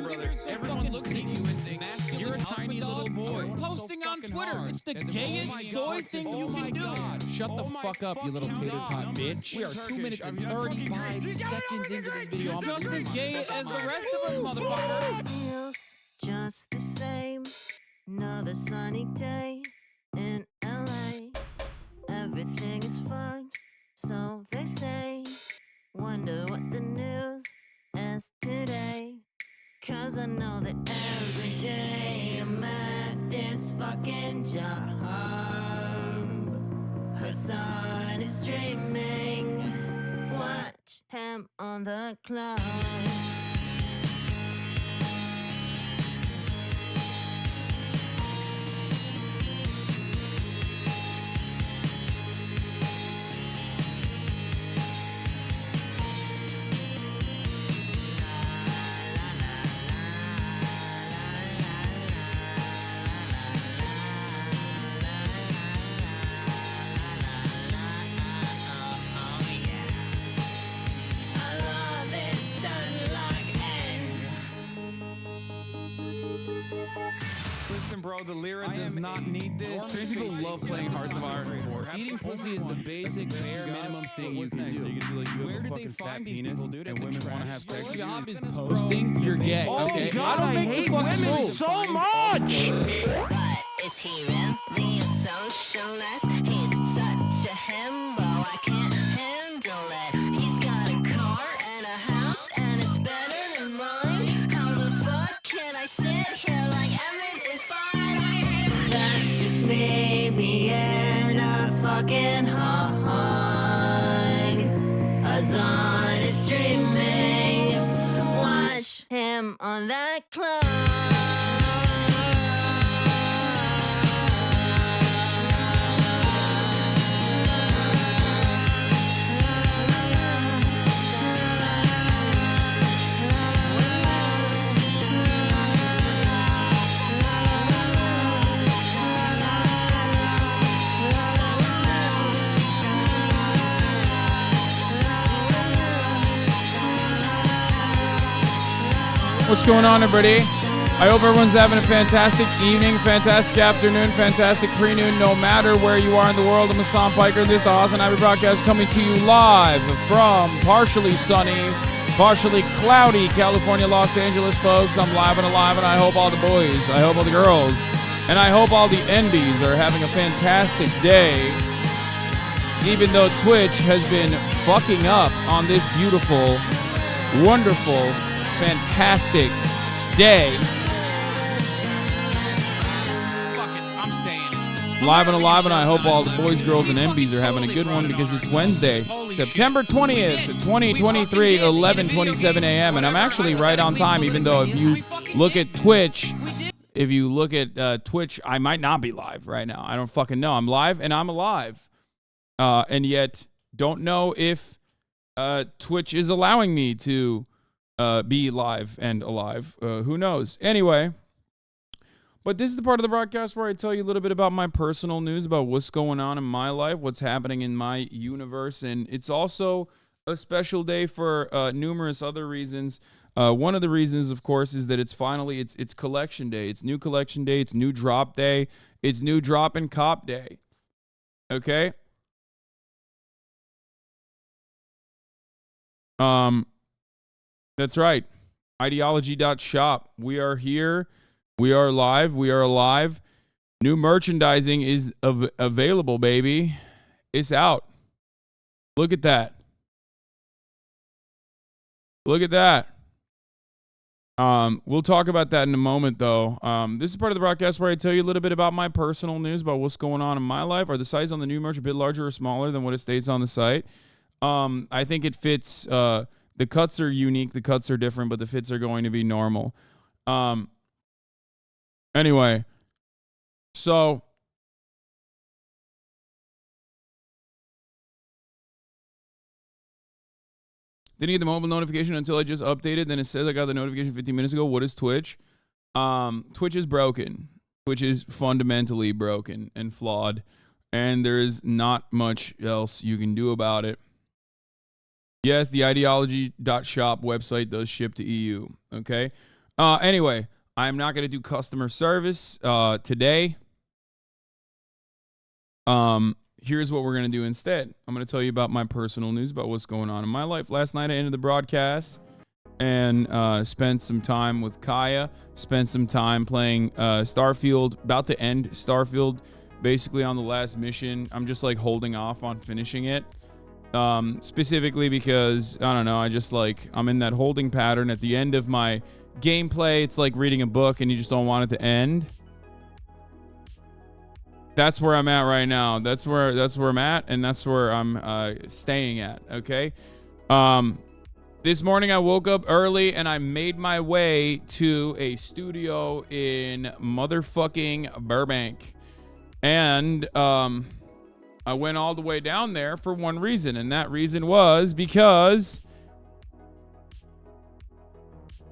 brother. Everyone looks at you and thinks you're a tiny little boy. Posting on Twitter. It's the gayest soy thing you can do. Shut the fuck up, you little tater tot bitch. We are 2 minutes and 35 seconds into this video. I'm just as gay as the rest of us, motherfucker. Feels just the same. Another sunny day in LA. Everything is fine, so they say. Wonder what the news is today. Cause I know that every day I'm at this fucking job. Hasan is streaming. Watch him on the cloud. Listen, bro, the Lyra does not need this. Strange people love playing Hearts of Iron 4. Eating pussy is the basic, bare minimum thing you can do. Where do they find these people, dude? And women want to have sex. Your job is posting. You're gay. Okay. God, I hate women so much. But is he really a socialist? He's such a himbo, I can't handle it. He's got a car and a house, and it's better than mine. How the fuck can I sit here like everything's fine? That's just me being a fucking hog. Hasan is streaming. Watch him on that club. What's going on, everybody? I hope everyone's having a fantastic evening, fantastic afternoon, fantastic pre-noon, no matter where you are in the world. I'm Hasan Piker. This is the HasanAbi broadcast coming to you live from partially sunny, partially cloudy California, Los Angeles, folks. I'm live and alive, and I hope all the boys, I hope all the girls, and I hope all the NBs are having a fantastic day, even though Twitch has been fucking up on this beautiful, wonderful, fantastic day. Fuck it, I'm saying it. Live and alive, and I hope all the boys, girls, and MBs are having a good one because it's Wednesday, September 20th, 2023, 11:27 a.m. And I'm actually right on time, even though if you look at Twitch, I might not be live right now. I don't fucking know. I'm live and I'm alive. And yet don't know if Twitch is allowing me to be live and alive. Who knows? Anyway, but this is the part of the broadcast where I tell you a little bit about my personal news, about what's going on in my life, what's happening in my universe, and it's also a special day for numerous other reasons. One of the reasons, of course, is that it's finally it's collection day. It's new collection day. It's new drop day. It's new drop and cop day. Okay. That's right. Ideology.shop. We are here. We are live. We are alive. New merchandising is available, baby. It's out. Look at that. Look at that. We'll talk about that in a moment, though. This is part of the broadcast where I tell you a little bit about my personal news, about what's going on in my life. Are the sizes on the new merch a bit larger or smaller than what it states on the site? I think it fits. The cuts are unique. The cuts are different, but the fits are going to be normal. Anyway, so didn't get the mobile notification until I just updated. Then it says I got the notification 15 minutes ago. What is Twitch? Twitch is broken. Twitch is fundamentally broken and flawed, and there is not much else you can do about it. Yes, the ideology.shop website does ship to EU, okay? Anyway, I'm not going to do customer service today. Here's what we're going to do instead. I'm going to tell you about my personal news, about what's going on in my life. Last night I ended the broadcast and spent some time with Kaya, spent some time playing Starfield, about to end Starfield, basically on the last mission. I'm just like holding off on finishing it. Specifically because, I don't know, I just like, I'm in that holding pattern at the end of my gameplay. It's like reading a book and you just don't want it to end. That's where I'm at right now. That's where I'm at, and that's where I'm staying at, okay? This morning I woke up early and I made my way to a studio in motherfucking Burbank. And I went all the way down there for one reason, and that reason was because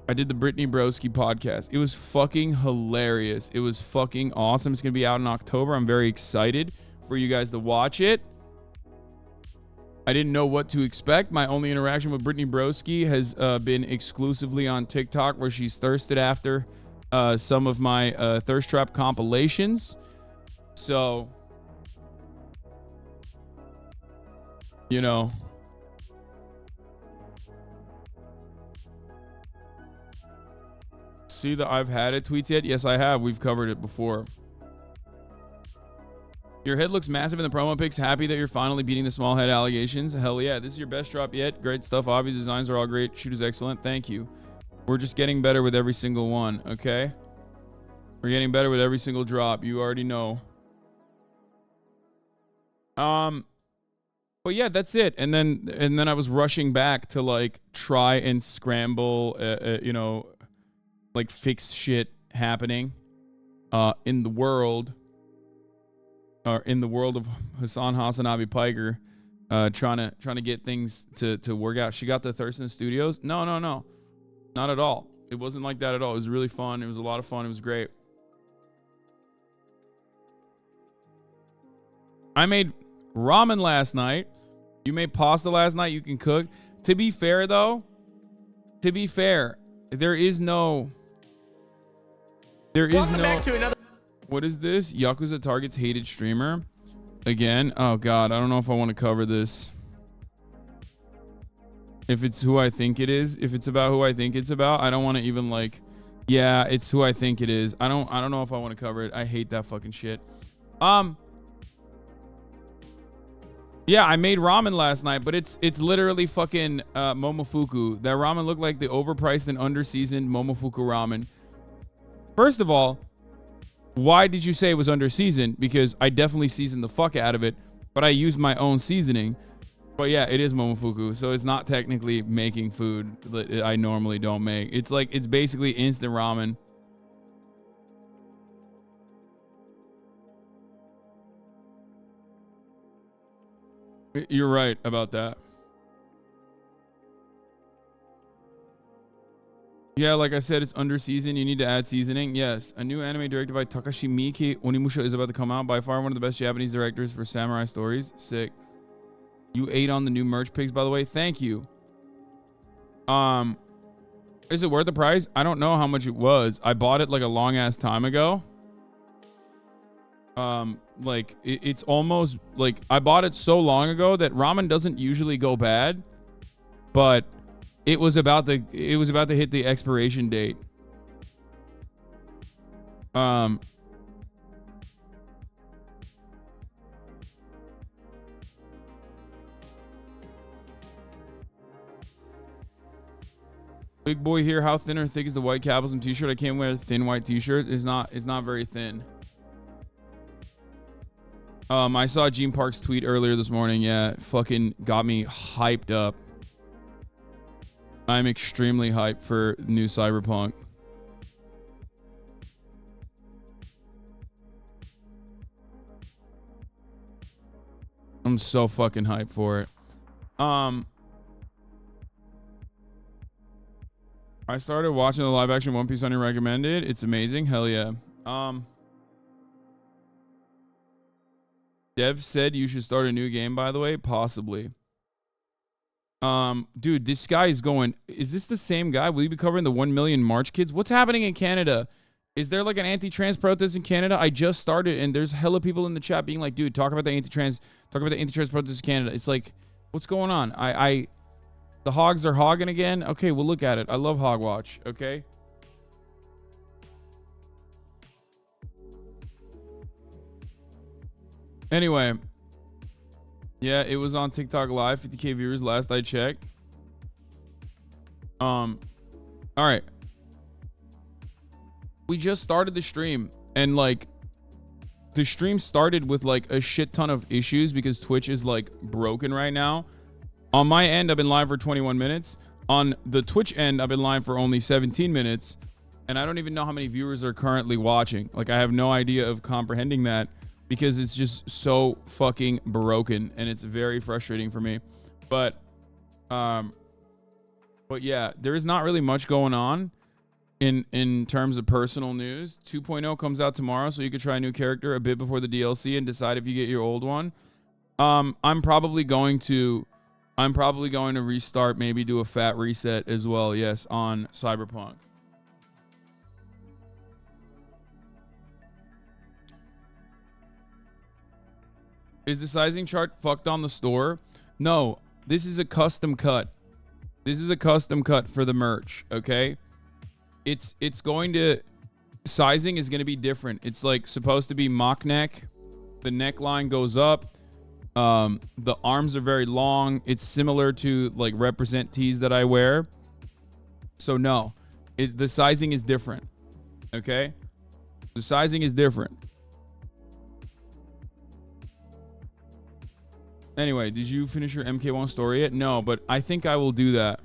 I did the Brittany Broski podcast. It was fucking hilarious. It was fucking awesome. It's going to be out in October. I'm very excited for you guys to watch it. I didn't know what to expect. My only interaction with Brittany Broski has been exclusively on TikTok, where she's thirsted after some of my thirst trap compilations. So, you know, see the I've had it tweets yet? Yes, I have. We've covered it before. Your head looks massive in the promo pics. Happy that you're finally beating the small head allegations. Hell yeah. This is your best drop yet. Great stuff. Obvious designs are all great. Shoot is excellent. Thank you. We're just getting better with every single one, okay? We're getting better with every single drop. You already know. But yeah, that's it. And then I was rushing back to like try and scramble, you know, like fix shit happening in the world. Or in the world of HasanAbi Piker, trying to get things to work out. She got the Thurston Studios. No, not at all. It wasn't like that at all. It was really fun. It was a lot of fun. It was great. I made ramen last night. You made pasta last night. You can cook. To be fair, though, there is no. Back to another. What is this? Yakuza targets hated streamer. Again? Oh, God. I don't know if I want to cover this. If it's who I think it is. If it's about who I think it's about. I don't want to even like... Yeah, it's who I think it is. I don't know if I want to cover it. I hate that fucking shit. Yeah, I made ramen last night, but it's literally fucking Momofuku. That ramen looked like the overpriced and underseasoned Momofuku ramen. First of all... Why did you say it was under seasoned? Because I definitely seasoned the fuck out of it, but I used my own seasoning. But yeah, it is Momofuku, so it's not technically making food that I normally don't make. It's like, it's basically instant ramen. You're right about that. Yeah, like I said, it's under seasoned. You need to add seasoning. Yes, a new anime directed by Takashi Miike Onimusha is about to come out. By far one of the best Japanese directors for samurai stories. Sick. You ate on the new merch pigs, by the way. Thank you. Is it worth the price? I don't know how much it was. I bought it like a long ass time ago. Like it's almost like I bought it so long ago that ramen doesn't usually go bad, but it was about to hit the expiration date. Big boy here. How thin or thick is the white capitalism t-shirt? I can't wear a thin white t-shirt. It's not very thin. I saw Gene Park's tweet earlier this morning. Yeah, fucking got me hyped up. I'm extremely hyped for new Cyberpunk. I'm so fucking hyped for it. I started watching the live action One Piece on your recommended. It's amazing. Hell yeah. Dev said you should start a new game, by the way. Possibly. Dude, this guy is going. Is this the same guy? Will he be covering the 1 million March kids? What's happening in Canada? Is there like an anti-trans protest in Canada? I just started, and there's hella people in the chat being like, "Dude, talk about the anti-trans protest in Canada." It's like, what's going on? The hogs are hogging again. Okay, we'll look at it. I love Hog Watch. Okay. Anyway, yeah, it was on TikTok Live, 50K viewers last I checked. All right. We just started the stream, and like the stream started with like a shit ton of issues because Twitch is like broken right now. On my end, I've been live for 21 minutes. On the Twitch end, I've been live for only 17 minutes, and I don't even know how many viewers are currently watching. Like, I have no idea of comprehending that because it's just so fucking broken, and it's very frustrating for me. But yeah, there is not really much going on in terms of personal news. 2.0 comes out tomorrow, so you could try a new character a bit before the DLC and decide if you get your old one. I'm probably going to restart, maybe do a fat reset as well. Yes, on Cyberpunk. Is the sizing chart fucked on the store? No, this is a custom cut. This is a custom cut for the merch, okay? It's going to, sizing is going to be different. It's like supposed to be mock neck. The neckline goes up. The arms are very long. It's similar to like represent tees that I wear. So no, the sizing is different, okay? The sizing is different. Anyway, did you finish your MK1 story yet? No, but I think I will do that.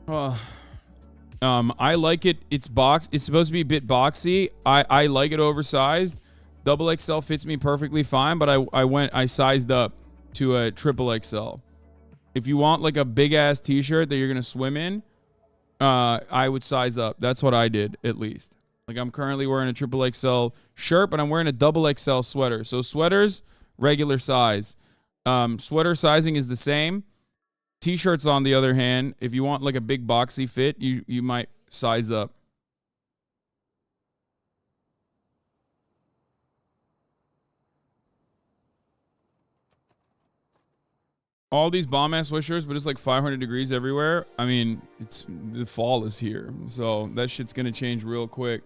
I like it. It's supposed to be a bit boxy. I like it oversized. Double XL fits me perfectly fine, but I sized up to a triple XL. If you want like a big ass t-shirt that you're gonna swim in, I would size up. That's what I did, at least. Like, I'm currently wearing a triple XL shirt, but I'm wearing a double XL sweater. So sweaters, regular size. Sweater sizing is the same. T-shirts, on the other hand, if you want like a big boxy fit, you might size up. All these bomb ass sweatshirts, but it's like 500 degrees everywhere. I mean, the fall is here, so that shit's gonna change real quick.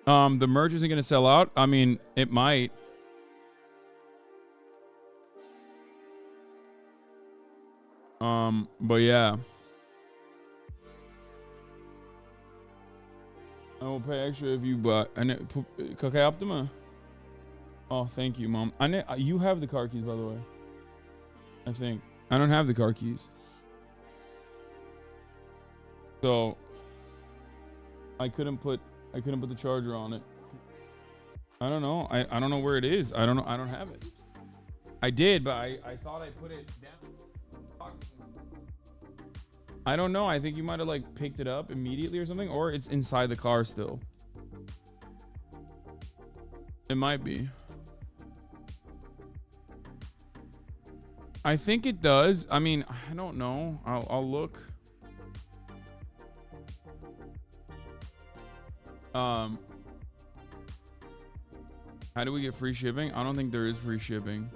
The merch isn't gonna sell out. I mean, it might. But yeah. I will pay extra if you buy. Kake Optima. Oh, thank you, Mom. You have the car keys, by the way. I think. I don't have the car keys. So I couldn't put the charger on it. I don't know. I don't know where it is. I don't know. I don't have it. I did, but I thought I put it down. I don't know. I think you might have like picked it up immediately or something, or it's inside the car still. It might be. I think it does. I mean, I don't know. I'll look. How do we get free shipping? I don't think there is free shipping.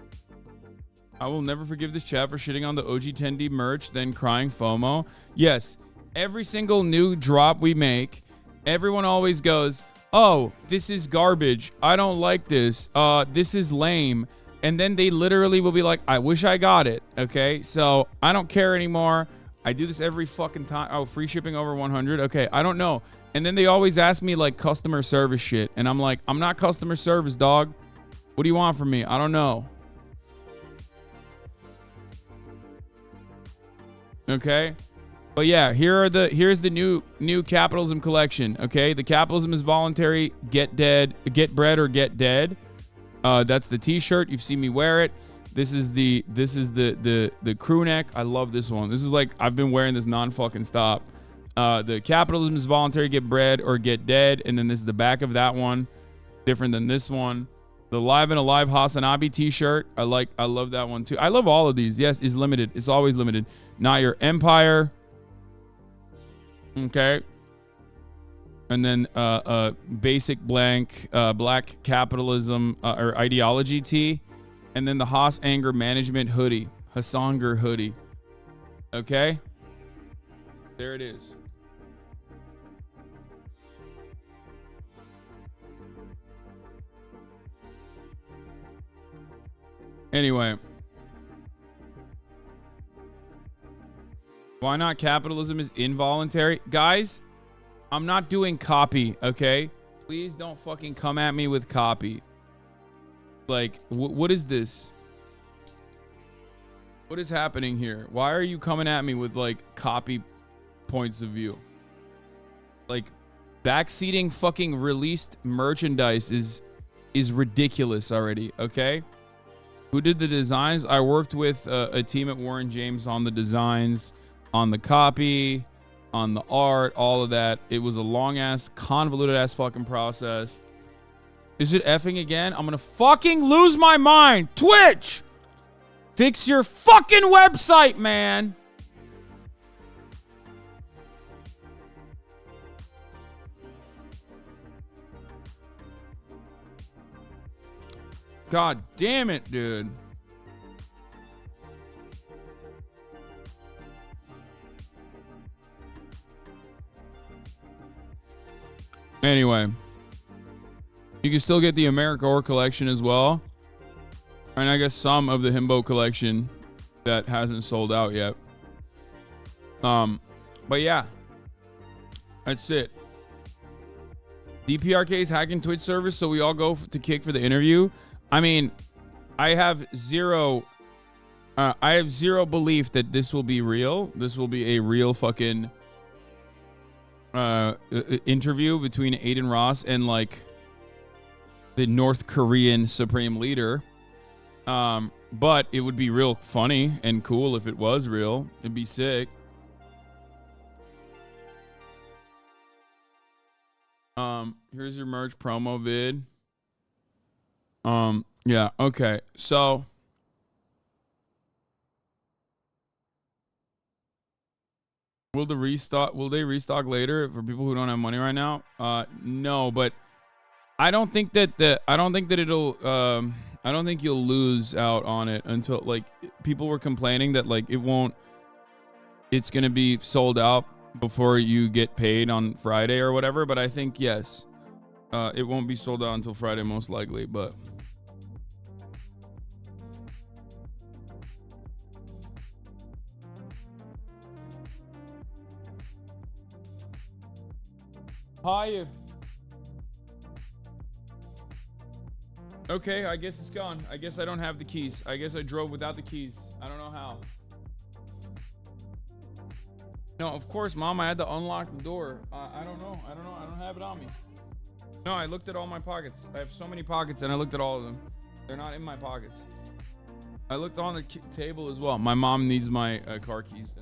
I will never forgive this chat for shitting on the OG 10D merch, then crying FOMO. Yes, every single new drop we make, everyone always goes, oh, this is garbage. I don't like this. This is lame. And then they literally will be like, I wish I got it. Okay, so I don't care anymore. I do this every fucking time. Oh, free shipping over 100. Okay, I don't know. And then they always ask me like customer service shit. And I'm like, I'm not customer service, dog. What do you want from me? I don't know. Okay, but yeah, here's the new capitalism collection. Okay, the capitalism is voluntary. Get bread or get dead. That's the t-shirt. You've seen me wear it. This is the crew neck. I love this one. This is like, I've been wearing this non-fucking stop. The capitalism is voluntary. Get bread or get dead. And then this is the back of that one. Different than this one. The Live and Alive HasanAbi t-shirt. I love that one too. I love all of these. Yes, is limited. It's always limited. Not Your Empire. Okay. And then basic blank black capitalism or ideology tee. And then the Haas Anger Management hoodie. Hasanger hoodie. Okay. There it is. Anyway. Why not capitalism is involuntary? Guys, I'm not doing copy, okay? Please don't fucking come at me with copy. Like, what is this? What is happening here? Why are you coming at me with, like, copy points of view? Like, backseating fucking released merchandise is ridiculous already, okay? Who did the designs? I worked with a team at Warren James on the designs, on the copy, on the art, all of that. It was a long-ass, convoluted-ass fucking process. Is it effing again? I'm gonna fucking lose my mind. Twitch! Fix your fucking website, man! God damn it, dude. Anyway, you can still get the AmeriCorps collection as well. And I guess some of the Himbo collection that hasn't sold out yet. But yeah, that's it. DPRK's hacking Twitch service, so we all go to kick for the interview. I mean, I have zero belief that this will be real. This will be a real fucking interview between Aiden Ross and like the North Korean supreme leader. But it would be real funny and cool if it was real. It'd be sick. Here's your merch promo vid. Yeah, okay. So will they restock later for people who don't have money right now? No, but I don't think you'll lose out on it until, like, people were complaining that, like, it's going to be sold out before you get paid on Friday or whatever. But I think, yes, it won't be sold out until Friday, most likely, but. Hi. Okay, I guess it's gone. I guess I don't have the keys. I guess I drove without the keys. I don't know how. No, of course, Mom, I had to unlock the door. I don't know. I don't have it on me. No, I looked at all my pockets. I have so many pockets, and I looked at all of them. They're not in my pockets. I looked on the table as well. My mom needs my car keys.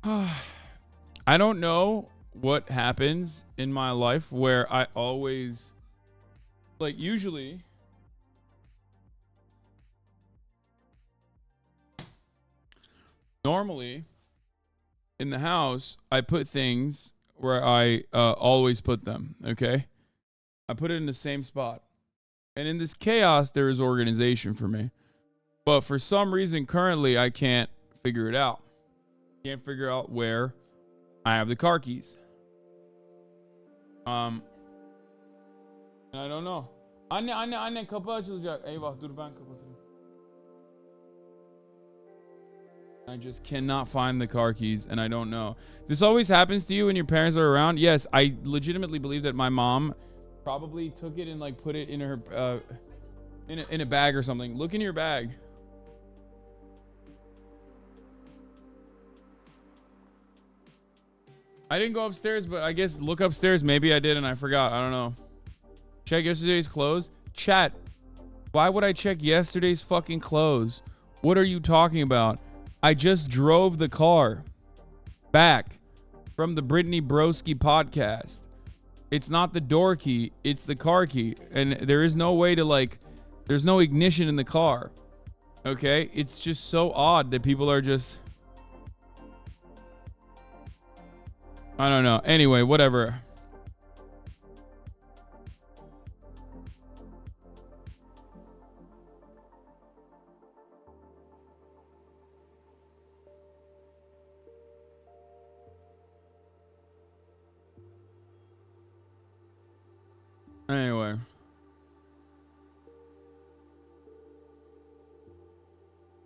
I don't know what happens in my life where I always, like, usually normally in the house I put things where I always put them. Okay, I put it in the same spot, and in this chaos there is organization for me, but for some reason currently I can't figure it out. Can't figure out where I have the car keys. And I don't know. Anne kapı açılacak. Eyvah dur ben kapatayım. I just cannot find the car keys, and I don't know. This always happens to you when your parents are around? Yes, I legitimately believe that my mom probably took it and like put it in her in a bag or something. Look in your bag. I didn't go upstairs, but I guess look upstairs. Maybe I did and I forgot. I don't know. Check yesterday's clothes. Chat. Why would I check yesterday's fucking clothes? What are you talking about? I just drove the car back from the Brittany Broski podcast. It's not the door key. It's the car key. And there is no way to like, there's no ignition in the car. Okay? It's just so odd that people are just... I don't know. Anyway, whatever. Anyway.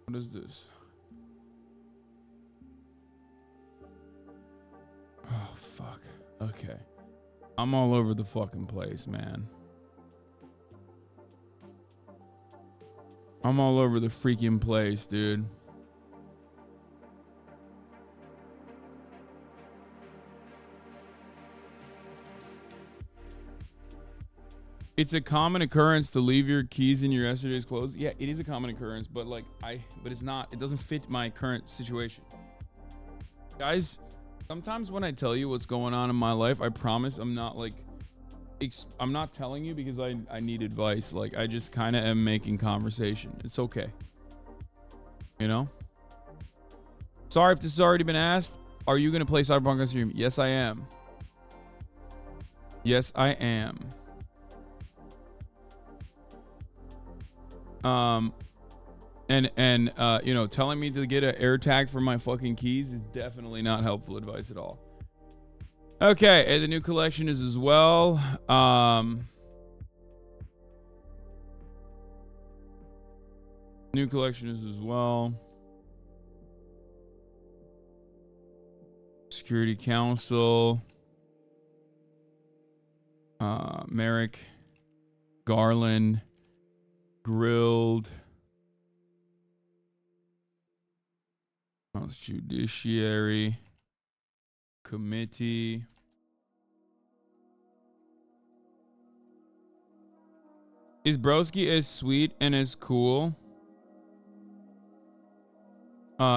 What is this? Oh, fuck. Okay. I'm all over the fucking place, man. I'm all over the freaking place, dude. It's a common occurrence to leave your keys in your yesterday's clothes. Yeah, it is a common occurrence, but like but it's not, it doesn't fit my current situation. Guys, sometimes when I tell you what's going on in my life, I promise I'm not like, I'm not telling you because I need advice. Like, I just kind of am making conversation. It's okay. You know? Sorry if this has already been asked. Are you going to play Cyberpunk on stream? Yes, I am. Yes, I am. You know, telling me to get an air tag for my fucking keys is definitely not helpful advice at all. Okay, and the new collection is as well. New collection is as well. Security Council. Merrick Garland Grilled. House Judiciary Committee. Is Broski as sweet and as cool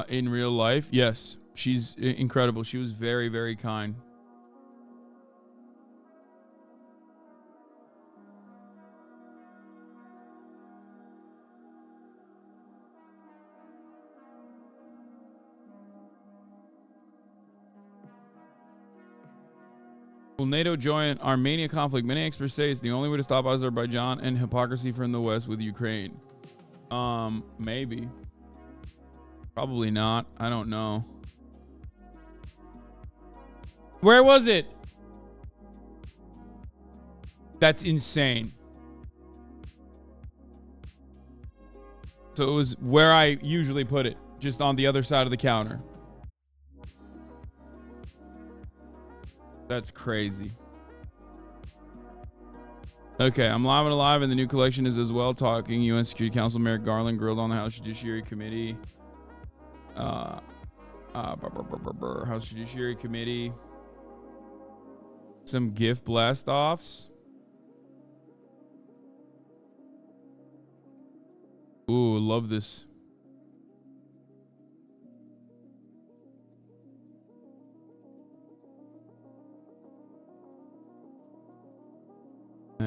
in real life? Yes, she's incredible. She was very, very kind. Will NATO join Armenia conflict? Many experts say it's the only way to stop Azerbaijan and hypocrisy from the West with Ukraine. Maybe. Probably not. I don't know. Where was it? That's insane. So it was where I usually put it, just on the other side of the counter. That's crazy. Okay, I'm live and alive, and the new collection is as well. Talking UN Security Council, Merrick Garland grilled on the House Judiciary Committee. House Judiciary Committee. Some gift blast-offs. Ooh, love this.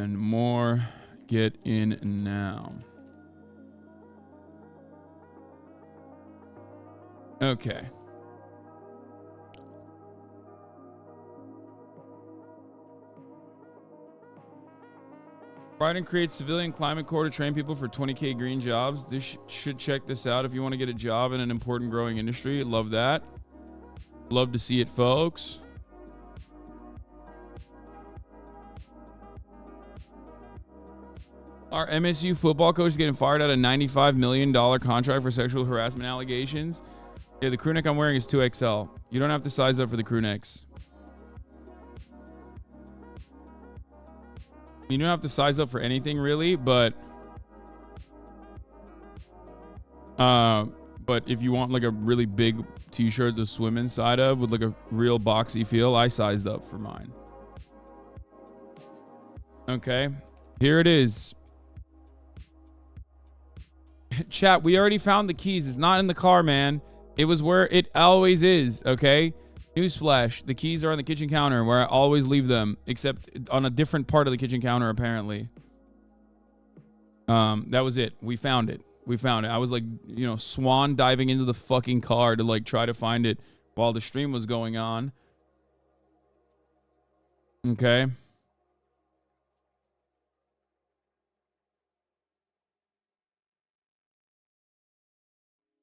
and more. Get in now. Okay. Biden creates civilian climate corps to train people for 20K green jobs. This should check this out if you want to get a job in an important growing industry. Love that. Love to see it, folks. Our MSU football coach is getting fired out of $95 million contract for sexual harassment allegations. Yeah, the crew neck I'm wearing is 2XL. You don't have to size up for the crew necks. You don't have to size up for anything really, but if you want like a really big t-shirt to swim inside of with like a real boxy feel, I sized up for mine. Okay, here it is. Chat, we already found the keys. It's not in the car, man. It was where it always is, okay? Newsflash, the keys are on the kitchen counter where I always leave them, except on a different part of the kitchen counter, apparently. That was it. We found it. We found it. I was like, you know, swan diving into the fucking car to like try to find it while the stream was going on. Okay.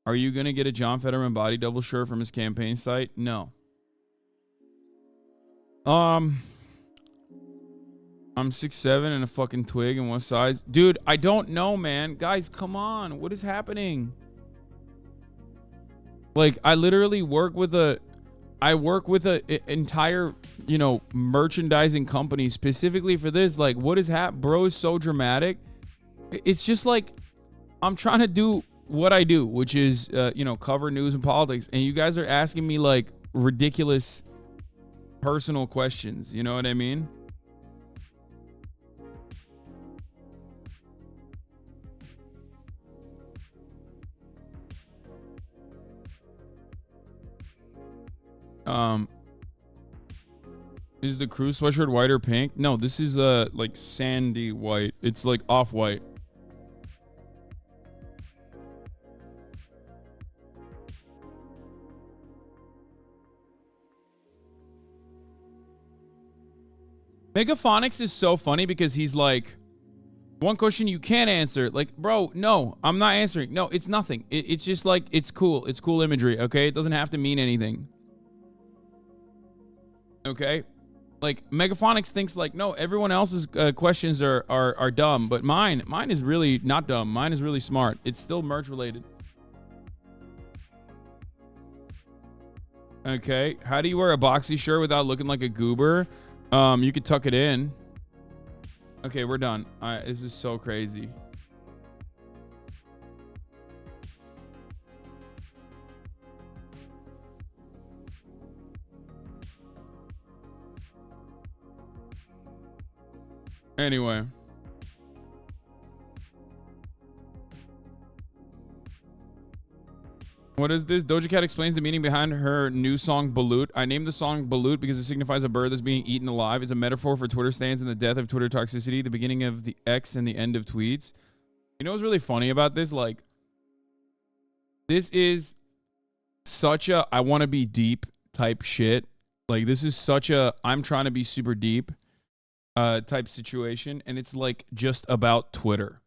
Are you going to get a John Fetterman body double shirt from his campaign site? No. I'm 6'7" and a fucking twig and what size? Dude, I don't know, man. Guys, come on. What is happening? Like, I literally work with a entire, you know, merchandising company specifically for this. Like, what is bro is so dramatic. It's just like, I'm trying to do what I do, which is, you know, cover news and politics. And you guys are asking me like ridiculous personal questions. You know what I mean? Is the crew sweatshirt white or pink? No, this is like sandy white. It's like off-white. Megaphonics is so funny because he's like, one question you can't answer. Like, bro, no, I'm not answering. No, it's nothing. It's just like, it's cool. It's cool imagery, okay? It doesn't have to mean anything. Okay? Like, Megaphonics thinks like, no, everyone else's questions are dumb, but mine is really not dumb. Mine is really smart. It's still merch related. Okay, how do you wear a boxy shirt without looking like a goober? You could tuck it in. Okay, we're done. All right, this is so crazy. Anyway. What is this? Doja Cat explains the meaning behind her new song, Balut. I named the song Balut because it signifies a bird that's being eaten alive. It's a metaphor for Twitter stands and the death of Twitter toxicity, the beginning of the X and the end of tweets. You know what's really funny about this? Like, this is such a I want to be deep type shit. Like, this is such a I'm trying to be super deep type situation. And it's like just about Twitter.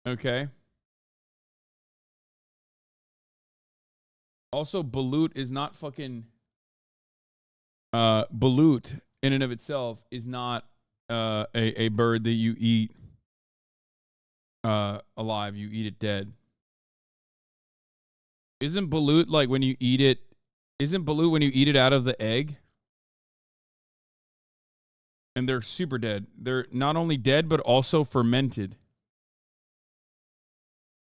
Okay. Also, balut is not fucking... balut, in and of itself, is not a bird that you eat alive. You eat it dead. Isn't balut like when you eat it... Isn't balut when you eat it out of the egg? And they're super dead. They're not only dead, but also fermented.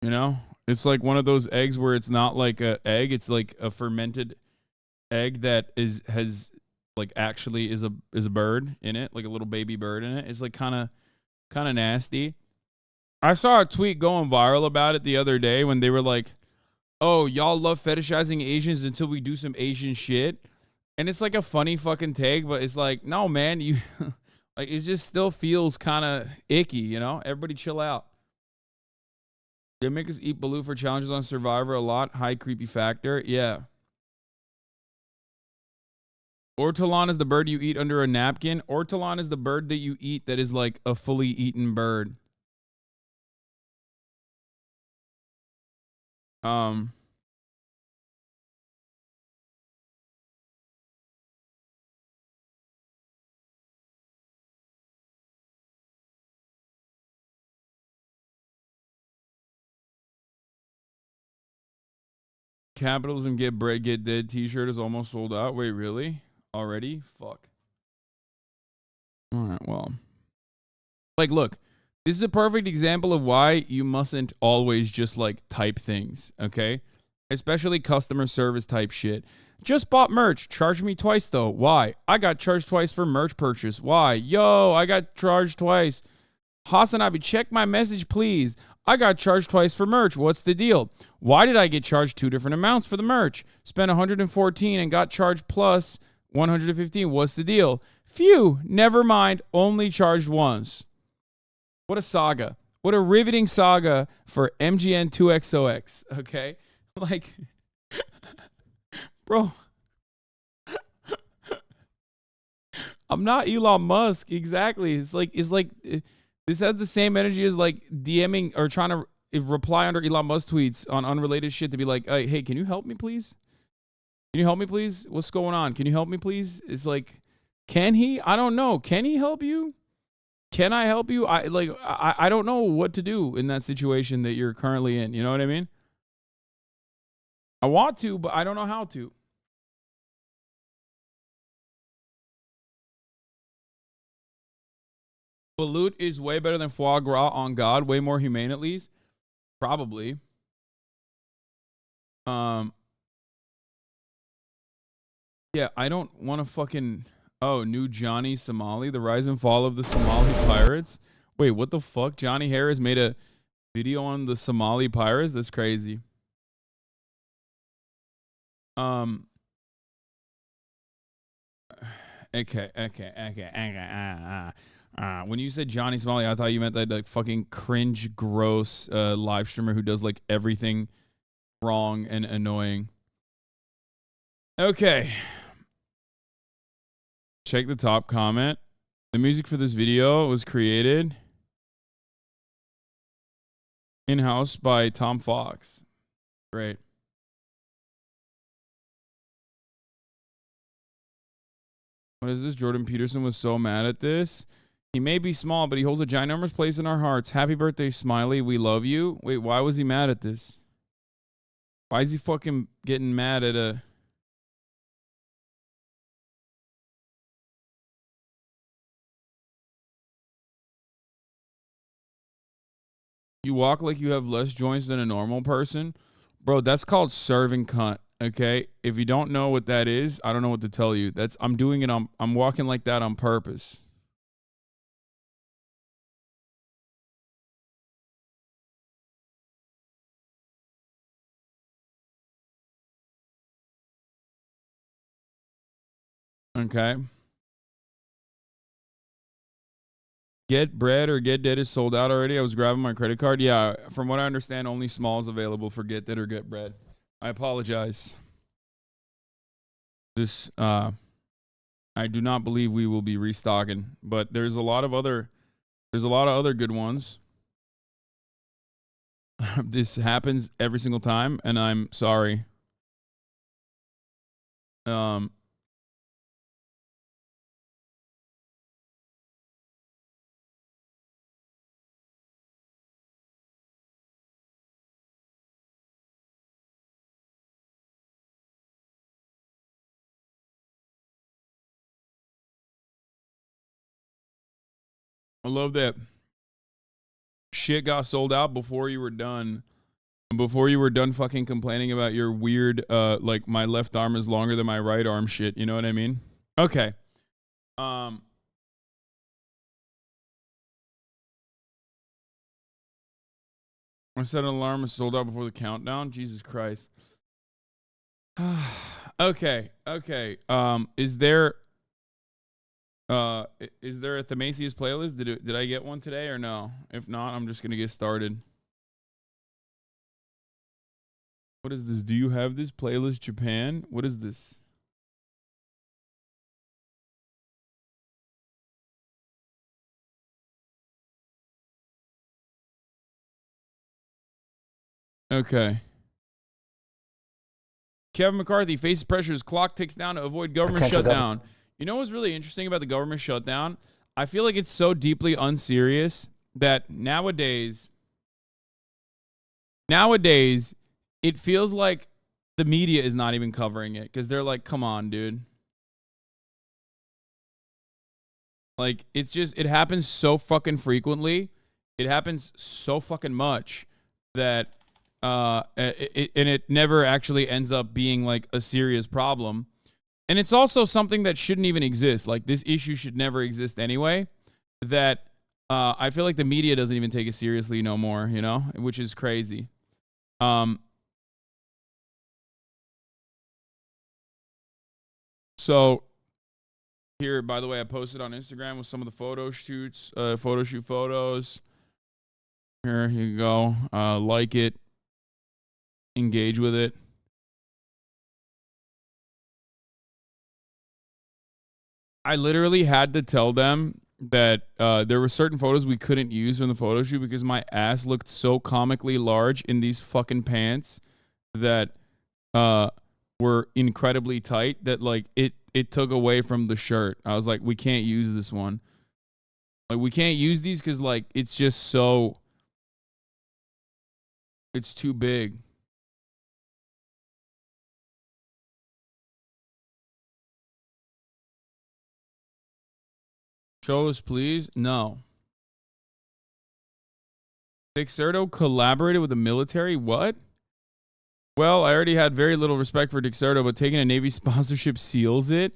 You know? It's like one of those eggs where it's not like an egg. It's like a fermented egg that has like actually is a bird in it, like a little baby bird in it. It's like kind of nasty. I saw a tweet going viral about it the other day when they were like, "Oh, y'all love fetishizing Asians until we do some Asian shit." And it's like a funny fucking take, but it's like, no, man, Like, it just still feels kind of icky, you know? Everybody chill out. They make us eat Baloo for challenges on Survivor a lot. High creepy factor. Yeah. Ortolan is the bird you eat under a napkin. Ortolan is the bird that you eat that is like a fully eaten bird. Capitalism get bread get dead t-shirt is almost sold out. Wait, really? Already? Fuck. All right, well. Like, look, this is a perfect example of why you mustn't always just like type things, okay? Especially customer service type shit. Just bought merch. Charged me twice though. Why? I got charged twice for merch purchase. Why? Yo, I got charged twice. HasanAbi, check my message, please. I got charged twice for merch. What's the deal? Why did I get charged 2 different amounts for the merch? Spent 114 and got charged plus 115. What's the deal? Phew, never mind. Only charged once. What a saga. What a riveting saga for MGN2XOX. Okay? Like, bro. I'm not Elon Musk. Exactly. It's like this has the same energy as like DMing or trying to reply under Elon Musk tweets on unrelated shit to be like, hey, can you help me, please? Can you help me, please? What's going on? Can you help me, please? It's like, can he? I don't know. Can he help you? Can I help you? I don't know what to do in that situation that you're currently in. You know what I mean? I want to, but I don't know how to. Balut is way better than foie gras on God. Way more humane, at least. Probably. Yeah, I don't want to fucking... Oh, new Johnny Somali. The rise and fall of the Somali Pirates. Wait, what the fuck? Johnny Harris made a video on the Somali Pirates? That's crazy. Okay. When you said Johnny Somali, I thought you meant that like fucking cringe, gross live streamer who does like everything wrong and annoying. Okay. Check the top comment. The music for this video was created in-house by Tom Fox. Great. What is this? Jordan Peterson was so mad at this. He may be small, but he holds a ginormous place in our hearts. Happy birthday, Smiley. We love you. Wait, why was he mad at this? Why is he fucking getting mad at a... You walk like you have less joints than a normal person? Bro, that's called serving cunt, okay? If you don't know what that is, I don't know what to tell you. I'm doing it I'm walking like that on purpose. Okay. Get bread or get dead is sold out already. I was grabbing my credit card. Yeah, from what I understand, only small is available for get dead or get bread. I apologize. This I do not believe we will be restocking, but there's a lot of other good ones. This happens every single time, and I'm sorry. I love that shit got sold out before you were done. Before you were done fucking complaining about your weird, like my left arm is longer than my right arm shit. You know what I mean? Okay. I set an alarm and sold out before the countdown. Jesus Christ. Okay. Is there Is there a Themasius playlist? Did I get one today or no? If not, I'm just gonna get started. What is this? Do you have this playlist, Japan? What is this? Okay. Kevin McCarthy faces pressures. Clock ticks down to avoid government shutdown. You know what's really interesting about the government shutdown? I feel like it's so deeply unserious that nowadays, it feels like the media is not even covering it because they're like, come on, dude. Like, it's just, it happens so fucking frequently. It happens so fucking much that, and it never actually ends up being like a serious problem. And it's also something that shouldn't even exist. Like, this issue should never exist anyway. That I feel like the media doesn't even take it seriously no more, you know, which is crazy. So here, by the way, I posted on Instagram with some of the photo shoot photos. Here you go. Like it. Engage with it. I literally had to tell them that there were certain photos we couldn't use from the photo shoot because my ass looked so comically large in these fucking pants that were incredibly tight that like it took away from the shirt. I was like, we can't use this one. Like, we can't use these because like it's just so, it's too big. Show us, please. No. Dexerto collaborated with the military? What? Well, I already had very little respect for Dexerto, but taking a Navy sponsorship seals it.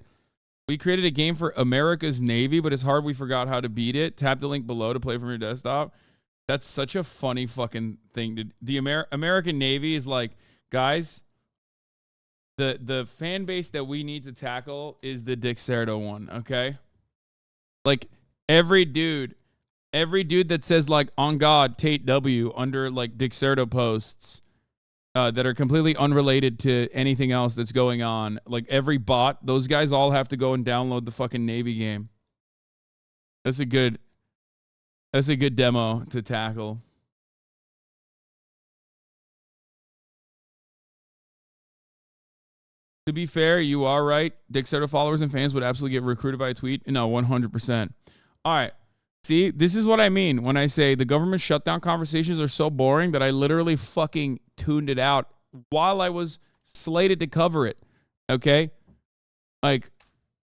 We created a game for America's Navy, but it's hard we forgot how to beat it. Tap the link below to play from your desktop. That's such a funny fucking thing. The American Navy is like, guys, the fan base that we need to tackle is the Dexerto one, okay? Like, every dude that says, like, on God, Tate W, under, like, Dexerto posts that are completely unrelated to anything else that's going on, like, every bot, those guys all have to go and download the fucking Navy game. That's a good demo to tackle. To be fair, you are right. Dexerto followers and fans would absolutely get recruited by a tweet. No, 100%. All right. See, this is what I mean when I say the government shutdown conversations are so boring that I literally fucking tuned it out while I was slated to cover it. Okay? Like,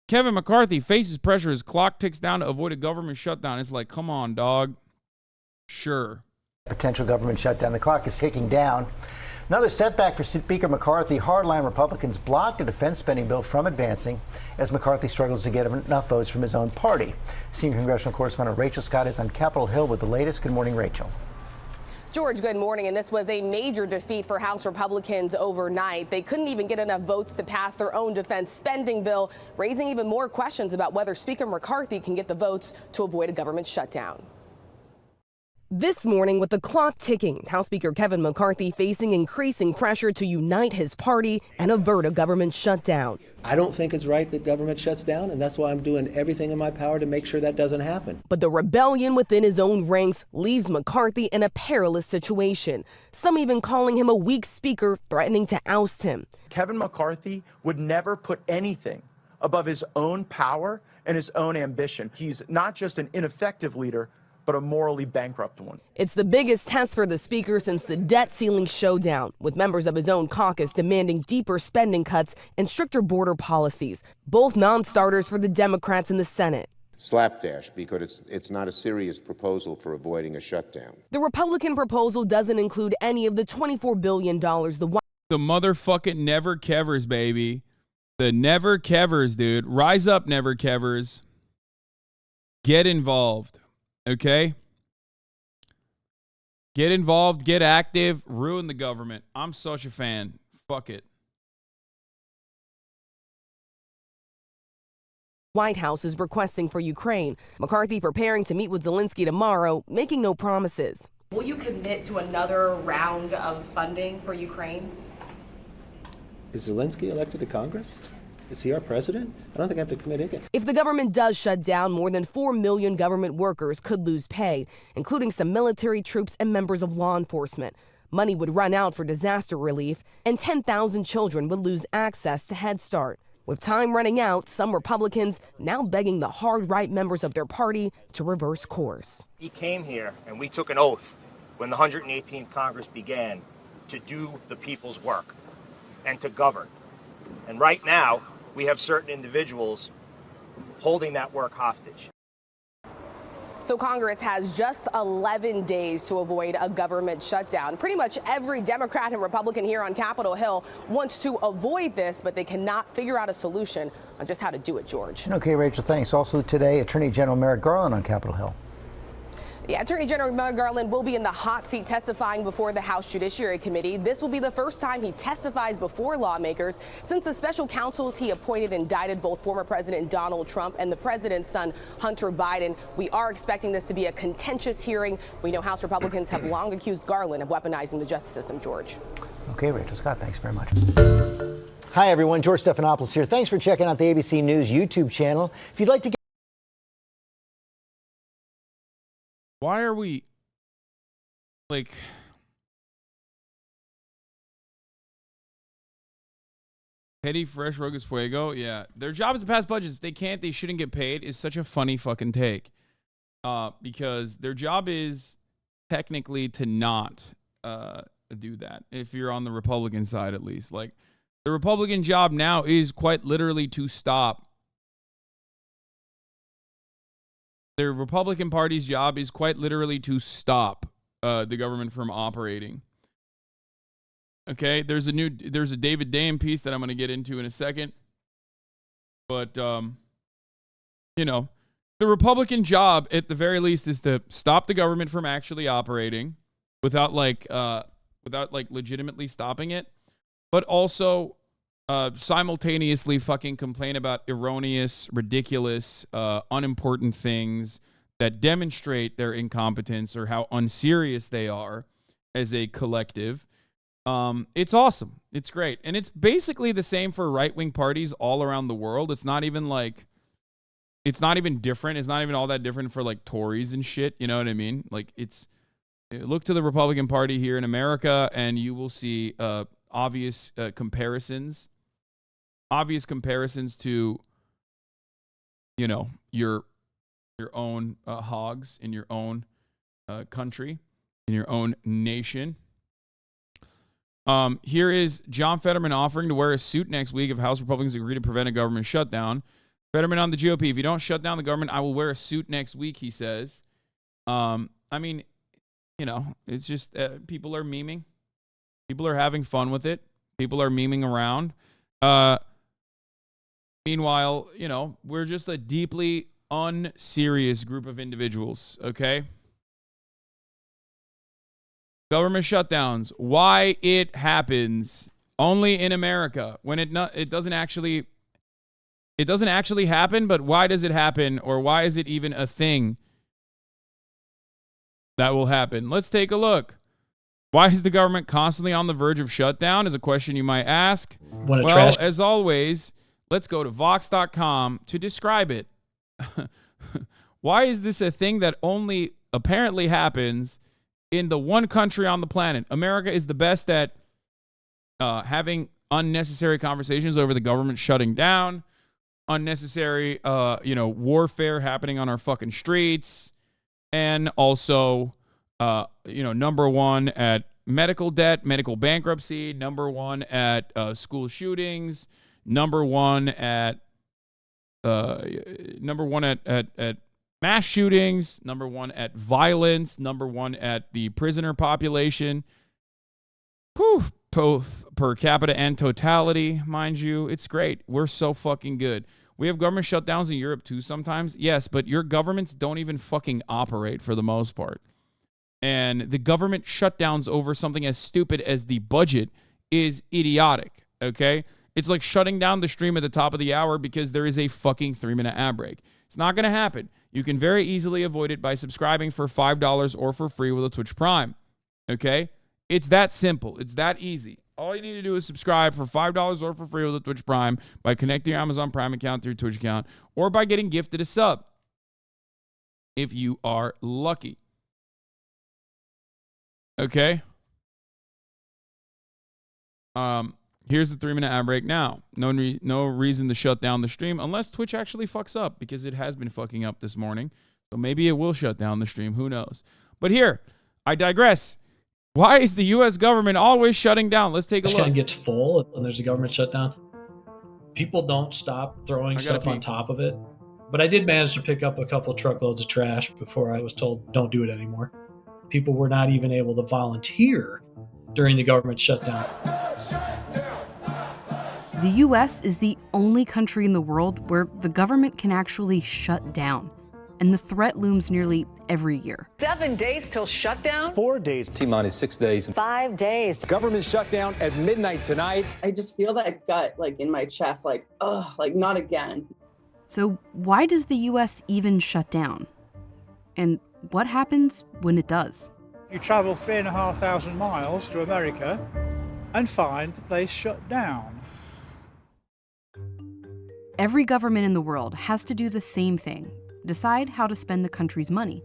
Kevin McCarthy faces pressure as clock ticks down to avoid a government shutdown. It's like, come on, dog. Sure. Potential government shutdown. The clock is ticking down. Another setback for Speaker McCarthy. Hardline Republicans blocked a defense spending bill from advancing as McCarthy struggles to get enough votes from his own party. Senior congressional correspondent Rachel Scott is on Capitol Hill with the latest. Good morning, Rachel. George, good morning. And this was a major defeat for House Republicans overnight. They couldn't even get enough votes to pass their own defense spending bill, raising even more questions about whether Speaker McCarthy can get the votes to avoid a government shutdown. This morning, with the clock ticking, House Speaker Kevin McCarthy facing increasing pressure to unite his party and avert a government shutdown. I don't think it's right that government shuts down, and that's why I'm doing everything in my power to make sure that doesn't happen. But the rebellion within his own ranks leaves McCarthy in a perilous situation. Some even calling him a weak speaker, threatening to oust him. Kevin McCarthy would never put anything above his own power and his own ambition. He's not just an ineffective leader, but a morally bankrupt one. It's the biggest test for the speaker since the debt ceiling showdown, with members of his own caucus demanding deeper spending cuts and stricter border policies, both non-starters for the Democrats in the Senate. Slapdash, because it's not a serious proposal for avoiding a shutdown. The Republican proposal doesn't include any of the $24 billion the motherfucking never kevers, baby. The never kevers, dude. Rise up, never kevers. Get involved. Okay? Get involved, get active, ruin the government. I'm such a fan. Fuck it. White House is requesting for Ukraine. McCarthy preparing to meet with Zelensky tomorrow, making no promises. Will you commit to another round of funding for Ukraine? Is Zelensky elected to Congress? Is he our president? I don't think I have to commit anything. If the government does shut down, more than 4 million government workers could lose pay, including some military troops and members of law enforcement. Money would run out for disaster relief, and 10,000 children would lose access to Head Start. With time running out, some Republicans now begging the hard-right members of their party to reverse course. We came here and we took an oath when the 118th Congress began to do the people's work and to govern. And right now, we have certain individuals holding that work hostage. So Congress has just 11 days to avoid a government shutdown. Pretty much every Democrat and Republican here on Capitol Hill wants to avoid this, but they cannot figure out a solution on just how to do it, George. Okay, Rachel, thanks. Also today, Attorney General Merrick Garland on Capitol Hill. Yeah, Attorney General Merrick Garland will be in the hot seat testifying before the House Judiciary Committee. This will be the first time he testifies before lawmakers since the special counsels he appointed indicted both former President Donald Trump and the president's son, Hunter Biden. We are expecting this to be a contentious hearing. We know House Republicans have long accused Garland of weaponizing the justice system, George. Okay, Rachel Scott, thanks very much. Hi, everyone. George Stephanopoulos here. Thanks for checking out the ABC News YouTube channel. If you'd like to get Why are we like petty fresh rogas fuego? Yeah, their job is to pass budgets. If they can't, they shouldn't get paid. Is such a funny fucking take, because their job is technically to not do that. If you're on the Republican side, at least, like the Republican job now is quite literally to stop. The Republican Party's job is quite literally to stop the government from operating. Okay, there's a David Dame piece that I'm going to get into in a second. But, you know, the Republican job at the very least is to stop the government from actually operating without legitimately stopping it, but also simultaneously fucking complain about erroneous, ridiculous, unimportant things that demonstrate their incompetence or how unserious they are as a collective. It's awesome. It's great. And it's basically the same for right-wing parties all around the world. It's not even different. It's not even all that different for like Tories and shit. You know what I mean? Like look to the Republican Party here in America and you will see obvious comparisons to, you know, your own hogs in your own country, in your own nation. Here is John Fetterman offering to wear a suit next week if House Republicans agree to prevent a government shutdown. Fetterman on the GOP. If you don't shut down the government, I will wear a suit next week, he says. I mean, you know, it's just people are memeing. People are having fun with it. People are memeing around. Meanwhile, you know, we're just a deeply unserious group of individuals, okay? Government shutdowns. Why it happens only in America when it doesn't actually happen, but why does it happen, or why is it even a thing that will happen? Let's take a look. Why is the government constantly on the verge of shutdown is a question you might ask. Well, as always, let's go to Vox.com to describe it. Why is this a thing that only apparently happens in the one country on the planet? America is the best at having unnecessary conversations over the government shutting down, unnecessary, warfare happening on our fucking streets, and also, number one at medical debt, medical bankruptcy, number one at school shootings, number one at mass shootings, number one at violence, number one at the prisoner population. Both per capita and totality, mind you. It's great. We're so fucking good. We have government shutdowns in Europe too sometimes. Yes, but your governments don't even fucking operate for the most part. And the government shutdowns over something as stupid as the budget is idiotic, okay? It's like shutting down the stream at the top of the hour because there is a fucking 3-minute ad break. It's not going to happen. You can very easily avoid it by subscribing for $5 or for free with a Twitch Prime. Okay? It's that simple. It's that easy. All you need to do is subscribe for $5 or for free with a Twitch Prime by connecting your Amazon Prime account to your Twitch account or by getting gifted a sub if you are lucky. Okay? Here's the 3-minute ad break now. No reason to shut down the stream unless Twitch actually fucks up, because it has been fucking up this morning. So maybe it will shut down the stream. Who knows? But here, I digress. Why is the U.S. government always shutting down? Let's take a look. Kind of gets full and there's a government shutdown. People don't stop throwing stuff on top of it. But I did manage to pick up a couple truckloads of trash before I was told don't do it anymore. People were not even able to volunteer during the government shutdown. The U.S. is the only country in the world where the government can actually shut down. And the threat looms nearly every year. 7 days till shutdown? 4 days. T-minus 6 days. 5 days. Government shutdown at midnight tonight. I just feel that gut like in my chest, like, ugh, like not again. So why does the U.S. even shut down? And what happens when it does? You travel 3,500 miles to America and find the place shut down. Every government in the world has to do the same thing. Decide how to spend the country's money.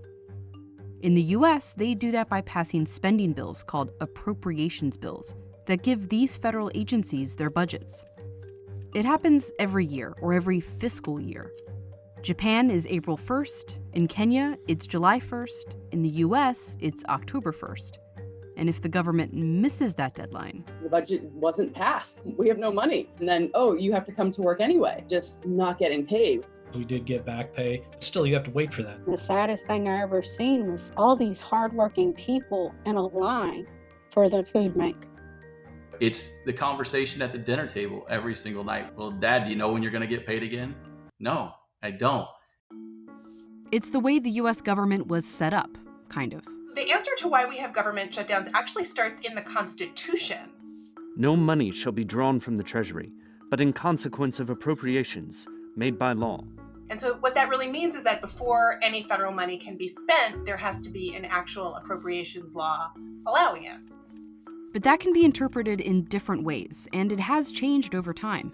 In the US, they do that by passing spending bills called appropriations bills that give these federal agencies their budgets. It happens every year or every fiscal year. Japan is April 1st, in Kenya, it's July 1st, in the US, it's October 1st. And if the government misses that deadline, the budget wasn't passed. We have no money. And then, oh, you have to come to work anyway, just not getting paid. We did get back pay. Still, you have to wait for that. The saddest thing I ever seen was all these hardworking people in a line for their food bank. It's the conversation at the dinner table every single night. Well, Dad, do you know when you're going to get paid again? No, I don't. It's the way the U.S. government was set up, kind of. The answer to why we have government shutdowns actually starts in the Constitution. No money shall be drawn from the Treasury, but in consequence of appropriations made by law. And so what that really means is that before any federal money can be spent, there has to be an actual appropriations law allowing it. But that can be interpreted in different ways, and it has changed over time.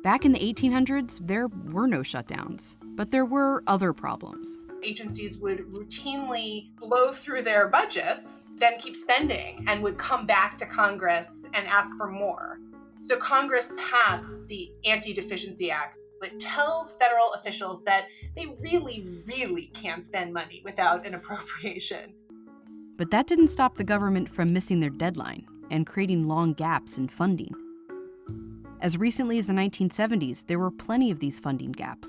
Back in the 1800s, there were no shutdowns, but there were other problems. Agencies would routinely blow through their budgets, then keep spending, and would come back to Congress and ask for more. So Congress passed the Anti-Deficiency Act, which tells federal officials that they really, really can't spend money without an appropriation. But that didn't stop the government from missing their deadline and creating long gaps in funding. As recently as the 1970s, there were plenty of these funding gaps.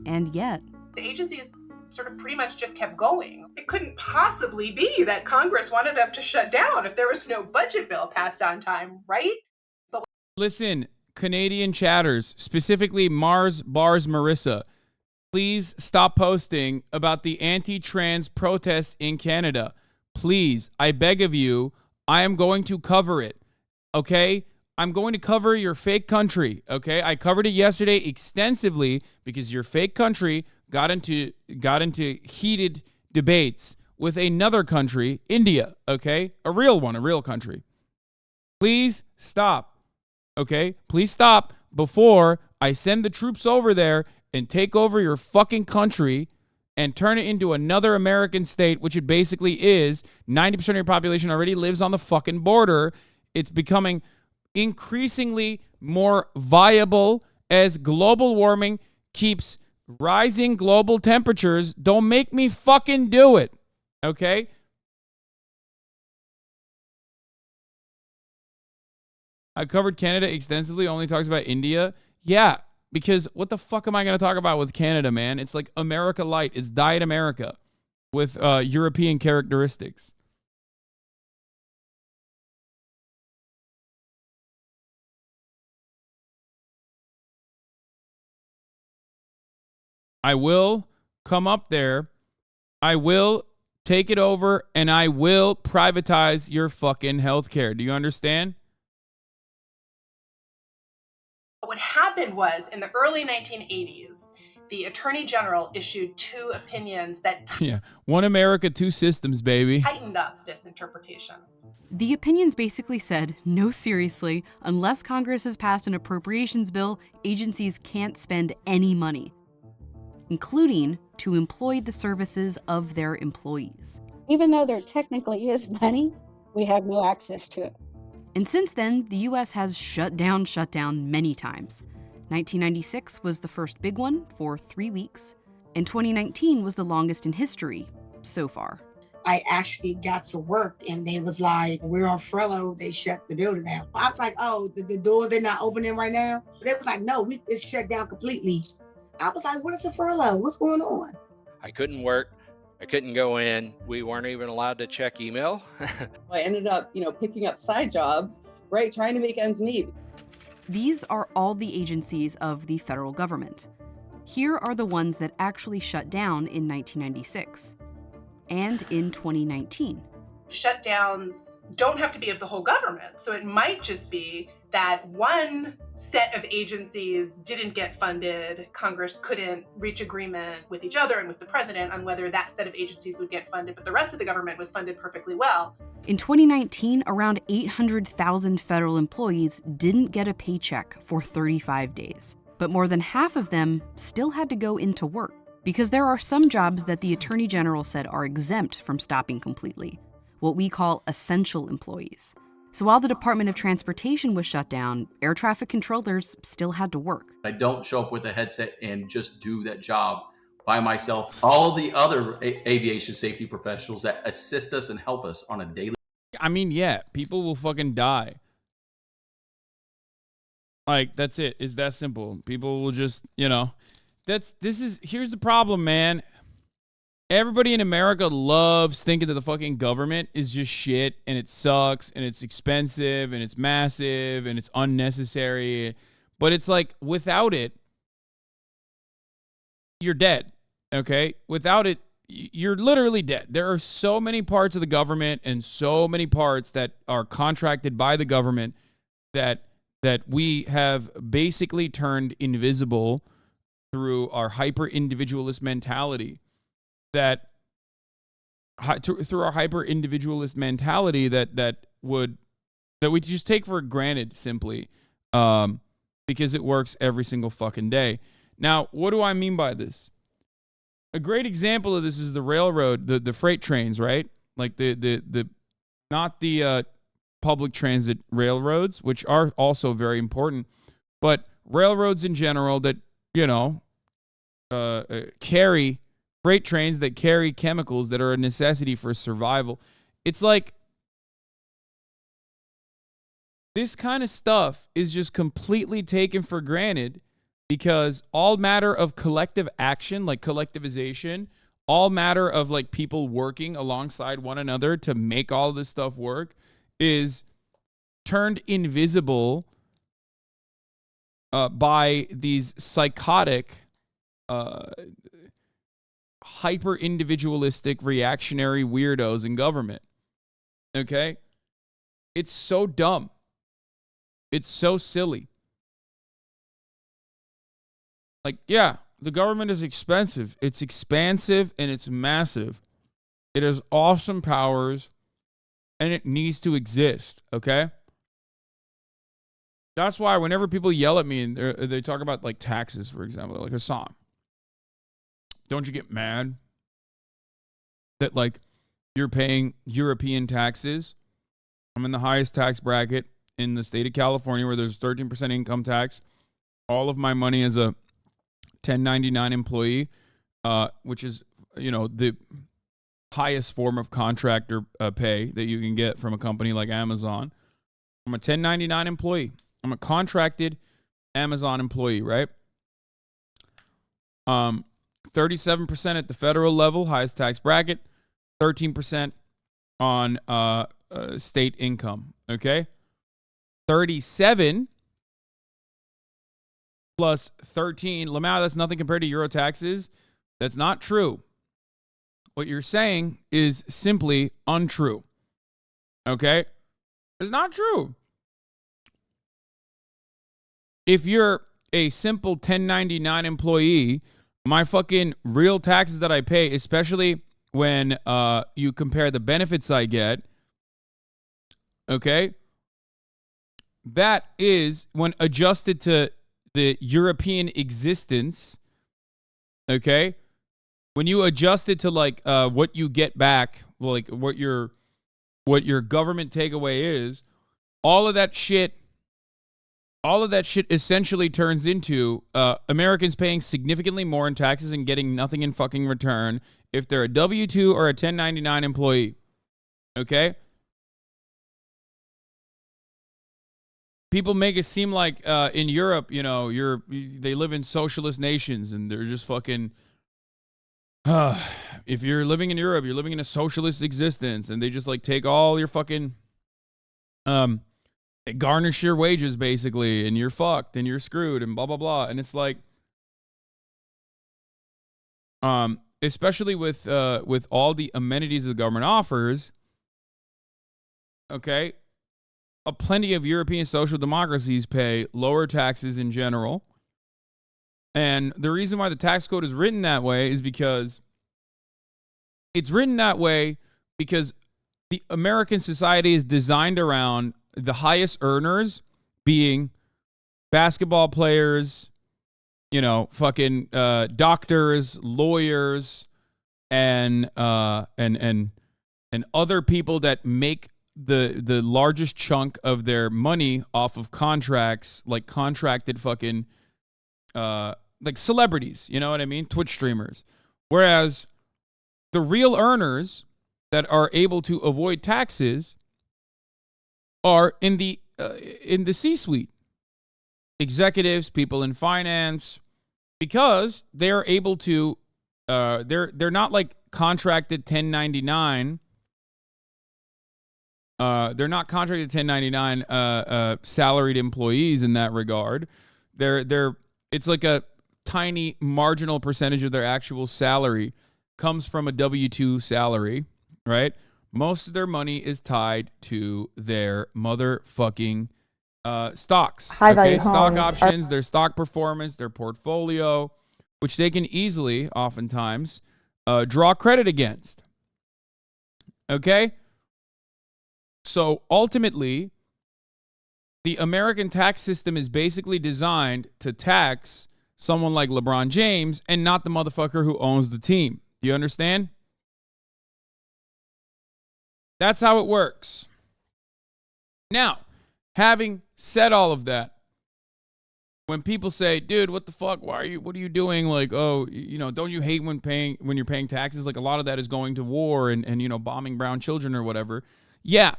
And yet, the agencies sort of pretty much just kept going. It couldn't possibly be that Congress wanted them to shut down if there was no budget bill passed on time, right? But listen, Canadian chatters, specifically Mars Bars Marissa, please stop posting about the anti-trans protests in Canada. Please, I beg of you, I am going to cover it, okay? I'm going to cover your fake country, okay? I covered it yesterday extensively because your fake country got into heated debates with another country, India, okay? A real one, a real country. Please stop, okay? Please stop before I send the troops over there and take over your fucking country and turn it into another American state, which it basically is. 90% of your population already lives on the fucking border. It's becoming increasingly more viable as global warming keeps rising global temperatures. Don't make me fucking do it, okay? I covered Canada extensively, only talks about India. Yeah, because what the fuck am I going to talk about with Canada, man? It's like America Light. It's Diet America with European characteristics. I will come up there, I will take it over, and I will privatize your fucking healthcare. Do you understand? What happened was in the early 1980s, the Attorney General issued 2 opinions that Yeah. One America, two systems, baby. tightened up this interpretation. The opinions basically said, no, seriously, unless Congress has passed an appropriations bill, agencies can't spend any money, including to employ the services of their employees. Even though there technically is money, we have no access to it. And since then, the US has shut down many times. 1996 was the first big one for 3 weeks, and 2019 was the longest in history so far. I actually got to work and they was like, we're on furlough, they shut the building down. I was like, oh, the door, they're not opening right now? They were like, no, it's shut down completely. I was like, what is a furlough? What's going on? I couldn't work. I couldn't go in. We weren't even allowed to check email. I ended up, picking up side jobs, right, trying to make ends meet. These are all the agencies of the federal government. Here are the ones that actually shut down in 1996 and in 2019. Shutdowns don't have to be of the whole government. So it might just be that one set of agencies didn't get funded. Congress couldn't reach agreement with each other and with the president on whether that set of agencies would get funded, but the rest of the government was funded perfectly well. In 2019, around 800,000 federal employees didn't get a paycheck for 35 days. But more than half of them still had to go into work, because there are some jobs that the Attorney General said are exempt from stopping completely, what we call essential employees. So while the Department of Transportation was shut down, air traffic controllers still had to work. I don't show up with a headset and just do that job by myself. All the other aviation safety professionals that assist us and help us on a daily. I mean, yeah, people will fucking die. Like, that's it. It's that simple. People will just, here's the problem, man. Everybody in America loves thinking that the fucking government is just shit and it sucks and it's expensive and it's massive and it's unnecessary. But it's like, without it, you're dead, okay? Without it, you're literally dead. There are so many parts of the government and so many parts that are contracted by the government that we have basically turned invisible through our hyper-individualist mentality. That we just take for granted simply, because it works every single fucking day. Now, what do I mean by this? A great example of this is the railroad, the freight trains, right? Like the not the public transit railroads, which are also very important, but railroads in general that carry. Freight trains that carry chemicals that are a necessity for survival. It's like this kind of stuff is just completely taken for granted because all matter of collective action, like collectivization, all matter of like people working alongside one another to make all this stuff work is turned invisible by these psychotic hyper-individualistic, reactionary weirdos in government. Okay? It's so dumb. It's so silly. Like, yeah, the government is expensive. It's expansive and it's massive. It has awesome powers and it needs to exist, okay? That's why whenever people yell at me and they talk about like taxes, for example, like Hasan, don't you get mad that like you're paying European taxes? I'm in the highest tax bracket in the state of California where there's 13% income tax. All of my money is a 1099 employee, which is, the highest form of contractor pay that you can get from a company like Amazon. I'm a 1099 employee. I'm a contracted Amazon employee, right? 37% at the federal level, highest tax bracket, 13% on state income, okay? 37 plus 13, Lamau, that's nothing compared to Euro taxes. That's not true. What you're saying is simply untrue, okay? It's not true. if you're a simple 1099 employee, my fucking real taxes that I pay, especially when you compare the benefits I get, okay, that is when adjusted to the European existence, okay, when you adjust it to like what you get back, like what your government takeaway is, all of that shit essentially turns into Americans paying significantly more in taxes and getting nothing in fucking return if they're a W-2 or a 1099 employee. Okay? People make it seem like in Europe, you know, they live in socialist nations and they're just fucking if you're living in Europe, you're living in a socialist existence and they just like take all your fucking garnish your wages basically and you're fucked and you're screwed and blah blah blah. And it's like especially with all the amenities the government offers, okay, plenty of European social democracies pay lower taxes in general. And the reason why the tax code is written that way is because it's written that way because the American society is designed around the highest earners being basketball players, you know, fucking doctors, lawyers, and other people that make the largest chunk of their money off of contracts, like contracted fucking like celebrities, you know what I mean? Twitch streamers. Whereas the real earners that are able to avoid taxes are in the C-suite. Executives, people in finance, because they're able to they're not like contracted 1099. They're not contracted 1099 salaried employees in that regard. It's like a tiny marginal percentage of their actual salary comes from a W-2 salary, right? Most of their money is tied to their motherfucking stocks. High value stock homes options, their stock performance, their portfolio, which they can easily, oftentimes, draw credit against. Okay? So ultimately, the American tax system is basically designed to tax someone like LeBron James and not the motherfucker who owns the team. Do you understand? That's how it works. Now, having said all of that, when people say, dude, what the fuck? What are you doing? Like, oh, you know, don't you hate when you're paying taxes? Like a lot of that is going to war and you know, bombing brown children or whatever. Yeah.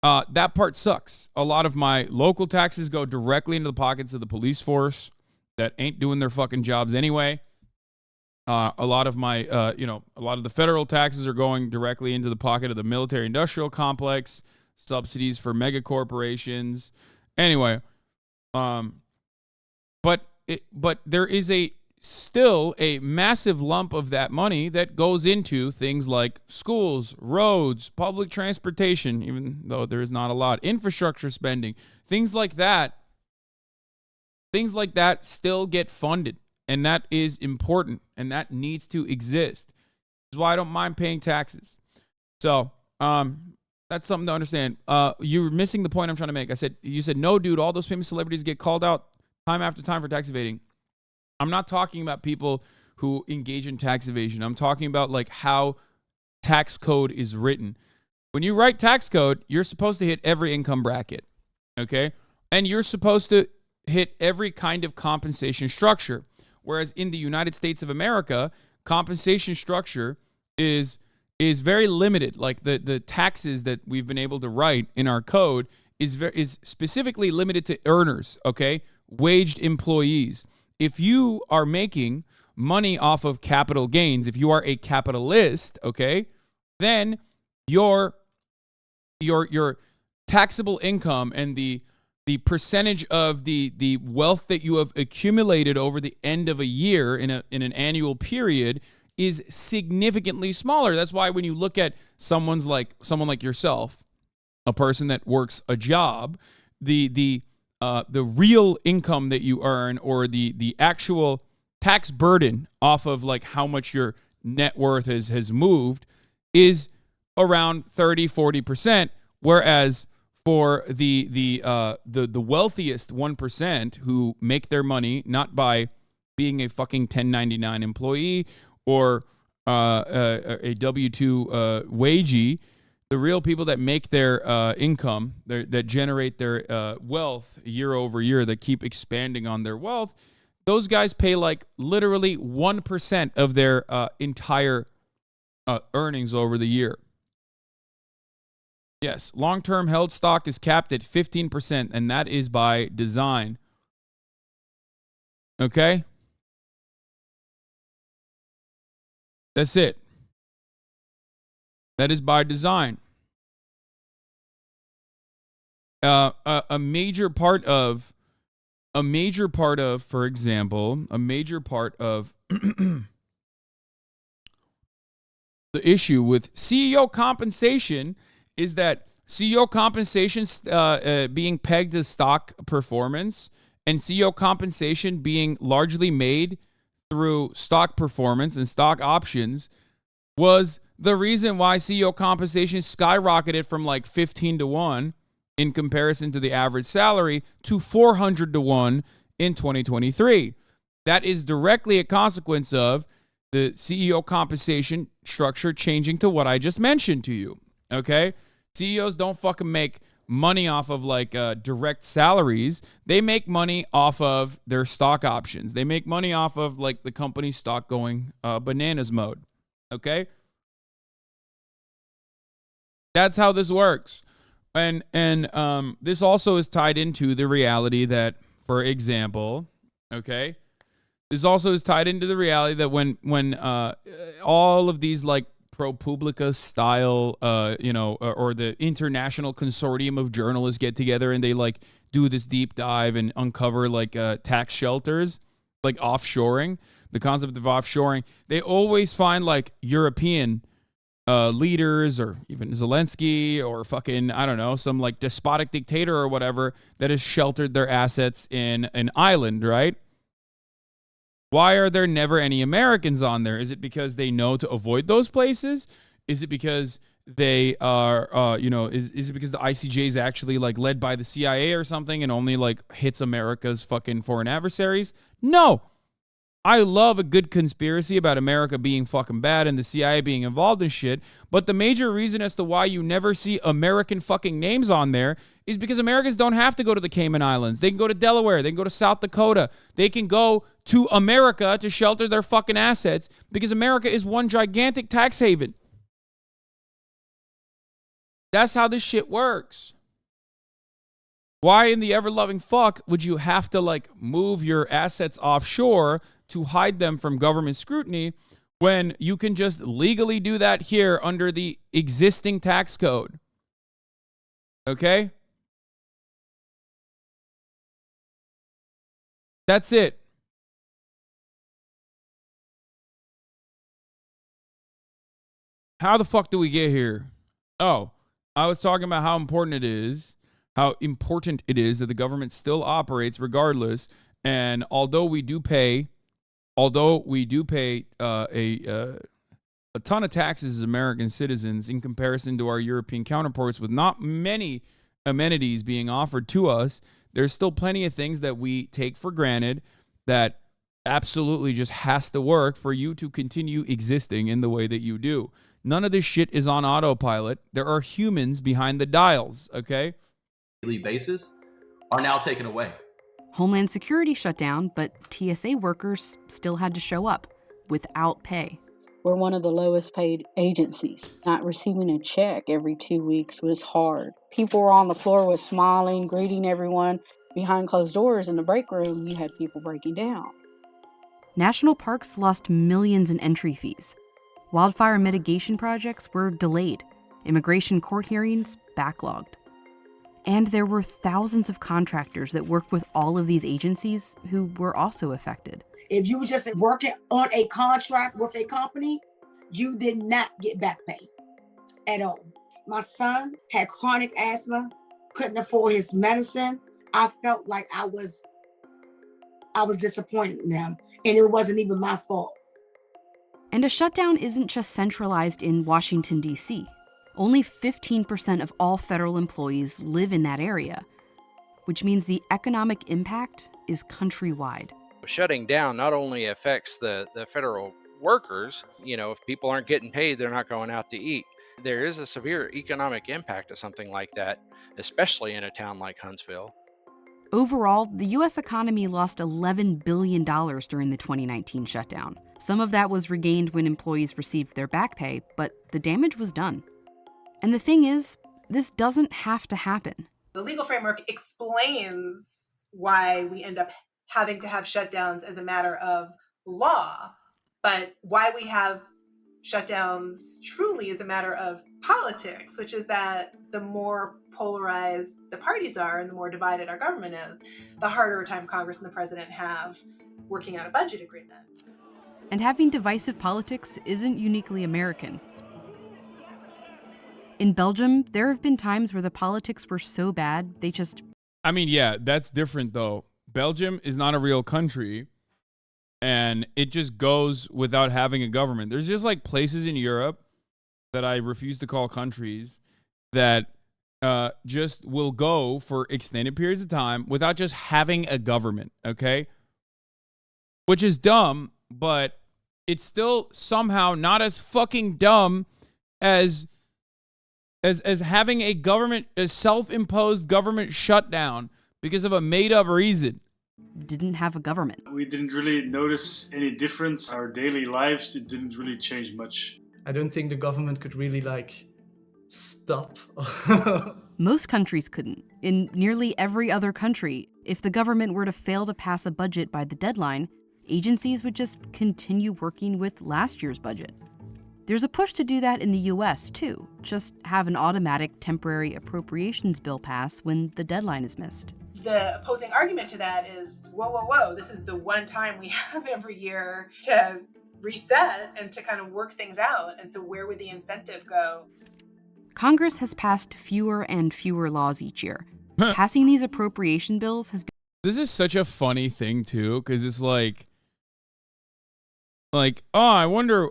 That part sucks. A lot of my local taxes go directly into the pockets of the police force that ain't doing their fucking jobs anyway. A lot of my, a lot of the federal taxes are going directly into the pocket of the military-industrial complex, subsidies for mega corporations. Anyway, but there is still a massive lump of that money that goes into things like schools, roads, public transportation, even though there is not a lot, infrastructure spending, things like that still get funded, and that is important, and that needs to exist. That's why I don't mind paying taxes. So that's something to understand. You're missing the point I'm trying to make. You said, no, dude, all those famous celebrities get called out time after time for tax evading. I'm not talking about people who engage in tax evasion. I'm talking about like how tax code is written. When you write tax code, you're supposed to hit every income bracket, okay? And you're supposed to hit every kind of compensation structure. Whereas in the United States of America, compensation structure is very limited. Like the taxes that we've been able to write in our code is specifically limited to earners, okay? Waged employees. If you are making money off of capital gains, if you are a capitalist, okay, then your taxable income and the percentage of the wealth that you have accumulated over the end of a year in an annual period is significantly smaller. That's why when you look at someone like yourself, a person that works a job, the the real income that you earn, or the actual tax burden off of like how much your net worth has moved, is around 30-40%, whereas for the wealthiest 1% who make their money not by being a fucking 1099 employee or a W-2 wagee, the real people that make their income, that generate their wealth year over year, that keep expanding on their wealth, those guys pay like literally 1% of their entire earnings over the year. Yes, long-term held stock is capped at 15%, and that is by design. Okay? That's it. That is by design. A major part of, for example, a major part of the issue with CEO compensation is that CEO compensation being pegged to stock performance, and CEO compensation being largely made through stock performance and stock options, was the reason why CEO compensation skyrocketed from like 15-1 in comparison to the average salary to 400-1 in 2023. That is directly a consequence of the CEO compensation structure changing to what I just mentioned to you. Okay? CEOs don't fucking make money off of like direct salaries. They make money off of their stock options. They make money off of like the company's stock going bananas mode. Okay? That's how this works. And this also is tied into the reality that, for example, okay, this also is tied into the reality that when all of these like ProPublica style, or the international consortium of journalists get together and they like do this deep dive and uncover like tax shelters, like offshoring, the concept of offshoring, they always find like European leaders, or even Zelensky, or fucking, I don't know, some like despotic dictator or whatever that has sheltered their assets in an island, right? Why are there never any Americans on there? Is it because they know to avoid those places? Is it because they are, is it because the ICJ is actually like led by the CIA or something and only like hits America's fucking foreign adversaries? No. I love a good conspiracy about America being fucking bad and the CIA being involved in shit, but the major reason as to why you never see American fucking names on there is because Americans don't have to go to the Cayman Islands. They can go to Delaware. They can go to South Dakota. They can go to America to shelter their fucking assets because America is one gigantic tax haven. That's how this shit works. Why in the ever-loving fuck would you have to like move your assets offshore to hide them from government scrutiny when you can just legally do that here under the existing tax code? Okay? That's it. How the fuck do we get here? Oh, I was talking about how important it is that the government still operates regardless. And although we do pay a ton of taxes as American citizens in comparison to our European counterparts, with not many amenities being offered to us, there's still plenty of things that we take for granted that absolutely just has to work for you to continue existing in the way that you do. None of this shit is on autopilot. There are humans behind the dials, okay? Daily basis are now taken away. Homeland Security shut down, but TSA workers still had to show up without pay. We're one of the lowest paid agencies. Not receiving a check every 2 weeks was hard. People were on the floor with smiling, greeting everyone. Behind closed doors in the break room, you had people breaking down. National parks lost millions in entry fees. Wildfire mitigation projects were delayed. Immigration court hearings backlogged. And there were thousands of contractors that worked with all of these agencies who were also affected. If you were just working on a contract with a company, you did not get back pay at all. My son had chronic asthma, couldn't afford his medicine. I felt like I was disappointed in them, and it wasn't even my fault. And a shutdown isn't just centralized in Washington, D.C. Only 15% of all federal employees live in that area, which means the economic impact is countrywide. Shutting down not only affects the federal workers, if people aren't getting paid, they're not going out to eat. There is a severe economic impact of something like that, especially in a town like Huntsville. Overall, the U.S. economy lost $11 billion during the 2019 shutdown. Some of that was regained when employees received their back pay, but the damage was done. And the thing is, this doesn't have to happen. The legal framework explains why we end up having to have shutdowns as a matter of law, but why we have shutdowns truly is a matter of politics, which is that the more polarized the parties are and the more divided our government is, the harder a time Congress and the president have working out a budget agreement. And having divisive politics isn't uniquely American. In Belgium, there have been times where the politics were so bad, they just... I mean, yeah, that's different, though. Belgium is not a real country, and it just goes without having a government. There's just, like, places in Europe that I refuse to call countries that just will go for extended periods of time without just having a government, okay? Which is dumb, but it's still somehow not as fucking dumb as having a government, a self-imposed government shutdown because of a made-up reason. Didn't have a government. We didn't really notice any difference. Our daily lives, it didn't really change much. I don't think the government could really, stop. Most countries couldn't. In nearly every other country, if the government were to fail to pass a budget by the deadline, agencies would just continue working with last year's budget. There's a push to do that in the US, too. Just have an automatic temporary appropriations bill pass when the deadline is missed. The opposing argument to that is, whoa, this is the one time we have every year to reset and to kind of work things out. And so where would the incentive go? Congress has passed fewer and fewer laws each year. Passing these appropriation bills has been... This is such a funny thing, too, because it's like, oh, I wonder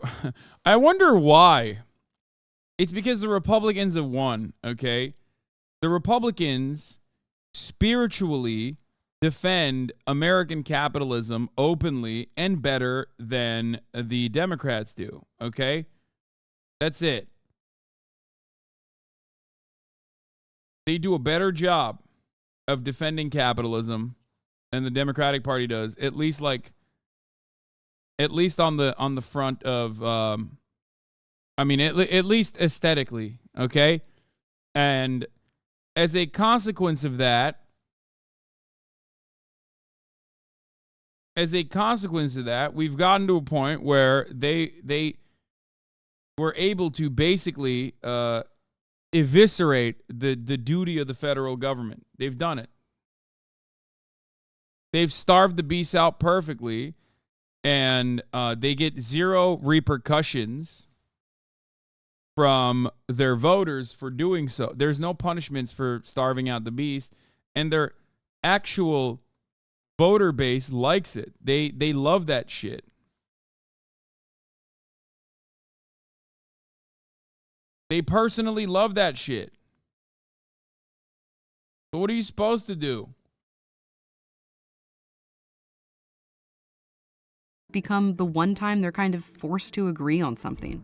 why. It's because the Republicans have won, okay? The Republicans spiritually defend American capitalism openly and better than the Democrats do, okay? That's it. They do a better job of defending capitalism than the Democratic Party does, at least on the front of, at least aesthetically, okay? And as a consequence of that, we've gotten to a point where they were able to basically eviscerate the duty of the federal government. They've done it. They've starved the beast out perfectly, and they get zero repercussions from their voters for doing so. There's no punishments for starving out the beast, and their actual voter base likes it. They love that shit. They personally love that shit. But what are you supposed to do? Become the one time they're kind of forced to agree on something.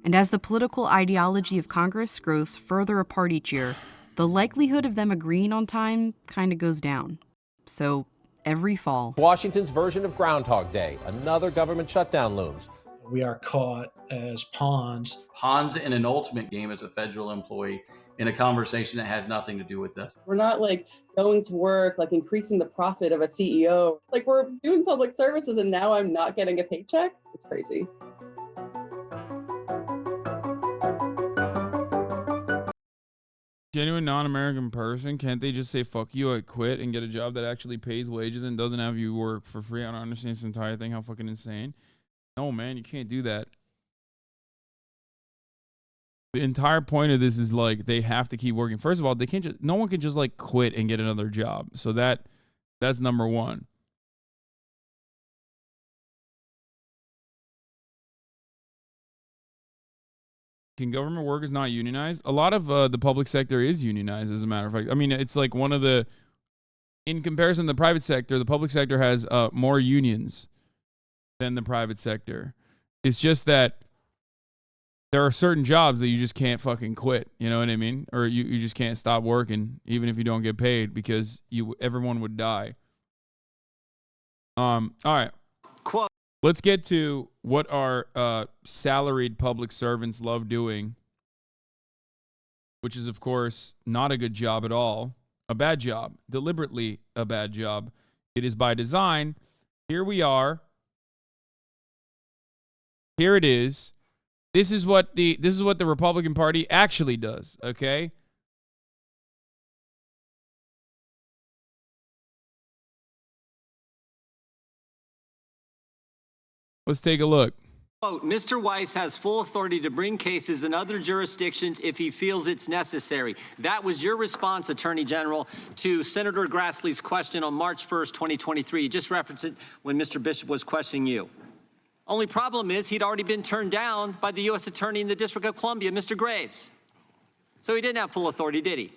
And as the political ideology of Congress grows further apart each year, the likelihood of them agreeing on time kind of goes down. So every fall, Washington's version of Groundhog Day, another government shutdown looms. We are caught as pawns. Pawns in an ultimate game as a federal employee in a conversation that has nothing to do with us. We're not going to work, increasing the profit of a CEO. We're doing public services and now I'm not getting a paycheck. It's crazy. Genuine non-American person, can't they just say, fuck you, I quit, and get a job that actually pays wages and doesn't have you work for free? I don't understand this entire thing. How fucking insane. No, man, you can't do that. The entire point of this is like they have to keep working. First of all, they can't just, no one can just like quit and get another job. So that's number one. Can government workers not unionize? A lot of the public sector is unionized, as a matter of fact. I mean, it's like one of the, in comparison to the private sector, the public sector has more unions than the private sector. It's just that there are certain jobs that you just can't fucking quit. You know what I mean? Or you just can't stop working, even if you don't get paid, because everyone would die. All right. Quote. Let's get to what our salaried public servants love doing, which is, of course, not a good job at all. A bad job. Deliberately a bad job. It is by design. Here we are. Here it is. This is what the Republican Party actually does, okay? Let's take a look. Quote, Mr. Weiss has full authority to bring cases in other jurisdictions if he feels it's necessary. That was your response, Attorney General, to Senator Grassley's question on March 1st, 2023. You just referenced it when Mr. Bishop was questioning you. Only problem is he'd already been turned down by the U.S. Attorney in the District of Columbia, Mr. Graves. So he didn't have full authority, did he?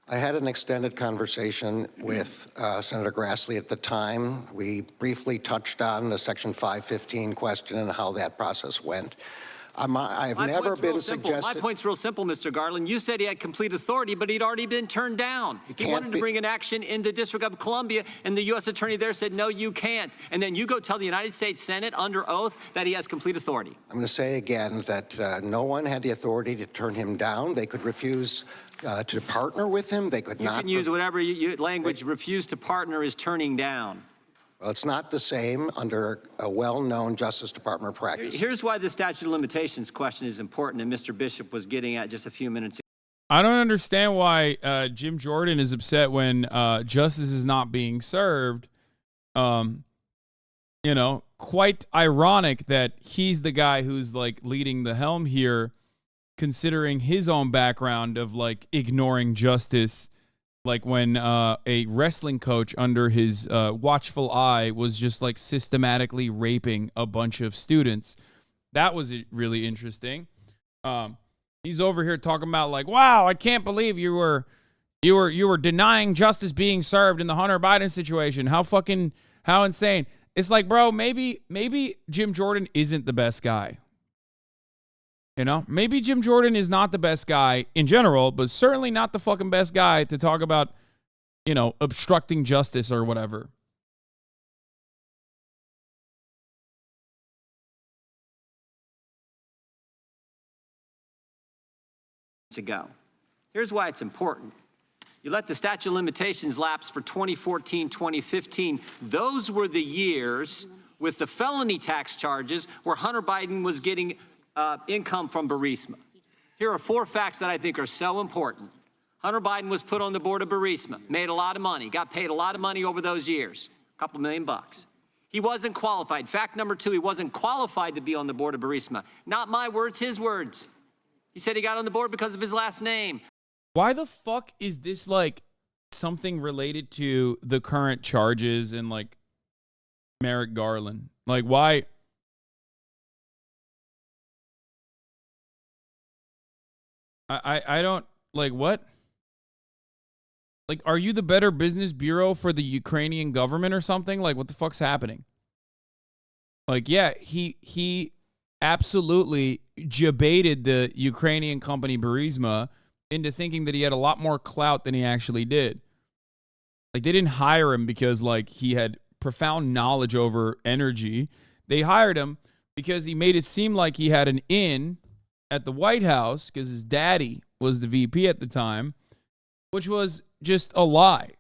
I had an extended conversation with Senator Grassley at the time. We briefly touched on the Section 515 question and how that process went. I've never been suggested. My point's real simple, Mr. Garland. You said he had complete authority, but he'd already been turned down. He wanted to bring an action in the District of Columbia, and the U.S. Attorney there said, no, you can't. And then you go tell the United States Senate under oath that he has complete authority. I'm going to say again that no one had the authority to turn him down. They could refuse to partner with him. They could not. You can use whatever language. Refuse to partner is turning down. Well, it's not the same under a well-known Justice Department practice. Here's why the statute of limitations question is important, and Mr. Bishop was getting at just a few minutes ago. I don't understand why Jim Jordan is upset when justice is not being served. You know, quite ironic that he's the guy who's like leading the helm here, considering his own background of like ignoring justice. Like when a wrestling coach under his watchful eye was just like systematically raping a bunch of students. That was really interesting. He's over here talking about like, wow, I can't believe you were denying justice being served in the Hunter Biden situation. How insane. It's like, bro, maybe Jim Jordan isn't the best guy. You know, maybe Jim Jordan is not the best guy in general, but certainly not the fucking best guy to talk about, you know, obstructing justice or whatever. Ago. Here's why it's important. You let the statute of limitations lapse for 2014, 2015. Those were the years with the felony tax charges where Hunter Biden was getting income from Burisma. Here are 4 facts that I think are so important. Hunter Biden was put on the board of Burisma, made a lot of money, got paid a lot of money over those years, a couple $1 million. He wasn't qualified. Fact number 2, he wasn't qualified to be on the board of Burisma. Not my words, his words. He said he got on the board because of his last name. Why the fuck is this like something related to the current charges and like Merrick Garland? Like why? I don't, like, what? Like, are you the Better Business Bureau for the Ukrainian government or something? Like, what the fuck's happening? Like, yeah, he absolutely jebaited the Ukrainian company Burisma into thinking that he had a lot more clout than he actually did. Like, they didn't hire him because, like, he had profound knowledge over energy. They hired him because he made it seem like he had an in at the White House because his daddy was the VP at the time, which was just a lie.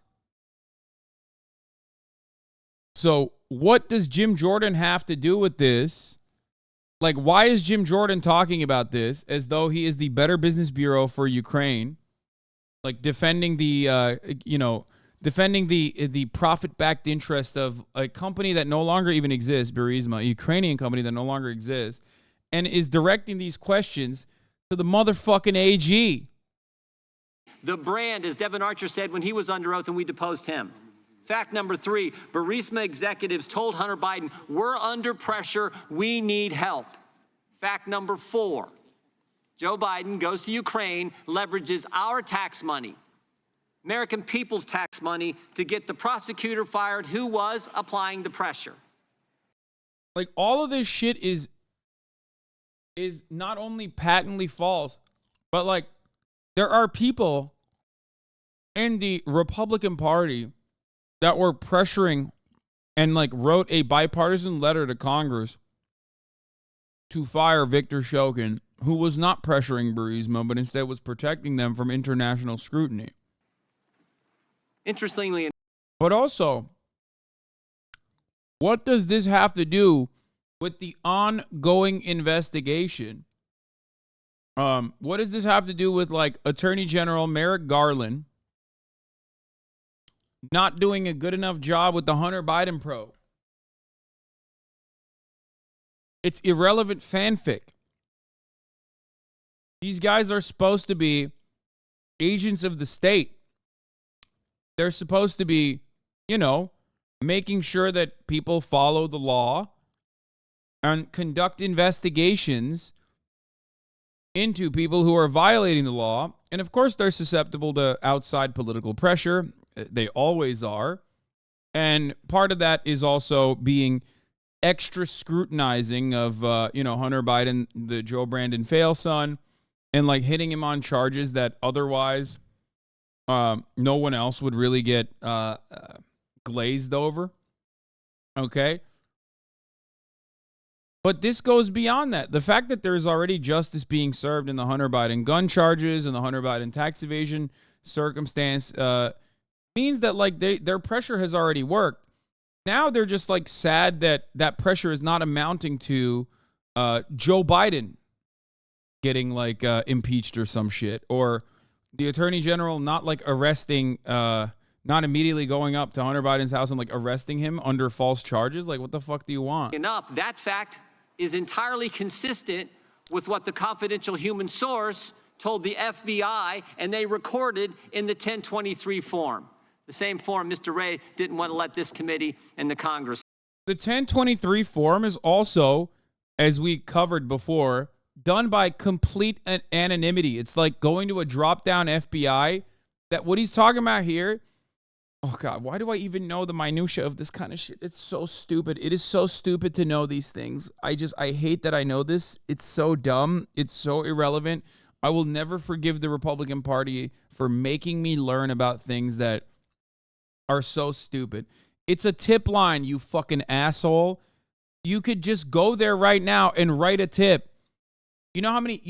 So what does Jim Jordan have to do with this? Like, why is Jim Jordan talking about this as though he is the Better Business Bureau for Ukraine? Like defending the, defending the profit-backed interest of a company that no longer even exists, Burisma, a Ukrainian company that no longer exists, and is directing these questions to the motherfucking AG. The brand, as Devin Archer said when he was under oath and we deposed him. Fact number 3, Burisma executives told Hunter Biden, we're under pressure, we need help. Fact number 4, Joe Biden goes to Ukraine, leverages our tax money, American people's tax money, to get the prosecutor fired who was applying the pressure. Like, all of this shit is not only patently false, but like, there are people in the Republican Party that were pressuring and like wrote a bipartisan letter to Congress to fire Victor Shokin, who was not pressuring Burisma, but instead was protecting them from international scrutiny. Interestingly, but also, what does this have to do with the ongoing investigation? What does this have to do with like Attorney General Merrick Garland not doing a good enough job with the Hunter Biden probe? It's irrelevant fanfic. These guys are supposed to be agents of the state. They're supposed to be, you know, making sure that people follow the law and conduct investigations into people who are violating the law. And of course, they're susceptible to outside political pressure. They always are. And part of that is also being extra scrutinizing of, Hunter Biden, the Joe Brandon fail son, and like hitting him on charges that otherwise no one else would really get glazed over. Okay. But this goes beyond that. The fact that there's already justice being served in the Hunter Biden gun charges and the Hunter Biden tax evasion circumstance means that like their pressure has already worked. Now they're just like sad that that pressure is not amounting to Joe Biden getting like impeached or some shit, or the Attorney General not like arresting, not immediately going up to Hunter Biden's house and like arresting him under false charges. Like, what the fuck do you want? Enough. That fact is entirely consistent with what the confidential human source told the FBI, and they recorded in the 1023 form. The same form Mr. Wray didn't want to let this committee and the Congress. The 1023 form is also, as we covered before, done by complete anonymity. It's like going to a drop-down FBI. That what he's talking about here. Oh, God, why do I even know the minutia of this kind of shit? It's so stupid. It is so stupid to know these things. I hate that I know this. It's so dumb. It's so irrelevant. I will never forgive the Republican Party for making me learn about things that are so stupid. It's a tip line, you fucking asshole. You could just go there right now and write a tip. You know how many,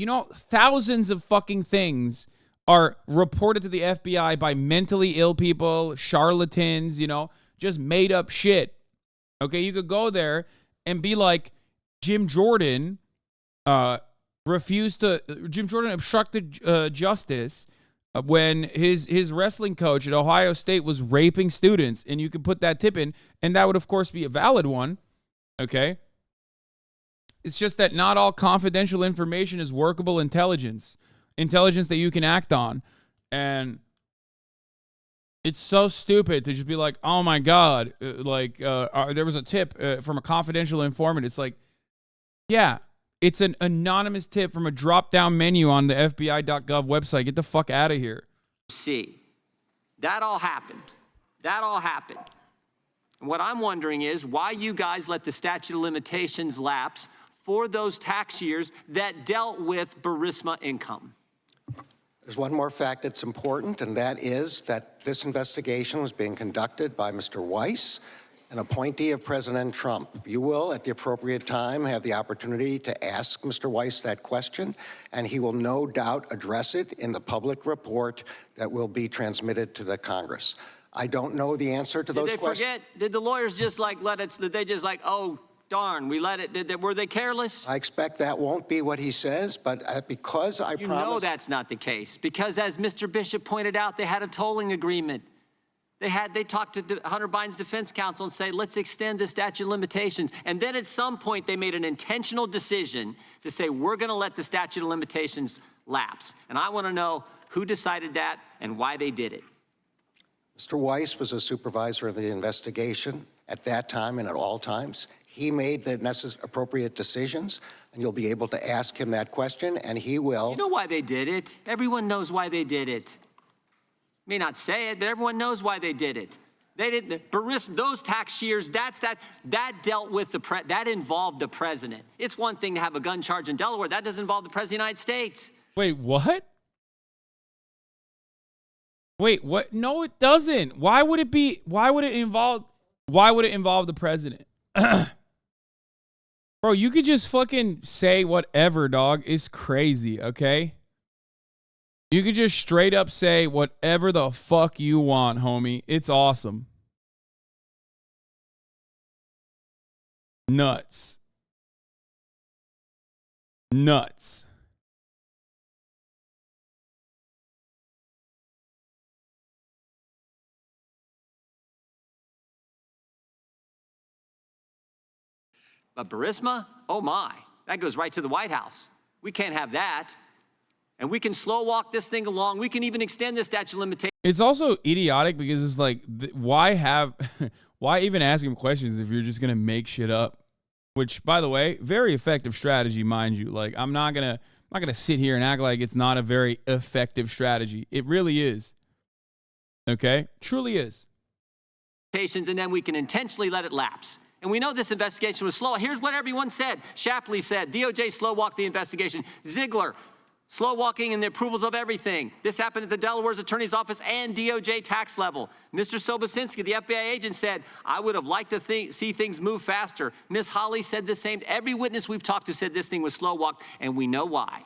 thousands of fucking things are reported to the FBI by mentally ill people, charlatans, just made up shit. Okay, you could go there and be like, Jim Jordan obstructed justice when his wrestling coach at Ohio State was raping students, and you could put that tip in, and that would, of course, be a valid one, okay? It's just that not all confidential information is workable intelligence that you can act on. And it's so stupid to just be like, oh my God, there was a tip from a confidential informant. It's like, yeah, it's an anonymous tip from a drop-down menu on the FBI.gov website. Get the fuck out of here. See, that all happened. And what I'm wondering is why you guys let the statute of limitations lapse for those tax years that dealt with Burisma income. There's one more fact that's important, and that is that this investigation was being conducted by Mr. Weiss, an appointee of President Trump. You will, at the appropriate time, have the opportunity to ask Mr. Weiss that question, and he will no doubt address it in the public report that will be transmitted to the Congress. I don't know the answer to those questions. Did the lawyers just did they just oh, darn, we let it, were they careless? I expect that won't be what he says, but because I promise... You know that's not the case, because as Mr. Bishop pointed out, they had a tolling agreement. They talked to Hunter Biden's defense counsel and say, let's extend the statute of limitations. And then at some point, they made an intentional decision to say, we're going to let the statute of limitations lapse. And I want to know who decided that and why they did it. Mr. Weiss was a supervisor of the investigation at that time and at all times. He made the appropriate decisions, and you'll be able to ask him that question, and he will. You know why they did it. Everyone knows why they did it. May not say it, but everyone knows why they did it. They didn't. Those tax years, that dealt with that involved the president. It's one thing to have a gun charge in Delaware. That doesn't involve the president of the United States. Wait, what? Wait, what? No, it doesn't. Why would it involve the president? Bro, you could just fucking say whatever, dog. It's crazy, okay? You could just straight up say whatever the fuck you want, homie. It's awesome. Nuts. Nuts. But Burisma, oh my, that goes right to the White House. We can't have that. And we can slow walk this thing along. We can even extend the statute of limitations. It's also idiotic because it's like, why even ask him questions if you're just going to make shit up? Which, by the way, very effective strategy, mind you. Like, I'm not going to sit here and act like it's not a very effective strategy. It really is. Okay? Truly is. And then we can intentionally let it lapse. And we know this investigation was slow. Here's what everyone said. Shapley said, DOJ slow walked the investigation. Ziegler, slow walking in the approvals of everything. This happened at the Delaware's attorney's office and DOJ tax level. Mr. Sobocinski, the FBI agent, said, I would have liked to see things move faster. Ms. Holly said the same. Every witness we've talked to said this thing was slow walked, and we know why.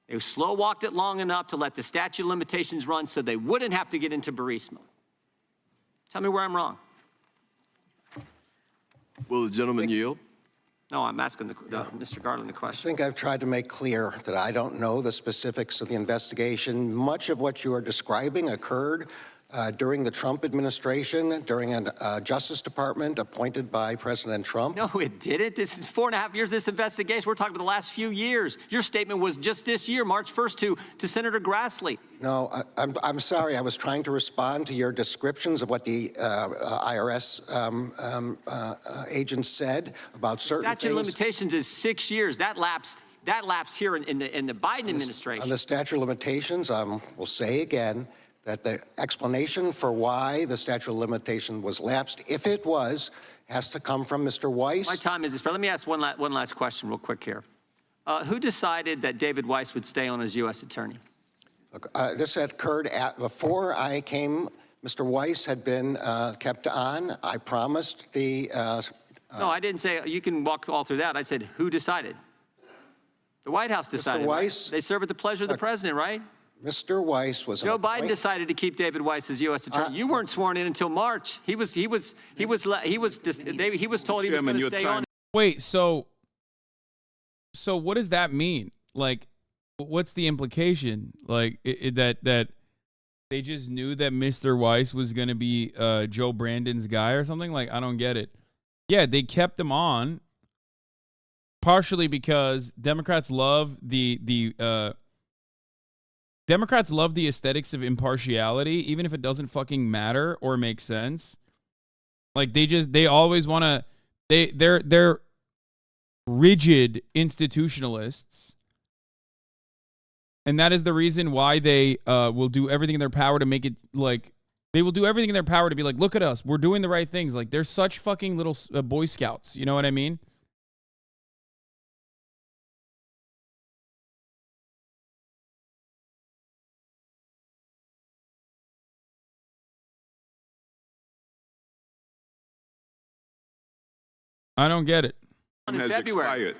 They slow walked it long enough to let the statute of limitations run so they wouldn't have to get into Burisma. Tell me where I'm wrong. Will the gentleman yield? No, I'm asking Mr. Garland the question. I think I've tried to make clear that I don't know the specifics of the investigation. Much of what you are describing occurred during the Trump administration, during a Justice Department appointed by President Trump. No, it didn't. This is 4.5 years, this investigation. We're talking about the last few years. Your statement was just this year, March 1st, to Senator Grassley. No, I'm sorry. I was trying to respond to your descriptions of what the IRS agents said about certain things. Statute of limitations is 6 years. That lapsed here in the Biden administration. On the statute of limitations, we'll say again that the explanation for why the statute of limitation was lapsed, if it was, has to come from Mr. Weiss. My time is this, but let me ask one last question real quick here. Who decided that David Weiss would stay on as U.S. attorney? Look, this occurred before I came. Mr. Weiss had been kept on. I promised the... no, I didn't say, you can walk all through that. I said, who decided? The White House decided. Mr. Weiss? Right? They serve at the pleasure of the president, right? Mr. Weiss was... Joe Biden decided to keep David Weiss as U.S. attorney. You weren't sworn in until March. He was told he was going to stay on. Wait, so what does that mean? Like, what's the implication? Like that they just knew that Mr. Weiss was going to be Joe Brandon's guy or something? Like, I don't get it. Yeah, they kept him on partially because Democrats love the aesthetics of impartiality, even if it doesn't fucking matter or make sense. Like, they always want to, they're rigid institutionalists. And that is the reason why they will do everything in their power to make it like, they will do everything in their power to be like, look at us, we're doing the right things. Like, they're such fucking little Boy Scouts. You know what I mean? I don't get it. In February.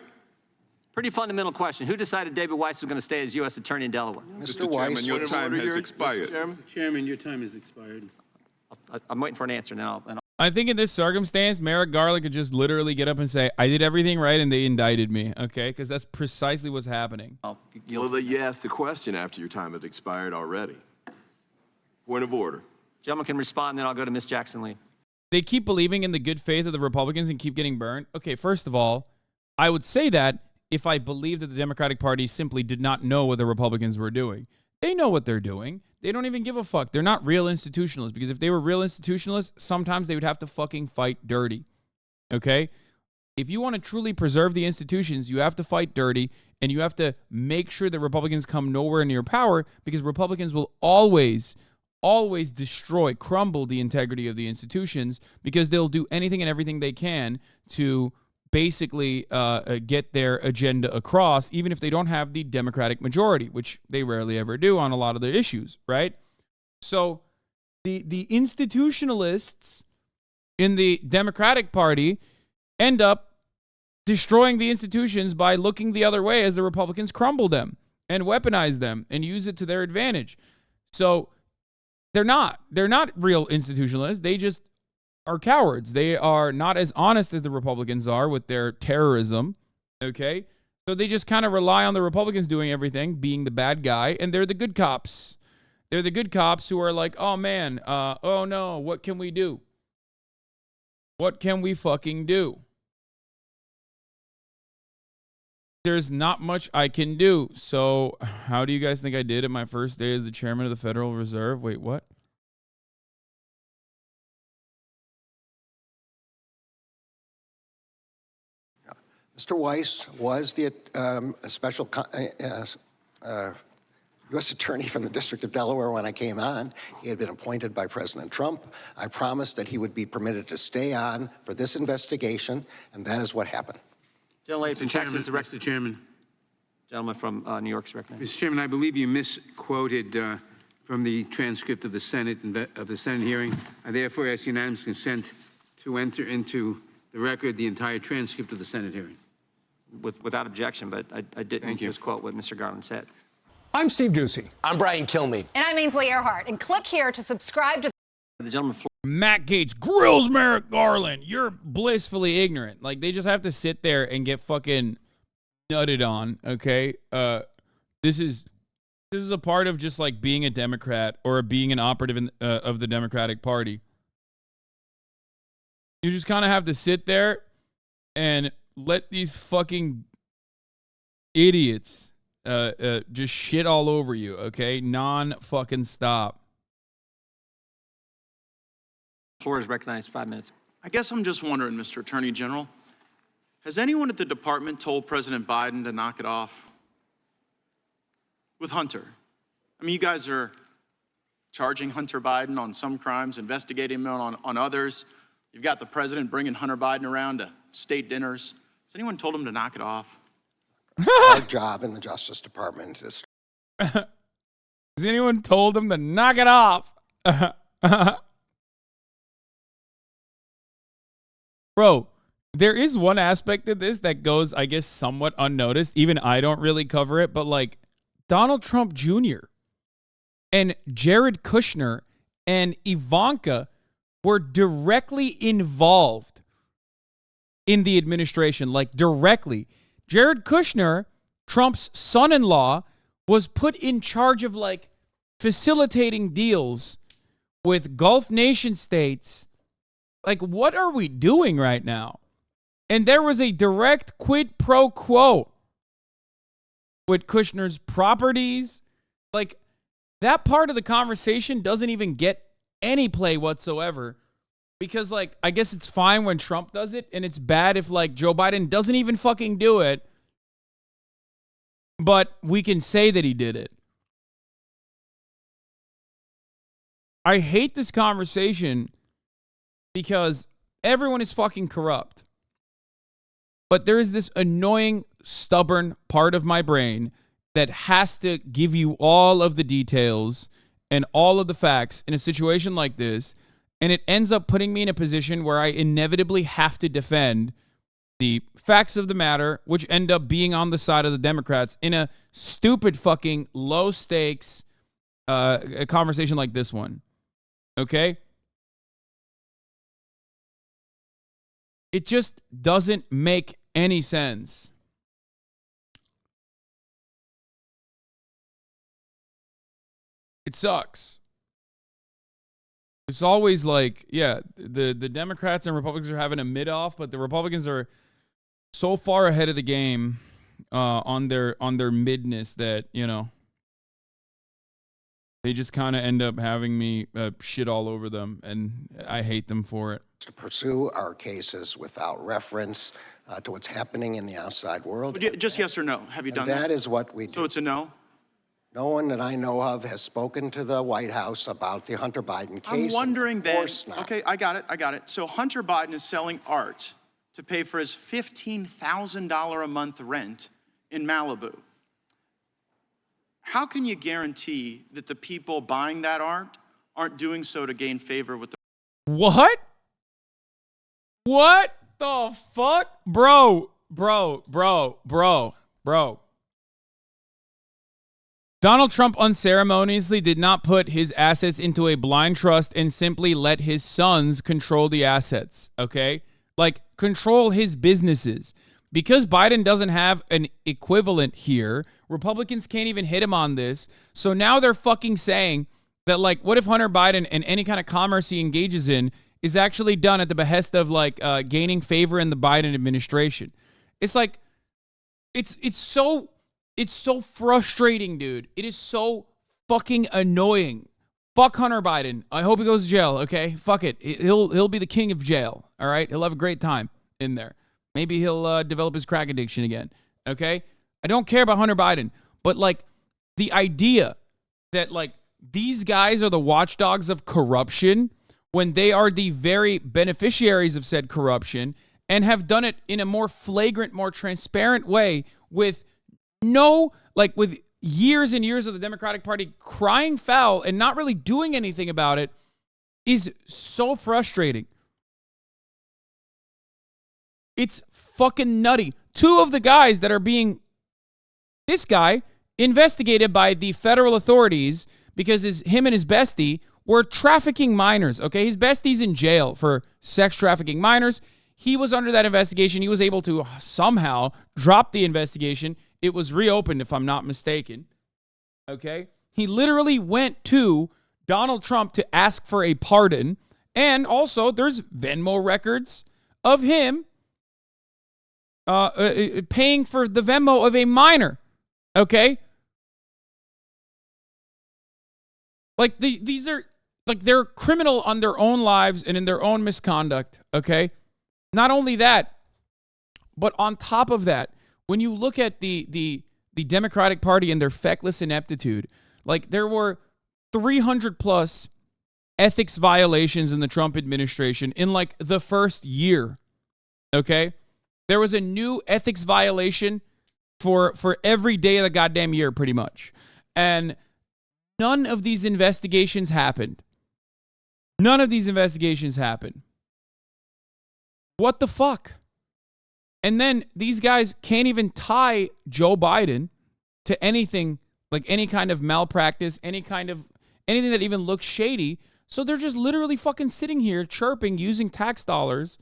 Pretty fundamental question. Who decided David Weiss was going to stay as U.S. attorney in Delaware? Mr. Chairman, your time has expired. Mr. Chairman, your time has expired. I'm waiting for an answer, and then I'll I think in this circumstance, Merrick Garland could just literally get up and say, I did everything right and they indicted me, okay? Because that's precisely what's happening. Well, you asked the question after your time had expired already. Point of order. Gentleman can respond, then I'll go to Ms. Jackson-Lee. They keep believing in the good faith of the Republicans and keep getting burned. Okay, first of all, I would say that if I believe that the Democratic Party simply did not know what the Republicans were doing. They know what they're doing. They don't even give a fuck. They're not real institutionalists, because if they were real institutionalists, sometimes they would have to fucking fight dirty. Okay? If you want to truly preserve the institutions, you have to fight dirty, and you have to make sure that Republicans come nowhere near power, because Republicans will always destroy, crumble the integrity of the institutions, because they'll do anything and everything they can to basically get their agenda across, even if they don't have the Democratic majority, which they rarely ever do on a lot of the issues, right? So the institutionalists in the Democratic Party end up destroying the institutions by looking the other way as the Republicans crumble them and weaponize them and use it to their advantage. So they're not real institutionalists. They just are cowards. They are not as honest as the Republicans are with their terrorism, okay? So they just kind of rely on the Republicans doing everything, being the bad guy, and they're the good cops. They're the good cops who are like, oh man, oh no, what can we do? What can we fucking do? There's not much I can do. So how do you guys think I did at my first day as the chairman of the Federal Reserve? Wait, what? Mr. Weiss was the special U.S. Attorney from the District of Delaware when I came on. He had been appointed by President Trump. I promised that he would be permitted to stay on for this investigation, and that is what happened. Gentleman from Texas. Mr. Chairman. Gentleman from New York's recognized. Mr. Chairman, I believe you misquoted from the transcript of the Senate hearing. I therefore ask unanimous consent to enter into the record the entire transcript of the Senate hearing. Without objection, but I didn't misquote what Mr. Garland said. I'm Steve Ducey. I'm Brian Kilmeade. And I'm Ainsley Earhart. And click here to subscribe to the gentleman. Matt Gaetz grills Merrick Garland. You're blissfully ignorant. Like, they just have to sit there and get fucking nutted on, okay? This is a part of just like being a Democrat or being an operative of the Democratic Party. You just kind of have to sit there and let these fucking idiots just shit all over you, okay? Non-fucking stop. Floor is recognized. 5 minutes. I guess I'm just wondering, Mr. Attorney General, has anyone at the department told President Biden to knock it off with Hunter? I mean, you guys are charging Hunter Biden on some crimes, investigating him on others. You've got the president bringing Hunter Biden around to state dinners. Has anyone told him to knock it off? Our job in the Justice Department is... Has anyone told him to knock it off? Bro, there is one aspect of this that goes, I guess, somewhat unnoticed. Even I don't really cover it, but like Donald Trump Jr. and Jared Kushner and Ivanka were directly involved in the administration, like directly. Jared Kushner, Trump's son-in-law, was put in charge of like facilitating deals with Gulf nation states. Like, what are we doing right now? And there was a direct quid pro quo with Kushner's properties. Like, that part of the conversation doesn't even get any play whatsoever. Because, like, I guess it's fine when Trump does it, and it's bad if, like, Joe Biden doesn't even fucking do it. But we can say that he did it. I hate this conversation because everyone is fucking corrupt. But there is this annoying, stubborn part of my brain that has to give you all of the details and all of the facts in a situation like this. And it ends up putting me in a position where I inevitably have to defend the facts of the matter, which end up being on the side of the Democrats in a stupid fucking low stakes a conversation like this one. Okay? It just doesn't make any sense. It sucks. It's always like, yeah, the Democrats and Republicans are having a mid-off, but the Republicans are so far ahead of the game on their midness that, you know, they just kind of end up having me shit all over them, and I hate them for it. To pursue our cases without reference to what's happening in the outside world. Just yes or no. Have you done that? That is what we do. So it's a no? No one that I know of has spoken to the White House about the Hunter Biden case. I'm wondering then. Of course not. Okay, I got it. So Hunter Biden is selling art to pay for his $15,000 a month rent in Malibu. How can you guarantee that the people buying that art aren't doing so to gain favor with the... What? What the fuck? Bro. Donald Trump unceremoniously did not put his assets into a blind trust and simply let his sons control the assets, okay? Like, control his businesses. Because Biden doesn't have an equivalent here, Republicans can't even hit him on this. So now they're fucking saying that, like, what if Hunter Biden and any kind of commerce he engages in is actually done at the behest of, like, gaining favor in the Biden administration? It's like, it's so frustrating, dude. It is so fucking annoying. Fuck Hunter Biden. I hope he goes to jail, okay? Fuck it. He'll be the king of jail, all right? He'll have a great time in there. Maybe he'll develop his crack addiction again, okay? I don't care about Hunter Biden, but, like, the idea that, like, these guys are the watchdogs of corruption when they are the very beneficiaries of said corruption and have done it in a more flagrant, more transparent way with with years and years of the Democratic Party crying foul and not really doing anything about it is so frustrating. It's fucking nutty. Two of the guys that are being, this guy, investigated by the federal authorities because him and his bestie were trafficking minors, okay? His bestie's in jail for sex trafficking minors. He was under that investigation. He was able to somehow drop the investigation. It was reopened, if I'm not mistaken, okay? He literally went to Donald Trump to ask for a pardon, and also there's Venmo records of him paying for the Venmo of a minor, okay? Like, these are, like, they're criminal on their own lives and in their own misconduct, okay? Not only that, but on top of that, when you look at the Democratic Party and their feckless ineptitude, like, there were 300 plus ethics violations in the Trump administration in, like, the first year, okay? There was a new ethics violation for every day of the goddamn year, pretty much. And none of these investigations happened. None of these investigations happened. What the fuck? And then these guys can't even tie Joe Biden to anything, like any kind of malpractice, anything that even looks shady. So they're just literally fucking sitting here chirping using tax dollars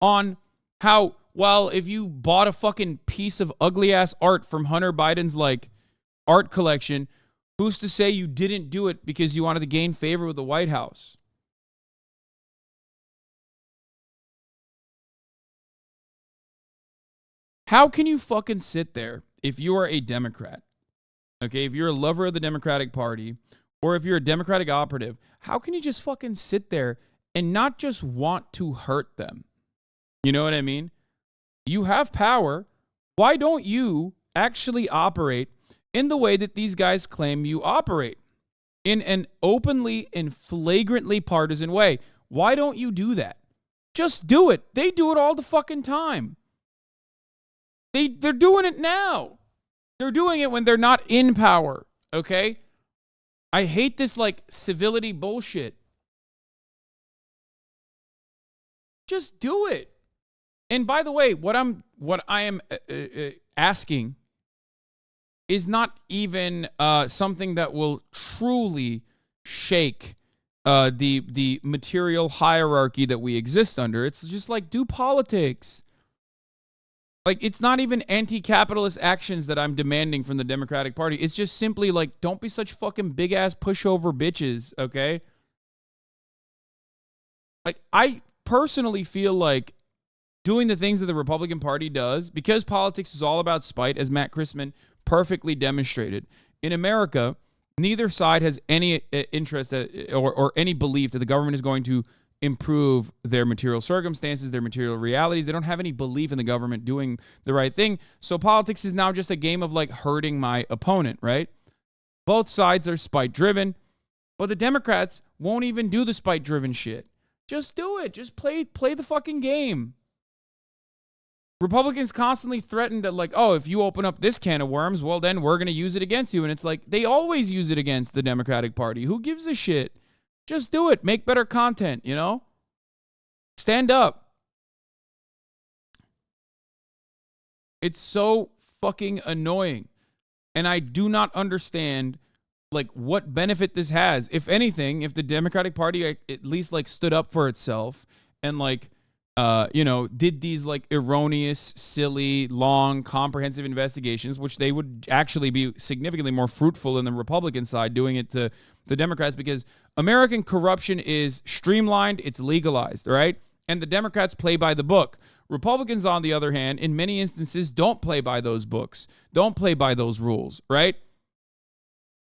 on how, well, if you bought a fucking piece of ugly ass art from Hunter Biden's, like, art collection, who's to say you didn't do it because you wanted to gain favor with the White House? How can you fucking sit there if you are a Democrat, okay, if you're a lover of the Democratic Party, or if you're a Democratic operative, how can you just fucking sit there and not just want to hurt them? You know what I mean? You have power. Why don't you actually operate in the way that these guys claim you operate? In an openly and flagrantly partisan way. Why don't you do that? Just do it. They do it all the fucking time. They're doing it now. They're doing it when they're not in power, okay? I hate this, like, civility bullshit. Just do it. And by the way, what I am asking is not even something that will truly shake the material hierarchy that we exist under. It's just like, do politics. Like, it's not even anti-capitalist actions that I'm demanding from the Democratic Party. It's just simply like, don't be such fucking big-ass pushover bitches, okay? Like, I personally feel like doing the things that the Republican Party does, because politics is all about spite, as Matt Christman perfectly demonstrated. In America, neither side has any interest or any belief that the government is going to improve their material circumstances, their material realities. They don't have any belief in the government doing the right thing. So politics is now just a game of like hurting my opponent, right? Both sides are spite-driven, but the Democrats won't even do the spite-driven shit. Just do it. Just play the fucking game. Republicans constantly threaten that, like, oh, if you open up this can of worms, well, then we're going to use it against you. And it's like, they always use it against the Democratic Party. Who gives a shit? Just do it. Make better content, you know? Stand up. It's so fucking annoying. And I do not understand, like, what benefit this has. If anything, if the Democratic Party at least, like, stood up for itself and, like, did these like erroneous, silly, long, comprehensive investigations, which they would actually be significantly more fruitful than the Republican side doing it to the Democrats, because American corruption is streamlined, it's legalized, right? And the Democrats play by the book. Republicans, on the other hand, in many instances, don't play by those books, don't play by those rules, right?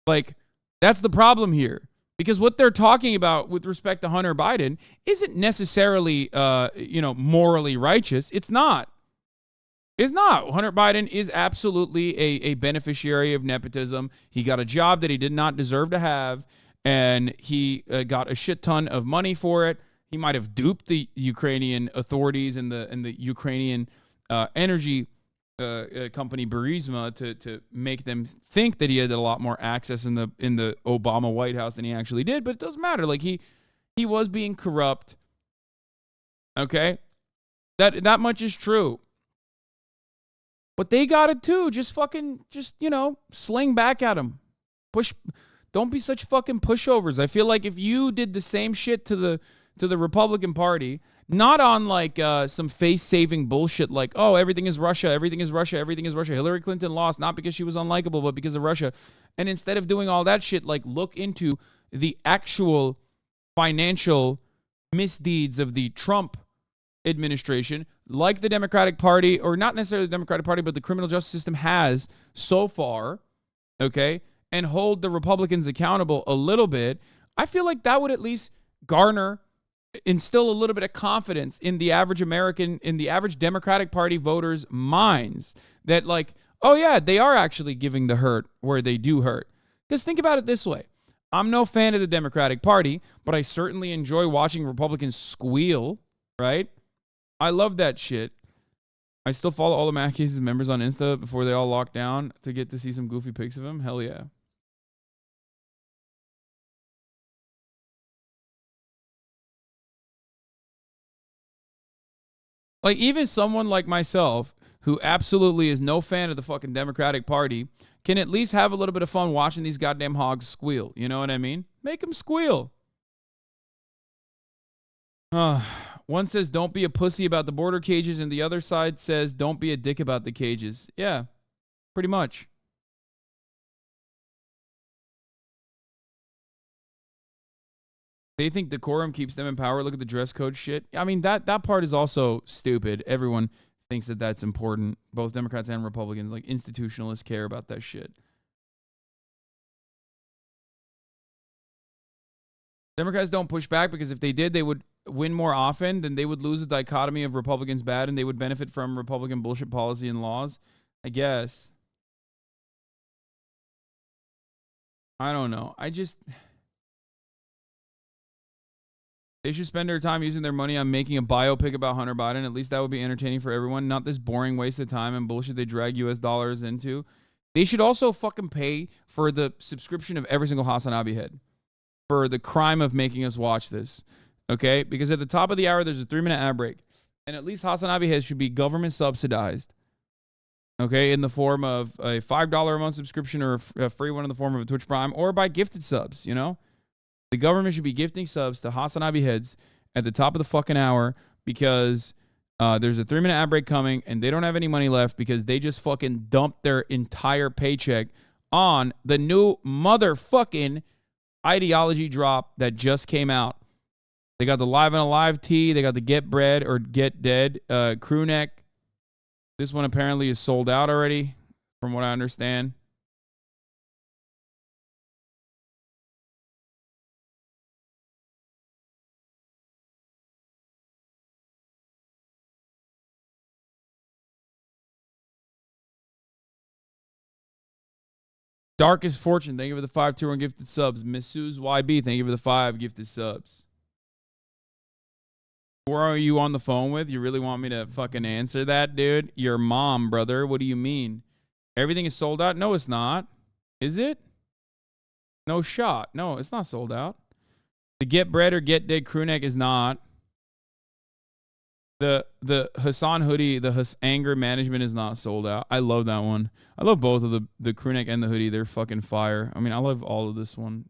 Like, that's the problem here. Because what they're talking about with respect to Hunter Biden isn't necessarily, morally righteous. It's not. It's not. Hunter Biden is absolutely a beneficiary of nepotism. He got a job that he did not deserve to have, and he got a shit ton of money for it. He might have duped the Ukrainian authorities and the Ukrainian energy company Burisma to make them think that he had a lot more access in the Obama White House than he actually did, but it doesn't matter. Like he was being corrupt. Okay? That much is true. But they got it too. Just sling back at him. Don't be such fucking pushovers. I feel like if you did the same shit to the Republican Party, not on like some face-saving bullshit like, oh, everything is Russia, everything is Russia, everything is Russia. Hillary Clinton lost not because she was unlikable, but because of Russia. And instead of doing all that shit, like look into the actual financial misdeeds of the Trump administration, like the Democratic Party, or not necessarily the Democratic Party, but the criminal justice system has so far, okay, and hold the Republicans accountable a little bit. I feel like that would at least instill a little bit of confidence in the average American, in the average Democratic Party voters' minds that, like, oh yeah, they are actually giving the hurt where they do hurt. Because think about it this way. I'm no fan of the Democratic Party, but I certainly enjoy watching Republicans squeal, right? I love that shit. I still follow all the Matt Cases members on Insta before they all lock down to get to see some goofy pics of him. Hell yeah. Like, even someone like myself, who absolutely is no fan of the fucking Democratic Party, can at least have a little bit of fun watching these goddamn hogs squeal. You know what I mean? Make them squeal. One says, don't be a pussy about the border cages, and the other side says, don't be a dick about the cages. Yeah, pretty much. They think decorum keeps them in power. Look at the dress code shit. I mean, that part is also stupid. Everyone thinks that that's important. Both Democrats and Republicans, like institutionalists, care about that shit. Democrats don't push back because if they did, they would win more often. Then they would lose the dichotomy of Republicans bad, and they would benefit from Republican bullshit policy and laws. I guess. I don't know. They should spend their time using their money on making a biopic about Hunter Biden. At least that would be entertaining for everyone. Not this boring waste of time and bullshit they drag US dollars into. They should also fucking pay for the subscription of every single HasanAbi head for the crime of making us watch this. Okay? Because at the top of the hour, there's a 3-minute ad break. And at least HasanAbi heads should be government subsidized. Okay? In the form of a $5 a month subscription or a free one in the form of a Twitch Prime or by gifted subs, you know? The government should be gifting subs to HasanAbi heads at the top of the fucking hour because there's a 3-minute ad break coming and they don't have any money left because they just fucking dumped their entire paycheck on the new motherfucking ideology drop that just came out They got the Live and Alive tee. They got the Get Bread or Get Dead crew neck. This one apparently is sold out already, from what I understand. Darkest Fortune, thank you for the 521 gifted subs. Miss Suze YB, thank you for the 5 gifted subs. Who are you on the phone with? You really want me to fucking answer that, dude? Your mom, brother. What do you mean? Everything is sold out? No, it's not. Is it? No shot. No, it's not sold out. The Get Bread or Get Dead crew neck is not. The Hasan hoodie, the anger management is not sold out. I love that one. I love both of the crew neck and the hoodie. They're fucking fire. I mean, I love all of this one.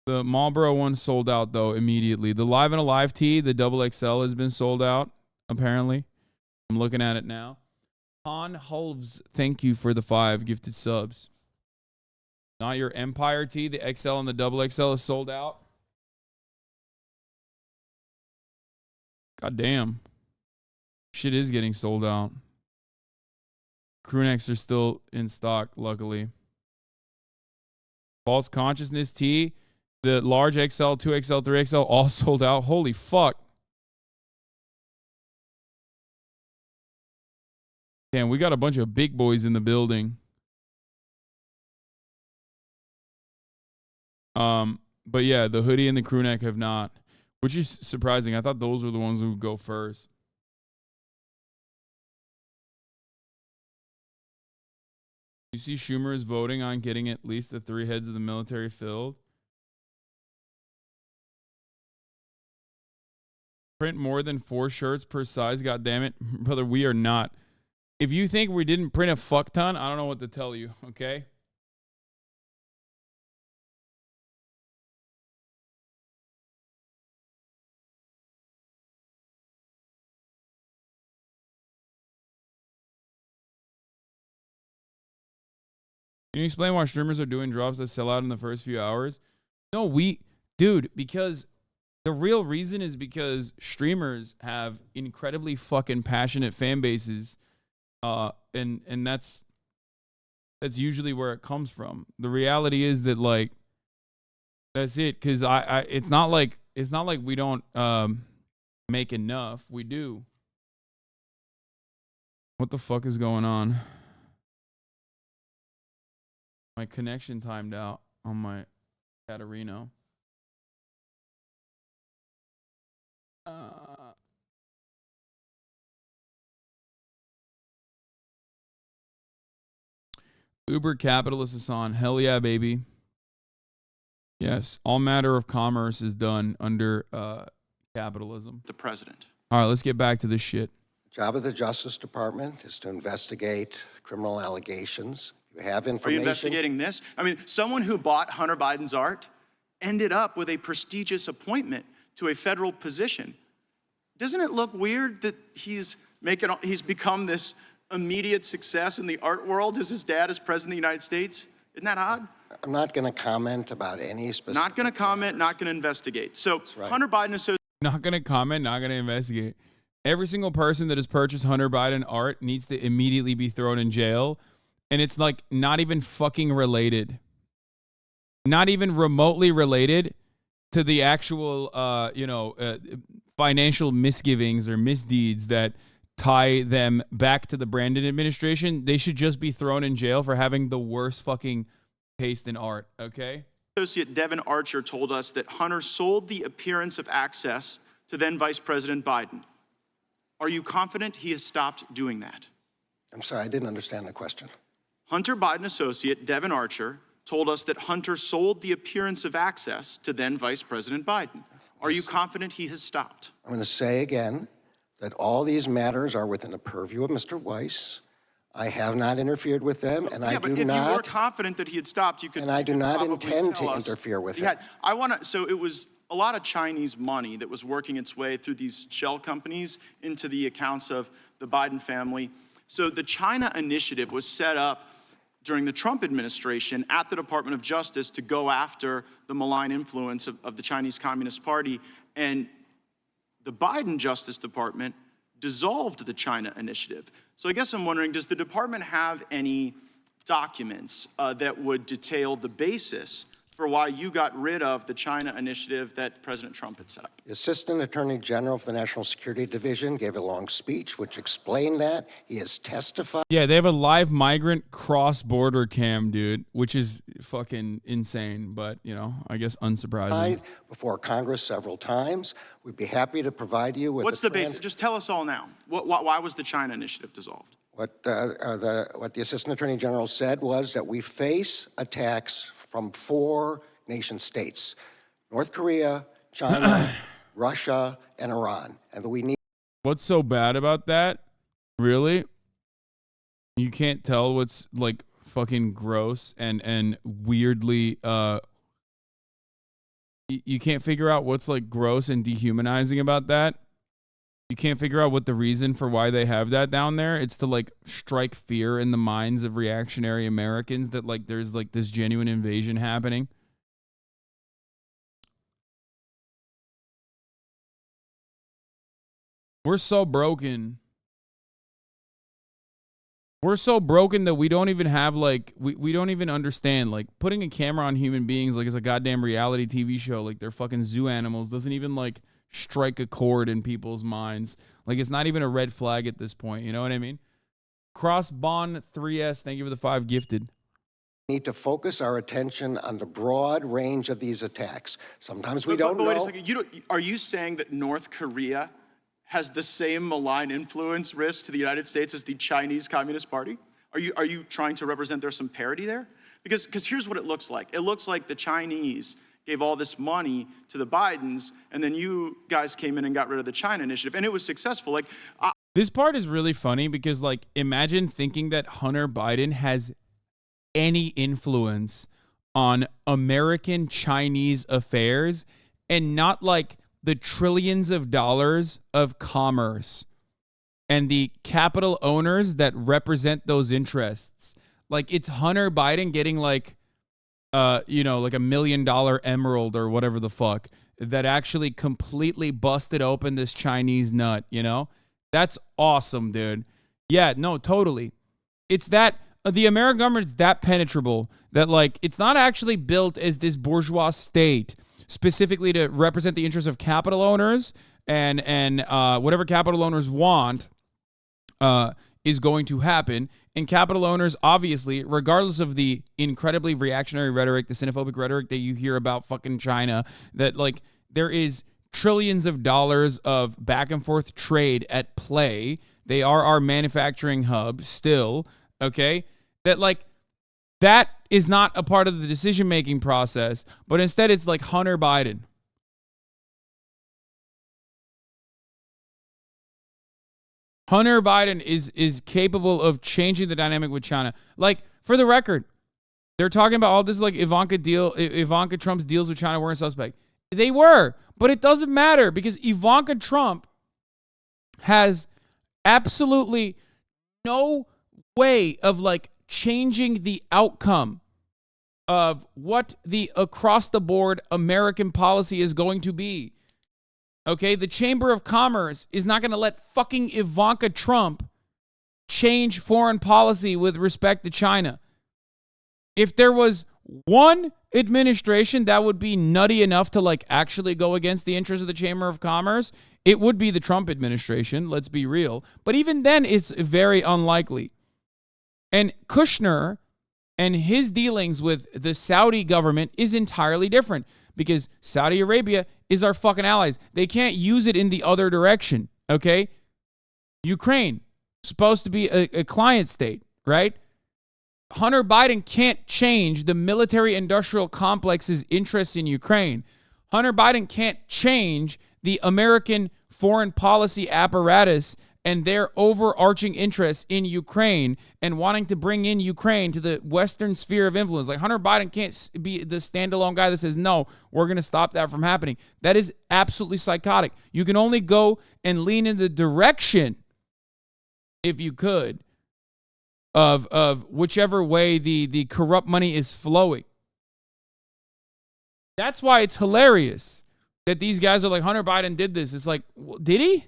The Marlboro one sold out, though, immediately. The Live and Alive tee, the double XL, has been sold out, apparently. I'm looking at it now. Han Hulves, thank you for the 5 gifted subs. Not your Empire tee, the XL and the double XL is sold out. God damn. Shit is getting sold out. Crew necks are still in stock, luckily. False Consciousness tee, the large XL, 2XL, 3XL, all sold out. Holy fuck. Damn, we got a bunch of big boys in the building. But yeah, the hoodie and the crew neck have not, which is surprising. I thought those were the ones who would go first. You see Schumer is voting on getting at least the 3 heads of the military filled. Print more than 4 shirts per size. God damn it. Brother, we are not. If you think we didn't print a fuck ton, I don't know what to tell you, okay? Can you explain why streamers are doing drops that sell out in the first few hours? No, dude, because the real reason is because streamers have incredibly fucking passionate fan bases, and that's usually where it comes from. The reality is that, like, that's it. Because it's not like we don't make enough. We do. What the fuck is going on? My connection timed out on my Catarino. Uber capitalist Hasan. Hell yeah, baby. Yes, all matter of commerce is done under capitalism. The president. All right, let's get back to this shit. Job of the Justice Department is to investigate criminal allegations. You have information. Are you investigating this? I mean, someone who bought Hunter Biden's art ended up with a prestigious appointment to a federal position. Doesn't it look weird that he's become this immediate success in the art world as his dad is president of the United States? Isn't that odd? I'm not going to comment about any specific. Not going to comment, not going to investigate. So right. Hunter Biden Associates. Not going to comment, not going to investigate. Every single person that has purchased Hunter Biden art needs to immediately be thrown in jail. And it's like not even fucking related. Not even remotely related to the actual, financial misgivings or misdeeds that tie them back to the Brandon administration. They should just be thrown in jail for having the worst fucking taste in art, okay? Associate Devin Archer told us that Hunter sold the appearance of access to then Vice President Biden. Are you confident he has stopped doing that? I'm sorry, I didn't understand the question. Hunter Biden associate Devin Archer told us that Hunter sold the appearance of access to then Vice President Biden. Are you confident he has stopped? I'm going to say again that all these matters are within the purview of Mr. Weiss. I have not interfered with them, and I do not. But if you were confident that he had stopped, you could. And I do not intend to interfere with him. So it was a lot of Chinese money that was working its way through these shell companies into the accounts of the Biden family. So the China initiative was set up during the Trump administration at the Department of Justice to go after the malign influence of the Chinese Communist Party. And the Biden Justice Department dissolved the China initiative. So I guess I'm wondering, does the department have any documents that would detail the basis for why you got rid of the China initiative that President Trump had set up? The Assistant Attorney General of the National Security Division gave a long speech which explained that. He has testified. Yeah, they have a live migrant cross-border cam, dude, which is fucking insane, but, you know, I guess unsurprising. Before Congress several times. We'd be happy to provide you with What's the basis? Just tell us all now. Why was the China initiative dissolved? What the Assistant Attorney General said was that we face attacks from 4 nation states: North Korea, China, Russia, and Iran. And that we need. What's so bad about that? Really? You can't tell what's like fucking gross and weirdly you can't figure out what's like gross and dehumanizing about that. You can't figure out what the reason for why they have that down there. It's to like strike fear in the minds of reactionary Americans that like there's like this genuine invasion happening. We're so broken. We're so broken that we don't even have like we don't even understand like putting a camera on human beings like it's a goddamn reality TV show like they're fucking zoo animals doesn't even like strike a chord in people's minds. Like it's not even a red flag at this point. You know what I mean? Crossbond 3S, thank you for the 5 gifted. We need to focus our attention on the broad range of these attacks. Sometimes we don't know. Wait a second. Are you saying that North Korea has the same malign influence risk to the United States as the Chinese Communist Party? Are you trying to represent there's some parity there? Because here's what it looks like. It looks like the Chinese gave all this money to the Bidens, and then you guys came in and got rid of the China initiative, and it was successful. Like this part is really funny because, like, imagine thinking that Hunter Biden has any influence on American-Chinese affairs and not, like, the trillions of dollars of commerce and the capital owners that represent those interests. Like, it's Hunter Biden getting, like, you know, like $1 million emerald or whatever the fuck that actually completely busted open this Chinese nut, you know? That's awesome, dude. Yeah, no, totally. It's that the American government's that penetrable that, like, it's not actually built as this bourgeois state specifically to represent the interests of capital owners and whatever capital owners want is going to happen. And capital owners, obviously, regardless of the incredibly reactionary rhetoric, the xenophobic rhetoric that you hear about fucking China, that, like, there is trillions of dollars of back and forth trade at play. They are our manufacturing hub still, okay? That, like, that is not a part of the decision-making process, but instead it's like Hunter Biden. Hunter Biden is capable of changing the dynamic with China. Like, for the record, they're talking about all this like Ivanka Trump's deals with China weren't suspect. They were, but it doesn't matter because Ivanka Trump has absolutely no way of like changing the outcome of what the across the board American policy is going to be. Okay, the Chamber of Commerce is not going to let fucking Ivanka Trump change foreign policy with respect to China. If there was one administration that would be nutty enough to like actually go against the interests of the Chamber of Commerce, it would be the Trump administration, let's be real. But even then, it's very unlikely. And Kushner and his dealings with the Saudi government is entirely different because Saudi Arabia is our fucking allies. They can't use it in the other direction, okay? Ukraine, supposed to be a client state, right? Hunter Biden can't change the military-industrial complex's interests in Ukraine. Hunter Biden can't change the American foreign policy apparatus and their overarching interests in Ukraine and wanting to bring in Ukraine to the Western sphere of influence. Like, Hunter Biden can't be the standalone guy that says, no, we're going to stop that from happening. That is absolutely psychotic. You can only go and lean in the direction, if you could, of whichever way the corrupt money is flowing. That's why it's hilarious that these guys are like, Hunter Biden did this. It's like, did he?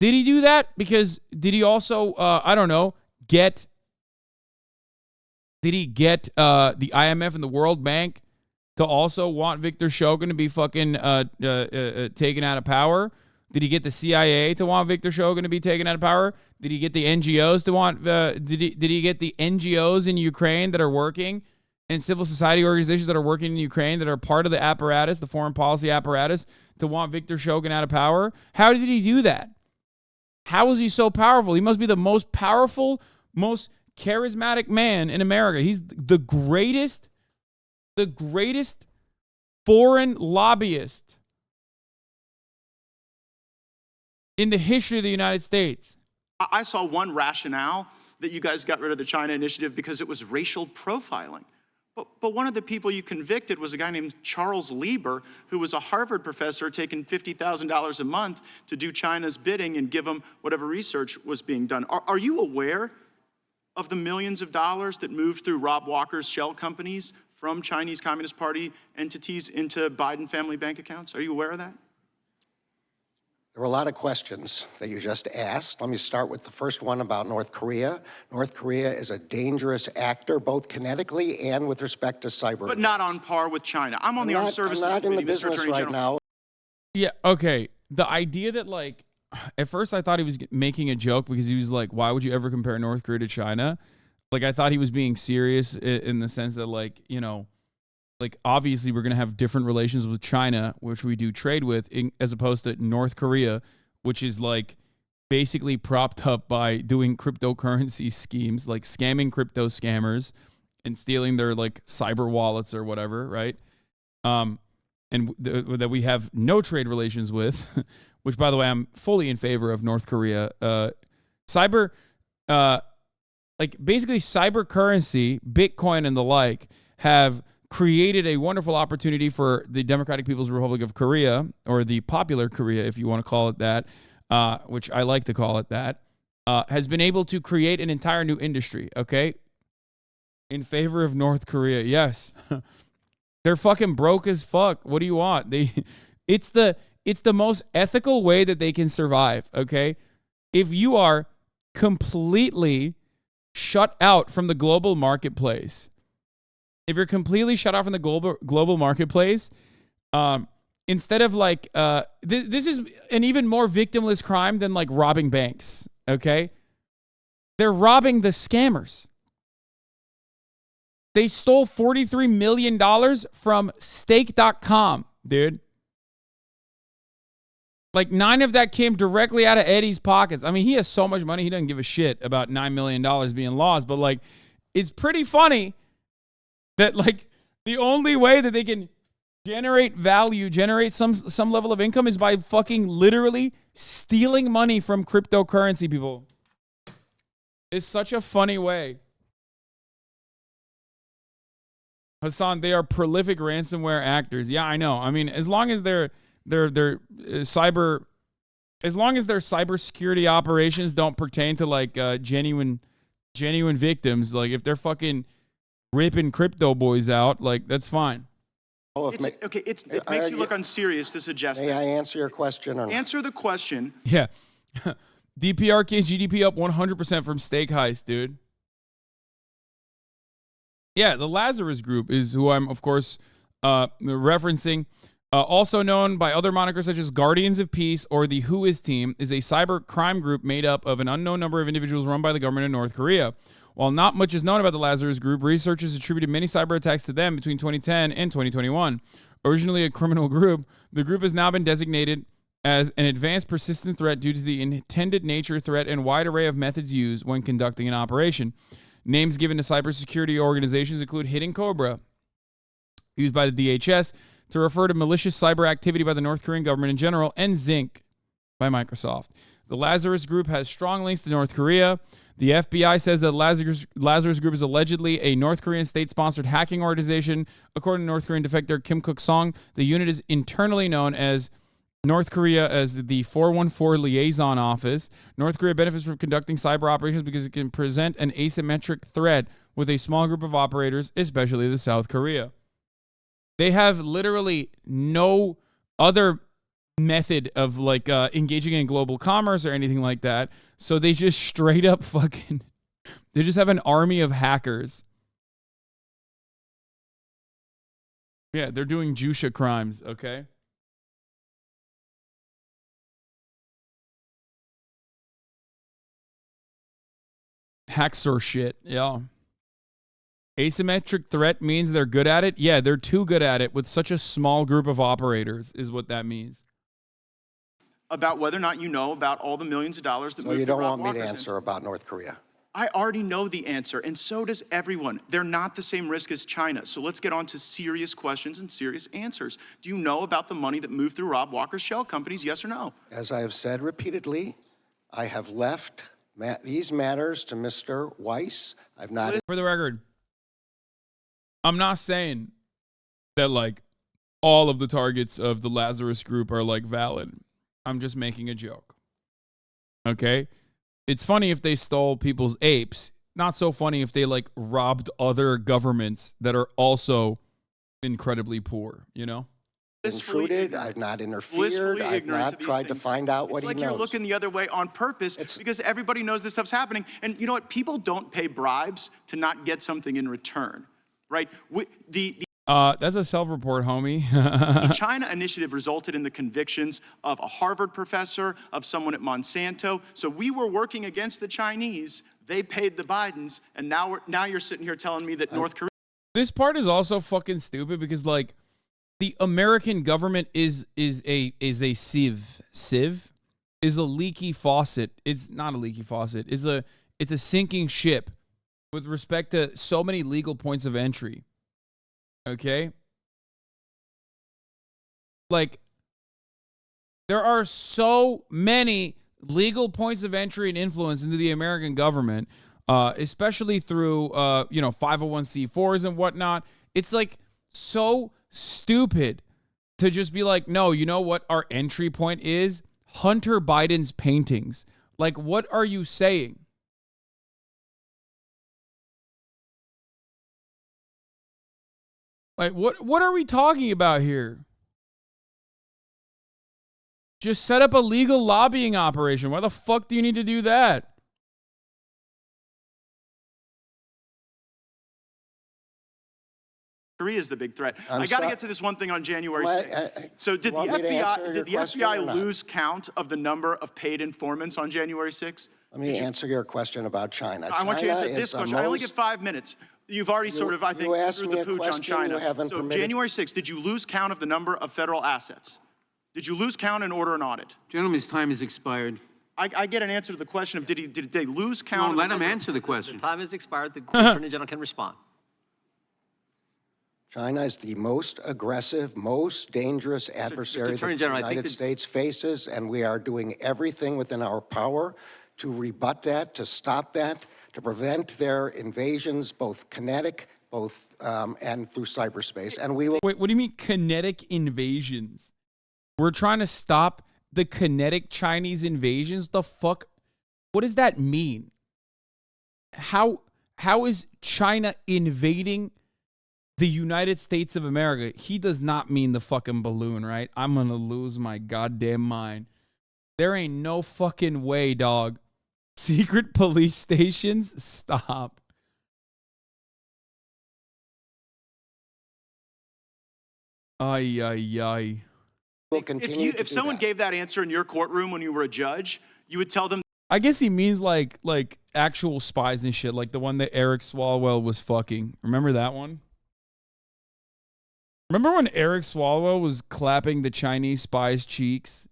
Did he do that? Because did he also, I don't know, did he get the IMF and the World Bank to also want Victor Shogun to be fucking taken out of power? Did he get the CIA to want Victor Shogun to be taken out of power? Did he get the NGOs to want, did he get the NGOs in Ukraine that are working, and civil society organizations that are working in Ukraine that are part of the apparatus, the foreign policy apparatus, to want Victor Shogun out of power? How did he do that? How is he so powerful? He must be the most powerful, most charismatic man in America. He's the greatest foreign lobbyist in the history of the United States. I saw one rationale that you guys got rid of the China initiative because it was racial profiling. But one of the people you convicted was a guy named Charles Lieber, who was a Harvard professor taking $50,000 a month to do China's bidding and give him whatever research was being done. Are you aware of the millions of dollars that moved through Rob Walker's shell companies from Chinese Communist Party entities into Biden family bank accounts? Are you aware of that? There were a lot of questions that you just asked. Let me start with the first one about North Korea. North Korea is a dangerous actor, both kinetically and with respect to cyber. But not on par with China. I'm on the Armed Services Committee, Mr. Attorney General. Now. Yeah, okay. The idea that, like, at first I thought he was making a joke because he was like, why would you ever compare North Korea to China? Like, I thought he was being serious in the sense that, like, you know, like, obviously we're going to have different relations with China, which we do trade with, as opposed to North Korea, which is, like, basically propped up by doing cryptocurrency schemes, like scamming crypto scammers and stealing their, like, cyber wallets or whatever, right? And that we have no trade relations with, which, by the way, I'm fully in favor of North Korea. Basically cyber currency, Bitcoin and the like, have created a wonderful opportunity for the Democratic People's Republic of Korea, or the Popular Korea, if you want to call it that, which I like to call it that, has been able to create an entire new industry, okay? In favor of North Korea, yes. They're fucking broke as fuck. What do you want? It's the most ethical way that they can survive, okay? If you are completely shut out from the global marketplace, if you're completely shut off from the global marketplace, instead of like, this is an even more victimless crime than like robbing banks, okay? They're robbing the scammers. They stole $43 million from stake.com, dude. Like 9 of that came directly out of Eddie's pockets. I mean, he has so much money, he doesn't give a shit about $9 million being lost, but like, it's pretty funny that like the only way that they can generate value, generate some level of income is by fucking literally stealing money from cryptocurrency people. It's such a funny way. Hasan, they are prolific ransomware actors. Yeah, I know. I mean, as long as their cybersecurity operations don't pertain to like genuine victims, like if they're fucking ripping crypto boys out, like that's fine. It makes you look unserious to suggest that. May I answer your question? Or Answer the question. Yeah. DPRK GDP up 100% from stake heist, dude. Yeah, the Lazarus Group is who I'm, of course, referencing. Also known by other monikers such as Guardians of Peace or the Who Is Team, is a cyber crime group made up of an unknown number of individuals run by the government of North Korea. While not much is known about the Lazarus Group, researchers attributed many cyber attacks to them between 2010 and 2021. Originally a criminal group, the group has now been designated as an advanced persistent threat due to the intended nature, threat, and wide array of methods used when conducting an operation. Names given to cybersecurity organizations include Hidden Cobra, used by the DHS to refer to malicious cyber activity by the North Korean government in general, and Zinc by Microsoft. The Lazarus Group has strong links to North Korea. The FBI says that Lazarus Group is allegedly a North Korean state-sponsored hacking organization. According to North Korean defector Kim Kuk-song, the unit is internally known as North Korea as the 414 liaison office. North Korea benefits from conducting cyber operations because it can present an asymmetric threat with a small group of operators, especially the South Korea. They have literally no other method of like engaging in global commerce or anything like that. So they just straight up fucking, they just have an army of hackers. Yeah, they're doing Jusha crimes, okay? Hacksaw shit, yeah. Asymmetric threat means they're good at it? Yeah, they're too good at it with such a small group of operators is what that means. About whether or not you know about all the millions of dollars that So moved you through don't Rob want me to Walker's answer about North Korea? I already know the answer, and so does everyone. They're not the same risk as China. So let's get on to serious questions and serious answers. Do you know about the money that moved through Rob Walker's shell companies, yes or no? As I have said repeatedly, I have left these matters to Mr. Weiss. I've not... For the record, I'm not saying that like all of the targets of the Lazarus group are like valid. I'm just making a joke. Okay? It's funny if they stole people's apes. Not so funny if they like robbed other governments that are also incredibly poor, you know? Intruded, I've not interfered, I've not tried to find out what he knows. It's like you're looking the other way on purpose because everybody knows this stuff's happening. And you know what? People don't pay bribes to not get something in return, right? That's a self-report, homie. The China initiative resulted in the convictions of a Harvard professor, of someone at Monsanto. So we were working against the Chinese. They paid the Bidens, and now you're sitting here telling me that North Korea. This part is also fucking stupid because like the American government is a sieve. Sieve is a leaky faucet. It's not a leaky faucet. It's a sinking ship with respect to so many legal points of entry. Okay? Like, there are so many legal points of entry and influence into the American government, especially through, 501c4s and whatnot. It's like so stupid to just be like, no, you know what our entry point is? Hunter Biden's paintings. Like, what are you saying? Like, what are we talking about here? Just set up a legal lobbying operation. Why the fuck do you need to do that? Korea is the big threat. I got to get to this one thing on January 6th. So did the FBI lose count of the number of paid informants on January 6th? Let me answer your question about China. I want you to answer this question. I only get 5 minutes. You've already sort of, I think, screwed the pooch on China. So January 6th, did you lose count of the number of federal assets? Did you lose count and order an audit? Gentleman's time has expired. I get an answer to the question of did they lose count? No, let him answer the question. The time has expired. The Attorney General can respond. China is the most aggressive, most dangerous adversary that the United States faces, and we are doing everything within our power to rebut that, to stop that, to prevent their invasions, both kinetic, and through cyberspace. And we will. Wait, what do you mean kinetic invasions? We're trying to stop the kinetic Chinese invasions? The fuck? What does that mean? How is China invading the United States of America? He does not mean the fucking balloon, right? I'm gonna lose my goddamn mind. There ain't no fucking way, dog. Secret police stations? Stop. Ay, ay, ay. If someone gave that answer in your courtroom when you were a judge, you would tell them. I guess he means like actual spies and shit, like the one that Eric Swalwell was fucking. Remember that one? Remember when Eric Swalwell was clapping the Chinese spy's cheeks?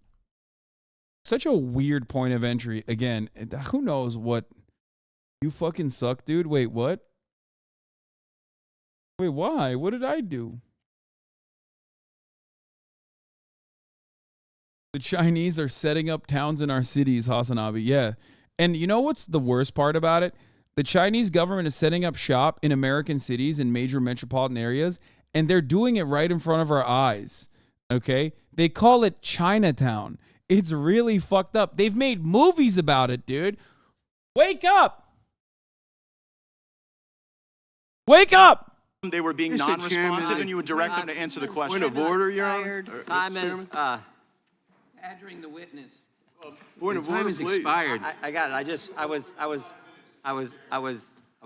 Such a weird point of entry. Again, who knows what? You fucking suck, dude. Wait, what? Wait, why? What did I do? The Chinese are setting up towns in our cities, HasanAbi. Yeah. And you know what's the worst part about it? The Chinese government is setting up shop in American cities and major metropolitan areas, and they're doing it right in front of our eyes. Okay? They call it Chinatown. It's really fucked up. They've made movies about it, dude. Wake up. Wake up. They were being Mr. non-responsive, Chairman, and you would direct them to answer the question. Point of order, Your Honor. Time is, Badgering the witness. Point of Time order, is please. expired. I got it. I was.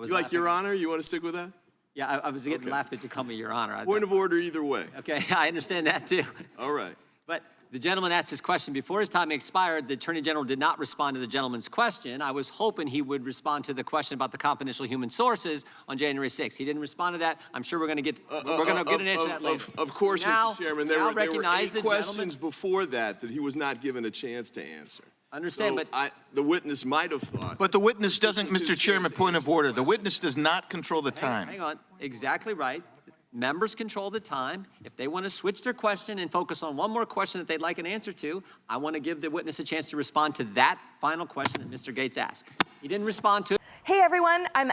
You like Your Honor? You want to stick with that? Yeah, I was getting laughed at you call me Your Honor. Point of order either way. Okay, I understand that too. All right. But the gentleman asked his question before his time expired. The Attorney General did not respond to the gentleman's question. I was hoping he would respond to the question about the confidential human sources on January 6th. He didn't respond to that. I'm sure we're going to get an answer to that later. Of course, now, Mr. Chairman. There were 8 questions before that he was not given a chance to answer. Understand, So but the witness might have thought. But the witness doesn't, Mr. Chairman, point of order. The witness does not control the time. Hang on. Exactly right. Members control the time. If they want to switch their question and focus on one more question that they'd like an answer to, I want to give the witness a chance to respond to that final question that Mr. Gates asked. He didn't respond to it. Hey, everyone. I'm...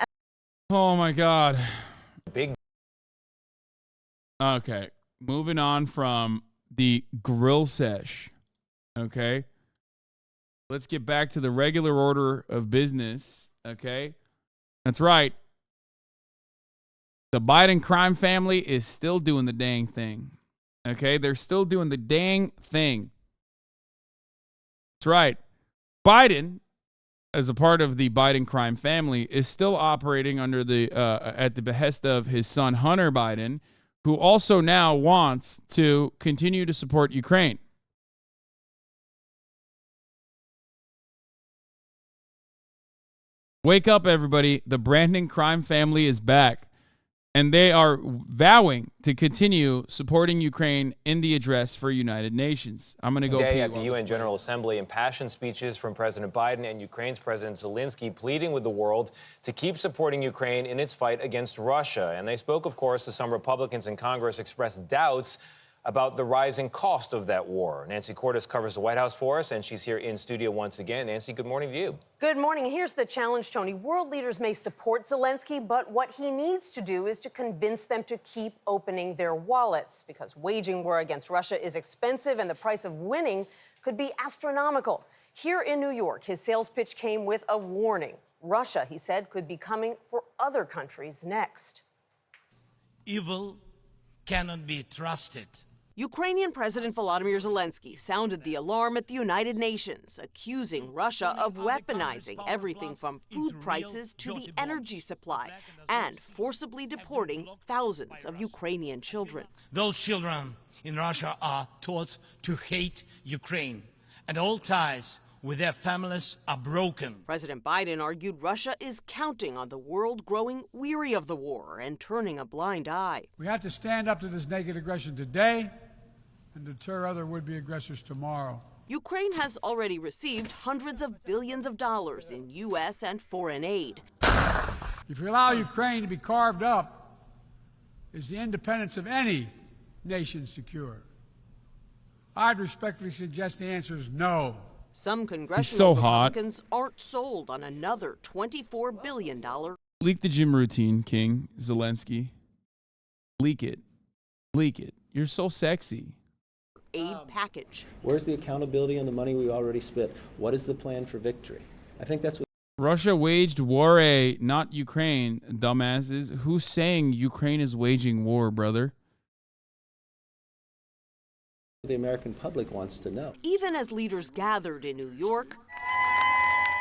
Oh, my God. Okay. Moving on from the grill sesh. Okay. Let's get back to the regular order of business. Okay. That's right. The Biden crime family is still doing the dang thing. Okay. They're still doing the dang thing. That's right. Biden, as a part of the Biden crime family, is still operating under the at the behest of his son, Hunter Biden, who also now wants to continue to support Ukraine. Wake up, everybody. The Brandon crime family is back, and they are vowing to continue supporting Ukraine in the address for United Nations. I'm going to go Today at the UN General Assembly, impassioned speeches from President Biden and Ukraine's President Zelensky pleading with the world to keep supporting Ukraine in its fight against Russia. And they spoke, of course, as some Republicans in Congress expressed doubts about the rising cost of that war. Nancy Cordes covers the White House for us, and she's here in studio once again. Nancy, good morning to you. Good morning. Here's the challenge, Tony. World leaders may support Zelensky, but what he needs to do is to convince them to keep opening their wallets, because waging war against Russia is expensive and the price of winning could be astronomical. Here in New York, his sales pitch came with a warning. Russia, he said, could be coming for other countries next. Evil cannot be trusted. Ukrainian President Volodymyr Zelensky sounded the alarm at the United Nations, accusing Russia of weaponizing everything from food prices to the energy supply and forcibly deporting thousands of Ukrainian children. Those children in Russia are taught to hate Ukraine, and all ties with their families are broken. President Biden argued Russia is counting on the world growing weary of the war and turning a blind eye. We have to stand up to this naked aggression today and deter other would-be aggressors tomorrow. Ukraine has already received hundreds of billions of dollars in U.S. and foreign aid. If you allow Ukraine to be carved up, is the independence of any nation secure? I'd respectfully suggest the answer is no. Some congressional so hot. Republicans aren't sold on another $24 billion. Leak the gym routine, King Zelensky. Leak it. Leak it. You're so sexy. Aid package. Where's the accountability on the money we already spent? What is the plan for victory? I think that's what Russia waged war, not Ukraine, dumbasses. Who's saying Ukraine is waging war, brother? the American public wants to know. Even as leaders gathered in New York,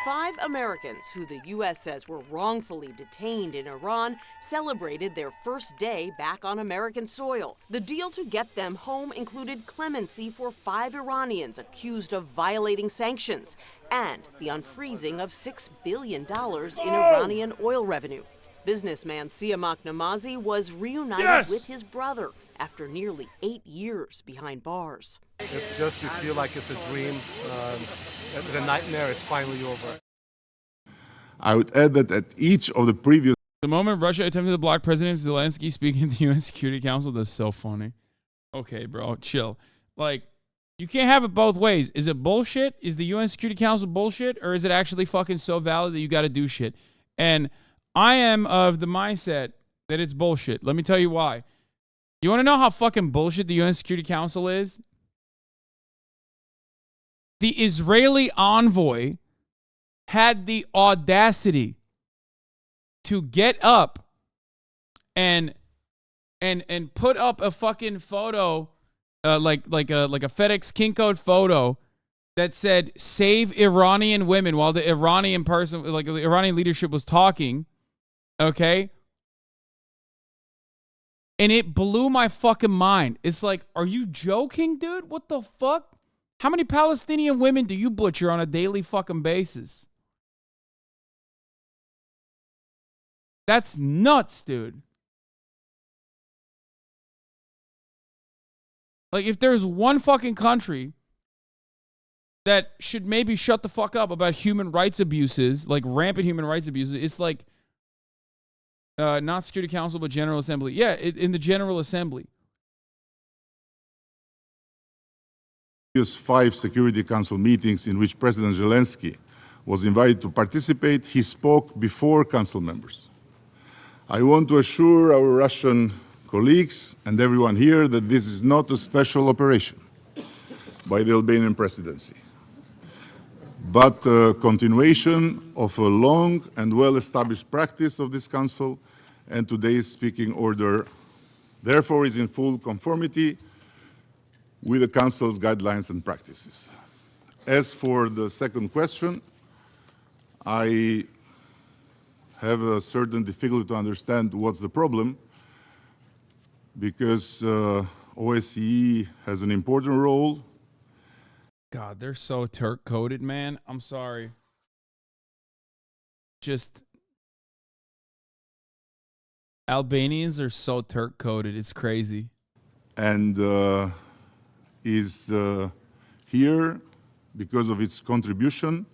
5 Americans who the U.S. says were wrongfully detained in Iran celebrated their first day back on American soil. The deal to get them home included clemency for 5 Iranians accused of violating sanctions and the unfreezing of $6 billion in Iranian oil revenue. Businessman Siamak Namazi was reunited with his brother after nearly 8 years behind bars. It's just you feel like it's a dream. The nightmare is finally over. I would add that at each of the previous... The moment Russia attempted to block President Zelensky speaking to the UN Security Council, that's so funny. Okay, bro, chill. Like, you can't have it both ways. Is it bullshit? Is the UN Security Council bullshit? Or is it actually fucking so valid that you got to do shit? And I am of the mindset that it's bullshit. Let me tell you why. You want to know how fucking bullshit the UN Security Council is? The Israeli envoy had the audacity to get up and put up a fucking photo, like a FedEx Kincode photo that said "Save Iranian women" while the Iranian person, like the Iranian leadership, was talking. Okay. And it blew my fucking mind. It's like, are you joking, dude? What the fuck? How many Palestinian women do you butcher on a daily fucking basis? That's nuts, dude. Like, if there's one fucking country that should maybe shut the fuck up about human rights abuses, like rampant human rights abuses, it's like, not Security Council, but General Assembly. Yeah, in the General Assembly. Previous 5 Security Council meetings in which President Zelensky was invited to participate, he spoke before council members. I want to assure our Russian colleagues and everyone here that this is not a special operation by the Albanian presidency, but a continuation of a long and well-established practice of this council, and today's speaking order therefore is in full conformity with the council's guidelines and practices. As for the second question, I have a certain difficulty to understand what's the problem, because OSCE has an important role. God, they're so Turk-coded, man. I'm sorry. Just Albanians are so Turk-coded. It's crazy. And is here because of its contribution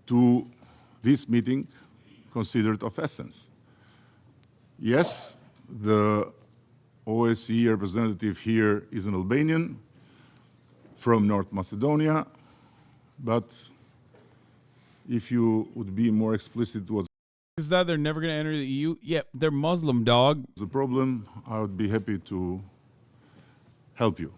to this meeting considered of essence. Yes, the OSCE representative here is an Albanian from North Macedonia, but if you would be more explicit what's Is that they're never going to enter the EU? Yeah, they're Muslim, dog. the problem, I would be happy to help you.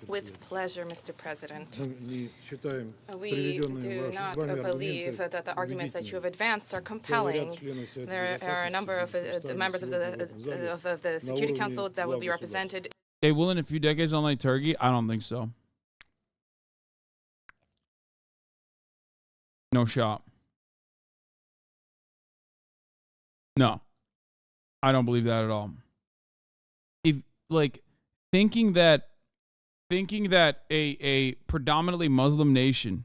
With pleasure, Mr. President. We do not believe that the arguments that you have advanced are compelling. There are a number of the members of the Security Council that will be represented. Hey, will in a few decades unlike Turkey? I don't think so. No shot. No. I don't believe that at all. If, like, thinking that a predominantly Muslim nation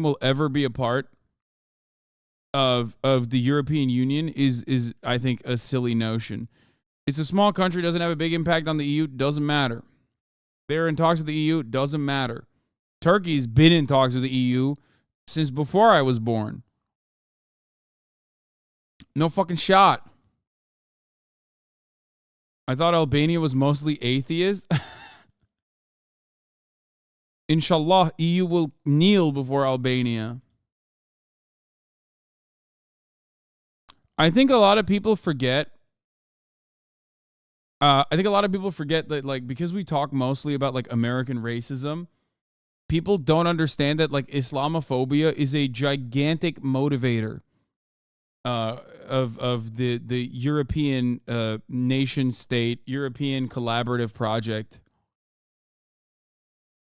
will ever be a part of the European Union is I think a silly notion. It's a small country, doesn't have a big impact on the EU, doesn't matter. They're in talks with the EU, doesn't matter. Turkey's been in talks with the EU since before I was born. No fucking shot. I thought Albania was mostly atheist. Inshallah, EU will kneel before Albania. I think a lot of people forget. That, like, because we talk mostly about, like, American racism, people don't understand that, like, Islamophobia is a gigantic motivator of the European nation state, European collaborative project.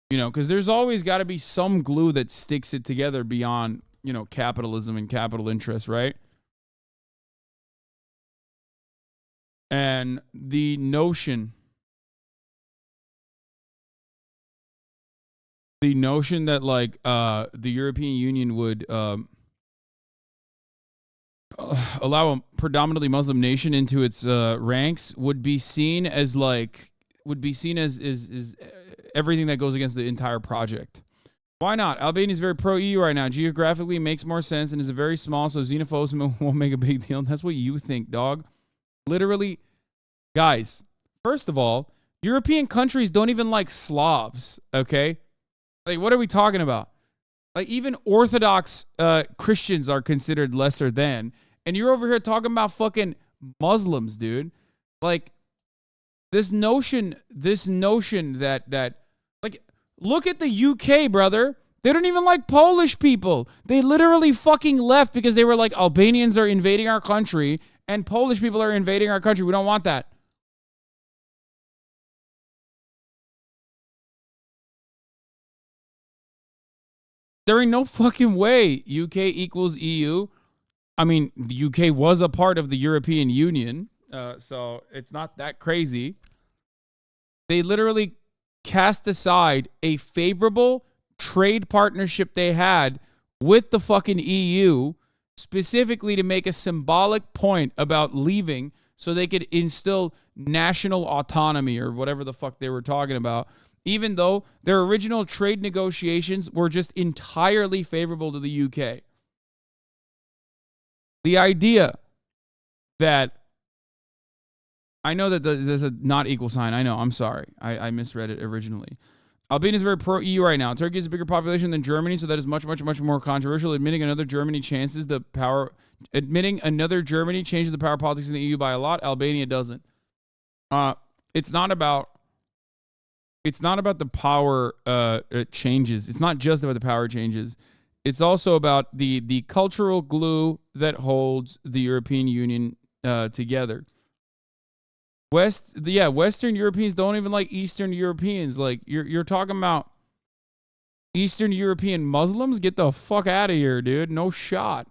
You know, because there's always got to be some glue that sticks it together beyond, you know, capitalism and capital interest, right? And the notion that, like, the European Union would allow a predominantly Muslim nation into its ranks would be seen as everything that goes against the entire project. Why not? Albania is very pro-EU right now. Geographically, it makes more sense and is very small, so xenophobes won't make a big deal. That's what you think, dog. Literally, guys, first of all, European countries don't even like Slavs, okay? Like, what are we talking about? Like, even Orthodox Christians are considered lesser than. And you're over here talking about fucking Muslims, dude. Like, this notion that like, look at the UK, brother. They don't even like Polish people. They literally fucking left because they were like, Albanians are invading our country and Polish people are invading our country. We don't want that. There ain't no fucking way UK equals EU. I mean, the UK was a part of the European Union, so it's not that crazy. They literally cast aside a favorable trade partnership they had with the fucking EU specifically to make a symbolic point about leaving so they could instill national autonomy or whatever the fuck they were talking about, even though their original trade negotiations were just entirely favorable to the UK. The idea that, I know that there's a not equal sign. I know. I'm sorry. I misread it originally. Albania is very pro-EU right now. Turkey has a bigger population than Germany, so that is much, much, much more controversial. Admitting another Germany changes the power politics in the EU by a lot. Albania doesn't. It's not about the power changes. It's not just about the power changes. It's also about the cultural glue that holds the European Union together. Western Europeans don't even like Eastern Europeans. Like, you're talking about Eastern European Muslims? Get the fuck out of here, dude. No shot.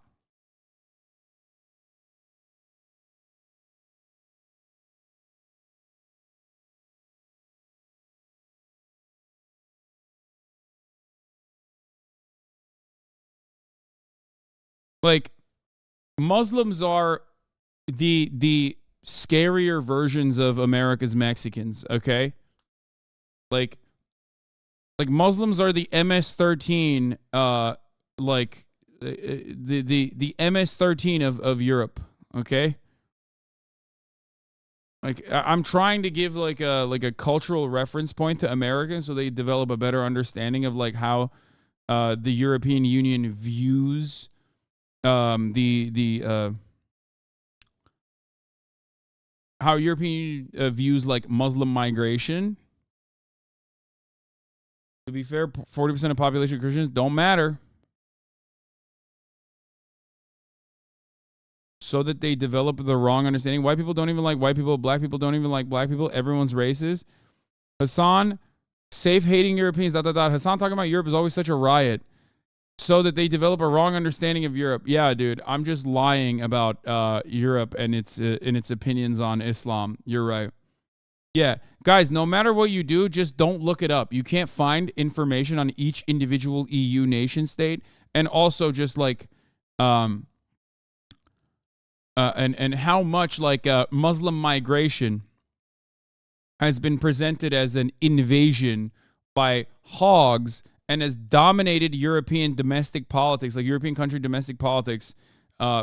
Like, Muslims are the scarier versions of America's Mexicans, okay? Like Muslims are the MS-13, the MS-13 of Europe, okay? Like, I'm trying to give like a cultural reference point to Americans so they develop a better understanding of like how the European Union views how European views like Muslim migration. To be fair, 40% of population of Christians don't matter. So that they develop the wrong understanding. White people don't even like white people. Black people don't even like black people. Everyone's racist. Hasan, safe hating Europeans, ... Hasan talking about Europe is always such a riot. So that they develop a wrong understanding of Europe. Yeah, dude, I'm just lying about Europe and its opinions on Islam. You're right. Yeah, guys, no matter what you do, just don't look it up. You can't find information on each individual EU nation state, and also just like and how much like Muslim migration has been presented as an invasion by hogs and has dominated European domestic politics, like European country domestic politics,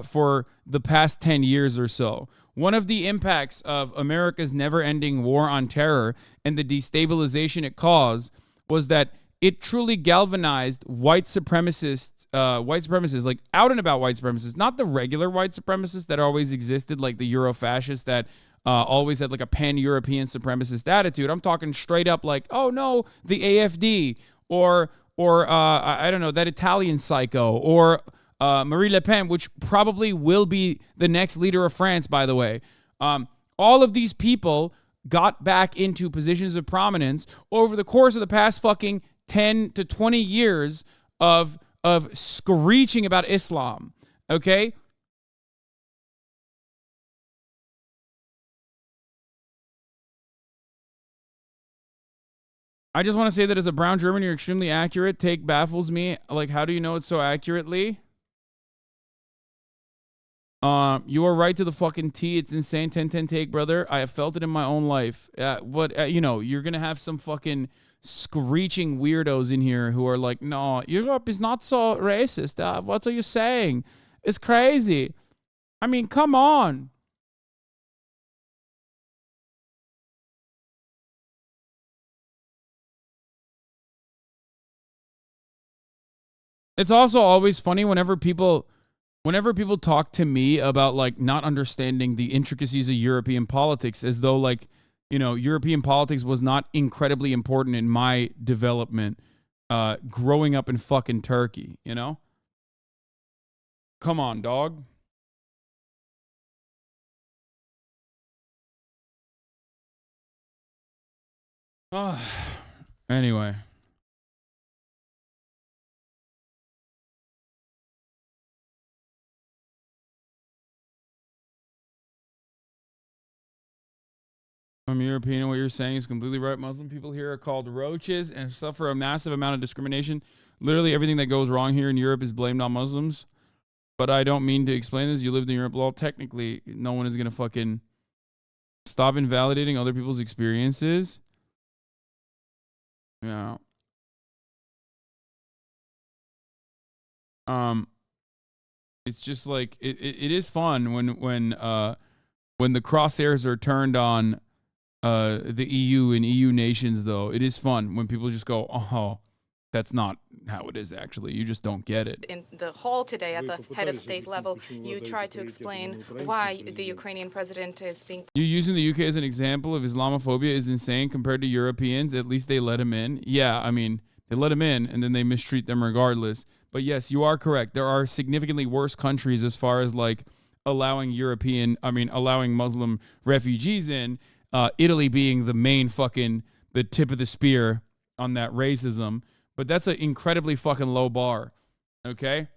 for the past 10 years or so. One of the impacts of America's never-ending war on terror and the destabilization it caused was that it truly galvanized white supremacists, like out and about white supremacists, not the regular white supremacists that always existed, like the Eurofascists that always had like a pan-European supremacist attitude. I'm talking straight up like, oh no, the AFD, or I don't know, that Italian psycho, or Marie Le Pen, which probably will be the next leader of France, by the way. All of these people got back into positions of prominence over the course of the past fucking 10 to 20 years of screeching about Islam, okay? I just want to say that as a brown German, you're extremely accurate. Take baffles me. Like, how do you know it so accurately? You are right to the fucking T. It's insane. 10-10 take, brother. I have felt it in my own life. You know, you're going to have some fucking screeching weirdos in here who are like, no, Europe is not so racist. What are you saying? It's crazy. I mean, come on. It's also always funny whenever people talk to me about like not understanding the intricacies of European politics, as though like, you know, European politics was not incredibly important in my development growing up in fucking Turkey, you know? Come on, dog. Anyway. I'm European, what you're saying is completely right. Muslim people here are called roaches and suffer a massive amount of discrimination. Literally everything that goes wrong here in Europe is blamed on Muslims. But I don't mean to explain this. You lived in Europe. Well, technically, no one is going to fucking stop invalidating other people's experiences. Yeah. It's just like it is fun when the crosshairs are turned on the EU and EU nations, though. It is fun when people just go, oh, that's not how it is, actually. You just don't get it. In the hall today at the head of state level, you tried to explain why the Ukrainian president is being... You using the UK as an example of Islamophobia is insane compared to Europeans. At least they let him in. Yeah, I mean, they let him in, and then they mistreat them regardless. But yes, you are correct. There are significantly worse countries as far as, like, allowing Muslim refugees in. Italy being the main fucking, the tip of the spear on that racism. But that's an incredibly fucking low bar, okay?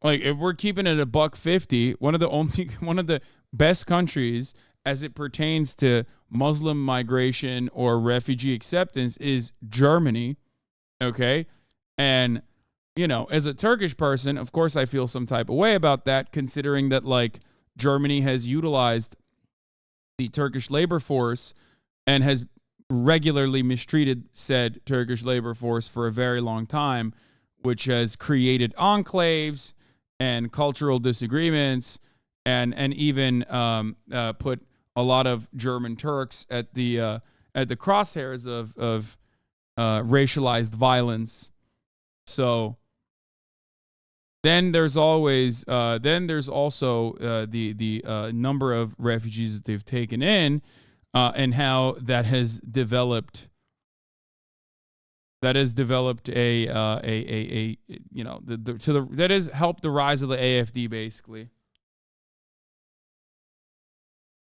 Like, if we're keeping it $1.50, one of the best countries as it pertains to Muslim migration or refugee acceptance is Germany, okay? And, you know, as a Turkish person, of course I feel some type of way about that, considering that, like, Germany has utilized the Turkish labor force and has regularly mistreated said Turkish labor force for a very long time, which has created enclaves and cultural disagreements and even put a lot of German Turks at the crosshairs of racialized violence. So then there's always there's also the number of refugees that they've taken in and how that has developed. That has developed that has helped the rise of the AfD basically.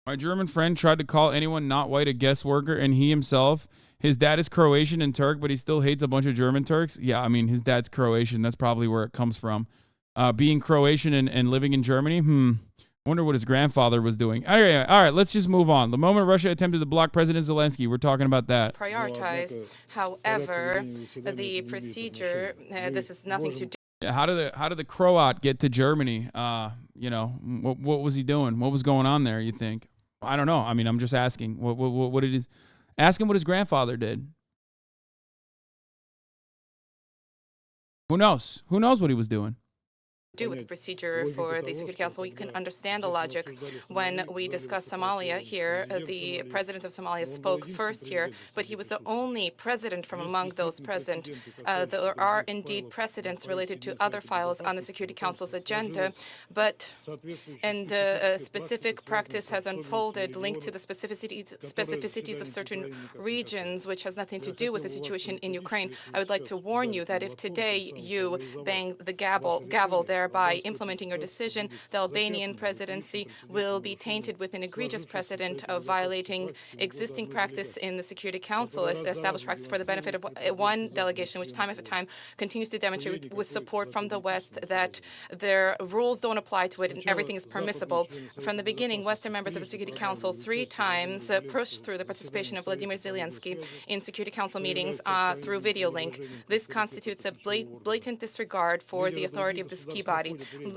My German friend tried to call anyone not white a guest worker, and his dad is Croatian and Turk, but he still hates a bunch of German Turks. Yeah, I mean, his dad's Croatian. That's probably where it comes from. Being Croatian and living in Germany, I wonder what his grandfather was doing. All right, let's just move on. The moment Russia attempted to block President Zelensky, we're talking about that. Prioritized. However, the procedure, this is nothing to do. How did the Croat get to Germany? What was he doing? What was going on there, you think? I don't know. I mean, I'm just asking. What it is? Ask him what his grandfather did. Who knows? Who knows what he was doing? Do with the procedure for the Security Council. You can understand the logic. When we discussed Somalia here, the president of Somalia spoke first here, but he was the only president from among those present. There are indeed precedents related to other files on the Security Council's agenda, but a specific practice has unfolded linked to the specificities of certain regions, which has nothing to do with the situation in Ukraine. I would like to warn you that if today you bang the gavel there by implementing your decision, the Albanian presidency will be tainted with an egregious precedent of violating existing practice in the Security Council, established practice for the benefit of one delegation, which time after time continues to demonstrate with support from the West that their rules don't apply to it and everything is permissible. From the beginning, Western members of the Security Council 3 times pushed through the participation of Vladimir Zelensky in Security Council meetings through video link. This constitutes a blatant disregard for the authority of this key body. body,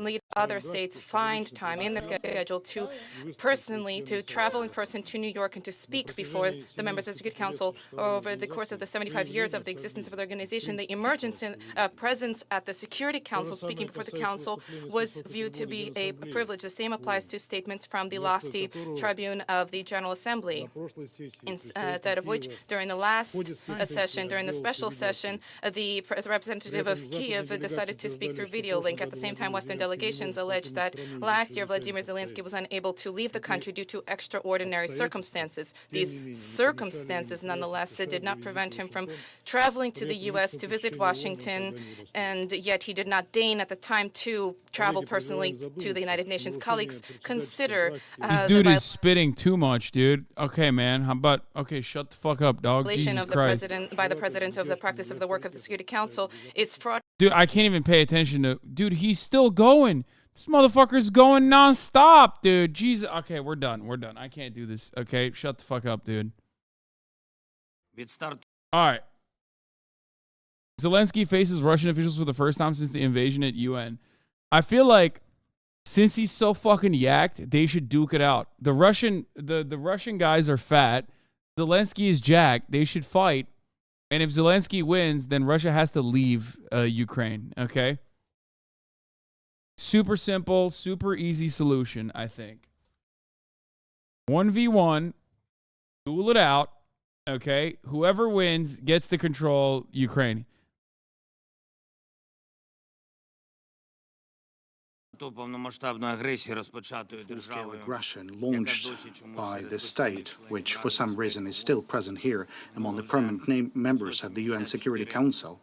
lead other states find time in their schedule to travel in person to New York and to speak before the members of the Security Council. Over the course of the 75 years of the existence of the organization, the emergence and presence at the Security Council, speaking before the Council, was viewed to be a privilege. The same applies to statements from the lofty tribune of the General Assembly, instead of which, during the last session, during the special session, the representative of Kiev decided to speak through video link. At the same time, Western delegations alleged that last year Vladimir Zelensky was unable to leave the country due to extraordinary circumstances. These circumstances, nonetheless, did not prevent him from traveling to the U.S. to visit Washington, and yet he did not deign at the time to travel personally to the United Nations. Colleagues, consider this dude is spitting too much, dude. Okay, man. How about shut the fuck up, dog. Violation Jesus of the Christ. president by the president of the practice of the work of the Security Council is fraud. Dude, I can't even pay attention to. Dude, he's still going. This motherfucker's going nonstop, dude. Jesus. Okay, we're done. We're done. I can't do this. Okay, shut the fuck up, dude. All right. Zelensky faces Russian officials for the first time since the invasion at UN. I feel like since he's so fucking yacked, they should duke it out. The Russian guys are fat. Zelensky is jacked. They should fight. And if Zelensky wins, then Russia has to leave Ukraine. Okay. Super simple, super easy solution, I think. 1v1, duel it out. Okay. Whoever wins gets to control Ukraine. Full-scale aggression launched by the state, which for some reason is still present here among the permanent members of the UN Security Council.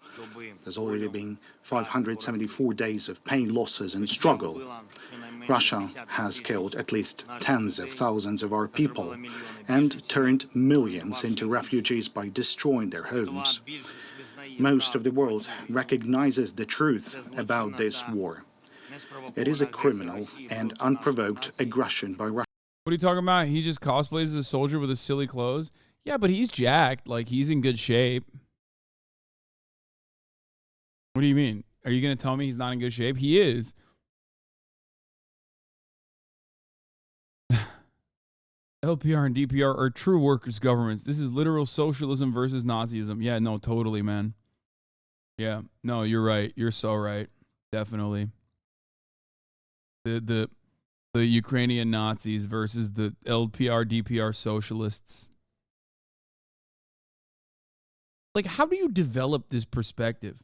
There's already been 574 days of pain, losses and struggle. Russia has killed at least tens of thousands of our people and turned millions into refugees by destroying their homes. Most of the world recognizes the truth about this war. It is a criminal and unprovoked aggression by Russia. What are you talking about? He just cosplays as a soldier with his silly clothes? Yeah, but he's jacked. Like, he's in good shape. What do you mean? Are you going to tell me he's not in good shape? He is. LPR and DPR are true workers' governments. This is literal socialism versus Nazism. Yeah, no, totally, man. Yeah, no, you're right. You're so right. Definitely. The Ukrainian Nazis versus the LPR, DPR socialists. Like, how do you develop this perspective?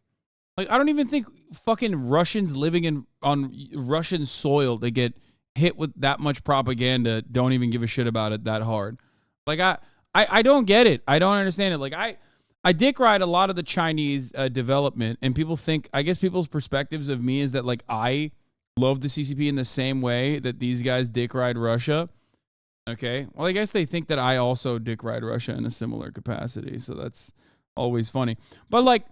Like, I don't even think fucking Russians living on Russian soil, they get hit with that much propaganda, don't even give a shit about it that hard. Like, I don't get it. I don't understand it. Like, I dick ride a lot of the Chinese development, and people think, I guess people's perspectives of me is that, like, I love the CCP in the same way that these guys dick ride Russia. Okay. Well, I guess they think that I also dick ride Russia in a similar capacity. So that's always funny. But, like,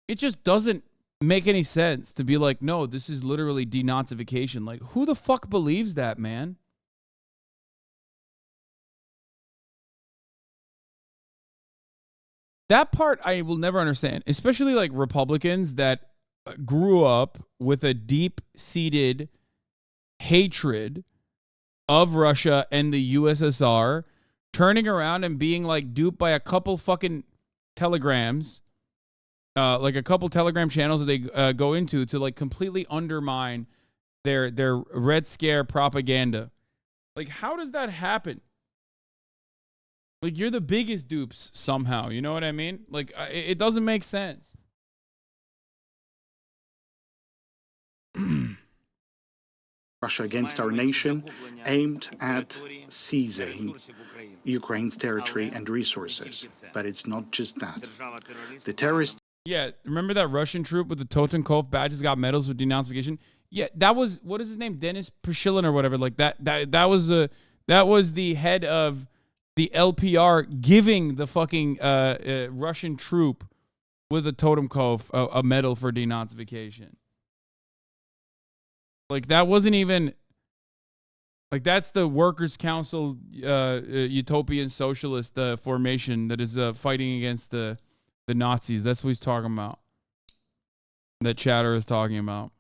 it just doesn't make any sense to be like, no, this is literally denazification. Like, who the fuck believes that, man? That part I will never understand, especially like Republicans that grew up with a deep-seated hatred of Russia and the USSR, turning around and being like duped by a couple fucking telegrams, like a couple telegram channels that they go into to like completely undermine their Red Scare propaganda. Like, how does that happen? Like, you're the biggest dupes somehow. You know what I mean? Like, it doesn't make sense. Russia against our nation, aimed at seizing Ukraine's territory and resources. But it's not just that. The terrorists... Yeah, remember that Russian troop with the Totenkopf badges got medals with denazification? Yeah, that was, what is his name? Denis Pushilin or whatever. Like, that was the head of the LPR giving the fucking Russian troop with a Totenkopf a medal for denazification. Like, that wasn't even, like, that's the Workers' Council utopian socialist formation that is fighting against the Nazis. That's what he's talking about. That Chatter is talking about.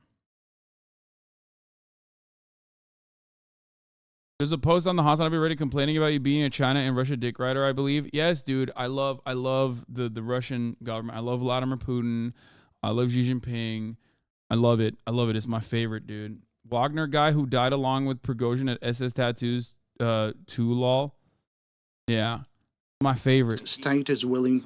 There's a post on the HasanAbi Reddit complaining about you being a China and Russia dick rider, I believe. Yes, dude. I love the Russian government. I love Vladimir Putin. I love Xi Jinping. I love it. I love it. It's my favorite, dude. Wagner guy who died along with Prigozhin at SS Tattoos 2 lol. Yeah. My favorite. State is willing,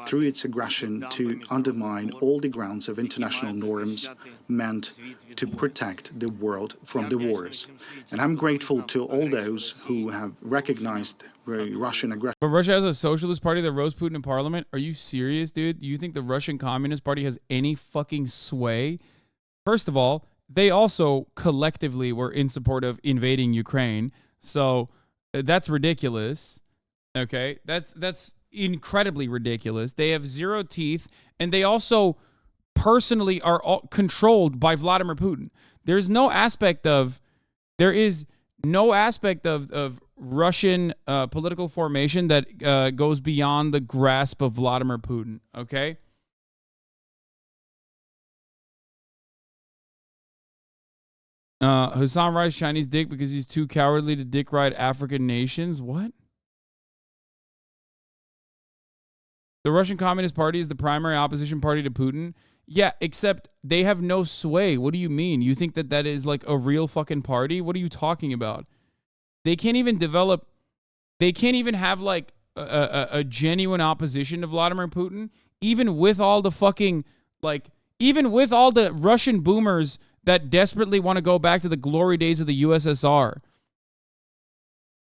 through its aggression, to undermine all the grounds of international norms meant to protect the world from the wars. And I'm grateful to all those who have recognized Russian aggression. But Russia has a socialist party that rose Putin in parliament? Are you serious, dude? You think the Russian Communist Party has any fucking sway? First of all, they also collectively were in support of invading Ukraine. So that's ridiculous. Okay, that's incredibly ridiculous. They have zero teeth, and they also personally are all controlled by Vladimir Putin. There is no aspect of Russian political formation that goes beyond the grasp of Vladimir Putin. Okay. Hasan rides Chinese dick because he's too cowardly to dick ride African nations. What? The Russian Communist Party is the primary opposition party to Putin. Yeah, except they have no sway. What do you mean? You think that is like a real fucking party? What are you talking about? They can't even have like a genuine opposition to Vladimir Putin, even with all the fucking, like, even with all the Russian boomers that desperately want to go back to the glory days of the USSR.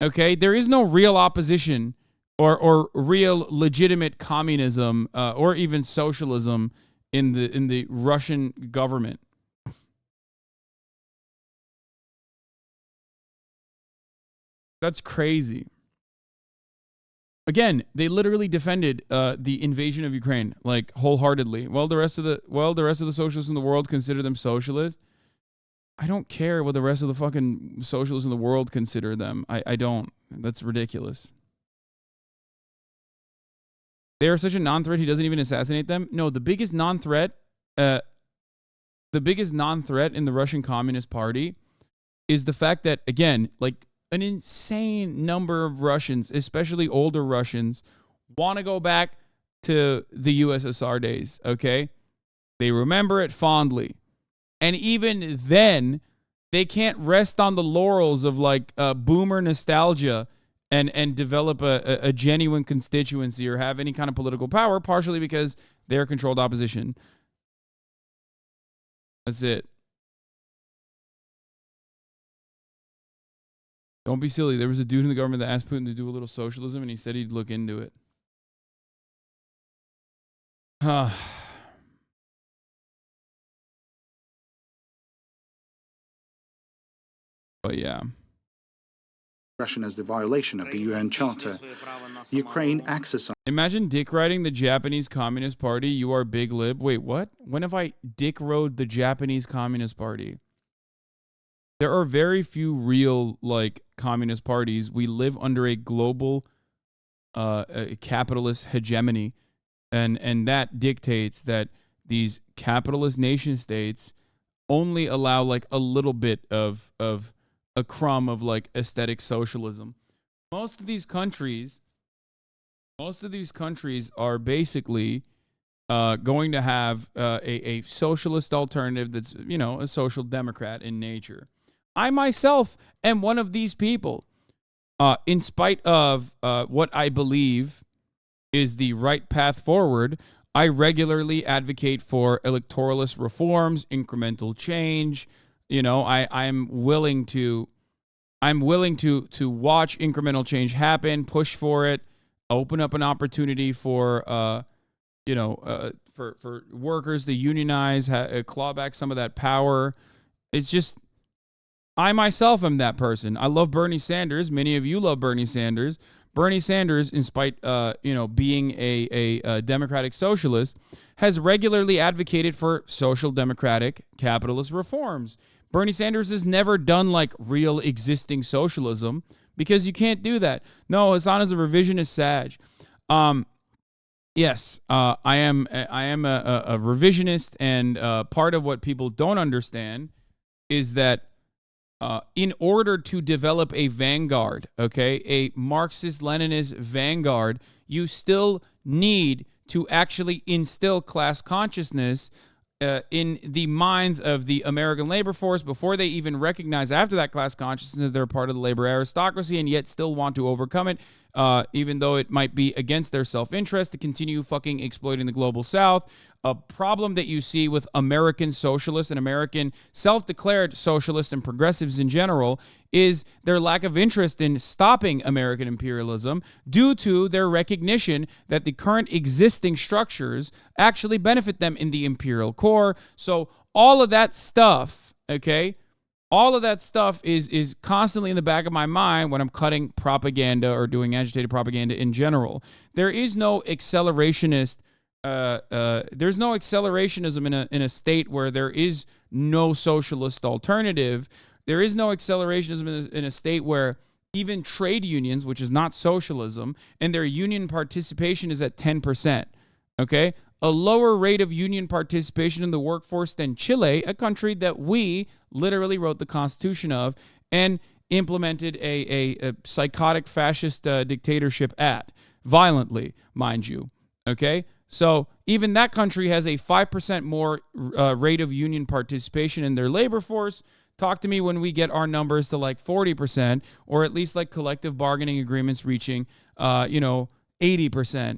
Okay, there is no real opposition or real legitimate communism or even socialism in the Russian government. That's crazy. Again, they literally defended the invasion of Ukraine, like, wholeheartedly. Well, the rest of the socialists in the world consider them socialists. I don't care what the rest of the fucking socialists in the world consider them. I don't. That's ridiculous. They are such a non-threat, he doesn't even assassinate them. No, the biggest non-threat in the Russian Communist Party is the fact that, again, like, an insane number of Russians, especially older Russians, want to go back to the USSR days, okay? They remember it fondly. And even then, they can't rest on the laurels of, like, boomer nostalgia and develop a genuine constituency or have any kind of political power, partially because they're controlled opposition. That's it. Don't be silly. There was a dude in the government that asked Putin to do a little socialism, and he said he'd look into it. But yeah. Aggression as the violation of the UN Charter. Ukraine exercised. Imagine dick riding the Japanese Communist Party. You are big lib. Wait, what? When have I dick rode the Japanese Communist Party? There are very few real, like, communist parties. We live under a global capitalist hegemony, and that dictates that these capitalist nation states only allow, like, a little bit of a crumb of, like, aesthetic socialism. Most of these countries are basically going to have a socialist alternative that's, you know, a social democrat in nature. I myself am one of these people. In spite of what I believe is the right path forward, I regularly advocate for electoralist reforms, incremental change. You know, I'm willing to watch incremental change happen, push for it, open up an opportunity for for workers to unionize, claw back some of that power. It's just, I myself am that person. I love Bernie Sanders. Many of you love Bernie Sanders. Bernie Sanders, in spite being a democratic socialist, has regularly advocated for social democratic capitalist reforms. Bernie Sanders has never done, like, real existing socialism because you can't do that. No, Hasan is a revisionist sag. Yes, I am a revisionist, and part of what people don't understand is that in order to develop a vanguard, okay, a Marxist-Leninist vanguard, you still need to actually instill class consciousness in the minds of the American labor force before they even recognize after that class consciousness they're part of the labor aristocracy and yet still want to overcome it, even though it might be against their self-interest to continue fucking exploiting the global south. A problem that you see with American socialists and American self-declared socialists and progressives in general is their lack of interest in stopping American imperialism due to their recognition that the current existing structures actually benefit them in the imperial core. So all of that stuff, okay, all of that stuff is constantly in the back of my mind when I'm cutting propaganda or doing agitated propaganda in general. There is no accelerationist there's no accelerationism in a state where there is no socialist alternative. There is no accelerationism in a state where even trade unions, which is not socialism, and their union participation is at 10%. Okay? A lower rate of union participation in the workforce than Chile, a country that we literally wrote the Constitution of and implemented a psychotic fascist dictatorship at, violently, mind you. Okay? So even that country has a 5% more rate of union participation in their labor force. Talk to me when we get our numbers to like 40%, or at least like collective bargaining agreements reaching, 80%.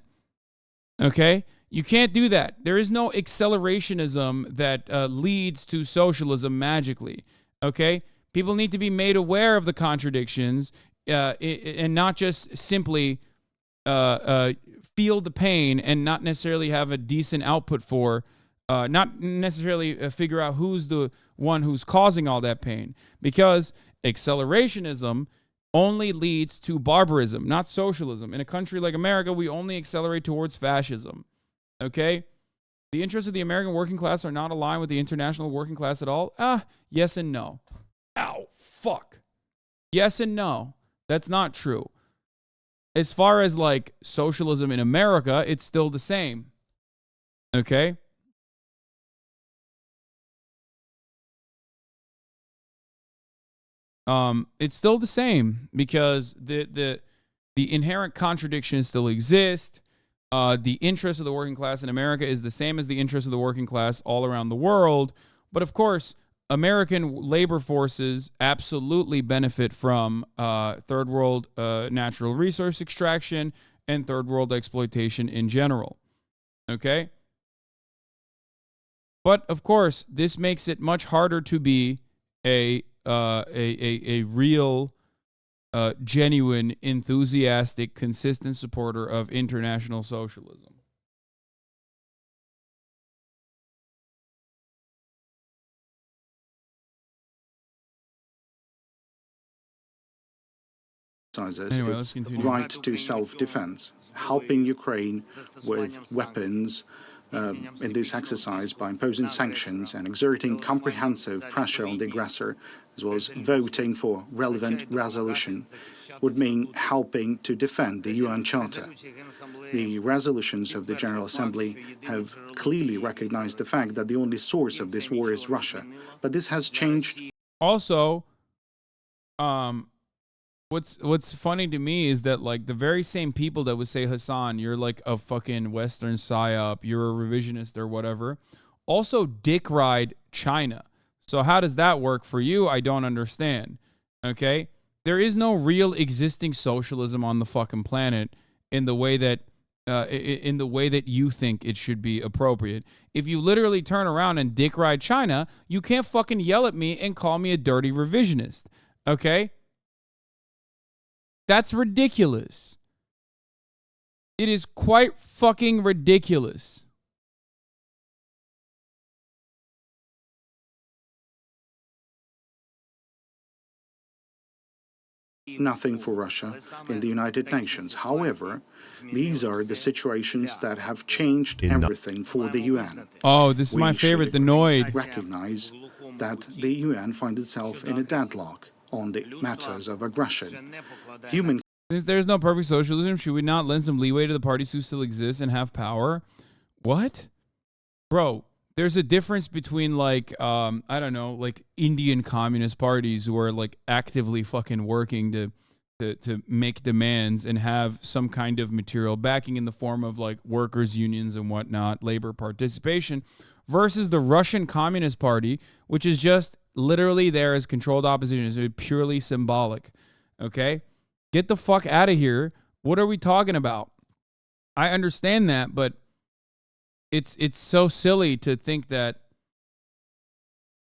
Okay? You can't do that. There is no accelerationism that leads to socialism magically. Okay? People need to be made aware of the contradictions and not just simply feel the pain and not necessarily have a decent output for, not necessarily figure out who's the one who's causing all that pain. Because accelerationism only leads to barbarism, not socialism. In a country like America, we only accelerate towards fascism. Okay? The interests of the American working class are not aligned with the international working class at all? Yes and no. Ow, fuck. Yes and no. That's not true. As far as like socialism in America, it's still the same. Okay? It's still the same because the inherent contradictions still exist. The interest of the working class in America is the same as the interest of the working class all around the world. But of course, American labor forces absolutely benefit from third world natural resource extraction and third world exploitation in general. Okay? But of course, this makes it much harder to be a real, genuine, enthusiastic, consistent supporter of international socialism. Anyway, its right to self-defense, helping Ukraine with weapons in this exercise by imposing sanctions and exerting comprehensive pressure on the aggressor, as well as voting for relevant resolution, would mean helping to defend the UN Charter. The resolutions of the General Assembly have clearly recognized the fact that the only source of this war is Russia, but this has changed. Also, What's funny to me is that like the very same people that would say, Hasan, you're like a fucking Western psyop, you're a revisionist or whatever, also dick ride China. So how does that work for you? I don't understand. Okay? There is no real existing socialism on the fucking planet in the way that you think it should be appropriate. If you literally turn around and dick ride China, you can't fucking yell at me and call me a dirty revisionist. Okay? That's ridiculous. It is quite fucking ridiculous. Nothing for Russia in the United Nations. However, these are the situations that have changed everything for the UN. Oh, this is my favorite, the Noid. Recognize that the UN finds itself in a deadlock on the matters of aggression. Since there's no perfect socialism, should we not lend some leeway to the parties who still exist and have power? What? Bro, there's a difference between like I don't know, like Indian communist parties who are like actively fucking working to make demands and have some kind of material backing in the form of like workers' unions and whatnot, labor participation, versus the Russian Communist Party, which is just literally there as controlled opposition. It's purely symbolic. Okay? Get the fuck out of here. What are we talking about? I understand that, but it's so silly to think that.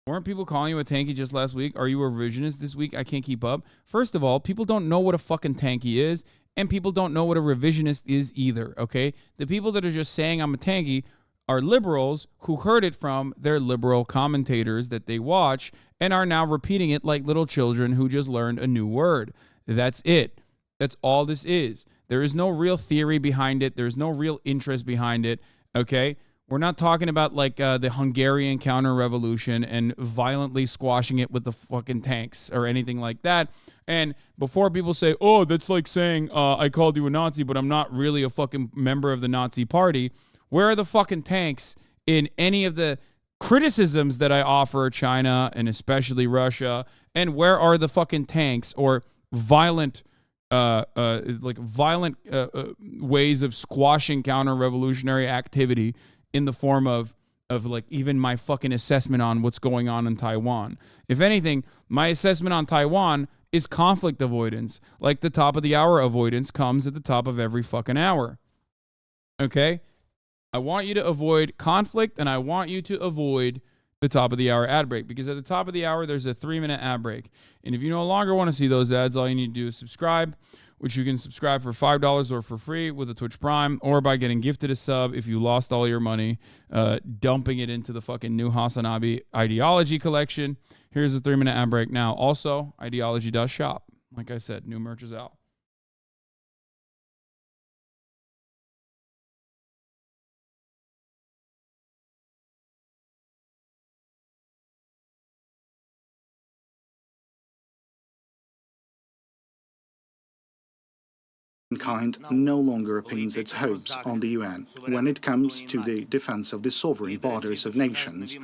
Weren't people calling you a tanky just last week? Are you a revisionist this week? I can't keep up. First of all, people don't know what a fucking tanky is, and people don't know what a revisionist is either, okay? The people that are just saying I'm a tanky are liberals who heard it from their liberal commentators that they watch and are now repeating it like little children who just learned a new word. That's it. That's all this is. There is no real theory behind it. There's no real interest behind it, okay? We're not talking about like the Hungarian counter-revolution and violently squashing it with the fucking tanks or anything like that. And before people say, oh, that's like saying I called you a Nazi, but I'm not really a fucking member of the Nazi party. Where are the fucking tanks in any of the criticisms that I offer China and especially Russia? And where are the fucking tanks or violent ways of squashing counter-revolutionary activity in the form of like even my fucking assessment on what's going on in Taiwan? If anything, my assessment on Taiwan is conflict avoidance. Like the top of the hour avoidance comes at the top of every fucking hour. Okay? I want you to avoid conflict, and I want you to avoid the top of the hour ad break, because at the top of the hour, there's a 3-minute ad break. And if you no longer want to see those ads, all you need to do is subscribe, which you can subscribe for $5 or for free with a Twitch Prime, or by getting gifted a sub if you lost all your money, dumping it into the fucking new HasanAbi Ideology collection. Here's a 3-minute ad break now. Also, ideology.shop. Like I said, new merch is out. Mankind no longer pins its hopes on the UN. When it comes to the defense of the sovereign borders of nations,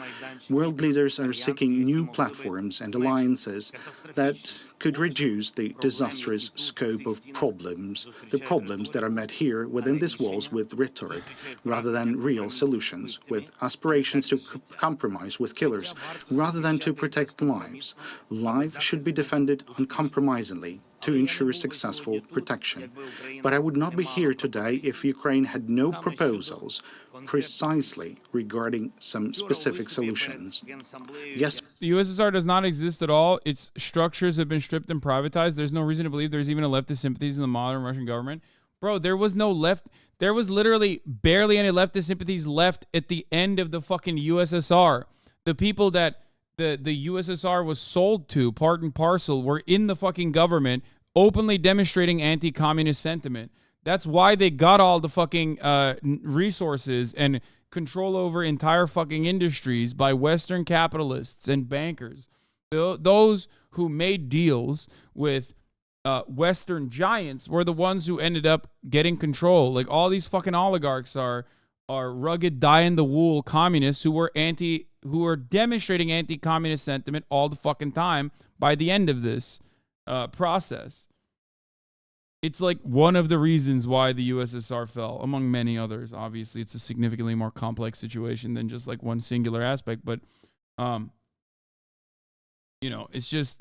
world leaders are seeking new platforms and alliances that could reduce the disastrous scope of problems, the problems that are met here within these walls with rhetoric, rather than real solutions, with aspirations to compromise with killers, rather than to protect lives. Life should be defended uncompromisingly to ensure successful protection. But I would not be here today if Ukraine had no proposals precisely regarding some specific solutions. Yes. The USSR does not exist at all. Its structures have been stripped and privatized. There's no reason to believe there's even a leftist sympathies in the modern Russian government. Bro, there was no left. There was literally barely any leftist sympathies left at the end of the fucking USSR. The people that the USSR was sold to, part and parcel, were in the fucking government, openly demonstrating anti-communist sentiment. That's why they got all the fucking resources and control over entire fucking industries by Western capitalists and bankers. Those who made deals with Western giants were the ones who ended up getting control. Like, all these fucking oligarchs are rugged, die-in-the-wool communists who are demonstrating anti-communist sentiment all the fucking time by the end of this process. It's like one of the reasons why the USSR fell, among many others. Obviously, it's a significantly more complex situation than just like one singular aspect, but it's just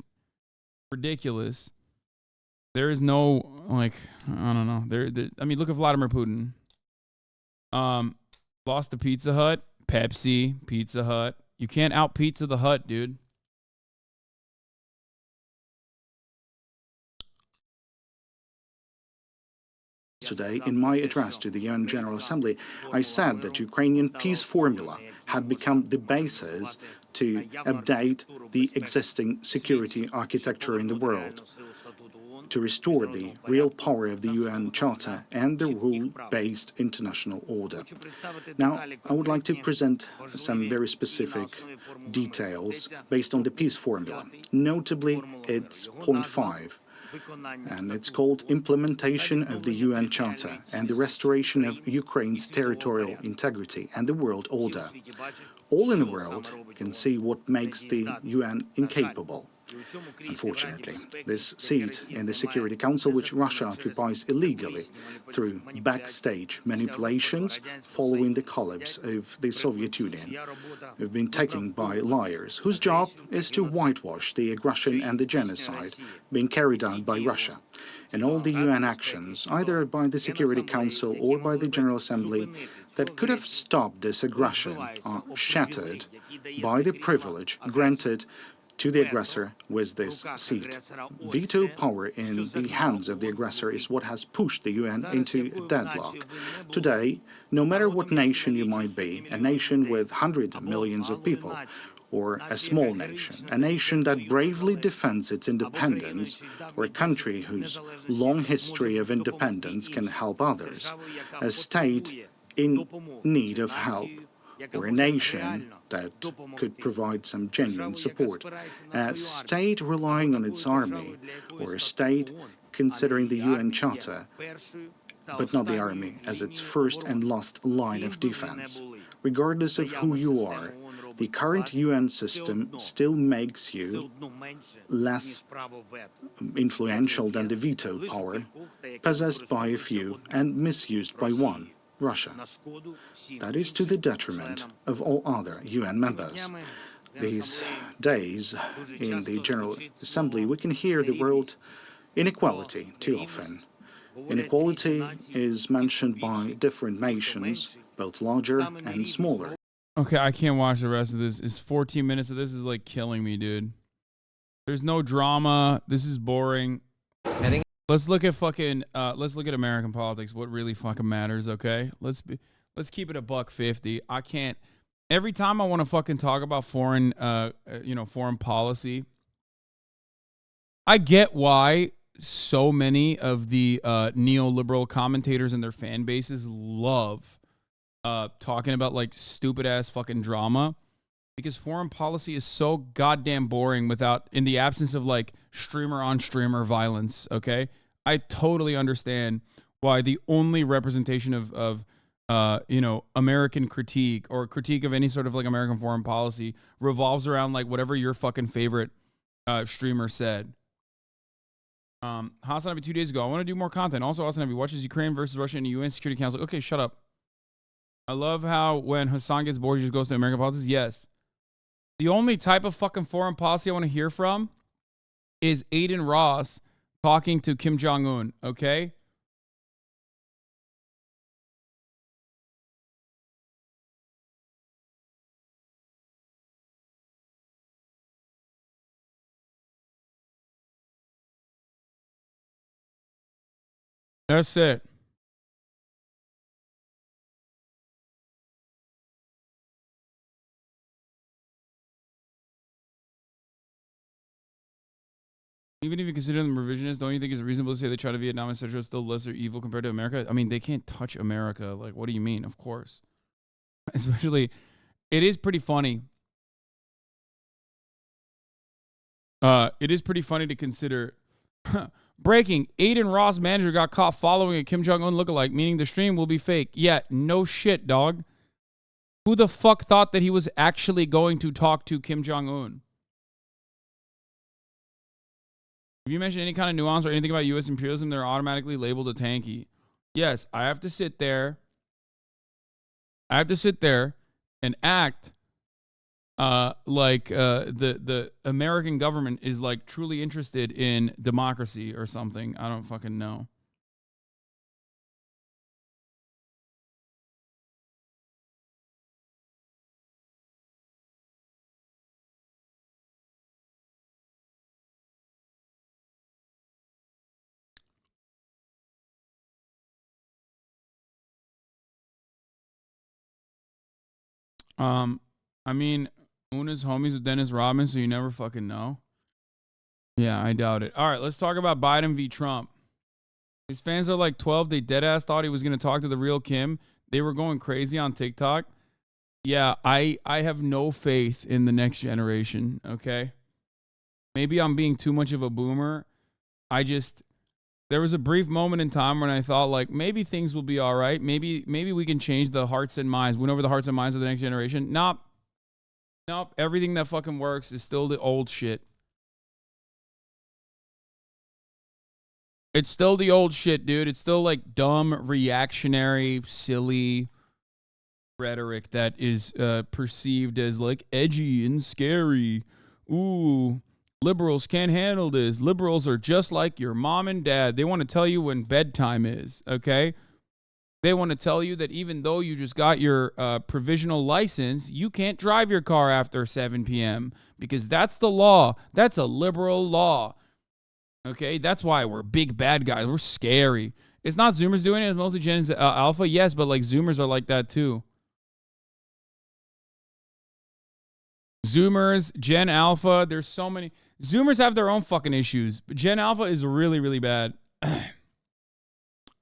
ridiculous. There is no, like, I don't know. I mean, look at Vladimir Putin. Lost to Pizza Hut, Pepsi, Pizza Hut. You can't out Pizza the Hut, dude. Today, in my address to the UN General Assembly, I said that Ukrainian peace formula had become the basis to update the existing security architecture in the world, to restore the real power of the UN Charter and the rule-based international order. Now, I would like to present some very specific details based on the peace formula. Notably, it's point 5. And it's called Implementation of the UN Charter and the Restoration of Ukraine's Territorial Integrity and the World Order. all in the world can see what makes the UN incapable. Unfortunately, this seat in the Security Council, which Russia occupies illegally through backstage manipulations following the collapse of the Soviet Union, have been taken by liars whose job is to whitewash the aggression and the genocide being carried out by Russia. And all the UN actions, either by the Security Council or by the General Assembly, that could have stopped this aggression are shattered by the privilege granted to the aggressor with this seat. Veto power in the hands of the aggressor is what has pushed the UN into deadlock. Today, no matter what nation you might be, a nation with hundreds of millions of people, or a small nation, a nation that bravely defends its independence, or a country whose long history of independence can help others, a state in need of help, or a nation that could provide some genuine support, a state relying on its army, or a state considering the UN Charter, but not the army, as its first and last line of defense. Regardless of who you are, the current UN system still makes you less influential than the veto power possessed by a few and misused by one, Russia. That is to the detriment of all other UN members. These days, in the General Assembly, we can hear the word inequality too often. Inequality is mentioned by different nations, both larger and smaller. Okay, I can't watch the rest of this. It's 14 minutes of this is like killing me, dude. There's no drama. This is boring. Let's look at American politics. What really fucking matters, okay? Let's keep it $1.50. I can't. Every time I want to fucking talk about foreign policy, I get why so many of the neoliberal commentators and their fan bases love talking about like stupid ass fucking drama, because foreign policy is so goddamn boring in the absence of like streamer on streamer violence. Okay, I totally understand why the only representation of American critique or critique of any sort of like American foreign policy revolves around like whatever your fucking favorite streamer said. HasanAbi 2 days ago, I want to do more content. Also, HasanAbi watches Ukraine versus Russia in the UN Security Council. Okay, shut up. I love how when Hasan gets bored, he just goes to American politics. Yes. The only type of fucking foreign policy I want to hear from is Aiden Ross talking to Kim Jong-un, okay? That's it. Even if you consider them revisionists, don't you think it's reasonable to say they try to Vietnam, etc. is still lesser evil compared to America? I mean, they can't touch America. Like, what do you mean? Of course. Especially, it is pretty funny. It is pretty funny to consider. Breaking, Aiden Ross manager got caught following a Kim Jong-un lookalike, meaning the stream will be fake. Yeah, no shit, dog. Who the fuck thought that he was actually going to talk to Kim Jong-un? If you mention any kind of nuance or anything about U.S. imperialism, they're automatically labeled a tanky. Yes, I have to sit there. And act like the American government is like truly interested in democracy or something. I don't fucking know. I mean, Una's homies with Dennis Rodman, so you never fucking know. Yeah, I doubt it. All right, let's talk about Biden v. Trump. His fans are like 12. They deadass thought he was going to talk to the real Kim. They were going crazy on TikTok. Yeah, I have no faith in the next generation, okay? Maybe I'm being too much of a boomer. There was a brief moment in time when I thought, like, maybe things will be all right. Maybe we can change the hearts and minds, win over the hearts and minds of the next generation. Nah, Nope, everything that fucking works is still the old shit. It's still the old shit, dude. It's still like dumb, reactionary, silly rhetoric that is perceived as like edgy and scary. Ooh, liberals can't handle this. Liberals are just like your mom and dad. They want to tell you when bedtime is, okay? They want to tell you that even though you just got your provisional license, you can't drive your car after 7 p.m. because that's the law. That's a liberal law. Okay, that's why we're big bad guys. We're scary. It's not Zoomers doing it. It's mostly Gen Alpha. Yes, but like Zoomers are like that too. Zoomers, Gen Alpha. There's so many. Zoomers have their own fucking issues. But Gen Alpha is really, really bad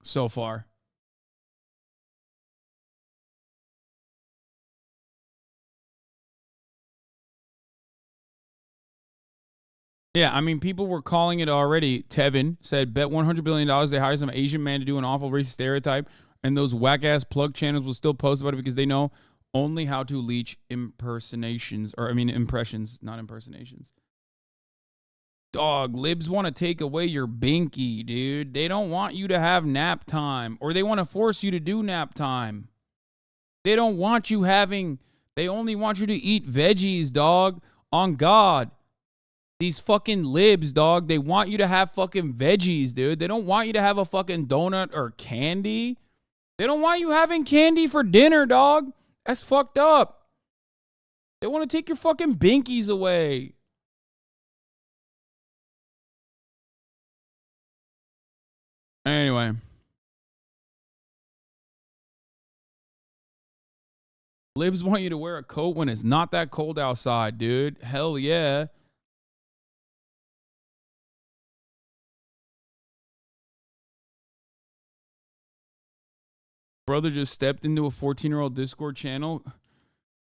so far. Yeah, I mean, people were calling it already. Tevin said, bet $100 billion they hire some Asian man to do an awful racist stereotype, and those whack-ass plug channels will still post about it because they know only how to leech impersonations, or I mean impressions, not impersonations. Dog, libs want to take away your binky, dude. They don't want you to have nap time, or they want to force you to do nap time. They don't want you having, they only want you to eat veggies, dog, on God. These fucking libs, dog, they want you to have fucking veggies, dude. They don't want you to have a fucking donut or candy. They don't want you having candy for dinner, dog. That's fucked up. They want to take your fucking binkies away. Anyway. Libs want you to wear a coat when it's not that cold outside, dude. Hell yeah. Brother just stepped into a 14-year-old Discord channel,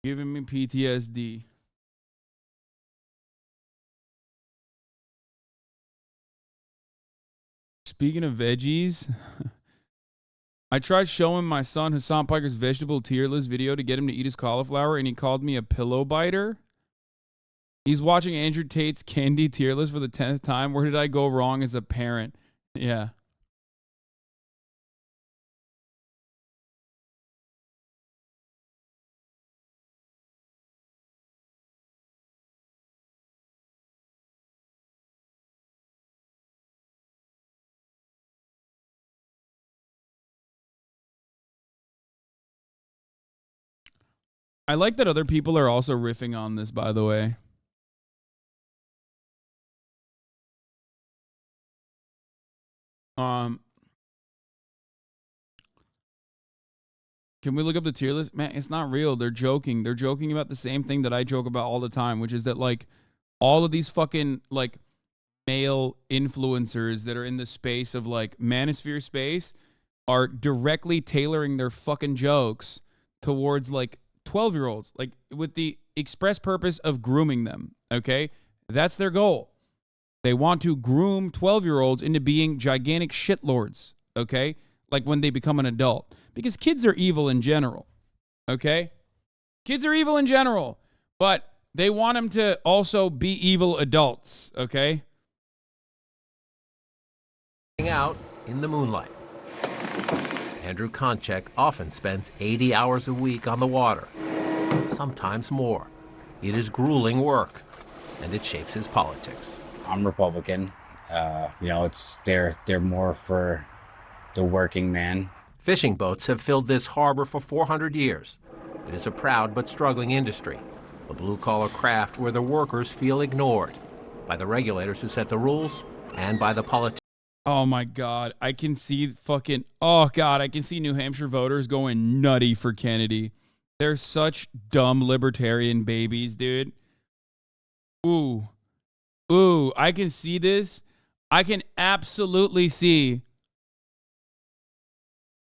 giving me PTSD. Speaking of veggies, I tried showing my son Hasan Piker's vegetable tier list video to get him to eat his cauliflower, and he called me a pillow biter. He's watching Andrew Tate's candy tier list for the 10th time. Where did I go wrong as a parent? Yeah. I like that other people are also riffing on this, by the way. Can we look up the tier list? Man, it's not real. They're joking. They're joking about the same thing that I joke about all the time, which is that, like, all of these fucking, like, male influencers that are in the space of, like, manosphere space are directly tailoring their fucking jokes towards, like, 12-year-olds, like, with the express purpose of grooming them, okay? That's their goal. They want to groom 12-year-olds into being gigantic shitlords, okay? Like when they become an adult. Because kids are evil in general, okay? Kids are evil in general, but they want them to also be evil adults, okay? Out in the moonlight. Andrew Konchek often spends 80 hours a week on the water, sometimes more. It is grueling work, and it shapes his politics. I'm Republican. You know, they're more for the working man. Fishing boats have filled this harbor for 400 years. It is a proud but struggling industry, a blue-collar craft where the workers feel ignored by the regulators who set the rules and by the politicians. Oh my God, I can see fucking, oh God, I can see New Hampshire voters going nutty for Kennedy. They're such dumb libertarian babies, dude. Ooh, I can see this. I can absolutely see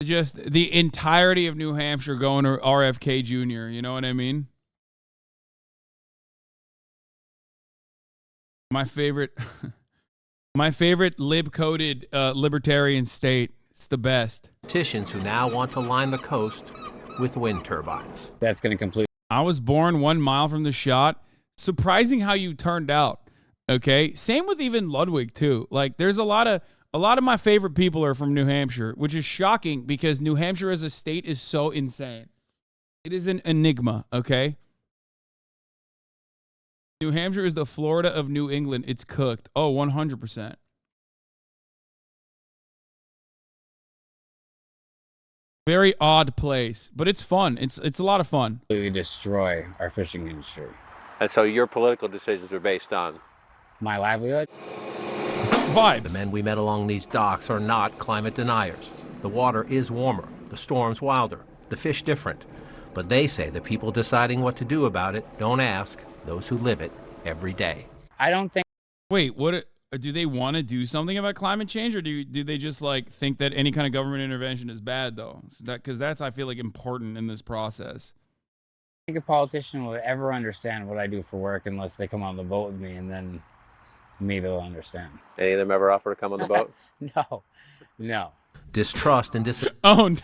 just the entirety of New Hampshire going to RFK Jr., you know what I mean? My favorite... My favorite lib-coded libertarian state. It's the best. Politicians who now want to line the coast with wind turbines. That's going to complete. I was born 1 mile from the shot. Surprising how you turned out. Okay. Same with even Ludwig too. Like there's a lot of my favorite people are from New Hampshire, which is shocking because New Hampshire as a state is so insane. It is an enigma. Okay. New Hampshire is the Florida of New England. It's cooked. Oh, 100%. Very odd place, but it's fun. It's a lot of fun. We destroy our fishing industry. And so your political decisions are based on my livelihood? Vibes. The men we met along these docks are not climate deniers. The water is warmer, the storms wilder, the fish different. But they say the people deciding what to do about it don't ask those who live it every day. I don't think... Wait, what... Do they want to do something about climate change, or do they just like think that any kind of government intervention is bad though? Because that's I feel like important in this process. I think a politician will ever understand what I do for work unless they come on the boat with me, and then maybe they'll understand. Any of them ever offer to come on the boat? No. Distrust and Owned.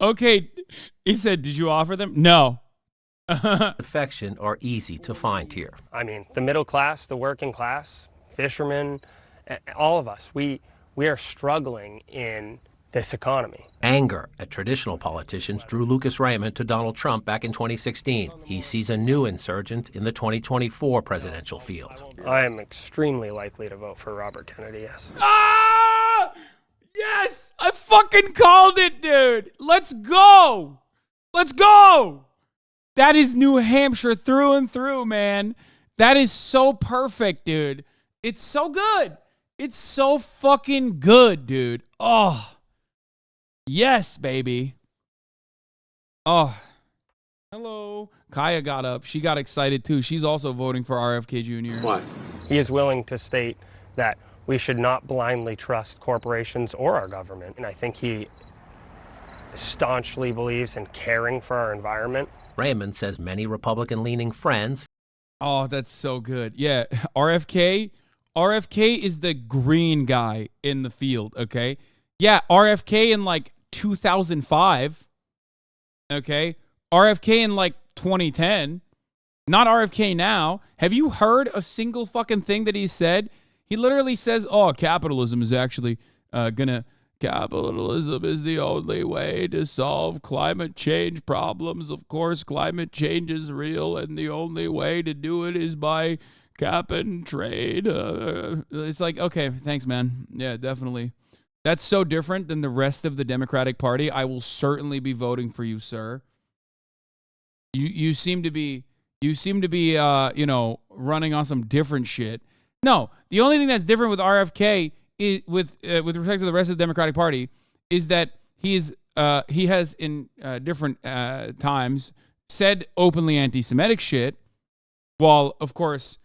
Okay, he said, did you offer them? No. affection are easy to find here. I mean, the middle class, the working class, fishermen, all of us, we are struggling in this economy. Anger at traditional politicians drew Lucas Raymond to Donald Trump back in 2016. He sees a new insurgent in the 2024 presidential field. I am extremely likely to vote for Robert Kennedy, yes. Ah! Yes! I fucking called it, dude! Let's go! Let's go! That is New Hampshire through and through, man. That is so perfect, dude. It's so good. It's so fucking good, dude. Oh. Yes, baby. Oh. Hello. Kaya got up. She got excited, too. She's also voting for RFK Jr. Why? He is willing to state that we should not blindly trust corporations or our government. And I think he staunchly believes in caring for our environment. Raymond says many Republican-leaning friends. Oh, that's so good. Yeah, RFK is the green guy in the field, okay? Yeah, RFK in like 2005, okay? RFK in like 2010, not RFK now. Have you heard a single fucking thing that he said? He literally says, oh, capitalism is actually capitalism is the only way to solve climate change problems. Of course, climate change is real, and the only way to do it is by cap and trade. It's like, okay, thanks, man. Yeah, definitely. That's so different than the rest of the Democratic Party. I will certainly be voting for you, sir. You seem to be running on some different shit. No, the only thing that's different with RFK is with respect to the rest of the Democratic Party is that he has in different times said openly anti-Semitic shit, while of course,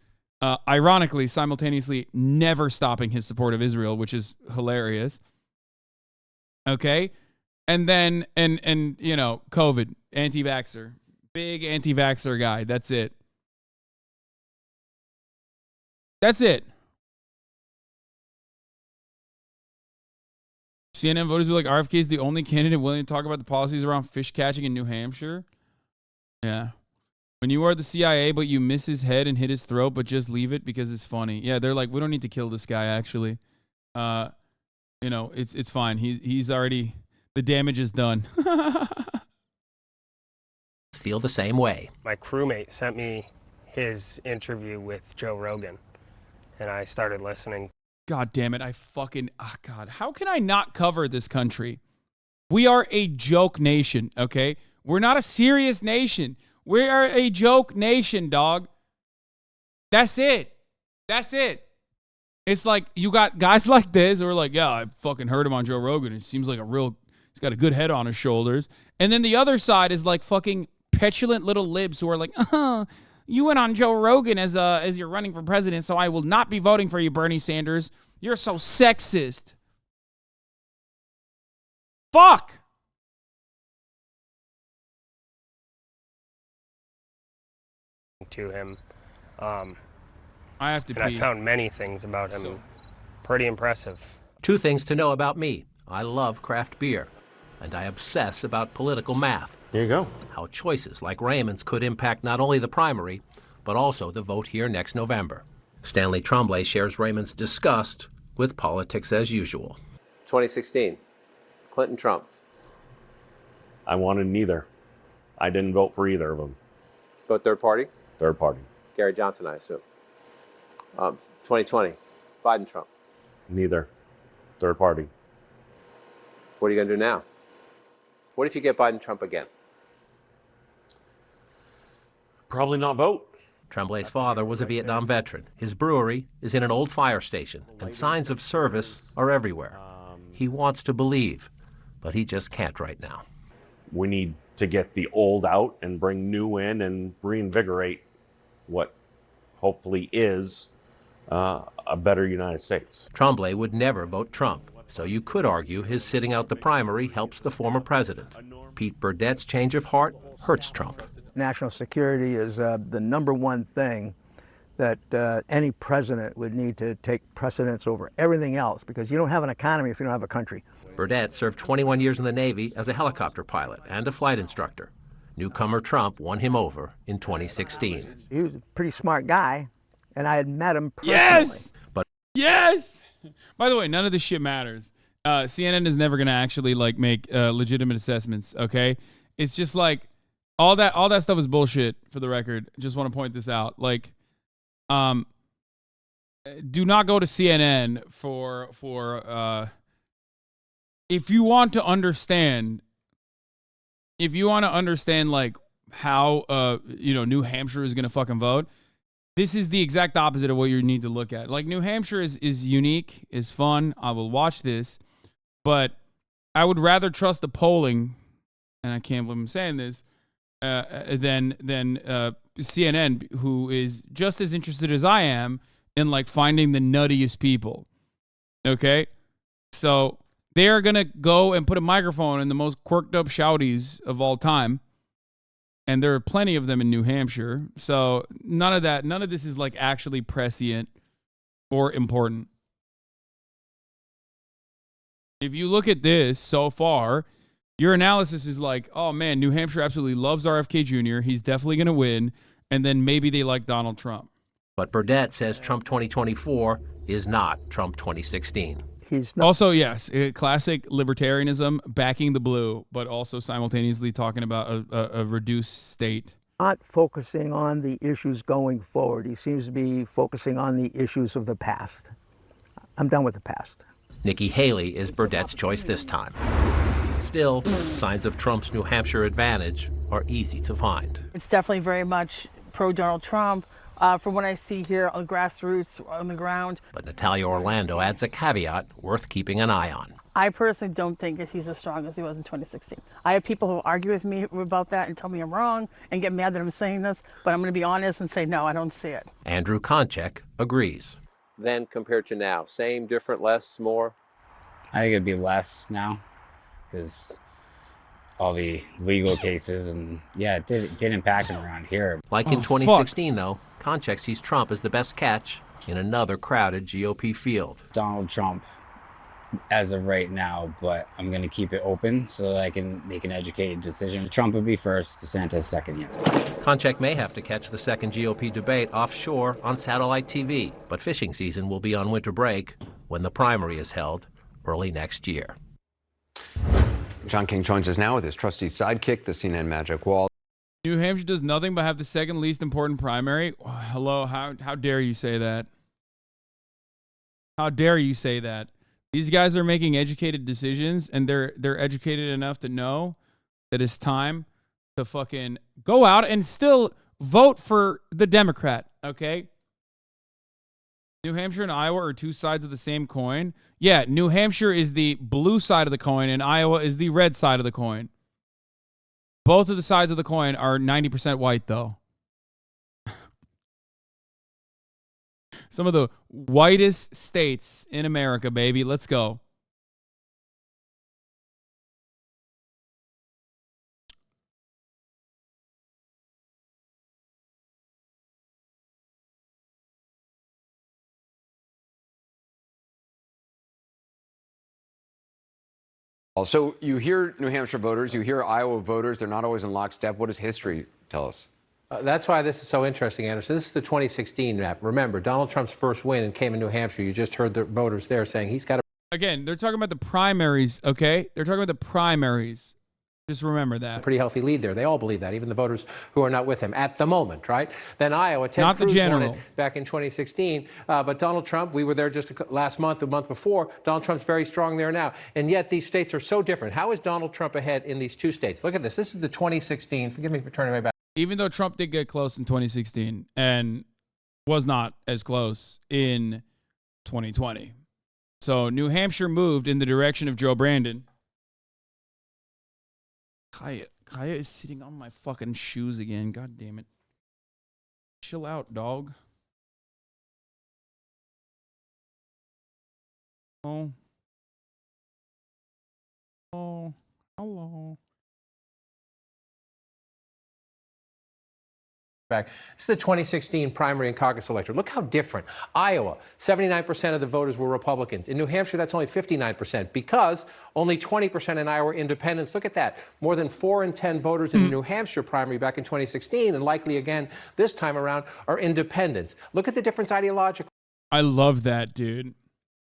ironically, simultaneously never stopping his support of Israel, which is hilarious. Okay, and then and COVID, anti-vaxxer, big anti-vaxxer guy. That's it. That's it. CNN voters be like, RFK is the only candidate willing to talk about the policies around fish catching in New Hampshire. Yeah. When you are the CIA, but you miss his head and hit his throat, but just leave it because it's funny. Yeah, they're like, we don't need to kill this guy, actually. It's fine. He's already, the damage is done. Feel the same way. My crewmate sent me his interview with Joe Rogan, and I started listening. God damn it. God, how can I not cover this country? We are a joke nation, okay? We're not a serious nation. We are a joke nation, dog. That's it. That's it. It's like you got guys like this who are like, yeah, I fucking heard him on Joe Rogan. It seems like he's got a good head on his shoulders. And then the other side is like fucking petulant little libs who are like, you went on Joe Rogan as you're running for president, so I will not be voting for you, Bernie Sanders. You're so sexist. Fuck. To him. I have to pee. I found many things about him pretty impressive. 2 things to know about me. I love craft beer. and I obsess about political math. There you go. How choices like Raymond's could impact not only the primary, but also the vote here next November. Stanley Tremblay shares Raymond's disgust with politics as usual. 2016, Clinton-Trump. I wanted neither. I didn't vote for either of them. Vote third party? Third party. Gary Johnson, I assume. 2020, Biden-Trump. Neither. Third party. What are you going to do now? What if you get Biden-Trump again? Probably not vote. Tremblay's father was a Vietnam veteran. His brewery is in an old fire station, and signs of service are everywhere. He wants to believe, but he just can't right now. We need to get the old out and bring new in and reinvigorate what hopefully is a better United States. Tremblay would never vote Trump, so you could argue his sitting out the primary helps the former president. Pete Burdett's change of heart hurts Trump. National security is the number one thing that any president would need to take precedence over everything else, because you don't have an economy if you don't have a country. Burdett served 21 years in the Navy as a helicopter pilot and a flight instructor. Newcomer Trump won him over in 2016. He was a pretty smart guy, and I had met him personally. Yes! Yes! By the way, none of this shit matters. CNN is never going to actually make legitimate assessments, okay? It's just like all that stuff is bullshit, for the record. Just want to point this out. Do not go to CNN for if you want to understand how New Hampshire is going to fucking vote. This is the exact opposite of what you need to look at. New Hampshire is unique, is fun. I will watch this, but I would rather trust the polling, and I can't believe I'm saying this, than CNN, who is just as interested as I am in finding the nuttiest people. Okay, so they are gonna go and put a microphone in the most quirked up shouties of all time. And there are plenty of them in New Hampshire. So none of this is actually prescient or important. If you look at this so far, your analysis is oh man, New Hampshire absolutely loves RFK Jr. He's definitely going to win. And then maybe they like Donald Trump. But Burdett says Trump 2024 is not Trump 2016. Also, yes, classic libertarianism, backing the blue, but also simultaneously talking about a reduced state. Not focusing on the issues going forward. He seems to be focusing on the issues of the past. I'm done with the past. Nikki Haley is Burdett's choice this time. Still, signs of Trump's New Hampshire advantage are easy to find. It's definitely very much pro-Donald Trump. From what I see here on grassroots, on the ground. But Natalia Orlando adds a caveat worth keeping an eye on. I personally don't think that he's as strong as he was in 2016. I have people who argue with me about that and tell me I'm wrong and get mad that I'm saying this, but I'm going to be honest and say, no, I don't see it. Andrew Konchek agrees. Then compared to now, same, different, less, more? I think it'd be less now, because all the legal cases and it did impact him around here. Like in 2016, though, Konchek sees Trump as the best catch in another crowded GOP field. Donald Trump as of right now, but I'm going to keep it open so that I can make an educated decision. Trump would be first, DeSantis second, yes. Konchek may have to catch the second GOP debate offshore on satellite TV, but fishing season will be on winter break when the primary is held early next year. John King joins us now with his trusty sidekick, the CNN Magic Wall. New Hampshire does nothing but have the second least important primary. Hello, how dare you say that? How dare you say that? These guys are making educated decisions, and they're educated enough to know that it's time to fucking go out and still vote for the Democrat, okay? New Hampshire and Iowa are two sides of the same coin. Yeah, New Hampshire is the blue side of the coin, and Iowa is the red side of the coin. Both of the sides of the coin are 90% white, though. Some of the whitest states in America, baby. Let's go. So you hear New Hampshire voters, you hear Iowa voters, they're not always in lockstep. What does history tell us? That's why this is so interesting, Anderson. This is the 2016 map. Remember, Donald Trump's first win came in New Hampshire. You just heard the voters there saying he's got to. Again, they're talking about the primaries, okay? They're talking about the primaries. Just remember that. Pretty healthy lead there. They all believe that, even the voters who are not with him at the moment, right? Then Iowa, Ted Not the Cruz won general. it back in 2016. But Donald Trump, we were there just last month, the month before. Donald Trump's very strong there now. And yet these states are so different. How is Donald Trump ahead in these two states? Look at this. This is the 2016. Forgive me for turning my back. Even though Trump did get close in 2016 and was not as close in 2020. So New Hampshire moved in the direction of Joe Brandon. Kaya is sitting on my fucking shoes again. God damn it. Chill out, dog. Oh. Oh. Hello. Back. This is the 2016 primary and caucus electorate. Look how different. Iowa, 79% of the voters were Republicans. In New Hampshire, that's only 59% because only 20% in Iowa were independents. Look at that. More than 4 in 10 voters in the New Hampshire primary back in 2016 and likely again this time around are independents. Look at the difference ideologically. I love that, dude.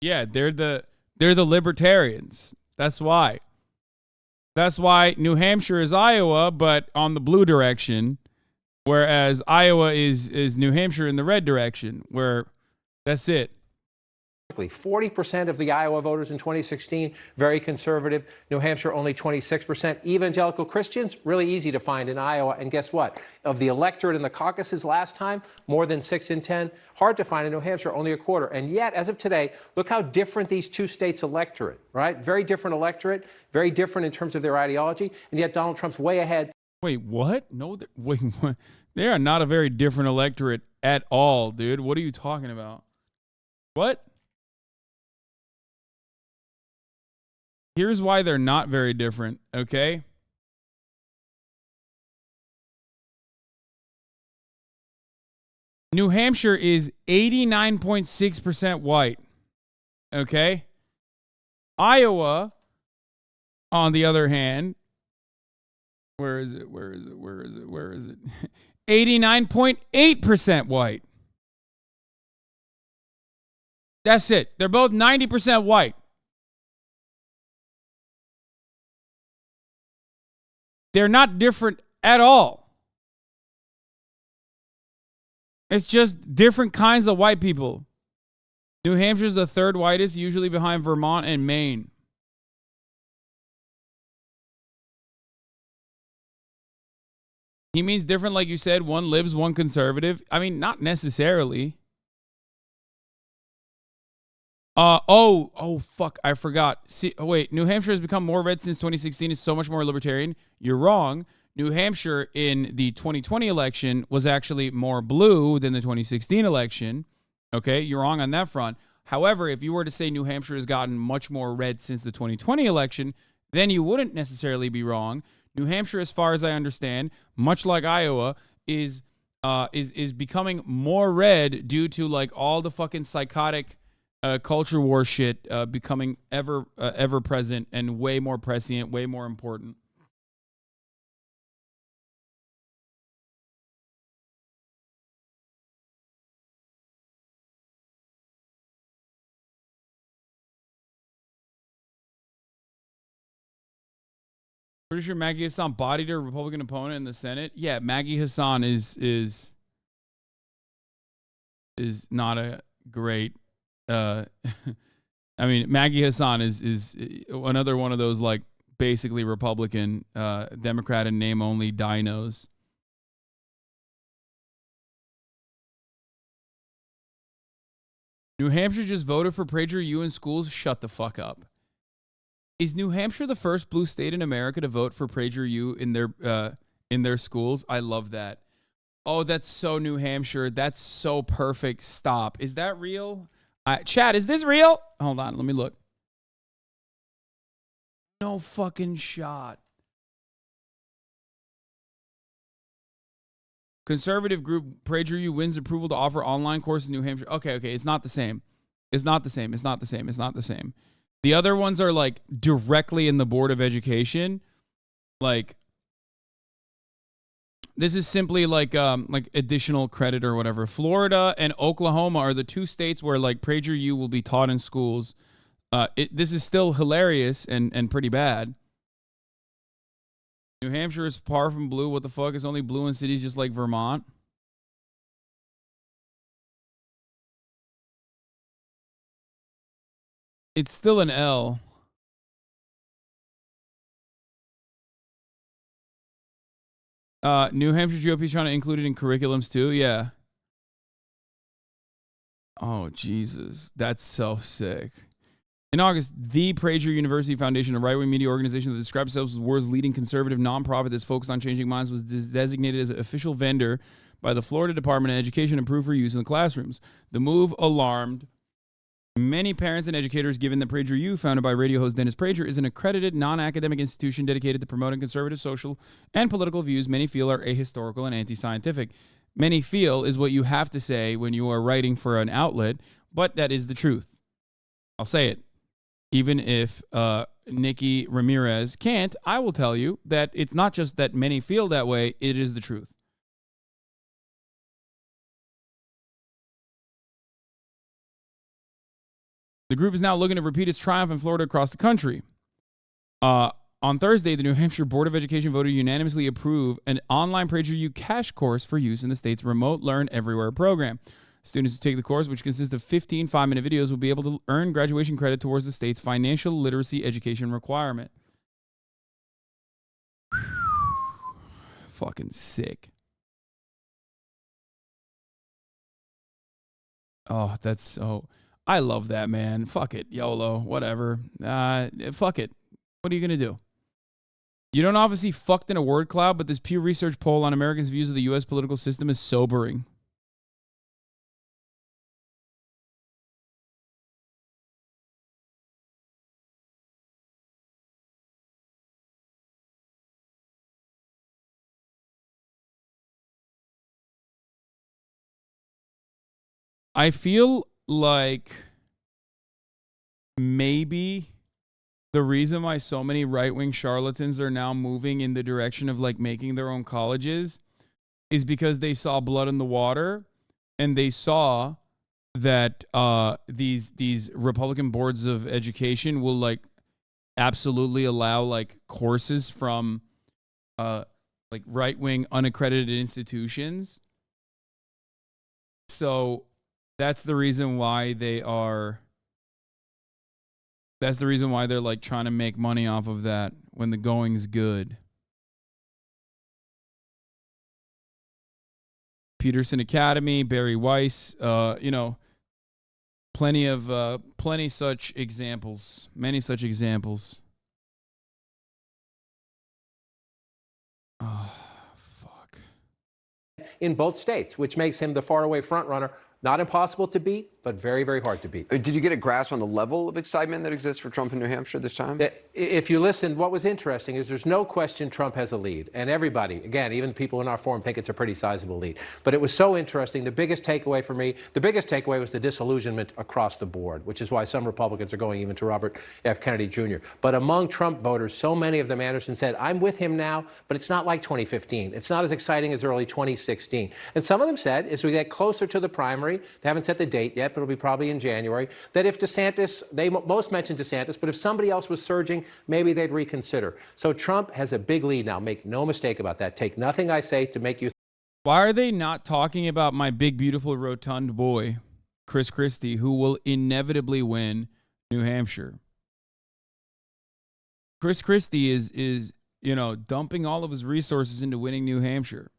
Yeah, they're the libertarians. That's why. That's why New Hampshire is Iowa, but on the blue direction. Whereas Iowa is New Hampshire in the red direction, where that's it. 40% of the Iowa voters in 2016, very conservative. New Hampshire, only 26%. Evangelical Christians, really easy to find in Iowa. And guess what? Of the electorate in the caucuses last time, more than 6 in 10. Hard to find in New Hampshire, only a quarter. And yet, as of today, look how different these two states' electorate, right? Very different electorate, very different in terms of their ideology. And yet Donald Trump's way ahead. Wait, what? No, wait, what? They are not a very different electorate at all, dude. What are you talking about? What? Here's why they're not very different, okay? New Hampshire is 89.6% white, okay? Iowa, on the other hand, Where is it? 89.8% white. That's it. They're both 90% white. They're not different at all. It's just different kinds of white people. New Hampshire's the third whitest, usually behind Vermont and Maine. He means different, like you said, one libs, one conservative. I mean, not necessarily. Fuck, I forgot. See, wait, New Hampshire has become more red since 2016. It's so much more libertarian. You're wrong. New Hampshire in the 2020 election was actually more blue than the 2016 election. Okay, you're wrong on that front. However, if you were to say New Hampshire has gotten much more red since the 2020 election, then you wouldn't necessarily be wrong. New Hampshire, as far as I understand, much like Iowa, is becoming more red due to like all the fucking psychotic culture war shit becoming ever present and way more prescient, way more important. Pretty sure Maggie Hasan bodied her Republican opponent in the Senate. Yeah, Maggie Hasan is not a great. I mean, Maggie Hasan is another one of those like basically Republican, Democrat in name only dinos. New Hampshire just voted for PragerU in schools. Shut the fuck up. Is New Hampshire the first blue state in America to vote for PragerU in their schools? I love that. Oh, that's so New Hampshire. That's so perfect. Stop. Is that real? Chat, is this real? Hold on, let me look. No fucking shot. Conservative group PragerU wins approval to offer online course in New Hampshire. Okay, it's not the same. It's not the same. The other ones are like directly in the Board of Education. Like, this is simply like additional credit or whatever. Florida and Oklahoma are the two states where like PragerU will be taught in schools. This is still hilarious and pretty bad. New Hampshire is far from blue. What the fuck? It's only blue in cities just like Vermont. It's still an L. New Hampshire GOP is trying to include it in curriculums too. Yeah. Oh, Jesus. That's so sick. In August, the Prager University Foundation, a right-wing media organization that describes itself as the world's leading conservative nonprofit that's focused on changing minds, was designated as an official vendor by the Florida Department of Education approved for use in the classrooms. The move alarmed many parents and educators, given that PragerU, founded by radio host Dennis Prager, is an accredited non-academic institution dedicated to promoting conservative social and political views many feel are ahistorical and anti-scientific. Many feel is what you have to say when you are writing for an outlet, but that is the truth. I'll say it. Even if Nikki Ramirez can't, I will tell you that it's not just that many feel that way, it is the truth. The group is now looking to repeat its triumph in Florida across the country. On Thursday, the New Hampshire Board of Education voted unanimously approve an online PragerU cash course for use in the state's remote Learn Everywhere program. Students who take the course, which consists of 15 5-minute videos, will be able to earn graduation credit towards the state's financial literacy education requirement. Fucking sick. Oh, that's so... I love that, man. Fuck it. YOLO. Whatever. Fuck it. What are you going to do? You don't obviously fucked in a word cloud, but this Pew Research poll on Americans' views of the U.S. political system is sobering. I feel like maybe the reason why so many right-wing charlatans are now moving in the direction of like making their own colleges is because they saw blood in the water and they saw that these Republican boards of education will like absolutely allow like courses from like right-wing unaccredited institutions. So that's the reason why they are. That's the reason why they're like trying to make money off of that when the going's good. Peterson Academy, Barry Weiss, plenty such examples, many such examples. Oh, fuck. In both states, which makes him the faraway frontrunner. Not impossible to beat, but very, very hard to beat. Did you get a grasp on the level of excitement that exists for Trump in New Hampshire this time? If you listened, what was interesting is there's no question Trump has a lead. And everybody, again, even people in our forum think it's a pretty sizable lead. But it was so interesting. The biggest takeaway for me, was the disillusionment across the board, which is why some Republicans are going even to Robert F. Kennedy Jr. But among Trump voters, so many of them, Anderson said, I'm with him now, but it's not like 2015. It's not as exciting as early 2016. And some of them said, as we get closer to the primary, they haven't set the date yet, but it'll be probably in January, that if DeSantis, they most mentioned DeSantis, but if somebody else was surging, maybe they'd reconsider. So Trump has a big lead now. Make no mistake about that. Take nothing I say to make you. Why are they not talking about my big, beautiful, rotund boy, Chris Christie, who will inevitably win New Hampshire? Chris Christie is dumping all of his resources into winning New Hampshire.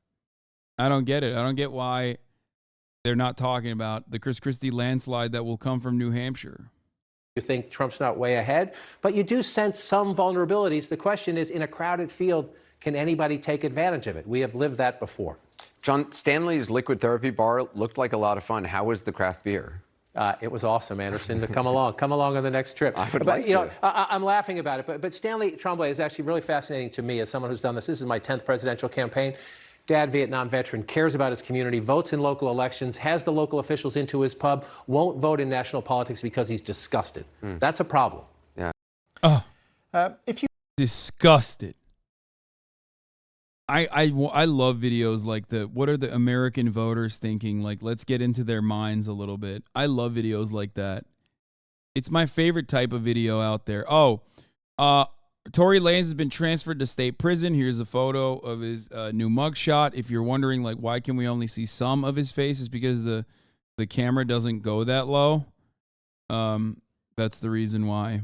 I don't get it. I don't get why they're not talking about the Chris Christie landslide that will come from New Hampshire. You think Trump's not way ahead, but you do sense some vulnerabilities. The question is, in a crowded field, can anybody take advantage of it? We have lived that before. John, Stanley's Liquid Therapy Bar looked like a lot of fun. How was the craft beer? It was awesome, Anderson, to come along on the next trip. I would like to. I'm laughing about it, but Stanley Tremblay is actually really fascinating to me as someone who's done this. This is my 10th presidential campaign. Dad, Vietnam veteran, cares about his community, votes in local elections, has the local officials into his pub, won't vote in national politics because he's disgusted. That's a problem. If you disgusted. I love videos like what are the American voters thinking? Like, let's get into their minds a little bit. I love videos like that. It's my favorite type of video out there. Oh, Tory Lanez has been transferred to state prison. Here's a photo of his new mugshot. If you're wondering, like, why can we only see some of his face? It's because the camera doesn't go that low. That's the reason why.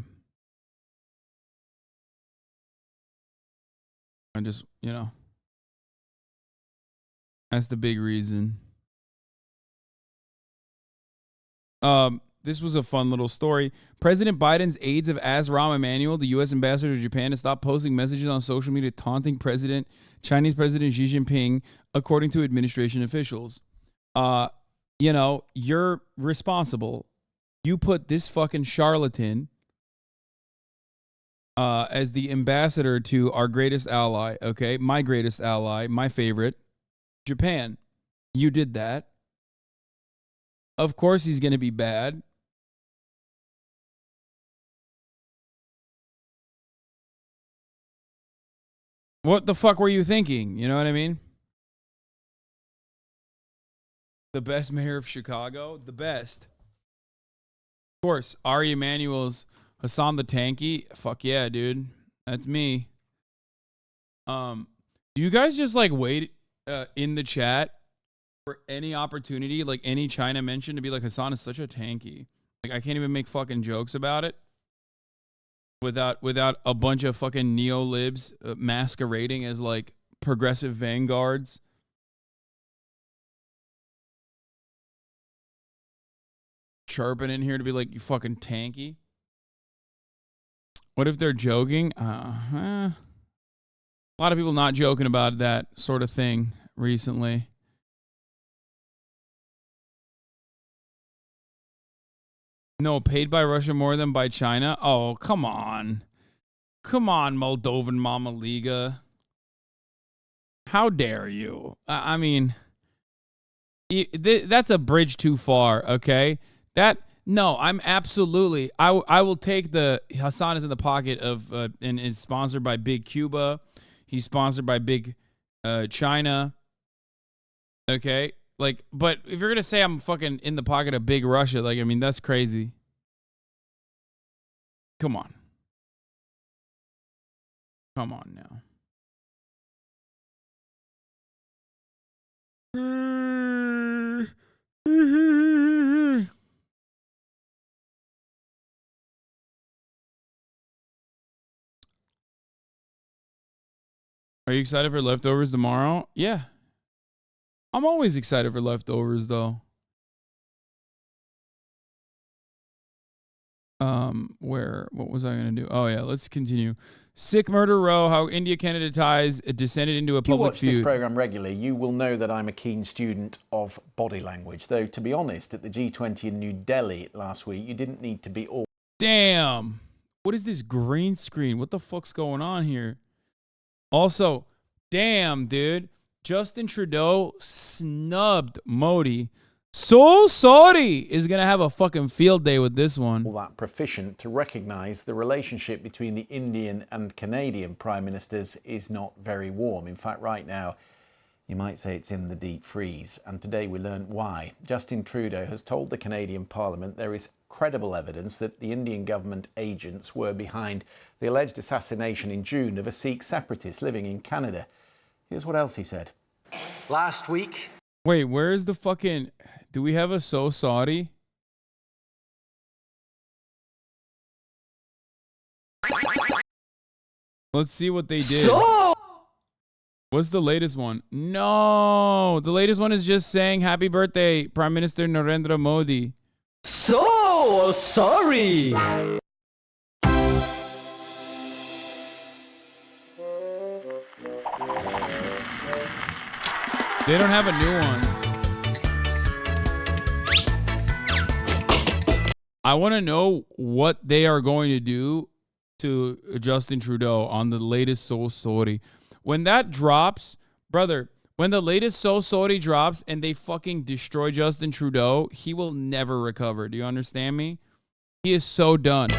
I just, that's the big reason. This was a fun little story. President Biden's aides have asked Rahm Emmanuel, the U.S. ambassador to Japan, to stop posting messages on social media taunting Chinese President Xi Jinping, according to administration officials. You're responsible. You put this fucking charlatan as the ambassador to our greatest ally, okay? My greatest ally, my favorite, Japan. You did that. Of course he's going to be bad. What the fuck were you thinking? You know what I mean? The best mayor of Chicago? The best. Of course, Ari Emanuel's Hasan the Tanky. Fuck yeah, dude. That's me. Do you guys just like wait in the chat for any opportunity, like any China mention, to be like, Hasan is such a tanky? Like, I can't even make fucking jokes about it without a bunch of fucking neo-libs masquerading as like progressive vanguards. Chirping in here to be like, you fucking tanky. What if they're joking? A lot of people not joking about that sort of thing recently. No, paid by Russia more than by China? Oh, come on. Come on, Moldovan Mama Liga. How dare you? I mean, that's a bridge too far, okay? No, I'm absolutely. I will take the Hasan is in the pocket of and is sponsored by Big Cuba. He's sponsored by Big China. Okay, like, but if you're gonna say I'm fucking in the pocket of Big Russia, like, I mean, that's crazy. Come on. Come on now. Are you excited for leftovers tomorrow? Yeah. I'm always excited for leftovers, though. What was I going to do? Oh, yeah, let's continue. Sikh murder row, how India-Canada ties descended into a public feud. If you watch this program regularly, you will know that I'm a keen student of body language. Though, to be honest, at the G20 in New Delhi last week, you didn't need to be all... Damn. What is this green screen? What the fuck's going on here? Also, damn, dude. Justin Trudeau snubbed Modi. So sorry is going to have a fucking field day with this one. All that proficient to recognise the relationship between the Indian and Canadian Prime Ministers is not very warm. In fact, right now, you might say it's in the deep freeze. And today we learned why. Justin Trudeau has told the Canadian Parliament there is credible evidence that the Indian government agents were behind the alleged assassination in June of a Sikh separatist living in Canada. Here's what else he said. Last week. Wait, where is the fucking... Do we have a so sorry? Let's see what they did. What's the latest one? No, the latest one is just saying happy birthday, Prime Minister Narendra Modi. So sorry. They don't have a new one. I want to know what they are going to do to Justin Trudeau on the latest So Sorry. When that drops, brother, when the latest So Sorry drops and they fucking destroy Justin Trudeau, he will never recover. Do you understand me? He is so done.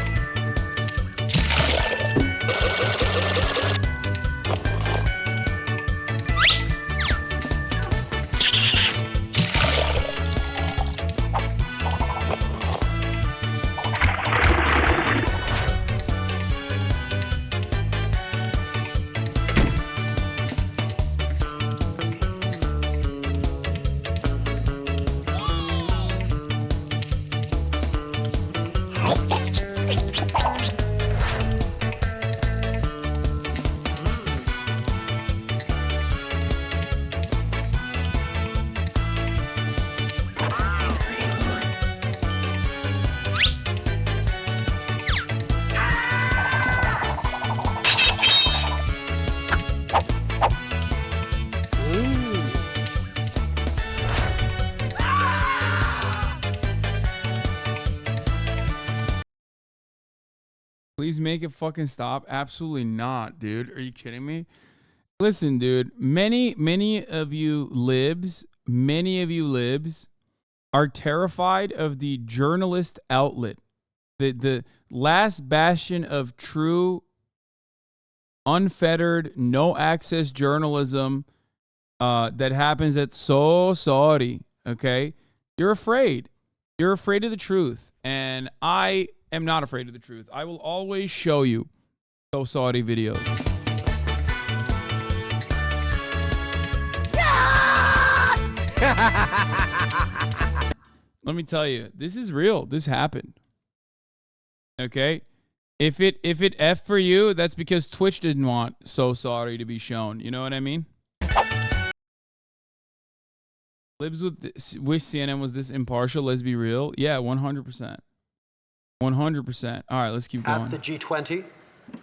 Please make it fucking stop. Absolutely not, dude. Are you kidding me? Listen, dude, many of you libs are terrified of the journalist outlet, the last bastion of true, unfettered, no access journalism that happens at So Saudi. Okay, you're afraid. You're afraid of the truth, and I am not afraid of the truth. I will always show you So Saudi videos. Let me tell you, this is real. This happened. Okay? If it F for you, that's because Twitch didn't want So Sorry to be shown. You know what I mean? Libs with this, wish CNN was this impartial. Let's be real. Yeah, 100%. 100%. All right, let's keep going. At the G20,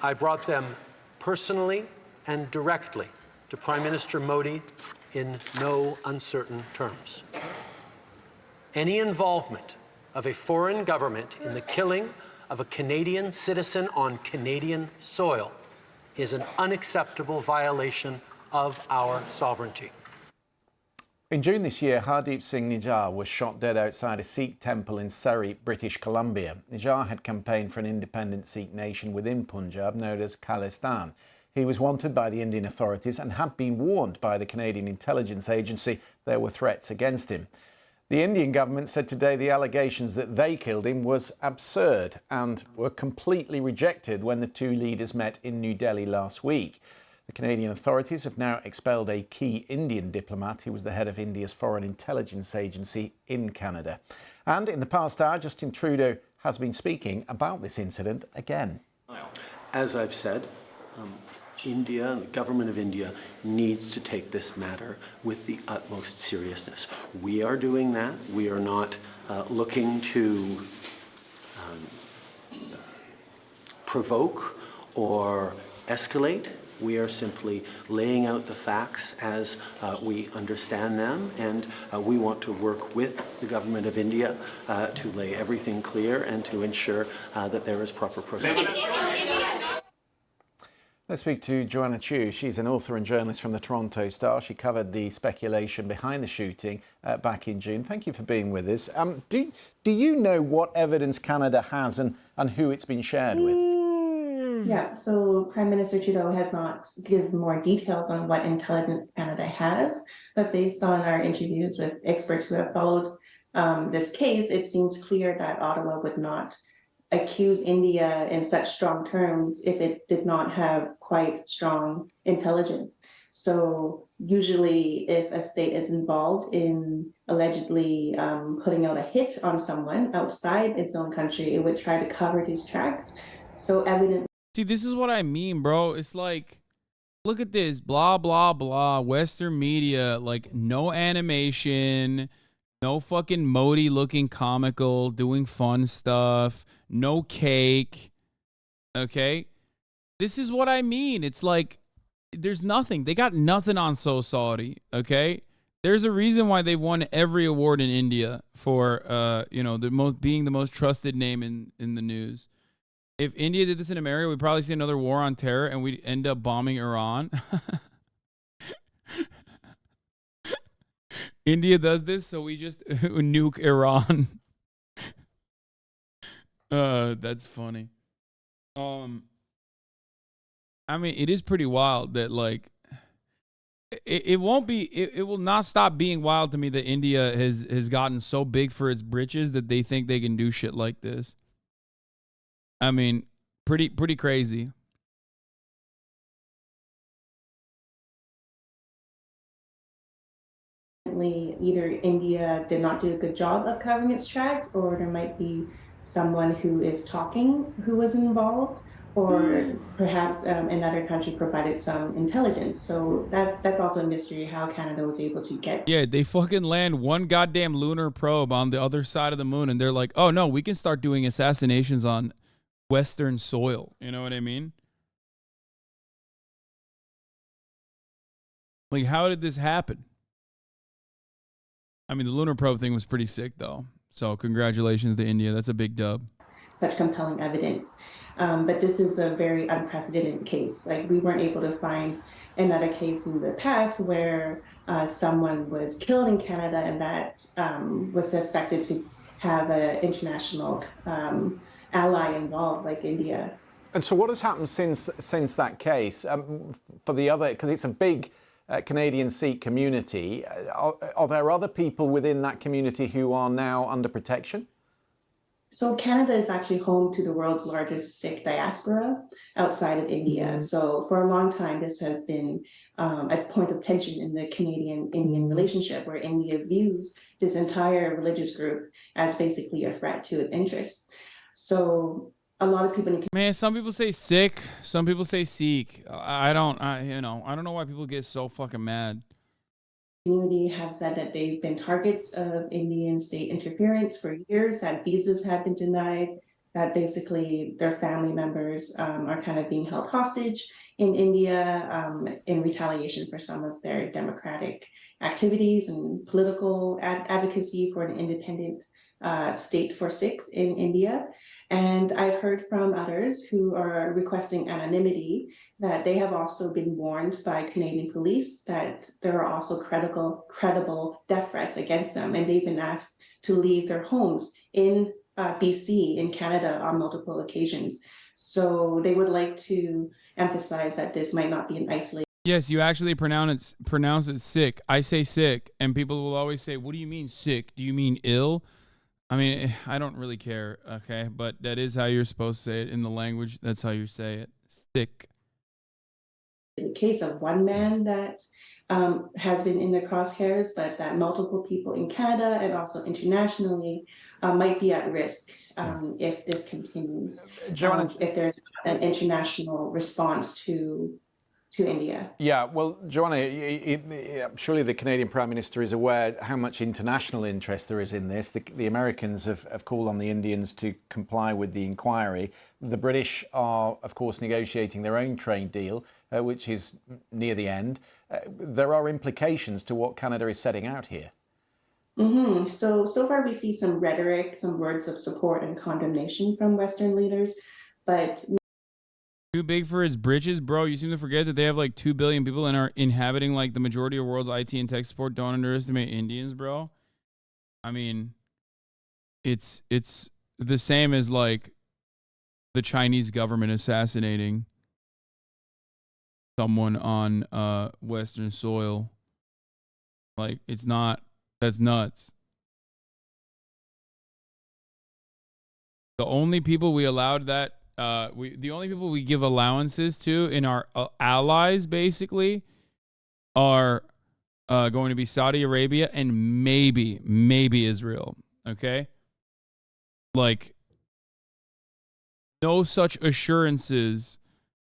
I brought them personally and directly to Prime Minister Modi in no uncertain terms. Any involvement of a foreign government in the killing of a Canadian citizen on Canadian soil is an unacceptable violation of our sovereignty. In June this year, Hardeep Singh Nijjar was shot dead outside a Sikh temple in Surrey, British Columbia. Nijjar had campaigned for an independent Sikh nation within Punjab known as Khalistan. He was wanted by the Indian authorities and had been warned by the Canadian intelligence agency there were threats against him. The Indian government said today the allegations that they killed him was absurd and were completely rejected when the two leaders met in New Delhi last week. The Canadian authorities have now expelled a key Indian diplomat who was the head of India's foreign intelligence agency in Canada. And in the past hour, Justin Trudeau has been speaking about this incident again. As I've said, India and the government of India needs to take this matter with the utmost seriousness. We are doing that. We are not looking to provoke or escalate. We are simply laying out the facts as we understand them, and we want to work with the government of India to lay everything clear and to ensure that there is proper process. Let's speak to Joanna Chu. She's an author and journalist from the Toronto Star. She covered the speculation behind the shooting back in June. Thank you for being with us. Do you know what evidence Canada has and who it's been shared with? Yeah, so Prime Minister Trudeau has not given more details on what intelligence Canada has, but based on our interviews with experts who have followed this case, it seems clear that Ottawa would not accuse India in such strong terms if it did not have quite strong intelligence. So usually if a state is involved in allegedly putting out a hit on someone outside its own country, it would try to cover these tracks. So evidently. See, this is what I mean, bro. It's like, look at this, blah, blah, blah, Western media, like no animation, no fucking Modi looking comical, doing fun stuff, no cake, okay? This is what I mean. It's like, there's nothing. They got nothing on So Saudi, okay? There's a reason why they've won every award in India for, being the most trusted name in the news. If India did this in America, we'd probably see another war on terror and we'd end up bombing Iran. India does this, so we just nuke Iran. That's funny. I mean, it is pretty wild that, like, it will not stop being wild to me that India has gotten so big for its britches that they think they can do shit like this. I mean, pretty crazy. Either India did not do a good job of covering its tracks, or there might be someone who is talking who was involved, or perhaps another country provided some intelligence. So that's also a mystery how Canada was able to get. Yeah, they fucking land one goddamn lunar probe on the other side of the moon, and they're like, oh no, we can start doing assassinations on Western soil. You know what I mean? Like, how did this happen? I mean, the lunar probe thing was pretty sick, though. So congratulations to India. That's a big dub. Such compelling evidence. But this is a very unprecedented case. Like, we weren't able to find another case in the past where someone was killed in Canada and that was suspected to have an international ally involved, like India. And so what has happened since that case for the other, because it's a big Canadian Sikh community, are there other people within that community who are now under protection? So Canada is actually home to the world's largest Sikh diaspora outside of India. So for a long time, this has been a point of tension in the Canadian-Indian relationship, where India views this entire religious group as basically a threat to its interests. So a lot of people Man, some people say Sikh, some people say Sikh. I don't know why people get so fucking mad. Community have said that they've been targets of Indian state interference for years, that visas have been denied, that basically their family members are kind of being held hostage in India in retaliation for some of their democratic activities and political advocacy for an independent state for Sikhs in India. And I've heard from others who are requesting anonymity that they have also been warned by Canadian police that there are also credible death threats against them, and they've been asked to leave their homes in BC, in Canada, on multiple occasions. So they would like to emphasize that this might not be an isolated. Yes, you actually pronounce it sick. I say sick, and people will always say, "What do you mean sick? Do you mean ill?" I mean, I don't really care, okay? But that is how you're supposed to say it in the language. That's how you say it. Sick. In the case of one man that has been in the crosshairs, but that multiple people in Canada and also internationally might be at risk if this continues. If there's an international response to India. Yeah, well, Joanna, surely the Canadian Prime Minister is aware how much international interest there is in this. The Americans have called on the Indians to comply with the inquiry. The British are, of course, negotiating their own trade deal, which is near the end. There are implications to what Canada is setting out here. So far we see some rhetoric, some words of support and condemnation from Western leaders, but Too big for his britches, bro. You seem to forget that they have like 2 billion people and are inhabiting like the majority of the world's IT and tech support. Don't underestimate Indians, bro. I mean, it's the same as like the Chinese government assassinating someone on Western soil. Like, that's nuts. The only people we allowed that the only people we give allowances to in our allies basically are going to be Saudi Arabia and maybe Israel. Okay, like no such assurances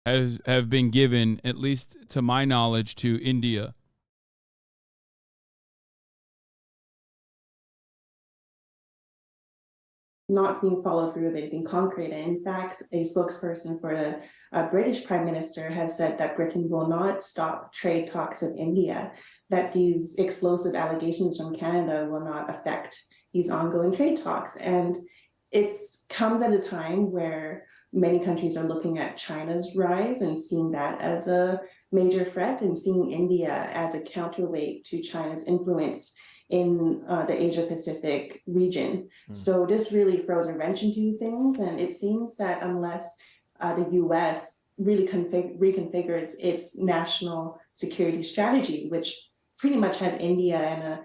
have been given, at least to my knowledge, to India. Not being followed through with anything concrete. And in fact, a spokesperson for the British Prime Minister has said that Britain will not stop trade talks with India, that these explosive allegations from Canada will not affect these ongoing trade talks. And it comes at a time where many countries are looking at China's rise and seeing that as a major threat, and seeing India as a counterweight to China's influence in the Asia-Pacific region. So this really throws a wrench into things, and it seems that unless the US really reconfigures its national security strategy, which pretty much has India and an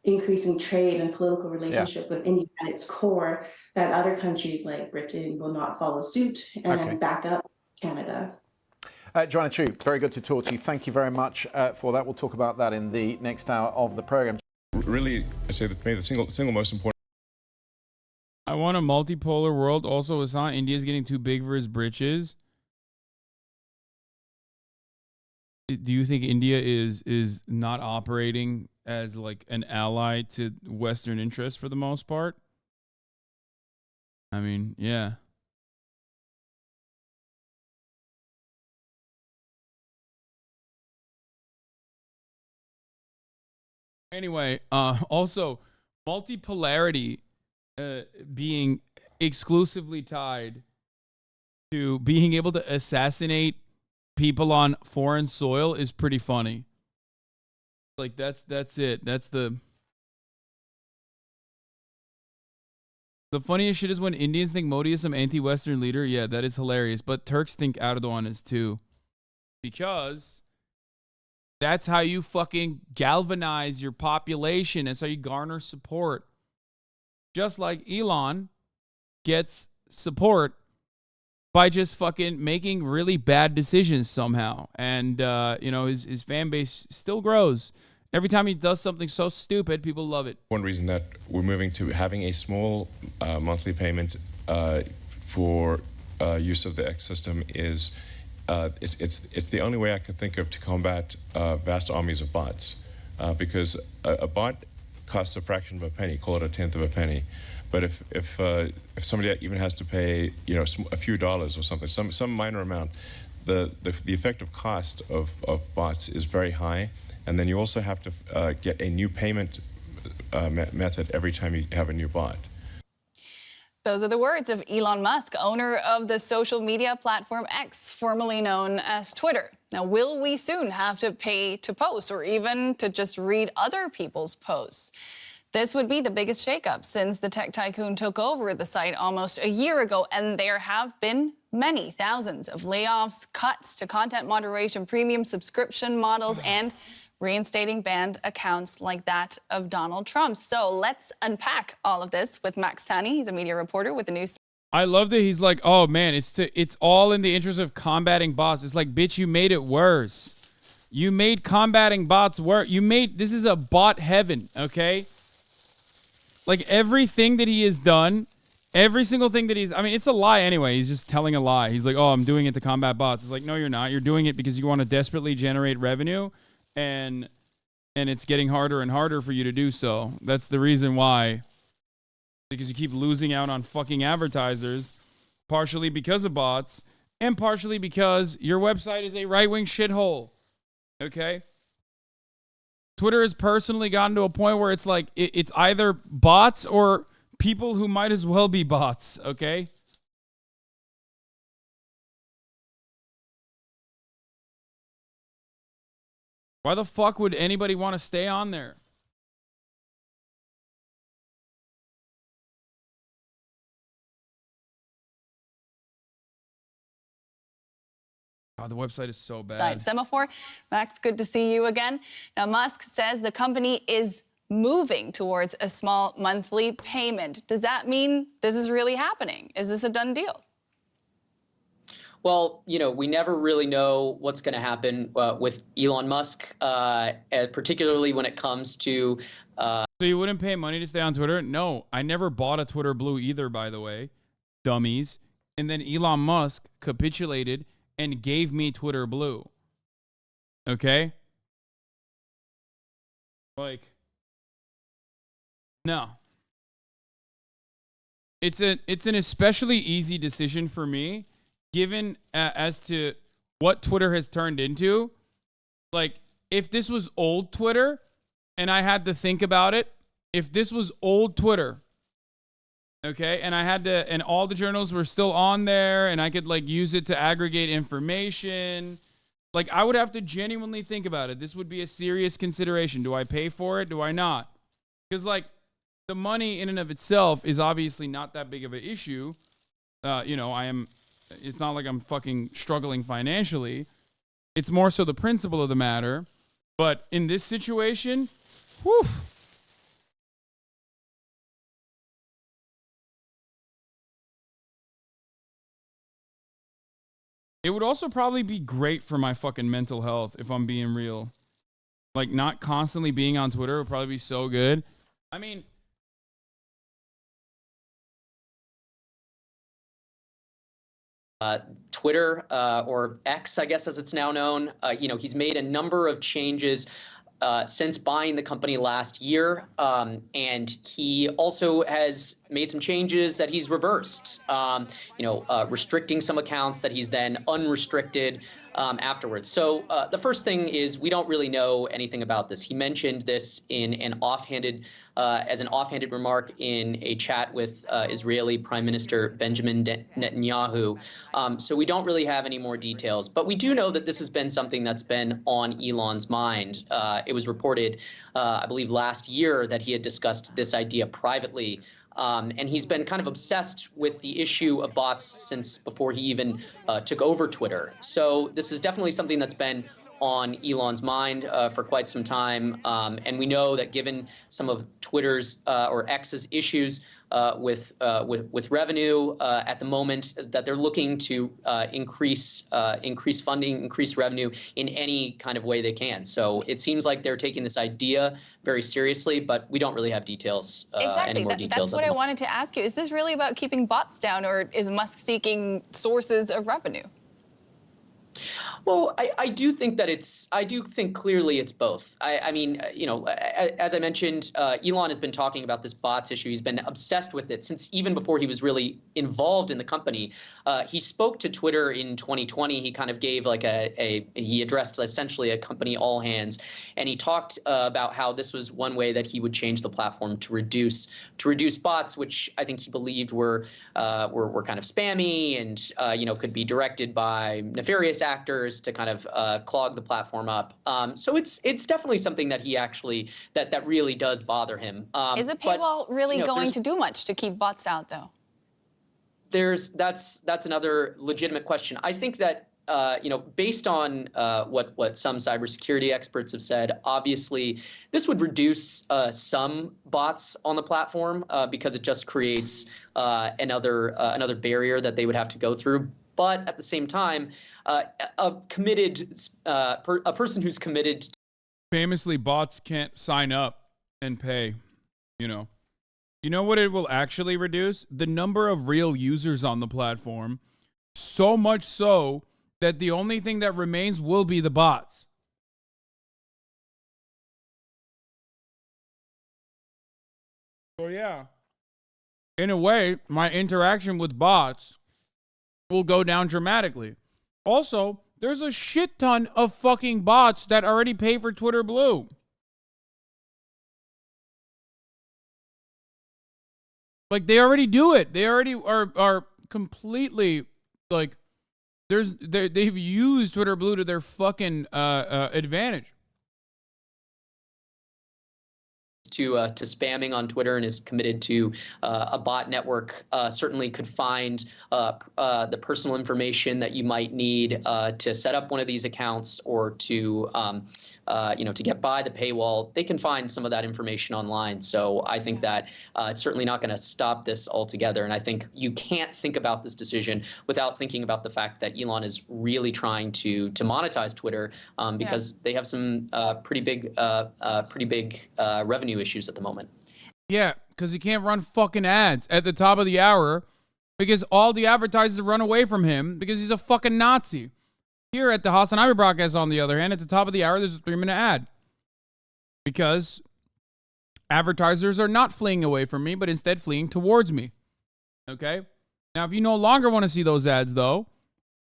increasing trade and political relationship with India at its core, that other countries like Britain will not follow suit and back up Canada. Joanna Chu, very good to talk to you. Thank you very much for that. We'll talk about that in the next hour of the program. Really, I'd say that maybe the single most important. I want a multipolar world. Also, Hasan, India's getting too big for his britches. Do you think India is not operating as like an ally to Western interests for the most part? I mean, yeah. Anyway, also multipolarity being exclusively tied to being able to assassinate people on foreign soil is pretty funny. Like that's it. That's the funniest shit is when Indians think Modi is some anti-Western leader. Yeah, that is hilarious. But Turks think Erdogan is too. Because that's how you fucking galvanize your population. That's how you garner support. Just like Elon gets support by just fucking making really bad decisions somehow. And, you know, his fan base still grows. Every time he does something so stupid, people love it. One reason that we're moving to having a small monthly payment for use of the X system is it's the only way I can think of to combat vast armies of bots, because a bot costs a fraction of a penny, call it a tenth of a penny. But if somebody even has to pay, you know, a few dollars or something, some minor amount, the effective cost of bots is very high. And then you also have to get a new payment method every time you have a new bot. Those are the words of Elon Musk, owner of the social media platform X, formerly known as Twitter. Now, will we soon have to pay to post or even to just read other people's posts? This would be the biggest shakeup since the tech tycoon took over the site almost a year ago, and there have been many thousands of layoffs, cuts to content moderation, premium subscription models, and reinstating banned accounts like that of Donald Trump. So let's unpack all of this with Max Tani. He's a media reporter with the news. I love that he's like, oh man, it's all in the interest of combating bots. It's like, bitch, you made it worse. You made combating bots worse. This is a bot heaven, okay? Like everything that he has done, every single thing that I mean, it's a lie anyway. He's just telling a lie. He's like, oh, I'm doing it to combat bots. It's like, no, you're not. You're doing it because you want to desperately generate revenue. And it's getting harder and harder for you to do so. That's the reason why. Because you keep losing out on fucking advertisers, partially because of bots, and partially because your website is a right-wing shithole. Okay? Twitter has personally gotten to a point where it's like, it's either bots or people who might as well be bots. Okay? Why the fuck would anybody want to stay on there? Oh, the website is so bad. Semaphore. Max, good to see you again. Now, Musk says the company is moving towards a small monthly payment. Does that mean this is really happening? Is this a done deal? Well, you know, we never really know what's going to happen with Elon Musk, particularly when it comes to... So you wouldn't pay money to stay on Twitter? No, I never bought a Twitter Blue either, by the way. Dummies. And then Elon Musk capitulated and gave me Twitter Blue. Okay? Like, no. It's an especially easy decision for me, given as to what Twitter has turned into. Like, if this was old Twitter and I had to think about it, if this was old Twitter, okay, and I had to, and all the journals were still on there and I could like use it to aggregate information, like I would have to genuinely think about it. This would be a serious consideration. Do I pay for it? Do I not? Because like the money in and of itself is obviously not that big of an issue. You know, it's not like I'm fucking struggling financially. It's more so the principle of the matter. But in this situation, whew. It would also probably be great for my fucking mental health, if I'm being real. Like, not constantly being on Twitter would probably be so good. I mean... Twitter, or X, I guess as it's now known, you know, he's made a number of changes since buying the company last year. And he also has made some changes that he's reversed, you know, restricting some accounts that he's then unrestricted. afterwards. So the first thing is we don't really know anything about this. He mentioned this in an offhanded remark in a chat with Israeli Prime Minister Benjamin Netanyahu. So we don't really have any more details, but we do know that this has been something that's been on Elon's mind. It was reported, I believe, last year that he had discussed this idea privately. And he's been kind of obsessed with the issue of bots since before he even took over Twitter. So this is definitely something that's been on Elon's mind for quite some time. And we know that given some of Twitter's or X's issues with revenue at the moment, that they're looking to increase funding, increase revenue in any kind of way they can. So it seems like they're taking this idea very seriously, but we don't really have details, any more details. That's what I wanted to ask you. Is this really about keeping bots down, or is Musk seeking sources of revenue? Well, I do think clearly it's both. I mean, you know, as I mentioned, Elon has been talking about this bots issue. He's been obsessed with it since even before he was really involved in the company. He spoke to Twitter in 2020. He kind of gave like he addressed essentially a company all hands, and he talked about how this was one way that he would change the platform to reduce bots, which I think he believed were kind of spammy and you know, could be directed by nefarious actors to kind of clog the platform up. So it's definitely something that he actually that really does bother him. Is a paywall really you know, going to do much to keep bots out, though? That's another legitimate question. I think that you know, based on what some cybersecurity experts have said, obviously this would reduce some bots on the platform because it just creates another barrier that they would have to go through. But at the same time, a person who's committed. Famously, bots can't sign up and pay. You know what it will actually reduce? The number of real users on the platform. So much so that the only thing that remains will be the bots. So yeah, in a way, my interaction with bots will go down dramatically. Also, there's a shit ton of fucking bots that already pay for Twitter Blue. Like, they already do it. They already are completely, like, they've used Twitter Blue to their fucking advantage. To spamming on Twitter and is committed to a bot network, certainly could find the personal information that you might need to set up one of these accounts or to you know, to get by the paywall. They can find some of that information online. So I think that it's certainly not going to stop this altogether. And I think you can't think about this decision without thinking about the fact that Elon is really trying to monetize Twitter because they have some pretty big revenue issues at the moment. Yeah, because he can't run fucking ads at the top of the hour because all the advertisers run away from him because he's a fucking Nazi. Here at the HasanAbi broadcast, on the other hand, at the top of the hour, there's a 3-minute ad because advertisers are not fleeing away from me, but instead fleeing towards me. Okay? Now, if you no longer want to see those ads, though,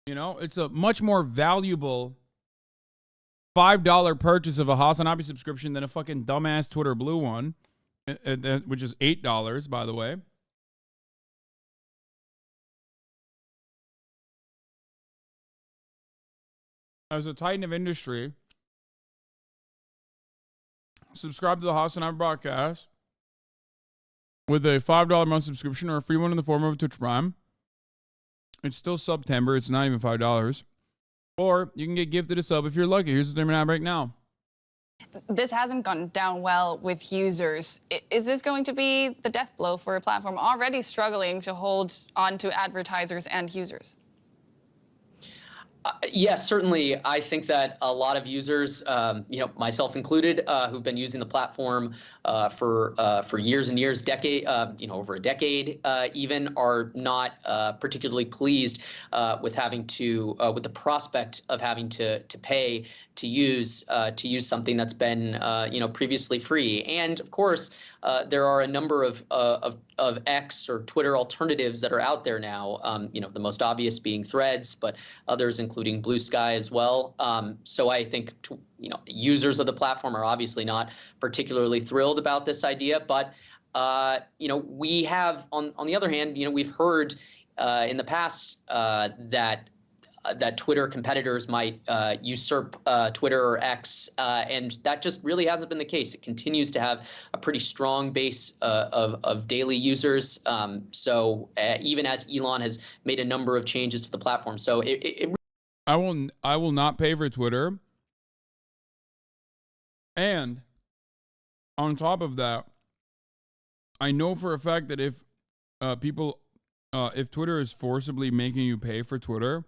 you know, it's a much more valuable $5 purchase of a HasanAbi subscription than a fucking dumbass Twitter Blue one, which is $8, by the way. As a titan of industry, subscribe to the HasanAbi broadcast with a $5 month subscription or a free one in the form of a Twitch Prime. It's still September. It's not even $5. Or you can get gifted a sub if you're lucky. Here's the 3-minute ad break now. This hasn't gone down well with users. Is this going to be the death blow for a platform already struggling to hold on to advertisers and users? Yes, certainly. I think that a lot of users, you know, myself included, who've been using the platform for years and years, you know, over a decade, even, are not particularly pleased with having to, with the prospect of having to pay to use something that's been, you know, previously free. And of course, there are a number of X or Twitter alternatives that are out there now. The most obvious being Threads, but others including Blue Sky as well. So I think users of the platform are obviously not particularly thrilled about this idea, but we have on the other hand, we've heard in the past that Twitter competitors might usurp Twitter or X, and that just really hasn't been the case. It continues to have a pretty strong base of daily users. So even as Elon has made a number of changes to the platform, so I will not pay for Twitter. And on top of that, I know for a fact that if Twitter is forcibly making you pay for Twitter,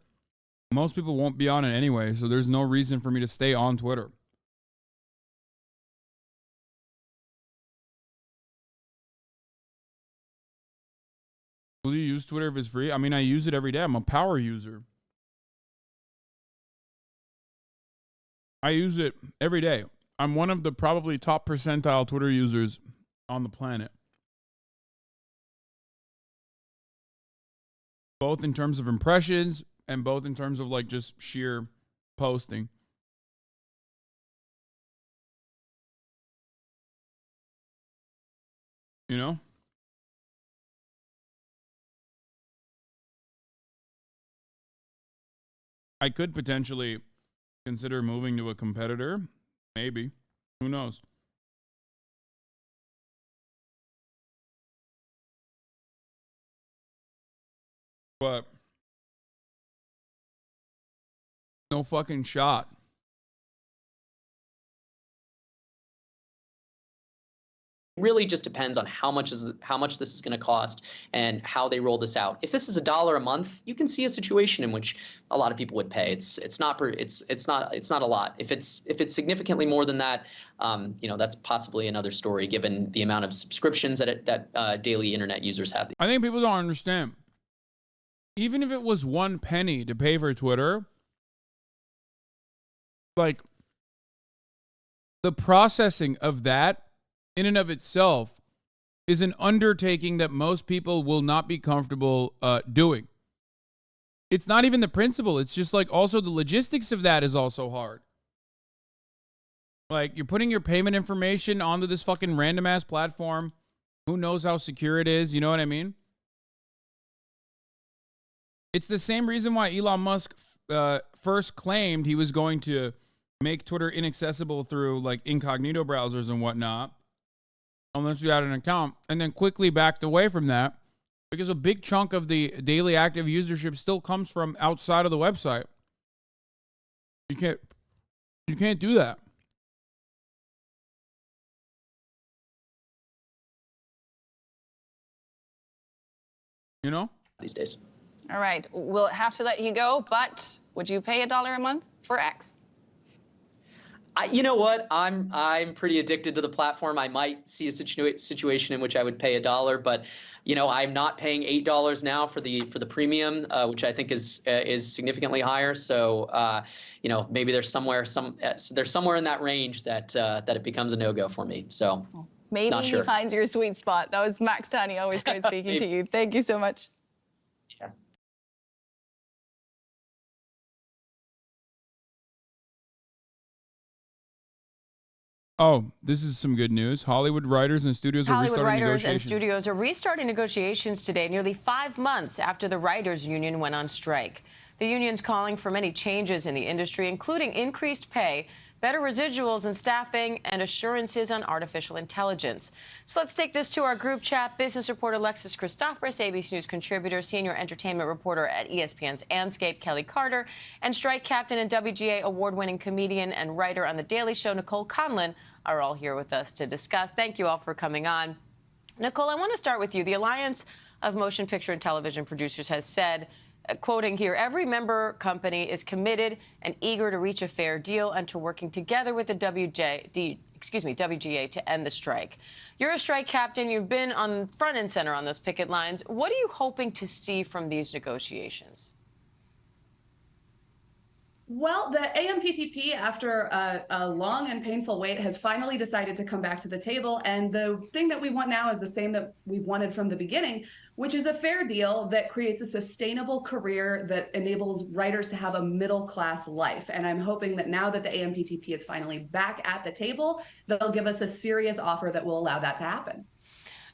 most people won't be on it anyway, so there's no reason for me to stay on Twitter. Will you use Twitter if it's free? I mean, I use it every day. I'm a power user. I use it every day. I'm one of the probably top percentile Twitter users on the planet. Both in terms of impressions and both in terms of like just sheer posting. You know? I could potentially consider moving to a competitor. Maybe. Who knows? But no fucking shot. really just depends on how much this is going to cost and how they roll this out. If this is $1 a month, you can see a situation in which a lot of people would pay. It's not a lot. If it's significantly more than that, that's possibly another story given the amount of subscriptions that daily internet users have. I think people don't understand. Even if it was 1 penny to pay for Twitter, like the processing of that in and of itself is an undertaking that most people will not be comfortable doing. It's not even the principle. It's just like also the logistics of that is also hard. Like you're putting your payment information onto this fucking random ass platform. Who knows how secure it is? You know what I mean? It's the same reason why Elon Musk first claimed he was going to make Twitter inaccessible through like incognito browsers and whatnot, unless you had an account, and then quickly backed away from that because a big chunk of the daily active usership still comes from outside of the website. You can't do that. You know? These days. All right, we'll have to let you go, but would you pay $1 a month for X? You know what? I'm pretty addicted to the platform. I might see a situation in which I would pay $1, but I'm not paying $8 now for the premium, which I think is significantly higher. So maybe there's somewhere in that range that it becomes a no-go for me. So maybe not sure. He finds your sweet spot. That was Max Tani. Always great speaking to you. Thank you so much. Yeah. Oh, this is some good news. Hollywood writers and studios are restarting negotiations. Hollywood writers and studios are restarting negotiations today, nearly 5 months after the writers' union went on strike. The union's calling for many changes in the industry, including increased pay, better residuals and staffing, and assurances on artificial intelligence. So let's take this to our group chat. Business reporter Alexis Christophorus, ABC News contributor, senior entertainment reporter at ESPN's Anscape, Kelly Carter, and strike captain and WGA award-winning comedian and writer on The Daily Show, Nicole Conlon, are all here with us to discuss. Thank you all for coming on. Nicole, I want to start with you. The Alliance of Motion Picture and Television Producers has said, quoting here, every member company is committed and eager to reach a fair deal and to working together with the WGA to end the strike. You're a strike captain. You've been on front and center on those picket lines. What are you hoping to see from these negotiations? Well, the AMPTP, after a long and painful wait, has finally decided to come back to the table. And the thing that we want now is the same that we've wanted from the beginning, which is a fair deal that creates a sustainable career that enables writers to have a middle-class life. And I'm hoping that now that the AMPTP is finally back at the table, they'll give us a serious offer that will allow that to happen.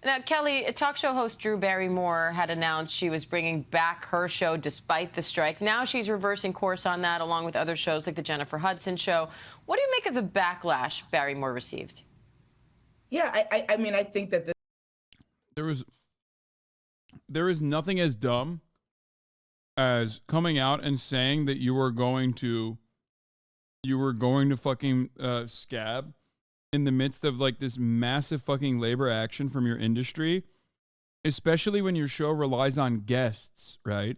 Now, Kelly, talk show host Drew Barrymore had announced she was bringing back her show despite the strike. Now she's reversing course on that, along with other shows like the Jennifer Hudson Show. What do you make of the backlash Barrymore received? Yeah, I mean, I think that there is nothing as dumb as coming out and saying that you were going to fucking scab in the midst of like this massive fucking labor action from your industry, especially when your show relies on guests, right?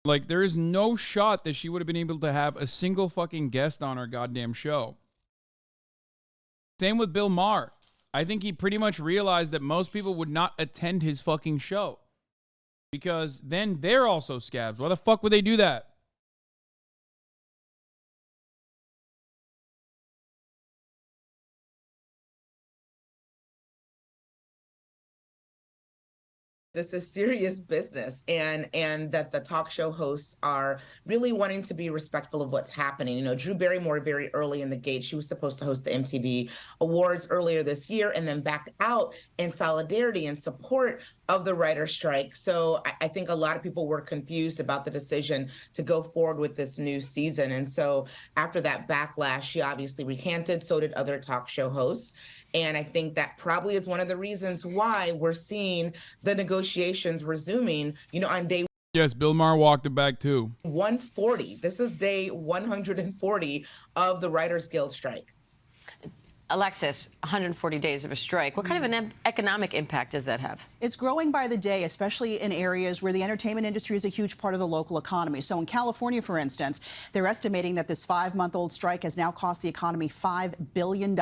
Like, there is no shot that she would have been able to have a single fucking guest on our goddamn show. Same with Bill Maher. I think he pretty much realized that most people would not attend his fucking show because then they're also scabs. Why the fuck would they do that? this is serious business, and that the talk show hosts are really wanting to be respectful of what's happening. You know, Drew Barrymore, very early in the gate, she was supposed to host the MTV Awards earlier this year and then backed out in solidarity and support of the writer's strike. So I think a lot of people were confused about the decision to go forward with this new season. And so after that backlash, she obviously recanted, so did other talk show hosts. And I think that probably is one of the reasons why we're seeing the negotiations resuming, you know, on day Yes, Bill Maher walked it back too. 140. This is day 140 of the Writers Guild strike. Alexis, 140 days of a strike. What kind of an economic impact does that have? It's growing by the day, especially in areas where the entertainment industry is a huge part of the local economy. So in California, for instance, they're estimating that this 5-month-old strike has now cost the economy $5 billion.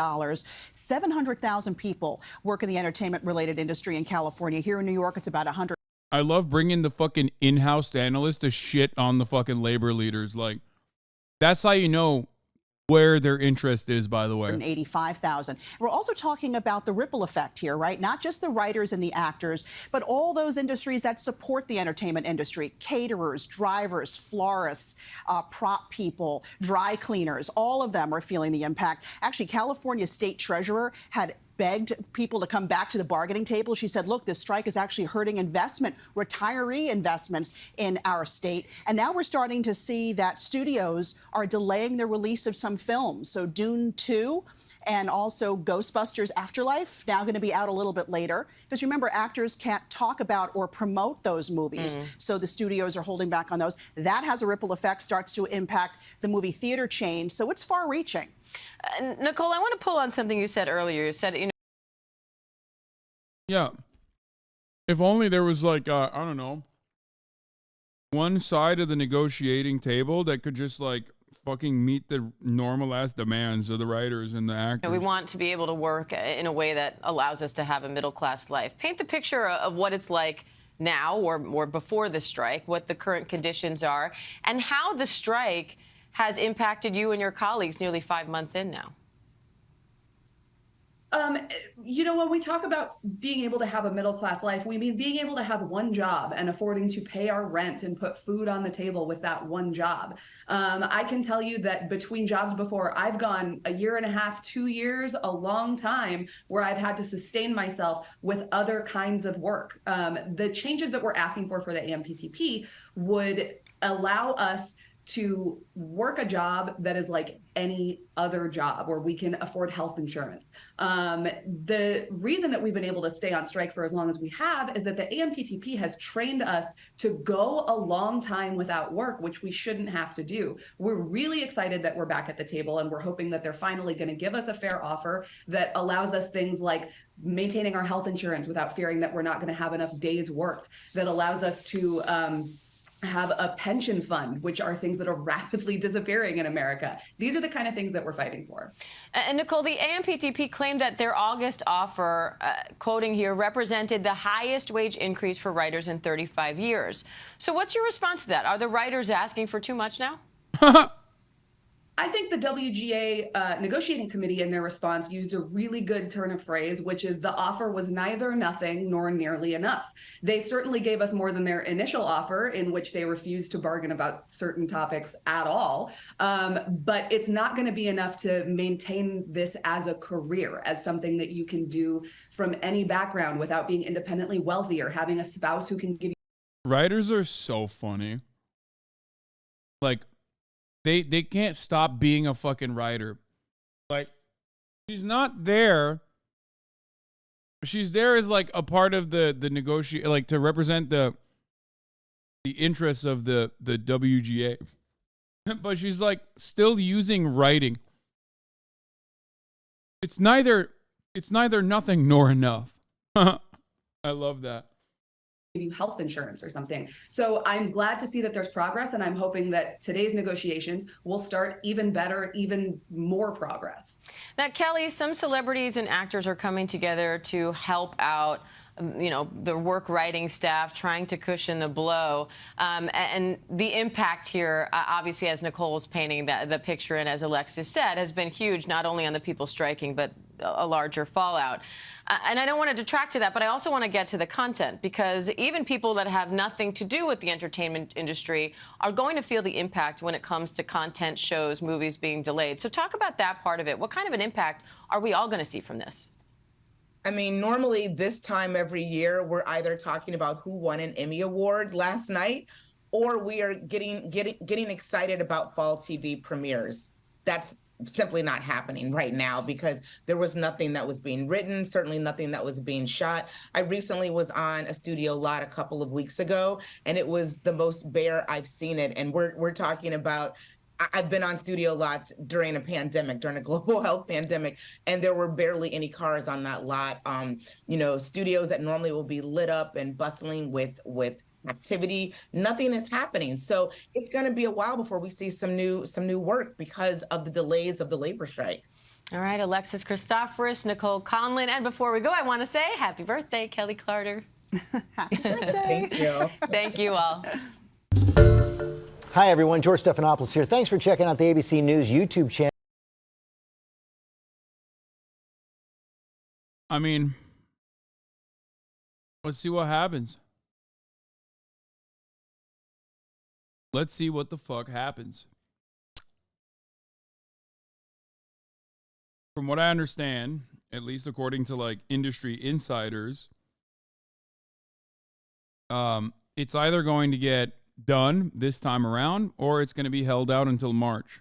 700,000 people work in the entertainment-related industry in California. Here in New York, it's about 100. I love bringing the fucking in-house analysts to shit on the fucking labor leaders. Like, that's how you know where their interest is, by the way. 85,000. We're also talking about the ripple effect here, right? Not just the writers and the actors, but all those industries that support the entertainment industry. Caterers, drivers, florists, prop people, dry cleaners, all of them are feeling the impact. Actually, California's state treasurer had begged people to come back to the bargaining table. She said, look, this strike is actually hurting investment, retiree investments in our state. And now we're starting to see that studios are delaying the release of some films. So Dune 2 and also Ghostbusters Afterlife now going to be out a little bit later. Because remember, actors can't talk about or promote those movies. So the studios are holding back on those. That has a ripple effect, starts to impact the movie theater chain. So it's far reaching. Nicole, I want to pull on something you said earlier. You said, you know, yeah. If only there was like, I don't know, one side of the negotiating table that could just like fucking meet the normal ass demands of the writers and the actors. we want to be able to work in a way that allows us to have a middle-class life. Paint the picture of what it's like now or before the strike, what the current conditions are, and how the strike has impacted you and your colleagues nearly 5 months in now. You know, when we talk about being able to have a middle-class life, we mean being able to have one job and affording to pay our rent and put food on the table with that one job. I can tell you that between jobs before, I've gone 1.5 years, 2 years, a long time where I've had to sustain myself with other kinds of work. The changes that we're asking for the AMPTP would allow us to work a job that is like any other job where we can afford health insurance. The reason that we've been able to stay on strike for as long as we have is that the AMPTP has trained us to go a long time without work, which we shouldn't have to do. We're really excited that we're back at the table, and we're hoping that they're finally going to give us a fair offer that allows us things like maintaining our health insurance without fearing that we're not going to have enough days worked, that allows us to have a pension fund, which are things that are rapidly disappearing in America. These are the kind of things that we're fighting for. And Nicole, the AMPTP claimed that their August offer, quoting here, represented the highest wage increase for writers in 35 years. So what's your response to that? Are the writers asking for too much now? I think the WGA negotiating committee in their response used a really good turn of phrase, which is the offer was neither nothing nor nearly enough. They certainly gave us more than their initial offer, in which they refused to bargain about certain topics at all. But it's not going to be enough to maintain this as a career, as something that you can do from any background without being independently wealthy or having a spouse who can give you. Writers are so funny. Like, they can't stop being a fucking writer. Like, she's not there. She's there as like a part of the negotiate, like to represent the interests of the WGA. But she's like still using writing. It's neither nothing nor enough. I love that. Give you health insurance or something. So I'm glad to see that there's progress, and I'm hoping that today's negotiations will start even better, even more progress. Now, Kelly, some celebrities and actors are coming together to help out, you know, the work writing staff, trying to cushion the blow. And the impact here, obviously, as Nicole was painting the picture and as Alexis said, has been huge, not only on the people striking, but a larger fallout. And I don't want to detract to that, but I also want to get to the content, because even people that have nothing to do with the entertainment industry are going to feel the impact when it comes to content, shows, movies being delayed. So talk about that part of it. What kind of an impact are we all going to see from this? I mean, normally this time every year, we're either talking about who won an Emmy Award last night, or we are getting excited about fall TV premieres. That's simply not happening right now because there was nothing that was being written, certainly nothing that was being shot. I recently was on a studio lot a couple of weeks ago, and it was the most bare I've seen it. And we're talking about, I've been on studio lots during a pandemic, during a global health pandemic, and there were barely any cars on that lot. You know, studios that normally will be lit up and bustling with activity, nothing is happening. So it's going to be a while before we see some new work because of the delays of the labor strike. All right, Alexis Christoforous, Nicole Conlon, and before we go, I want to say happy birthday, Kelly Clarter. Happy birthday. Thank you. Thank you all. Hi, everyone. George Stephanopoulos here. Thanks for checking out the ABC News YouTube channel. I mean, let's see what happens. Let's see what the fuck happens. From what I understand, at least according to like industry insiders, it's either going to get done this time around or it's going to be held out until March.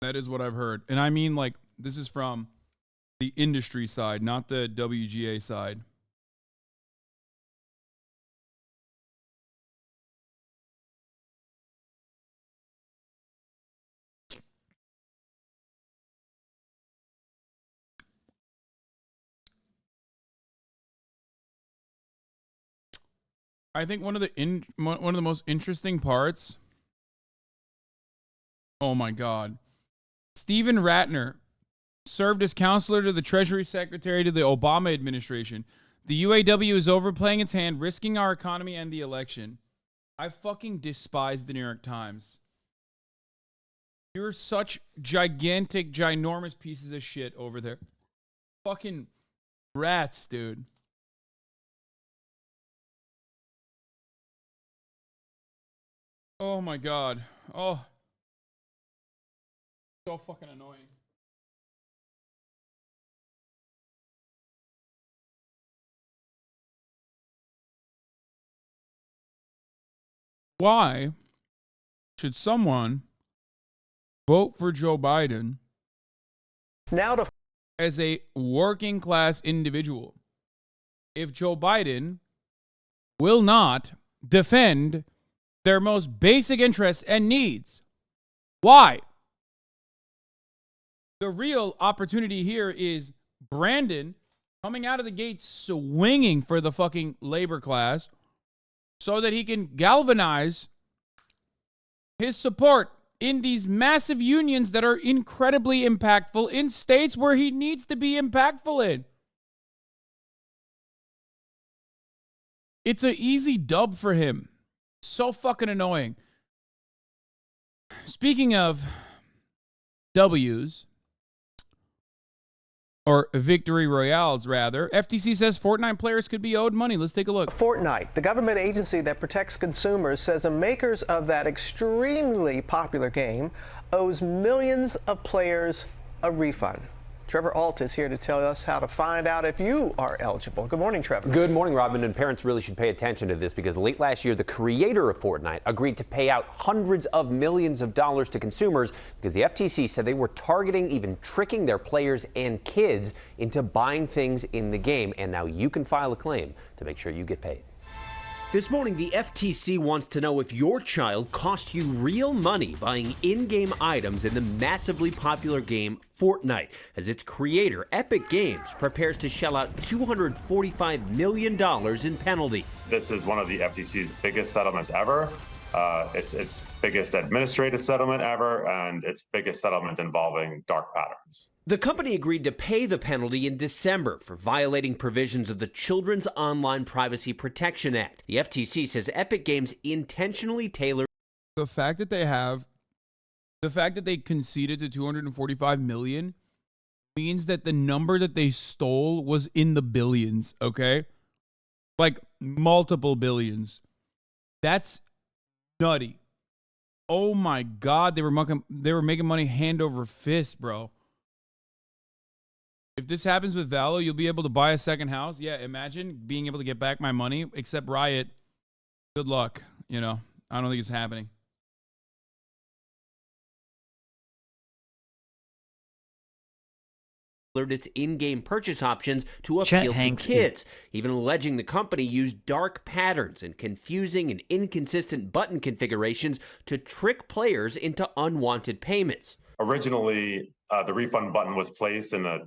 That is what I've heard. And I mean, like, this is from the industry side, not the WGA side. I think one of the most interesting parts. Oh my God. Stephen Ratner served as counselor to the Treasury Secretary to the Obama administration. The UAW is overplaying its hand, risking our economy and the election. I fucking despise the New York Times. You're such gigantic, ginormous pieces of shit over there. Fucking rats, dude. Oh my God. Oh. So fucking annoying. Why should someone vote for Joe Biden now as a working class individual if Joe Biden will not defend their most basic interests and needs? Why? The real opportunity here is Brandon coming out of the gate swinging for the fucking labor class so that he can galvanize his support in these massive unions that are incredibly impactful in states where he needs to be impactful in. it's an easy dub for him. So fucking annoying. Speaking of W's, or victory royales, rather, FTC says Fortnite players could be owed money. Let's take a look. Fortnite, the government agency that protects consumers, says the makers of that extremely popular game owes millions of players a refund. Trevor Alt is here to tell us how to find out if you are eligible. Good morning, Trevor. Good morning, Robin. And parents really should pay attention to this because late last year, the creator of Fortnite agreed to pay out hundreds of millions of dollars to consumers because the FTC said they were targeting, even tricking their players and kids into buying things in the game. And now you can file a claim to make sure you get paid. This morning, the FTC wants to know if your child cost you real money buying in-game items in the massively popular game Fortnite, as its creator, Epic Games, prepares to shell out $245 million in penalties. This is one of the FTC's biggest settlements ever. It's its biggest administrative settlement ever, and its biggest settlement involving dark patterns. The company agreed to pay the penalty in December for violating provisions of the Children's Online Privacy Protection Act. The FTC says Epic Games intentionally tailored The fact that they conceded to 245 million means that the number that they stole was in the billions, okay? Like multiple billions. That's nutty. Oh my God, they were making money hand over fist, bro. If this happens with Valo, you'll be able to buy a second house. Yeah, imagine being able to get back my money, except Riot. Good luck. You know, I don't think it's happening. its in-game purchase options to appeal to kids, even alleging the company used dark patterns and confusing and inconsistent button configurations to trick players into unwanted payments. Originally, the refund button was placed in a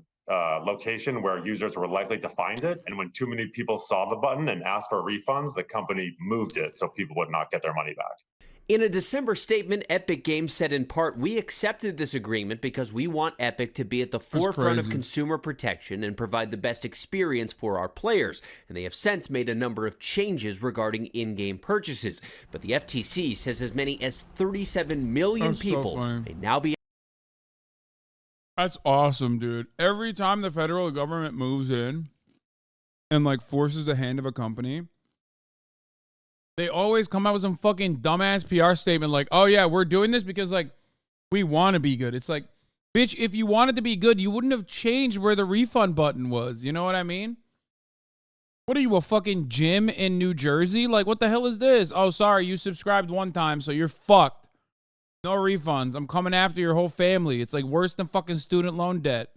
location where users were likely to find it. And when too many people saw the button and asked for refunds, the company moved it so people would not get their money back. In a December statement, Epic Games said in part, "We accepted this agreement because we want Epic to be at the forefront of consumer protection and provide the best experience for our players." And they have since made a number of changes regarding in-game purchases. But the FTC says as many as 37 million people may now be. That's awesome, dude. Every time the federal government moves in and like forces the hand of a company, they always come out with some fucking dumbass PR statement like, "Oh yeah, we're doing this because like we want to be good." It's like, bitch, if you wanted to be good, you wouldn't have changed where the refund button was. You know what I mean? What are you, a fucking gym in New Jersey? Like, what the hell is this? Oh, sorry, you subscribed one time, so you're fucked. No refunds. I'm coming after your whole family. It's like worse than fucking student loan debt.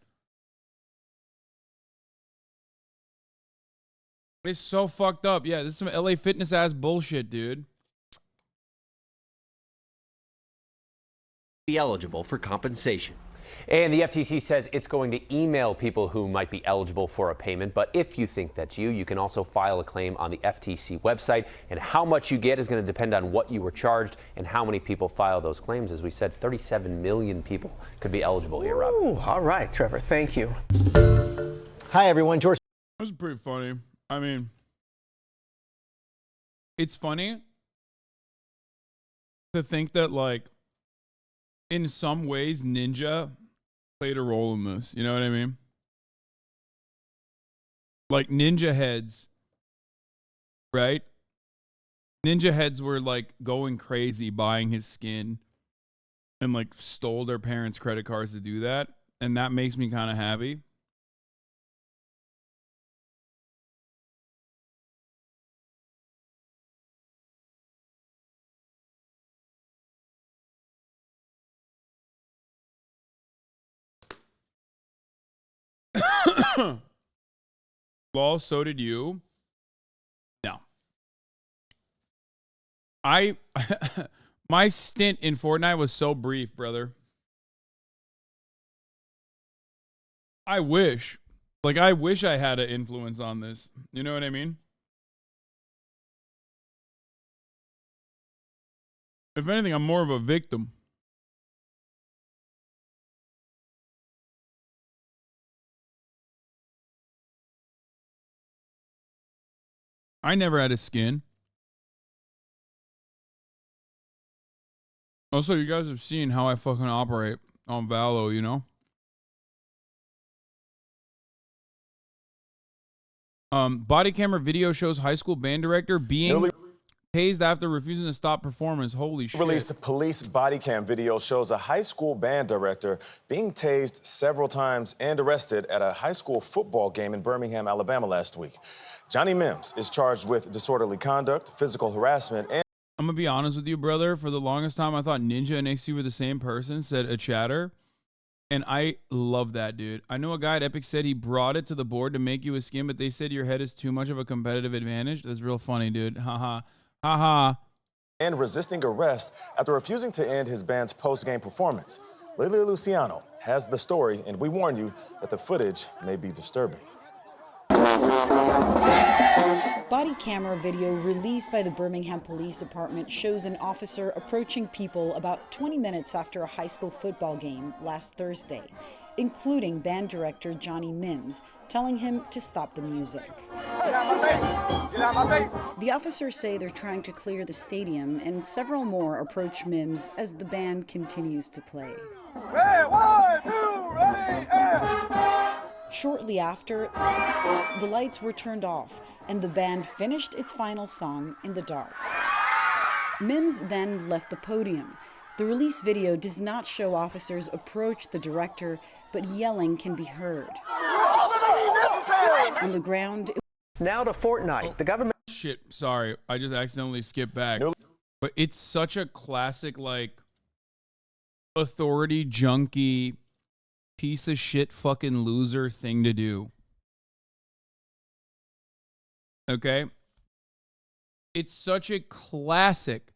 It's so fucked up. Yeah, this is some LA Fitness ass bullshit, dude. Be eligible for compensation. And the FTC says it's going to email people who might be eligible for a payment. But if you think that's you, you can also file a claim on the FTC website. And how much you get is going to depend on what you were charged and how many people file those claims. As we said, 37 million people could be eligible here, Rob. Ooh, all right, Trevor. Thank you. Hi, everyone. George. That was pretty funny. I mean, it's funny to think that, like, in some ways, Ninja played a role in this. You know what I mean? Like, Ninja heads, right? Ninja heads were, like, going crazy buying his skin and, like, stole their parents' credit cards to do that. And that makes me kind of happy. Lol, so did you? No. My stint in Fortnite was so brief, brother. I wish. Like, I wish I had an influence on this. You know what I mean? If anything, I'm more of a victim. I never had a skin. Also, you guys have seen how I fucking operate on Valo, you know? Body camera video shows high school band director being tased after refusing to stop performance. Holy shit. Released police body cam video shows a high school band director being tased several times and arrested at a high school football game in Birmingham, Alabama last week. Johnny Mims is charged with disorderly conduct, physical harassment, and... I'm gonna be honest with you, brother. For the longest time, I thought Ninja and XC were the same person, said a chatter. And I love that, dude. I know a guy at Epic said he brought it to the board to make you a skin, but they said your head is too much of a competitive advantage. That's real funny, dude. Haha. Haha. And resisting arrest after refusing to end his band's post-game performance. Lily Luciano has the story, and we warn you that the footage may be disturbing. Body camera video released by the Birmingham Police Department shows an officer approaching people about 20 minutes after a high school football game last Thursday, including band director Johnny Mims, telling him to stop the music. Get out my face! Get out my face! The officers say they're trying to clear the stadium, and several more approach Mims as the band continues to play. Hey, 1, 2, ready, and... Shortly after, the lights were turned off and the band finished its final song in the dark. Mims then left the podium. The release video does not show officers approach the director, but yelling can be heard. On the ground... Now to Fortnite. The government... Shit, sorry. I just accidentally skipped back. But it's such a classic, like, authority junkie... piece of shit fucking loser thing to do. Okay? It's such a classic.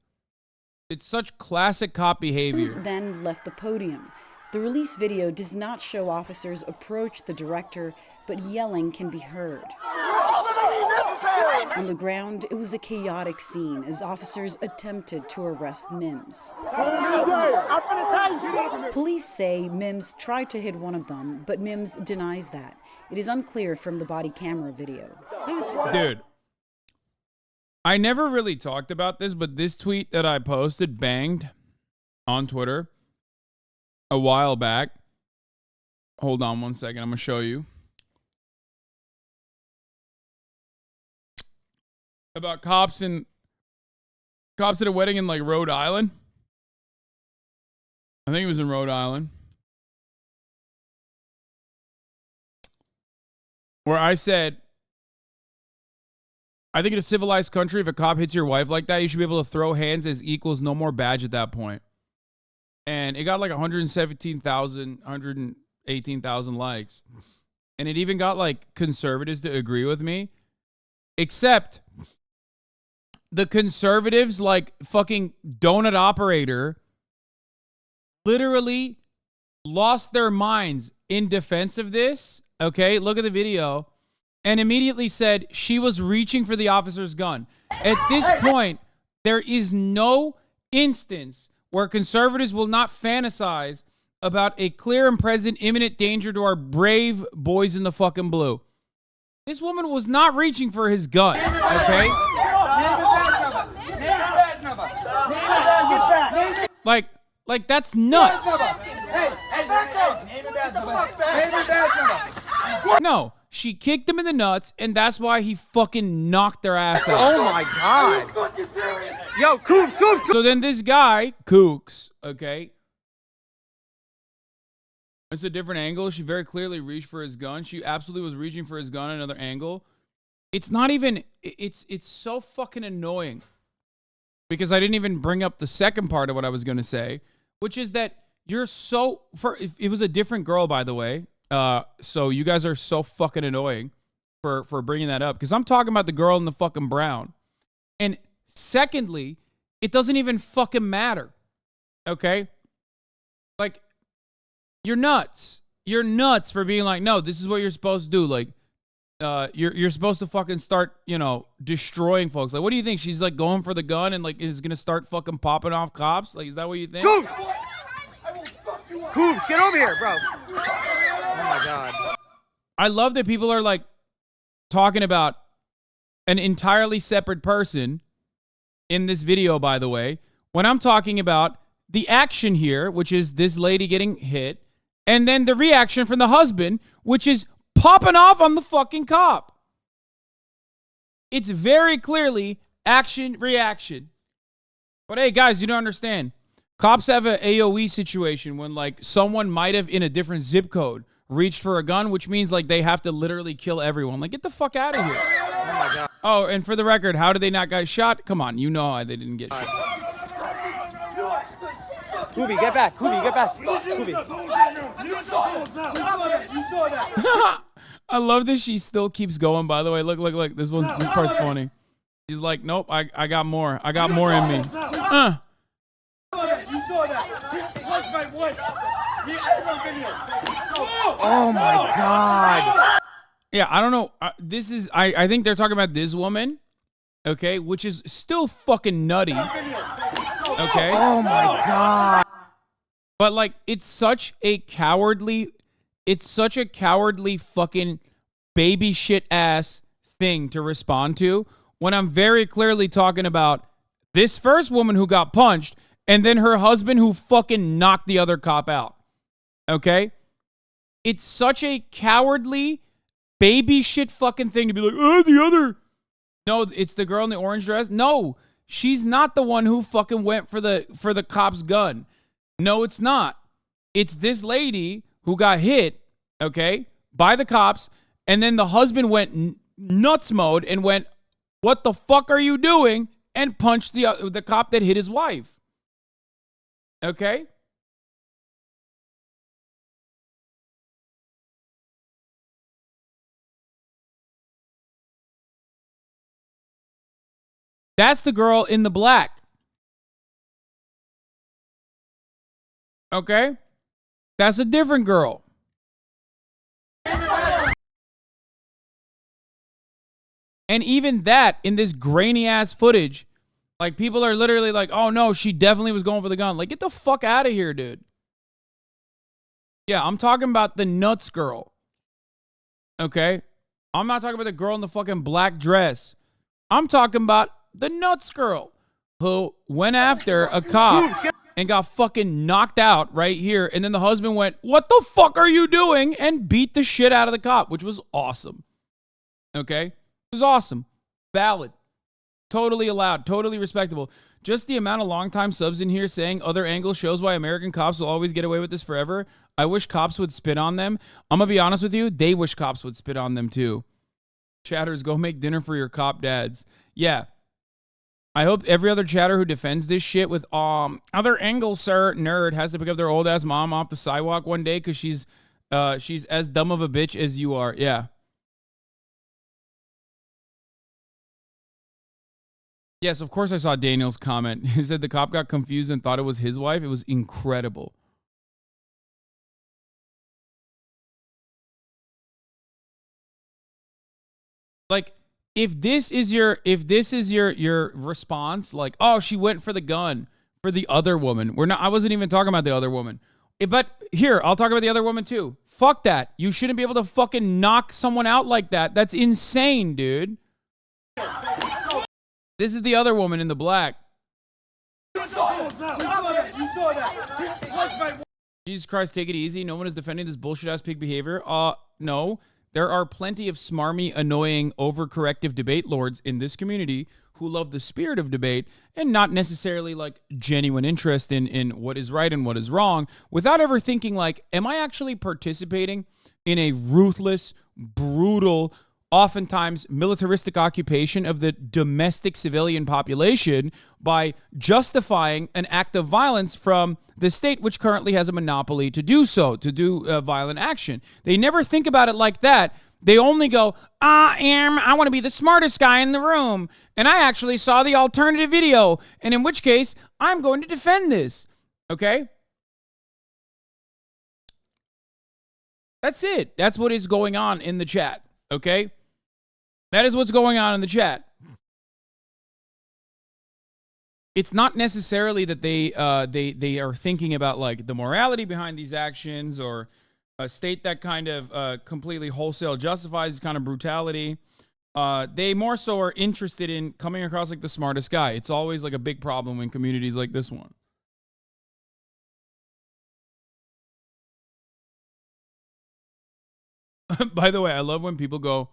It's such classic cop behavior. Mims then left the podium. The release video does not show officers approach the director, but yelling can be heard. On the ground, it was a chaotic scene as officers attempted to arrest Mims. Police say Mims tried to hit one of them, but Mims denies that. It is unclear from the body camera video. Dude, I never really talked about this, but this tweet that I posted banged on Twitter a while back. Hold on one second. I'm going to show you. About cops at a wedding in like Rhode Island. I think it was in Rhode Island. Where I said, I think in a civilized country, if a cop hits your wife like that, you should be able to throw hands as equals, no more badge at that point. And it got like 117,000, 118,000 likes. And it even got like conservatives to agree with me. Except the conservatives, like fucking donut operator, literally lost their minds in defense of this. Okay, look at the video. And immediately said she was reaching for the officer's gun. At this point, there is no instance where conservatives will not fantasize about a clear and present imminent danger to our brave boys in the fucking blue. This woman was not reaching for his gun, okay? Like that's nuts. No, she kicked him in the nuts, and that's why he fucking knocked their ass out. Oh my God. Yo, Kooks. So then this guy, Kooks, okay? It's a different angle. She very clearly reached for his gun. She absolutely was reaching for his gun, another angle. It's not even, it's so fucking annoying. Because I didn't even bring up the second part of what I was going to say, which is that you're so, it was a different girl, by the way. So you guys are so fucking annoying for bringing that up. Because I'm talking about the girl in the fucking brown. And secondly, it doesn't even fucking matter. Okay? Like, you're nuts. You're nuts for being like, no, this is what you're supposed to do. Like, you're supposed to fucking start, destroying folks. Like, what do you think? She's like going for the gun and like is gonna start fucking popping off cops? Like, is that what you think? Kooks, get over here, bro. Oh my God. I love that people are like talking about an entirely separate person in this video, by the way, when I'm talking about the action here, which is this lady getting hit, and then the reaction from the husband, which is popping off on the fucking cop. It's very clearly action, reaction. But hey, guys, you don't understand. Cops have an AOE situation when, like, someone might have, in a different zip code, reached for a gun, which means, like, they have to literally kill everyone. Like, get the fuck out of here. Oh my God. Oh, and for the record, how did they not get shot? Come on, you know why they didn't get shot. Kubi, get back. Kubi, get back. Kubi. I love that she still keeps going, by the way. Look. This part's funny. She's like, nope, I got more. I got more in me. You saw that. He was my wife. He had my video. Oh my God. Yeah, I don't know. I think they're talking about this woman, okay, which is still fucking nutty. Okay. Oh my God. But like, it's such a cowardly fucking baby shit ass thing to respond to when I'm very clearly talking about this first woman who got punched and then her husband who fucking knocked the other cop out. Okay? It's such a cowardly baby shit fucking thing to be like, oh, the other. No, it's the girl in the orange dress. No, she's not the one who fucking went for the cop's gun. No, it's not. It's this lady who got hit, okay, by the cops, and then the husband went nuts mode and went, what the fuck are you doing? And punched the cop that hit his wife. Okay? That's the girl in the black. Okay? That's a different girl. And even that, in this grainy ass footage, like, people are literally like, oh no, she definitely was going for the gun. Like, get the fuck out of here, dude. Yeah, I'm talking about the nuts girl. Okay? I'm not talking about the girl in the fucking black dress. I'm talking about the nuts girl who went after a cop and got fucking knocked out right here. And then the husband went, what the fuck are you doing? And beat the shit out of the cop, which was awesome. Okay? It was awesome. Valid. Totally allowed. Totally respectable. Just the amount of longtime subs in here saying other angles shows why American cops will always get away with this forever. I wish cops would spit on them. I'm going to be honest with you. They wish cops would spit on them too. Chatters, go make dinner for your cop dads. Yeah. I hope every other chatter who defends this shit with other angles, sir, nerd, has to pick up their old ass mom off the sidewalk one day because she's as dumb of a bitch as you are. Yeah. Yes, of course I saw Daniel's comment. He said the cop got confused and thought it was his wife. It was incredible. Like, if this is your response, like, oh, she went for the gun for the other woman. I wasn't even talking about the other woman. But here, I'll talk about the other woman too. Fuck that. You shouldn't be able to fucking knock someone out like that. That's insane, dude. This is the other woman in the black. Jesus Christ, take it easy. No one is defending this bullshit-ass pig behavior. No. There are plenty of smarmy, annoying, overcorrective debate lords in this community who love the spirit of debate and not necessarily, like, genuine interest in what is right and what is wrong, without ever thinking, like, am I actually participating in a ruthless, brutal, oftentimes militaristic occupation of the domestic civilian population by justifying an act of violence from the state which currently has a monopoly to do so, to do violent action. They never think about it like that. They only go, I want to be the smartest guy in the room, and I actually saw the alternative video, and in which case, I'm going to defend this. Okay? That's it. That's what is going on in the chat. Okay? That is what's going on in the chat. It's not necessarily that they are thinking about, like, the morality behind these actions, or a state that kind of completely wholesale justifies this kind of brutality. They more so are interested in coming across like the smartest guy. It's always like a big problem in communities like this one. By the way, I love when people go,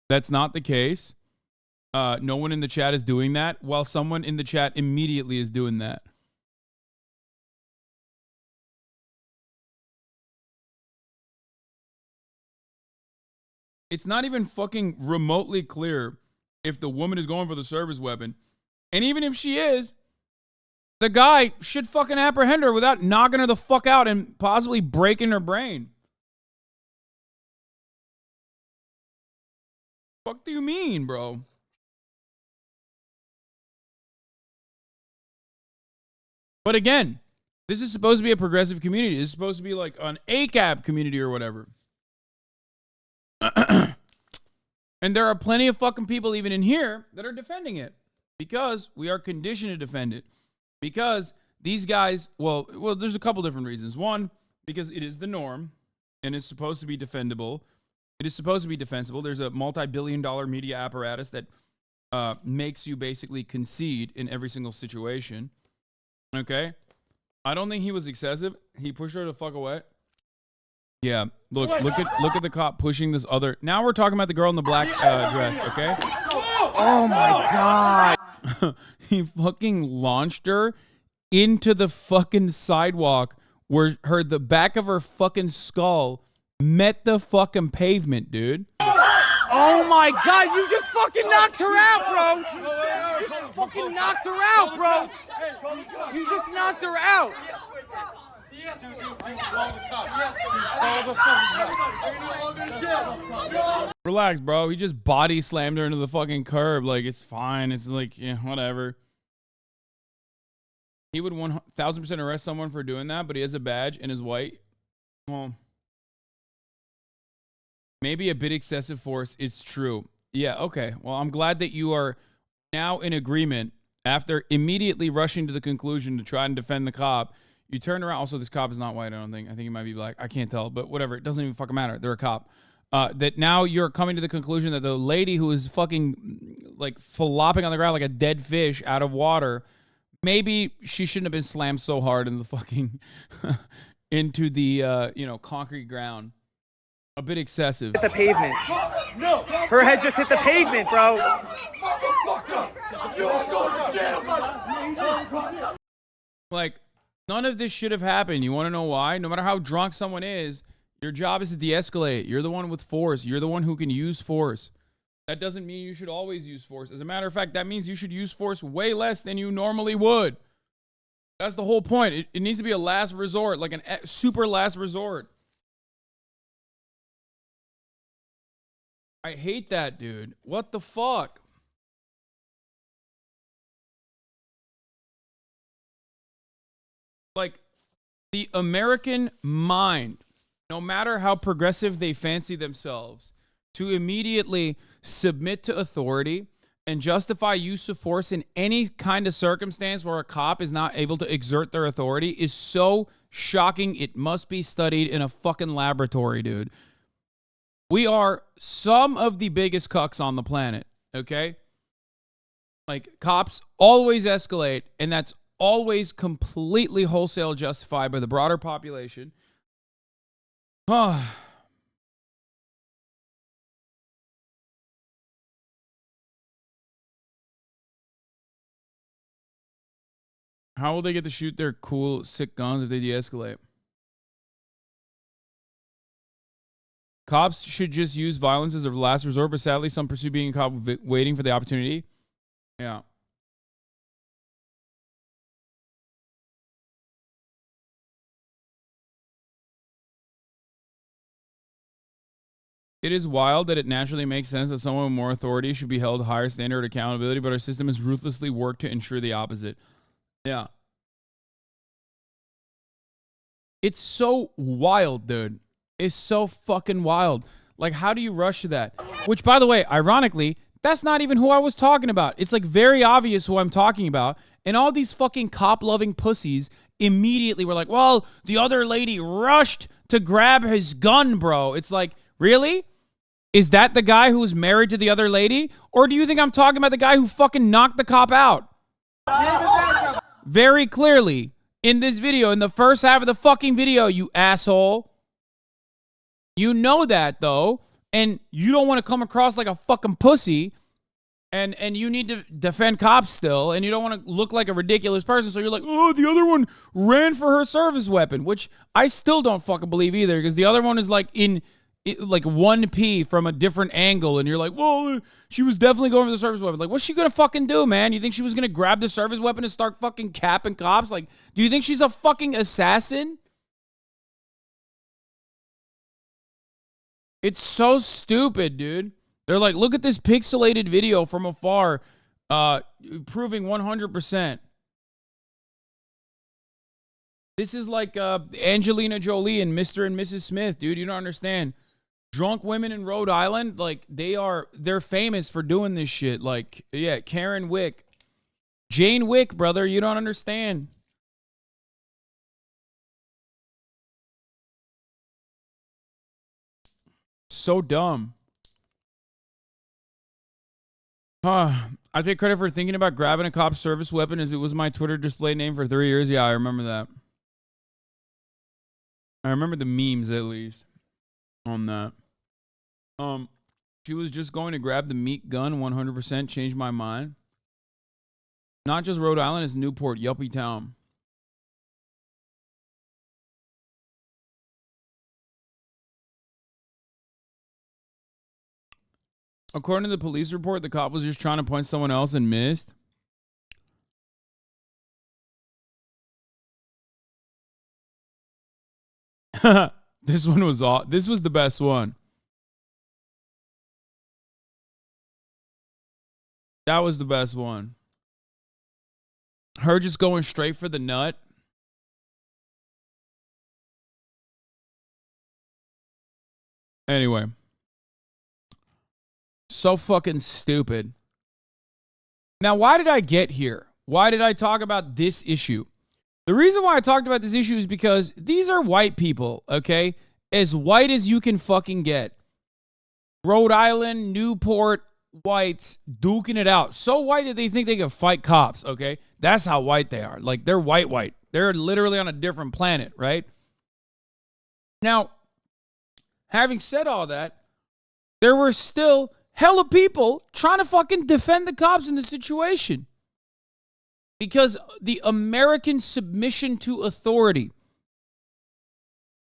that's not the case. No one in the chat is doing that, while someone in the chat immediately is doing that. It's not even fucking remotely clear if the woman is going for the service weapon. And even if she is, the guy should fucking apprehend her without knocking her the fuck out and possibly breaking her brain. Fuck do you mean, bro? But again, this is supposed to be a progressive community. This is supposed to be like an ACAB community or whatever. And there are plenty of fucking people even in here that are defending it because we are conditioned to defend it. Because these guys, well, there's a couple different reasons. One, because it is the norm and it's supposed to be defendable. It is supposed to be defensible. There's a multi-billion-dollar media apparatus that makes you basically concede in every single situation. Okay? I don't think he was excessive. He pushed her the fuck away. Yeah, look at the cop pushing this other. Now we're talking about the girl in the black dress, okay? Oh my God. He fucking launched her into the fucking sidewalk where the back of her fucking skull met the fucking pavement, dude. Oh my God, you just fucking knocked her out, bro. You just fucking knocked her out, bro. You just knocked her out. Relax, bro. He just body slammed her into the fucking curb. Like, it's fine. It's like, yeah, whatever. He would 1000% arrest someone for doing that, but he has a badge and is white. Well, maybe a bit excessive force is true. Yeah, okay. Well, I'm glad that you are now in agreement after immediately rushing to the conclusion to try and defend the cop. You turn around. Also, this cop is not white, I don't think. I think he might be black. I can't tell, but whatever. It doesn't even fucking matter. They're a cop. That now you're coming to the conclusion that the lady who is fucking like flopping on the ground like a dead fish out of water, maybe she shouldn't have been slammed so hard in the fucking into the concrete ground. A bit excessive. Hit the pavement. Her head just hit the pavement, bro. Like, none of this should have happened. You want to know why? No matter how drunk someone is, your job is to de-escalate. You're the one with force. You're the one who can use force. That doesn't mean you should always use force. As a matter of fact, that means you should use force way less than you normally would. That's the whole point. It needs to be a last resort, like a super last resort. I hate that, dude. What the fuck? Like, the American mind, no matter how progressive they fancy themselves, to immediately submit to authority and justify use of force in any kind of circumstance where a cop is not able to exert their authority is so shocking. It must be studied in a fucking laboratory, dude. We are some of the biggest cucks on the planet, okay? Like, cops always escalate, and that's always completely wholesale justified by the broader population. How will they get to shoot their cool, sick guns if they de-escalate? Cops should just use violence as a last resort, but sadly, some pursue being a cop waiting for the opportunity. Yeah. It is wild that it naturally makes sense that someone with more authority should be held to higher standard of accountability, but our system has ruthlessly worked to ensure the opposite. Yeah. It's so wild, dude. It's so fucking wild. Like, how do you rush to that? Which, by the way, ironically, that's not even who I was talking about. It's like very obvious who I'm talking about. And all these fucking cop-loving pussies immediately were like, well, the other lady rushed to grab his gun, bro. It's like, really? Is that the guy who was married to the other lady? Or do you think I'm talking about the guy who fucking knocked the cop out? Very clearly, in this video, in the first half of the fucking video, you asshole. You know that, though, and you don't want to come across like a fucking pussy, and you need to defend cops still, and you don't want to look like a ridiculous person, so you're like, oh, the other one ran for her service weapon, which I still don't fucking believe either, because the other one is like like 1p from a different angle, and you're like, well, she was definitely going for the service weapon. Like, what's she gonna fucking do, man? You think she was gonna grab the service weapon and start fucking capping cops? Like, do you think she's a fucking assassin? It's so stupid, dude. They're like, look at this pixelated video from afar, proving 100%. This is like Angelina Jolie and Mr. and Mrs. Smith, dude. You don't understand. Drunk women in Rhode Island, like, they're famous for doing this shit. Like, yeah, Karen Wick. Jane Wick, brother, you don't understand. So dumb. I take credit for thinking about grabbing a cop's service weapon as it was my Twitter display name for 3 years. Yeah, I remember that. I remember the memes, at least, on that. She was just going to grab the meat gun. 100% changed my mind. Not just Rhode Island, it's Newport, yuppie town. According to the police report, the cop was just trying to point someone else and missed. This was the best one. That was the best one. Her just going straight for the nut. Anyway. So fucking stupid. Now, why did I get here? Why did I talk about this issue? The reason why I talked about this issue is because these are white people, okay? As white as you can fucking get. Rhode Island, Newport, whites duking it out. So white that they think they can fight cops, okay? That's how white they are. Like, they're white. They're literally on a different planet, right? Now, having said all that, there were still hella people trying to fucking defend the cops in the situation. Because the American submission to authority,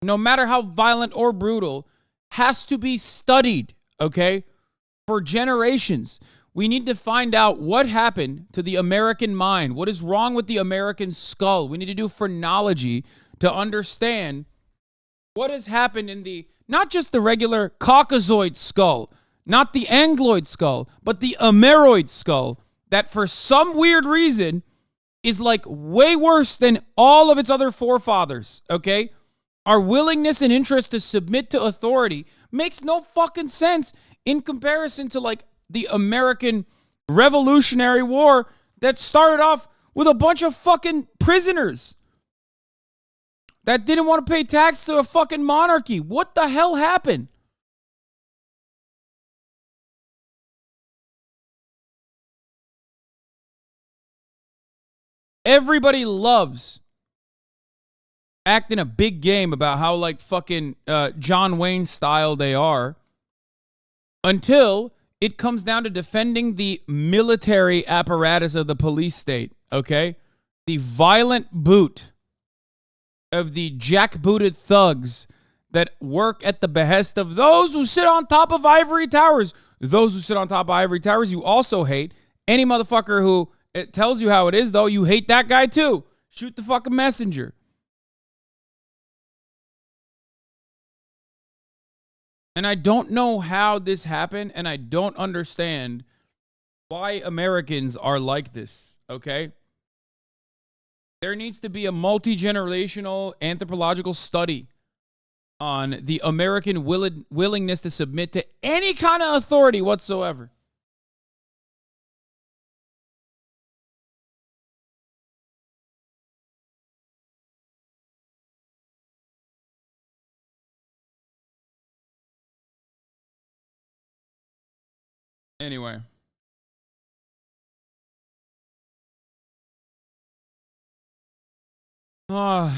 no matter how violent or brutal, has to be studied, okay? For generations. We need to find out what happened to the American mind. What is wrong with the American skull? We need to do phrenology to understand what has happened in the, not just the regular Caucasoid skull, not the Angloid skull, but the Ameroid skull, that for some weird reason is like way worse than all of its other forefathers, okay? Our willingness and interest to submit to authority makes no fucking sense in comparison to like the American Revolutionary War that started off with a bunch of fucking prisoners that didn't want to pay tax to a fucking monarchy. What the hell happened? Everybody loves acting a big game about how like fucking John Wayne style they are until it comes down to defending the military apparatus of the police state, okay? The violent boot of the jackbooted thugs that work at the behest of those who sit on top of ivory towers. Those who sit on top of ivory towers, you also hate. Any motherfucker who it tells you how it is, though, you hate that guy too. Shoot the fucking messenger. And I don't know how this happened, and I don't understand why Americans are like this, okay? There needs to be a multi-generational anthropological study on the American willingness to submit to any kind of authority whatsoever. Anyway. The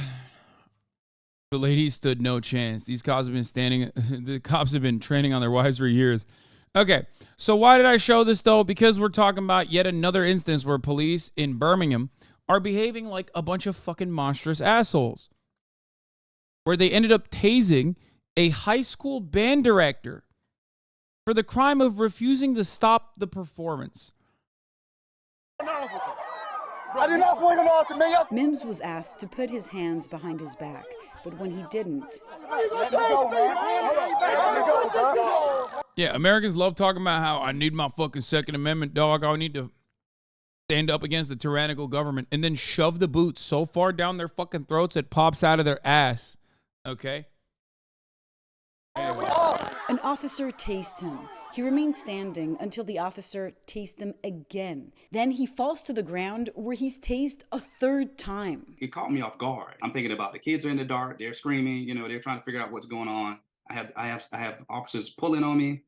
lady stood no chance. These cops have been the cops have been training on their wives for years. Okay, so why did I show this though? Because we're talking about yet another instance where police in Birmingham are behaving like a bunch of fucking monstrous assholes. Where they ended up tasing a high school band director for the crime of refusing to stop the performance. I did not swing an officer, man. Mims was asked to put his hands behind his back, but when he didn't... Yeah, Americans love talking about how I need my fucking Second Amendment, dog. I need to stand up against the tyrannical government and then shove the boot so far down their fucking throats it pops out of their ass. Okay? Anyway. An officer tased him. He remained standing until the officer tased him again. Then he falls to the ground where he's tased a third time. It caught me off guard. I'm thinking about the kids are in the dark. They're screaming. You know, they're trying to figure out what's going on. I have officers pulling on me.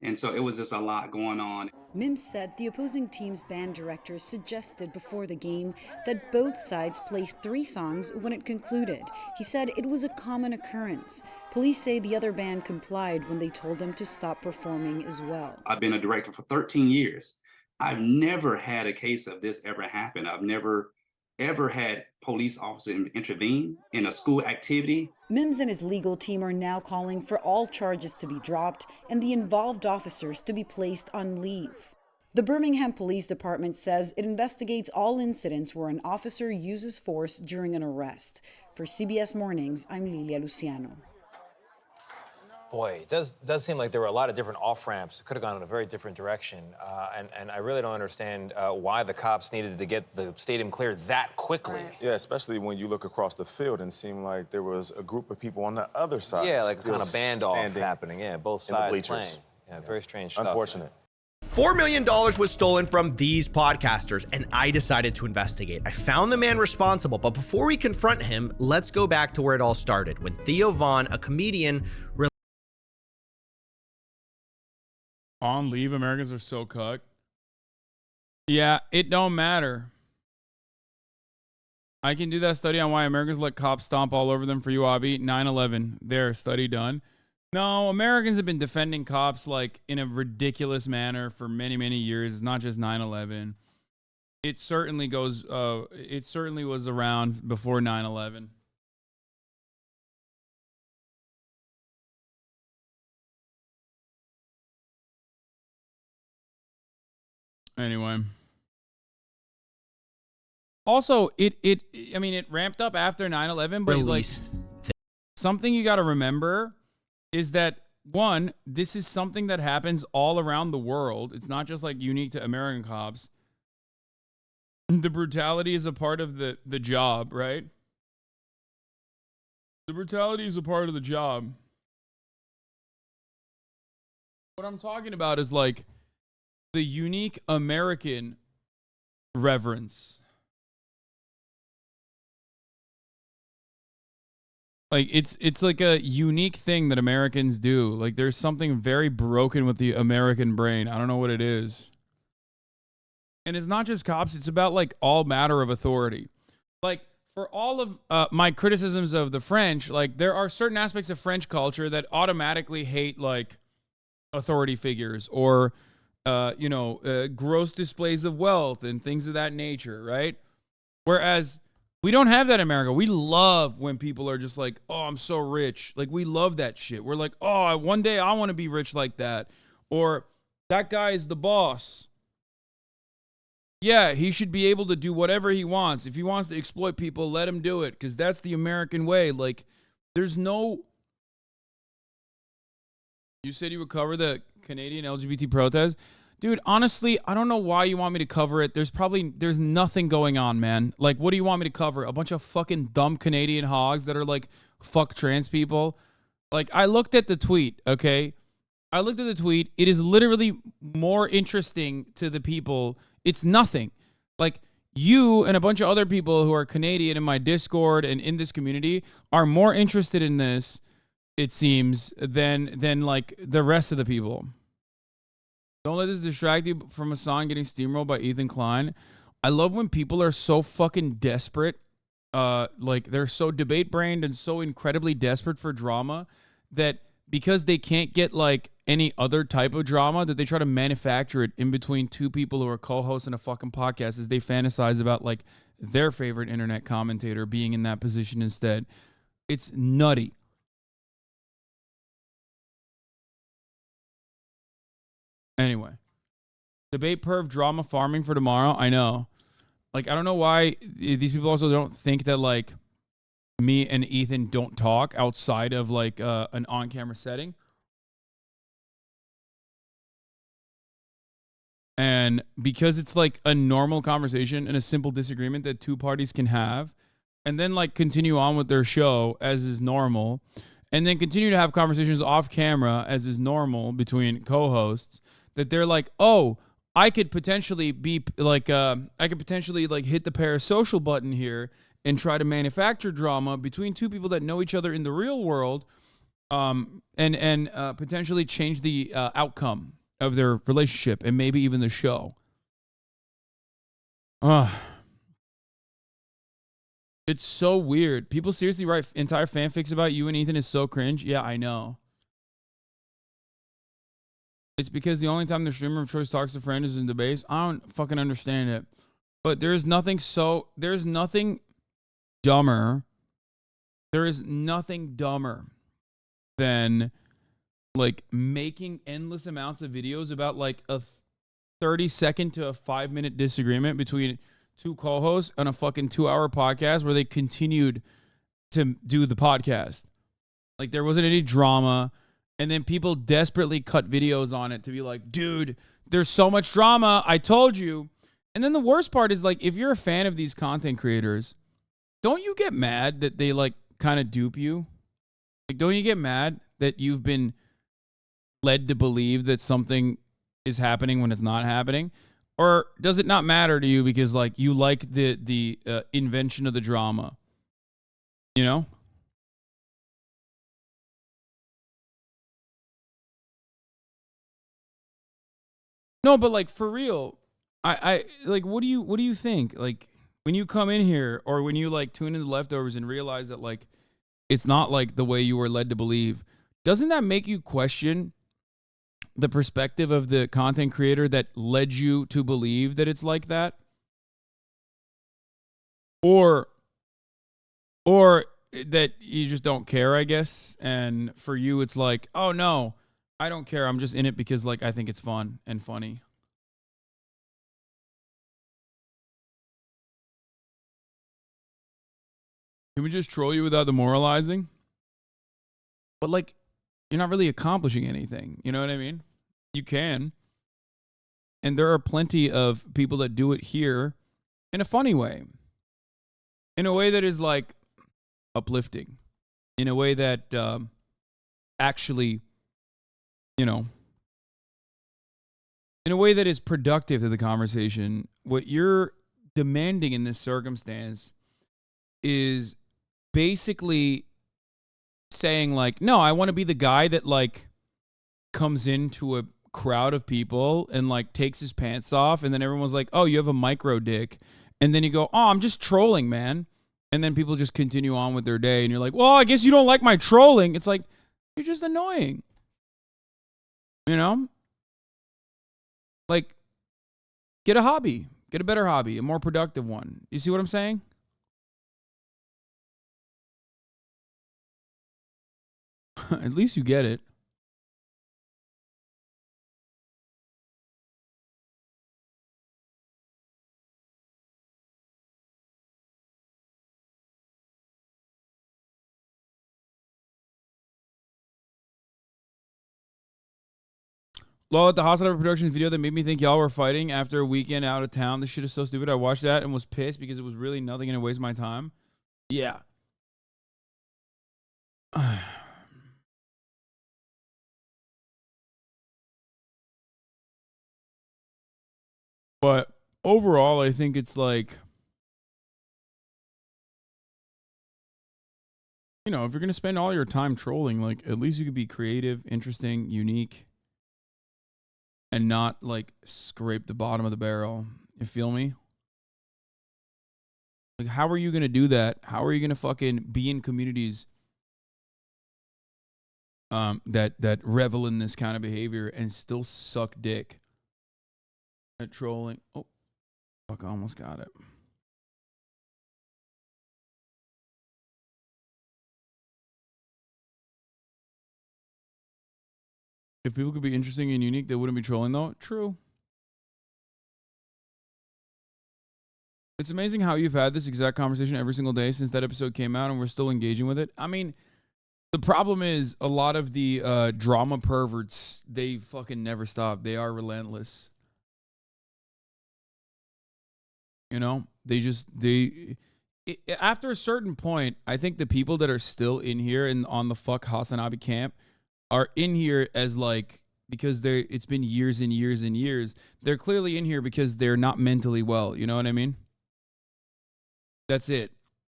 And so it was just a lot going on. Mims said the opposing team's band director suggested before the game that both sides play 3 songs when it concluded. He said it was a common occurrence. Police say the other band complied when they told them to stop performing as well. I've been a director for 13 years. I've never had a case of this ever happen. I've never ever had police officers intervene in a school activity. Mims and his legal team are now calling for all charges to be dropped and the involved officers to be placed on leave. The Birmingham Police Department says it investigates all incidents where an officer uses force during an arrest. For CBS Mornings, I'm Lilia Luciano. Boy, it does seem like there were a lot of different off-ramps. It could have gone in a very different direction. And I really don't understand why the cops needed to get the stadium cleared that quickly. Yeah, especially when you look across the field and seem like there was a group of people on the other side. Yeah, like kind of band off happening. Yeah, both sides playing. Yeah, very strange stuff. Unfortunate. $4 million was stolen from these podcasters, and I decided to investigate. I found the man responsible, but before we confront him, let's go back to where it all started, when Theo Von, a comedian, On leave, Americans are so cucked. Yeah, it don't matter. I can do that study on why Americans let cops stomp all over them for you, Abby. 9/11, there, study done. No, Americans have been defending cops like in a ridiculous manner for many, many years. It's not just 9/11. It certainly goes. It certainly was around before 9/11. Anyway. Also, I mean, it ramped up after 9/11, but like something you got to remember is that one, this is something that happens all around the world. It's not just like unique to American cops. The brutality is a part of the job, right? The brutality is a part of the job. What I'm talking about is like the unique American reverence. Like it's like a unique thing that Americans do. Like there's something very broken with the American brain. I don't know what it is. And it's not just cops, it's about like all matter of authority. Like for all of my criticisms of the French, like there are certain aspects of French culture that automatically hate like authority figures or gross displays of wealth and things of that nature, right? Whereas we don't have that in America. We love when people are just like, oh, I'm so rich. Like, we love that shit. We're like, oh, one day I want to be rich like that. Or that guy is the boss. Yeah, he should be able to do whatever he wants. If he wants to exploit people, let him do it, because that's the American way. Like, there's no... You said you would cover the Canadian LGBT protest? Dude, honestly, I don't know why you want me to cover it. There's nothing going on, man. Like, what do you want me to cover? A bunch of fucking dumb Canadian hogs that are like, fuck trans people? Like, I looked at the tweet, okay? I looked at the tweet. It is literally more interesting to the people. It's nothing. Like, you and a bunch of other people who are Canadian in my Discord and in this community are more interested in this, it seems, than like the rest of the people. Don't let this distract you from Hasan getting steamrolled by Ethan Klein. I love when people are so fucking desperate. Like they're so debate brained and so incredibly desperate for drama that because they can't get like any other type of drama, that they try to manufacture it in between two people who are co-hosting a fucking podcast as they fantasize about like their favorite internet commentator being in that position instead. It's nutty. Anyway, debate perv drama farming for tomorrow. I know. Like, I don't know why these people also don't think that like me and Ethan don't talk outside of like an on-camera setting. And because it's like a normal conversation and a simple disagreement that two parties can have, and then like continue on with their show as is normal, and then continue to have conversations off camera as is normal between co-hosts, that they're like, oh, I could potentially be like, I could potentially like hit the parasocial button here and try to manufacture drama between two people that know each other in the real world, and potentially change the outcome of their relationship and maybe even the show. It's so weird. People seriously write entire fanfics about you and Ethan is so cringe. Yeah, I know. It's because the only time the streamer of choice talks to friends is in debates. I don't fucking understand it. But there's nothing dumber. There is nothing dumber than like making endless amounts of videos about like a 30-second to a 5-minute disagreement between two co-hosts on a fucking 2-hour podcast where they continued to do the podcast. Like there wasn't any drama. And then people desperately cut videos on it to be like, dude, there's so much drama. I told you. And then the worst part is like, if you're a fan of these content creators, don't you get mad that they like kind of dupe you? Like, don't you get mad that you've been led to believe that something is happening when it's not happening? Or does it not matter to you because like you like the invention of the drama? You know? No, but like for real, I like what do you think? Like when you come in here or when you like tune into the leftovers and realize that like it's not like the way you were led to believe, doesn't that make you question the perspective of the content creator that led you to believe that it's like that? Or that you just don't care, I guess, and for you it's like, oh no, I don't care. I'm just in it because like I think it's fun and funny. Can we just troll you without demoralizing? But like, you're not really accomplishing anything. You know what I mean? You can. And there are plenty of people that do it here in a funny way. In a way that is like uplifting. In a way that actually, you know, in a way that is productive to the conversation. What you're demanding in this circumstance is basically saying like, no, I want to be the guy that like comes into a crowd of people and like takes his pants off and then everyone's like, oh, you have a micro dick. And then you go, oh, I'm just trolling, man. And then people just continue on with their day and you're like, well, I guess you don't like my trolling. It's like, you're just annoying. You know? Like, get a hobby. Get a better hobby, a more productive one. You see what I'm saying? At least you get it. Lol, at the HasanAbi Productions video that made me think y'all were fighting after a weekend out of town. This shit is so stupid. I watched that and was pissed because it was really nothing and it wasted my time. Yeah. But overall, I think it's like, you know, if you're going to spend all your time trolling, like at least you could be creative, interesting, unique. and not like scrape the bottom of the barrel. You feel me? Like, how are you going to do that? How are you going to fucking be in communities that revel in this kind of behavior and still suck dick at trolling? Oh, fuck, I almost got it. If people could be interesting and unique, they wouldn't be trolling, though. True. It's amazing how you've had this exact conversation every single day since that episode came out, and we're still engaging with it. I mean, the problem is a lot of the drama perverts, they fucking never stop. They are relentless. You know? After a certain point, I think the people that are still in here and on the fuck HasanAbi camp are in here as like, because it's been years and years and years. They're clearly in here because they're not mentally well. You know what I mean? That's it.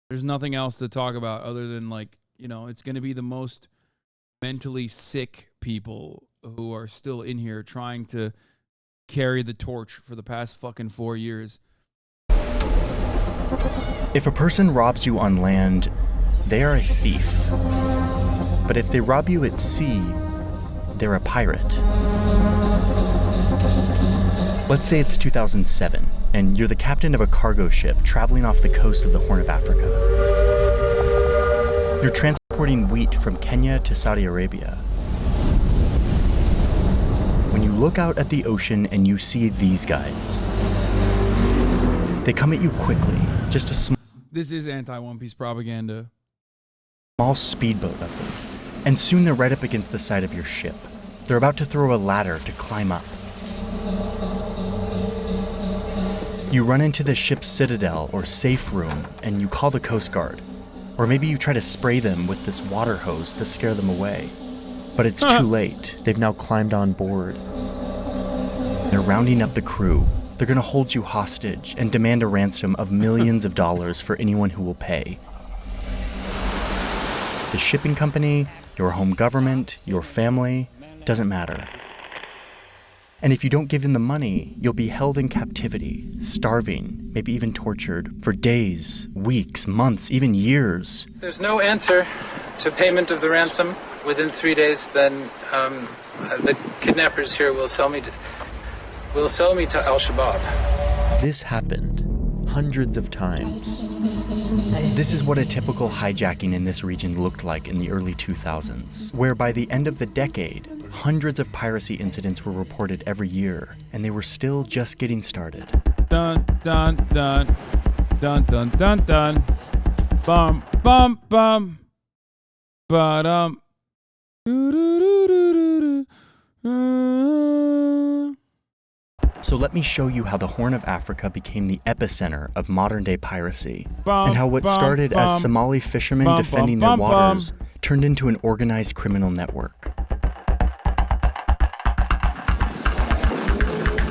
There's nothing else to talk about other than like, you know, it's going to be the most mentally sick people who are still in here trying to carry the torch for the past fucking 4 years. If a person robs you on land, they are a thief. But if they rob you at sea, they're a pirate. Let's say it's 2007, and you're the captain of a cargo ship traveling off the coast of the Horn of Africa. You're transporting wheat from Kenya to Saudi Arabia. When you look out at the ocean and you see these guys, they come at you quickly, just a This is anti-One Piece propaganda. small speedboat of them, and soon they're right up against the side of your ship. They're about to throw a ladder to climb up. You run into the ship's citadel or safe room and you call the Coast Guard. Or maybe you try to spray them with this water hose to scare them away. But it's too late. They've now climbed on board. They're rounding up the crew. They're gonna hold you hostage and demand a ransom of millions of dollars for anyone who will pay. The shipping company, your home government, your family, doesn't matter. And if you don't give them the money, you'll be held in captivity, starving, maybe even tortured for days, weeks, months, even years. If there's no answer to payment of the ransom within 3 days, then the kidnappers here will sell me to Al-Shabaab. This happened hundreds of times. This is what a typical hijacking in this region looked like in the early 2000s, where by the end of the decade, hundreds of piracy incidents were reported every year, and they were still just getting started. Dun, dun, dun. Dun, dun, dun, dun. Bum, bum, bum. Ba-dum. So let me show you how the Horn of Africa became the epicenter of modern-day piracy, and how what started as Somali fishermen defending their waters turned into an organized criminal network.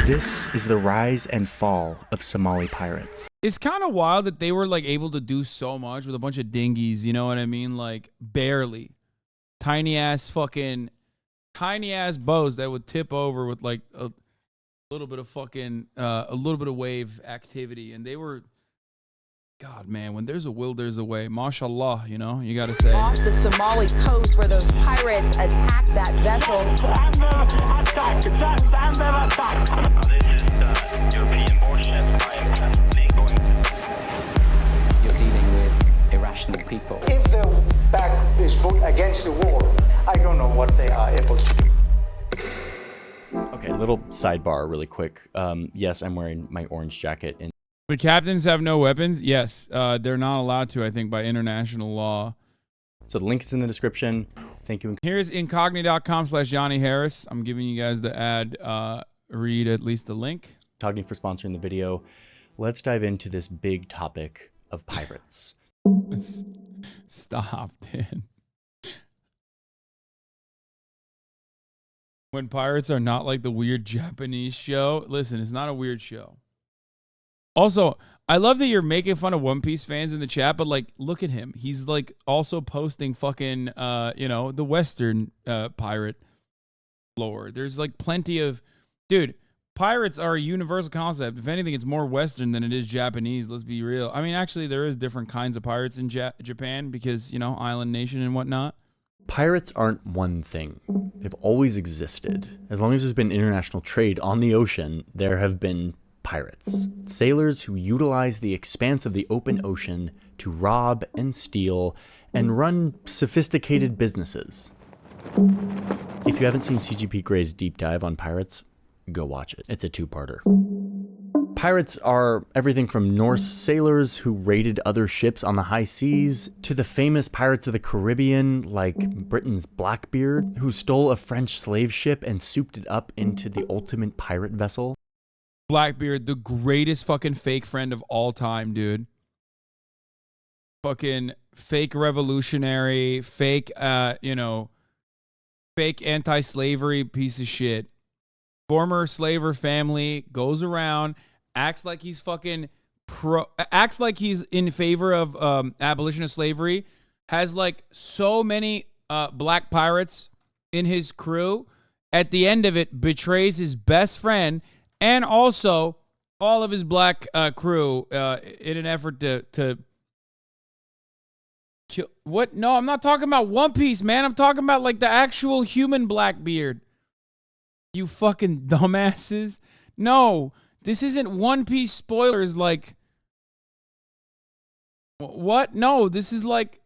This is the rise and fall of Somali pirates. It's kind of wild that they were like able to do so much with a bunch of dinghies, you know what I mean? Like barely. Tiny ass boats that would tip over with like a little bit of fucking a little bit of wave activity, and they were, God, man, when there's a will, there's a way. Mashallah, you know, you gotta say. Off the Somali coast where those pirates attacked that vessel. You're dealing with irrational people. If their back is put against the wall, I don't know what they are able to do. Okay, little sidebar really quick. Yes, I'm wearing my orange jacket. The captains have no weapons? Yes, they're not allowed to, I think, by international law. So the link is in the description. Thank you. Here's incogni.com/Johnny Harris. I'm giving you guys the ad. Read at least the link. Incogni for sponsoring the video. Let's dive into this big topic of pirates. Stop, dude. When pirates are not like the weird Japanese show. Listen, it's not a weird show. Also, I love that you're making fun of One Piece fans in the chat, but like, look at him. He's like also posting fucking, you know, the Western pirate lore. There's like plenty of Dude, pirates are a universal concept. If anything, it's more Western than it is Japanese. Let's be real. I mean, actually, there is different kinds of pirates in Japan because, island nation and whatnot. Pirates aren't one thing. They've always existed. As long as there's been international trade on the ocean, there have been pirates. Sailors who utilize the expanse of the open ocean to rob and steal and run sophisticated businesses. If you haven't seen CGP Gray's deep dive on pirates, go watch it. It's a two-parter. Pirates are everything from Norse sailors who raided other ships on the high seas to the famous pirates of the Caribbean like Britain's Blackbeard, who stole a French slave ship and souped it up into the ultimate pirate vessel. Blackbeard, the greatest fucking fake friend of all time, dude. Fucking fake revolutionary, fake, fake anti-slavery piece of shit. Former slaver family goes around, acts like he's acts like he's in favor of abolition of slavery, has like so many black pirates in his crew. At the end of it, betrays his best friend and also all of his black crew in an effort to kill. What? No, I'm not talking about One Piece, man. I'm talking about like the actual human Blackbeard. You fucking dumbasses. No, this isn't One Piece spoilers like... What? No, this is like...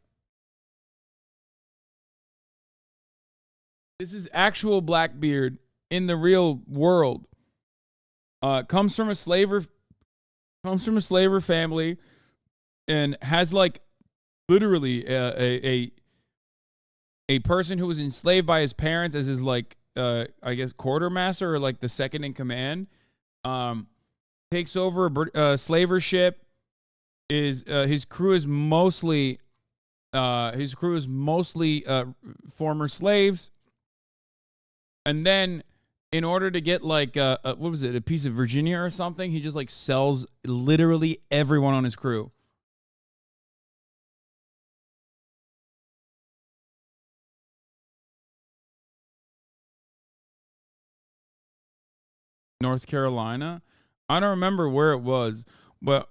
This is actual Blackbeard in the real world. Comes from a slaver family and has like literally a person who was enslaved by his parents as his like I guess quartermaster or like the second in command, takes over a slaver ship. His crew is mostly former slaves, and then in order to get like what was it, a piece of Virginia or something, he just like sells literally everyone on his crew. North Carolina. I don't remember where it was, but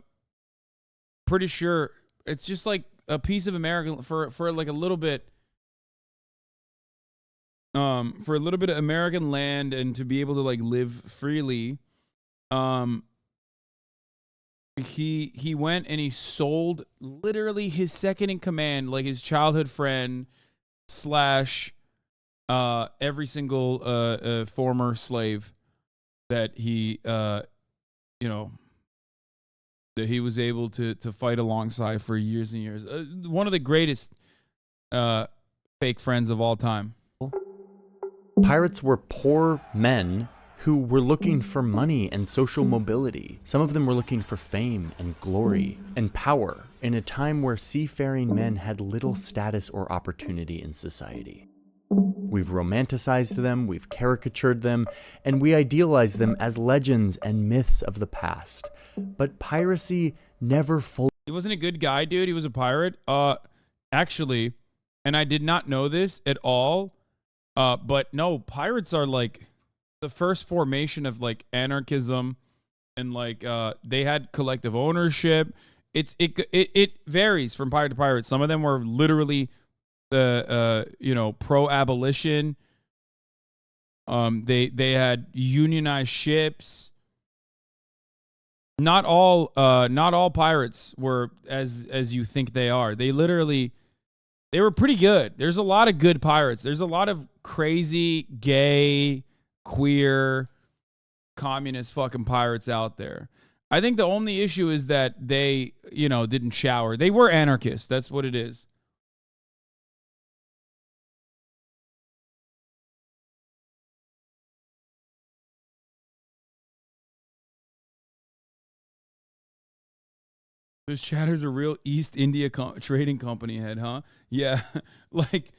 pretty sure it's just like a piece of American for like a little bit for a little bit of American land and to be able to like live freely. He went and he sold literally his second in command, like his childhood friend / every single former slave that he that he was able to fight alongside for years and years. One of the greatest fake friends of all time. Pirates were poor men who were looking for money and social mobility. Some of them were looking for fame and glory and power in a time where seafaring men had little status or opportunity in society. We've romanticized them, we've caricatured them, and we idealize them as legends and myths of the past. But piracy never fully... He wasn't a good guy, dude. He was a pirate. Actually, and I did not know this at all, but no, pirates are like the first formation of like anarchism, and like they had collective ownership. It varies from pirate to pirate. Some of them were literally pro-abolition. They had unionized ships. Not all pirates were as you think they are. They were pretty good. There's a lot of good pirates. There's a lot of crazy, gay, queer, communist fucking pirates out there. I think the only issue is that they, didn't shower. They were anarchists. That's what it is. This Chatter's a real East India trading company head, huh? Yeah. like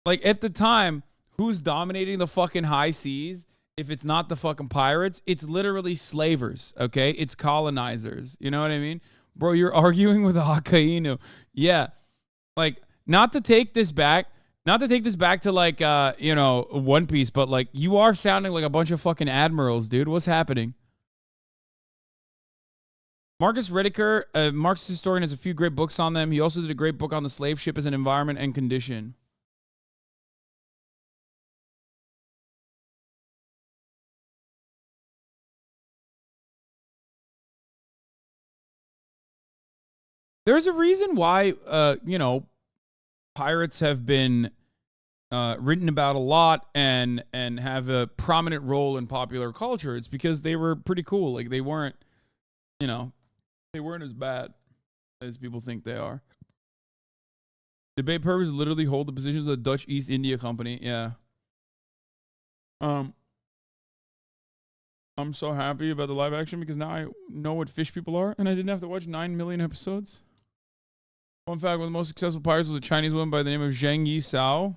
at the time, who's dominating the fucking high seas? If it's not the fucking pirates, it's literally slavers, okay? It's colonizers. You know what I mean? Bro, you're arguing with Akainu. Yeah. Like, not to take this back, Not to take this back to like, you know, One Piece, but like you are sounding like a bunch of fucking admirals, dude. What's happening? Marcus Rediker, a Marxist historian, has a few great books on them. He also did a great book on the slave ship as an environment and condition. There's a reason why, you know, pirates have been written about a lot and have a prominent role in popular culture. It's because they were pretty cool. Like they weren't, you know, they weren't as bad as people think they are. The Bay Pirates literally hold the positions of the Dutch East India Company. Yeah. I'm so happy about the live action because now I know what fish people are, and I didn't have to watch 9 million episodes. Fun fact, one of the most successful pirates was a Chinese woman by the name of Zheng Yi Sao.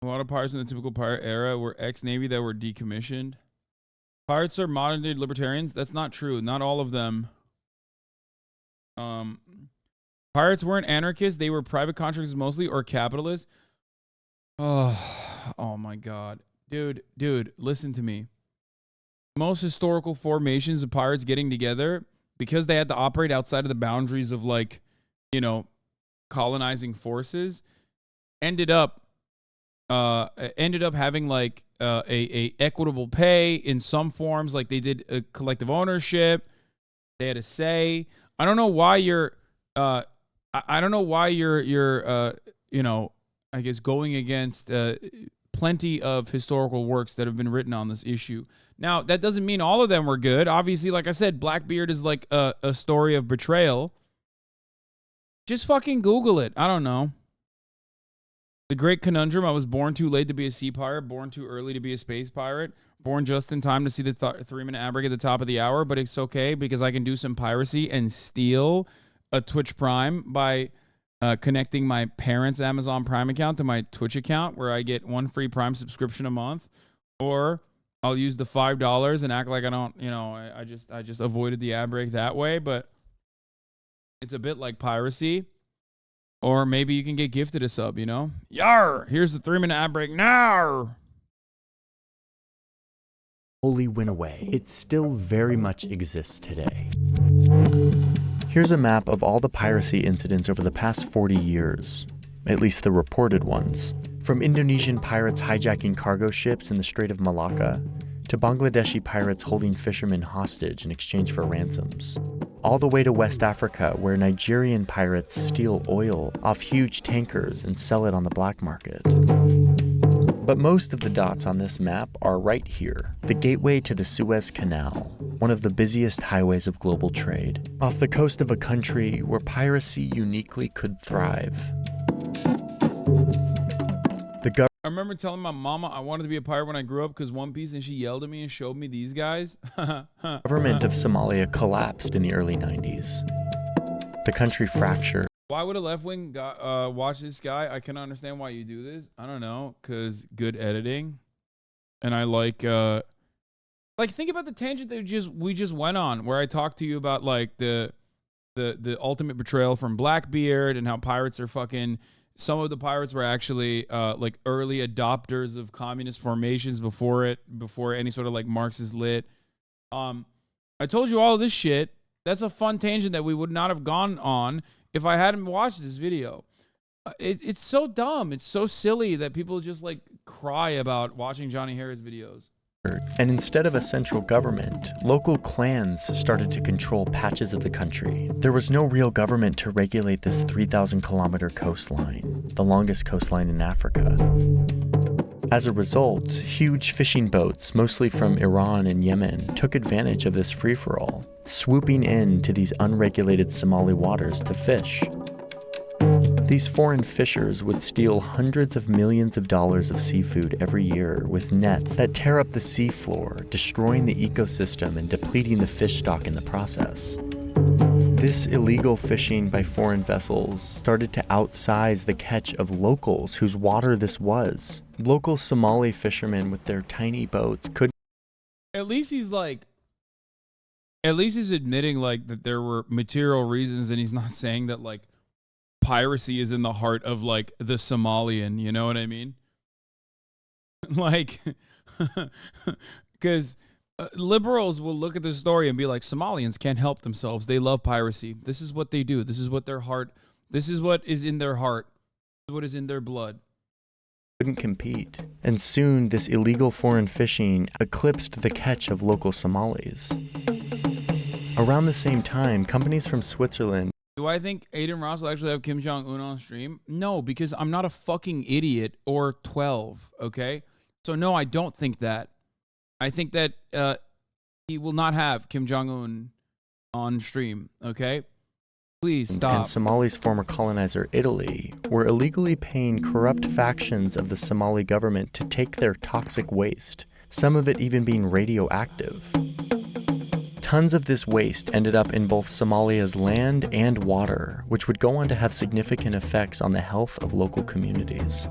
A lot of pirates in the typical pirate era were ex-Navy that were decommissioned. Pirates are modern-day libertarians. That's not true. Not all of them. Pirates weren't anarchists. They were private contractors mostly, or capitalists. Oh my God. Dude, listen to me. Most historical formations of pirates getting together, because they had to operate outside of the boundaries of, like, you know, colonizing forces, ended up having like a equitable pay in some forms. Like they did a collective ownership. They had a say. I don't know why you're you know, I guess going against plenty of historical works that have been written on this issue. Now, that doesn't mean all of them were good. Obviously, like I said, Blackbeard is like a story of betrayal. Just fucking Google it. I don't know. The Great Conundrum. I was born too late to be a sea pirate, born too early to be a space pirate, born just in time to see the 3-minute ad break at the top of the hour, but it's okay because I can do some piracy and steal a Twitch Prime by connecting my parents' Amazon Prime account to my Twitch account, where I get 1 free Prime subscription a month, or I'll use the $5 and act like I don't, you know, I just avoided the ad break that way, but it's a bit like piracy. Or maybe you can get gifted a sub, you know? Yar! Here's the 3-minute ad break now! Wholly went away. It still very much exists today. Here's a map of all the piracy incidents over the past 40 years, at least the reported ones. From Indonesian pirates hijacking cargo ships in the Strait of Malacca, to Bangladeshi pirates holding fishermen hostage in exchange for ransoms, all the way to West Africa, where Nigerian pirates steal oil off huge tankers and sell it on the black market. But most of the dots on this map are right here, the gateway to the Suez Canal, one of the busiest highways of global trade, off the coast of a country where piracy uniquely could thrive. I remember telling my mama I wanted to be a pirate when I grew up because One Piece, and she yelled at me and showed me these guys. Government of Somalia collapsed in the early 90s. The country fractured. Why would a left-wing watch this guy? I can understand why you do this. I don't know, because good editing. And I like think about the tangent that we just went on, where I talked to you about like the ultimate betrayal from Blackbeard and how pirates are fucking... Some of the pirates were actually like early adopters of communist formations before any sort of like Marxist lit. I told you all of this shit. That's a fun tangent that we would not have gone on if I hadn't watched this video. It's so dumb. It's so silly that people just like cry about watching Johnny Harris videos. And instead of a central government, local clans started to control patches of the country. There was no real government to regulate this 3,000-kilometer coastline, the longest coastline in Africa. As a result, huge fishing boats, mostly from Iran and Yemen, took advantage of this free-for-all, swooping in to these unregulated Somali waters to fish. These foreign fishers would steal hundreds of millions of dollars of seafood every year with nets that tear up the seafloor, destroying the ecosystem and depleting the fish stock in the process. This illegal fishing by foreign vessels started to outsize the catch of locals whose water this was. Local Somali fishermen with their tiny boats couldn't at least he's like, at least he's admitting like that there were material reasons, and he's not saying that like piracy is in the heart of like the Somalian. You know what I mean? Like, because liberals will look at the story and be like, Somalians can't help themselves. They love piracy. This is what they do. This is what their heart. This is what is in their heart. This is what is in their blood. Couldn't compete. And soon, this illegal foreign fishing eclipsed the catch of local Somalis. Around the same time, companies from Switzerland. Do I think Aiden Ross will actually have Kim Jong-un on stream? No, because I'm not a fucking idiot or 12, okay? So no, I don't think that. I think that he will not have Kim Jong-un on stream, okay? Please stop. And Somali's former colonizer, Italy, were illegally paying corrupt factions of the Somali government to take their toxic waste, some of it even being radioactive. Tons of this waste ended up in both Somalia's land and water, which would go on to have significant effects on the health of local communities.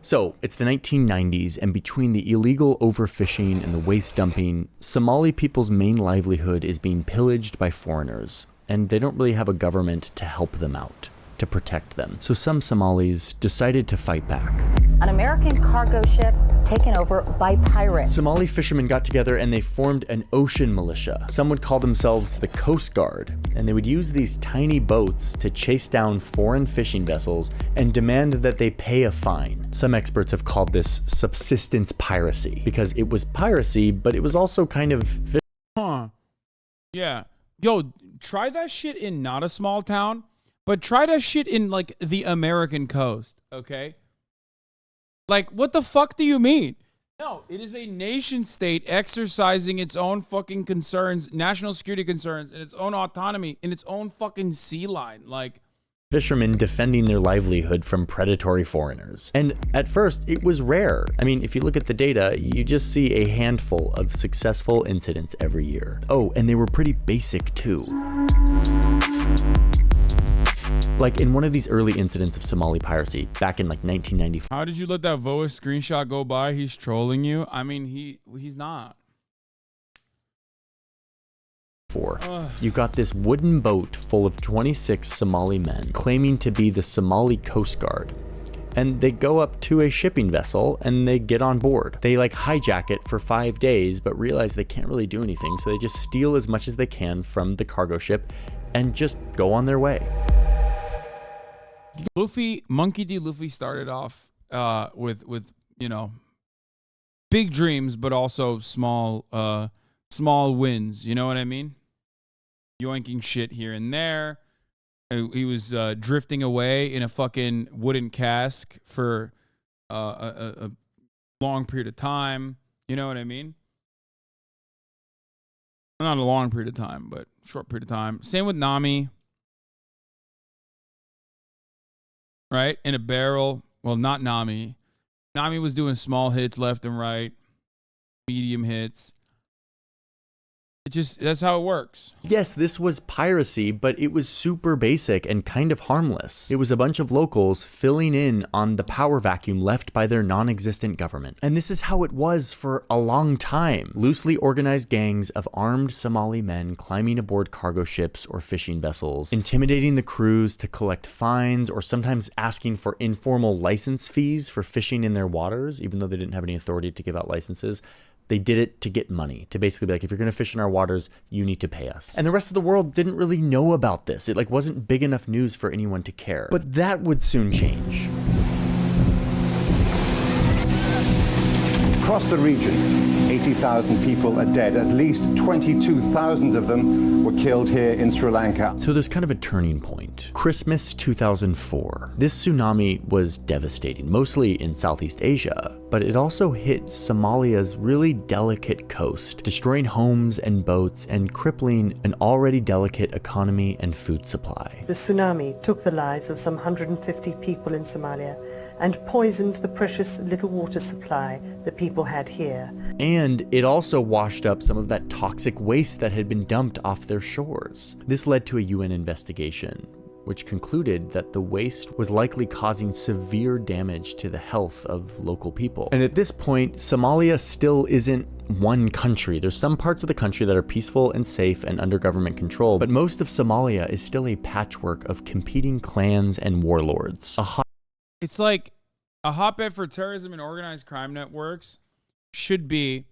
So, it's the 1990s, and between the illegal overfishing and the waste dumping, Somali people's main livelihood is being pillaged by foreigners, and they don't really have a government to help them out, to protect them. So some Somalis decided to fight back. An American cargo ship taken over by pirates. Somali fishermen got together and they formed an ocean militia. Some would call themselves the Coast Guard, and they would use these tiny boats to chase down foreign fishing vessels and demand that they pay a fine. Some experts have called this subsistence piracy, because it was piracy, but it was also kind of... Yeah. Yo, try that shit in not a small town, but try that shit in like the American coast, okay? Like, what the fuck do you mean? No, it is a nation state exercising its own fucking concerns, national security concerns, and its own autonomy in its own fucking sea line. Like, fishermen defending their livelihood from predatory foreigners. And at first, it was rare. I mean, if you look at the data, you just see a handful of successful incidents every year. Oh, and they were pretty basic too. Like in one of these early incidents of Somali piracy back in like 1995. How did you let that Voa screenshot go by? He's trolling you. I mean, he's not. You've got this wooden boat full of 26 Somali men claiming to be the Somali Coast Guard. And they go up to a shipping vessel and they get on board. They like hijack it for 5 days, but realize they can't really do anything. So they just steal as much as they can from the cargo ship and just go on their way. Monkey D. Luffy started off with you know, big dreams, but also small wins. You know what I mean? Yoinking shit here and there. He was drifting away in a fucking wooden cask for a long period of time. You know what I mean? Not a long period of time, but short period of time. Same with Nami. Right? In a barrel. Well, not Nami. Nami was doing small hits left and right. Medium hits. That's how it works. Yes, this was piracy, but it was super basic and kind of harmless. It was a bunch of locals filling in on the power vacuum left by their non-existent government. And this is how it was for a long time. Loosely organized gangs of armed Somali men climbing aboard cargo ships or fishing vessels, intimidating the crews to collect fines, or sometimes asking for informal license fees for fishing in their waters, even though they didn't have any authority to give out licenses. They did it to get money, to basically be like, if you're going to fish in our waters, you need to pay us. And the rest of the world didn't really know about this. It like wasn't big enough news for anyone to care. But that would soon change. Across the region, 80,000 people are dead. At least 22,000 of them were killed here in Sri Lanka. So there's kind of a turning point. Christmas 2004. This tsunami was devastating, mostly in Southeast Asia, but it also hit Somalia's really delicate coast, destroying homes and boats and crippling an already delicate economy and food supply. The tsunami took the lives of some 150 people in Somalia and poisoned the precious little water supply that people had here. And it also washed up some of that toxic waste that had been dumped off their shores. This led to a UN investigation, which concluded that the waste was likely causing severe damage to the health of local people. And at this point, Somalia still isn't one country. There's some parts of the country that are peaceful and safe and under government control, but most of Somalia is still a patchwork of competing clans and warlords. It's like a hotbed for terrorism and organized crime networks should be,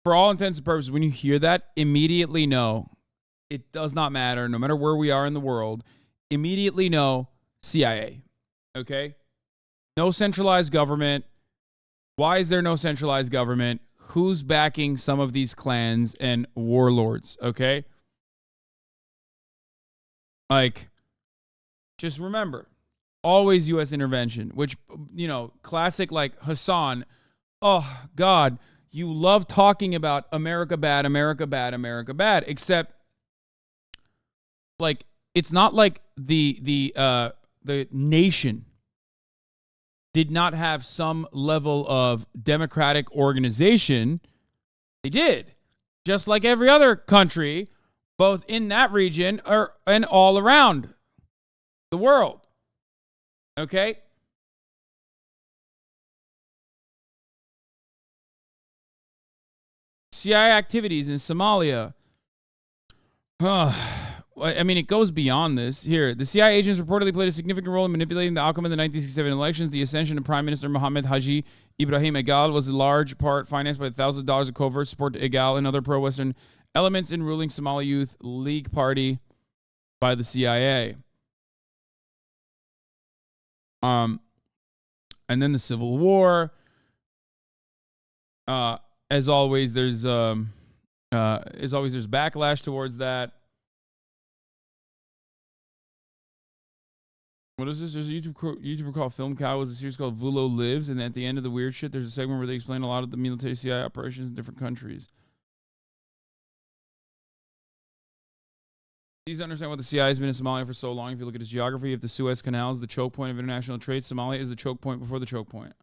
for all intents and purposes, when you hear that, immediately know it does not matter, no matter where we are in the world, immediately know CIA, okay? No centralized government. Why is there no centralized government? Who's backing some of these clans and warlords, okay? Like, just remember, always U.S. intervention, which, you know, classic like Hasan. Oh, God, you love talking about America bad, America bad, America bad, except, like, it's not like the nation did not have some level of democratic organization. They did, just like every other country, both in that region and all around the world. Okay? CIA activities in Somalia. I mean, it goes beyond this. Here, the CIA agents reportedly played a significant role in manipulating the outcome of the 1967 elections. The ascension of Prime Minister Mohammed Haji Ibrahim Egal was in large part financed by thousands of dollars of covert support to Egal and other pro-Western elements in ruling Somali Youth League Party by the CIA. And then the Civil War. As always, there's backlash towards that. What is this? There's a YouTuber called Film Cow. It was a series called Vulo Lives, and at the end of the weird shit, there's a segment where they explain a lot of the military CIA operations in different countries. Please understand what the CIA has been in Somalia for so long. If you look at its geography, if the Suez Canal is the choke point of international trade, Somalia is the choke point before the choke point.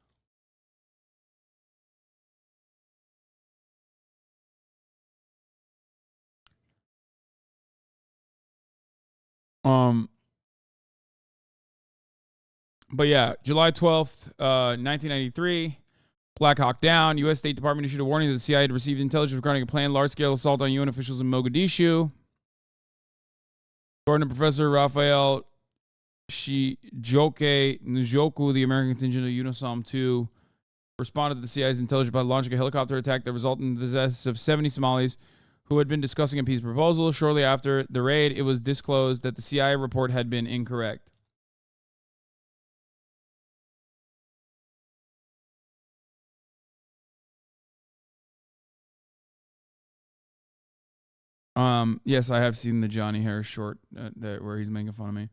But yeah, July 12th, 1993, Black Hawk Down. U.S. State Department issued a warning that the CIA had received intelligence regarding a planned large-scale assault on UN officials in Mogadishu. According to Professor Raphael Shijoke Njoku, the American contingent of UNISOM 2 responded to the CIA's intelligence by launching a helicopter attack that resulted in the deaths of 70 Somalis who had been discussing a peace proposal. Shortly after the raid, it was disclosed that the CIA report had been incorrect. Yes, I have seen the Johnny Harris short where he's making fun of me.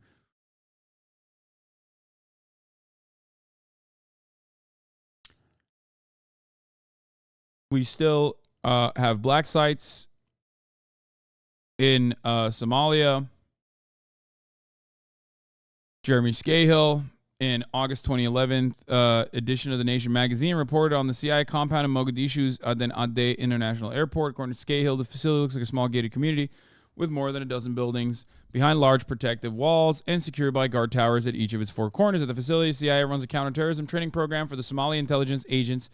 We still have black sites in Somalia. Jeremy Scahill, in August 2011 edition of The Nation magazine, reported on the CIA compound in Mogadishu's Aden Ade International Airport. According to Scahill, the facility looks like a small gated community with more than a dozen buildings behind large protective walls and secured by guard towers at each of its four corners. At the facility, CIA runs a counterterrorism training program for the Somali intelligence agents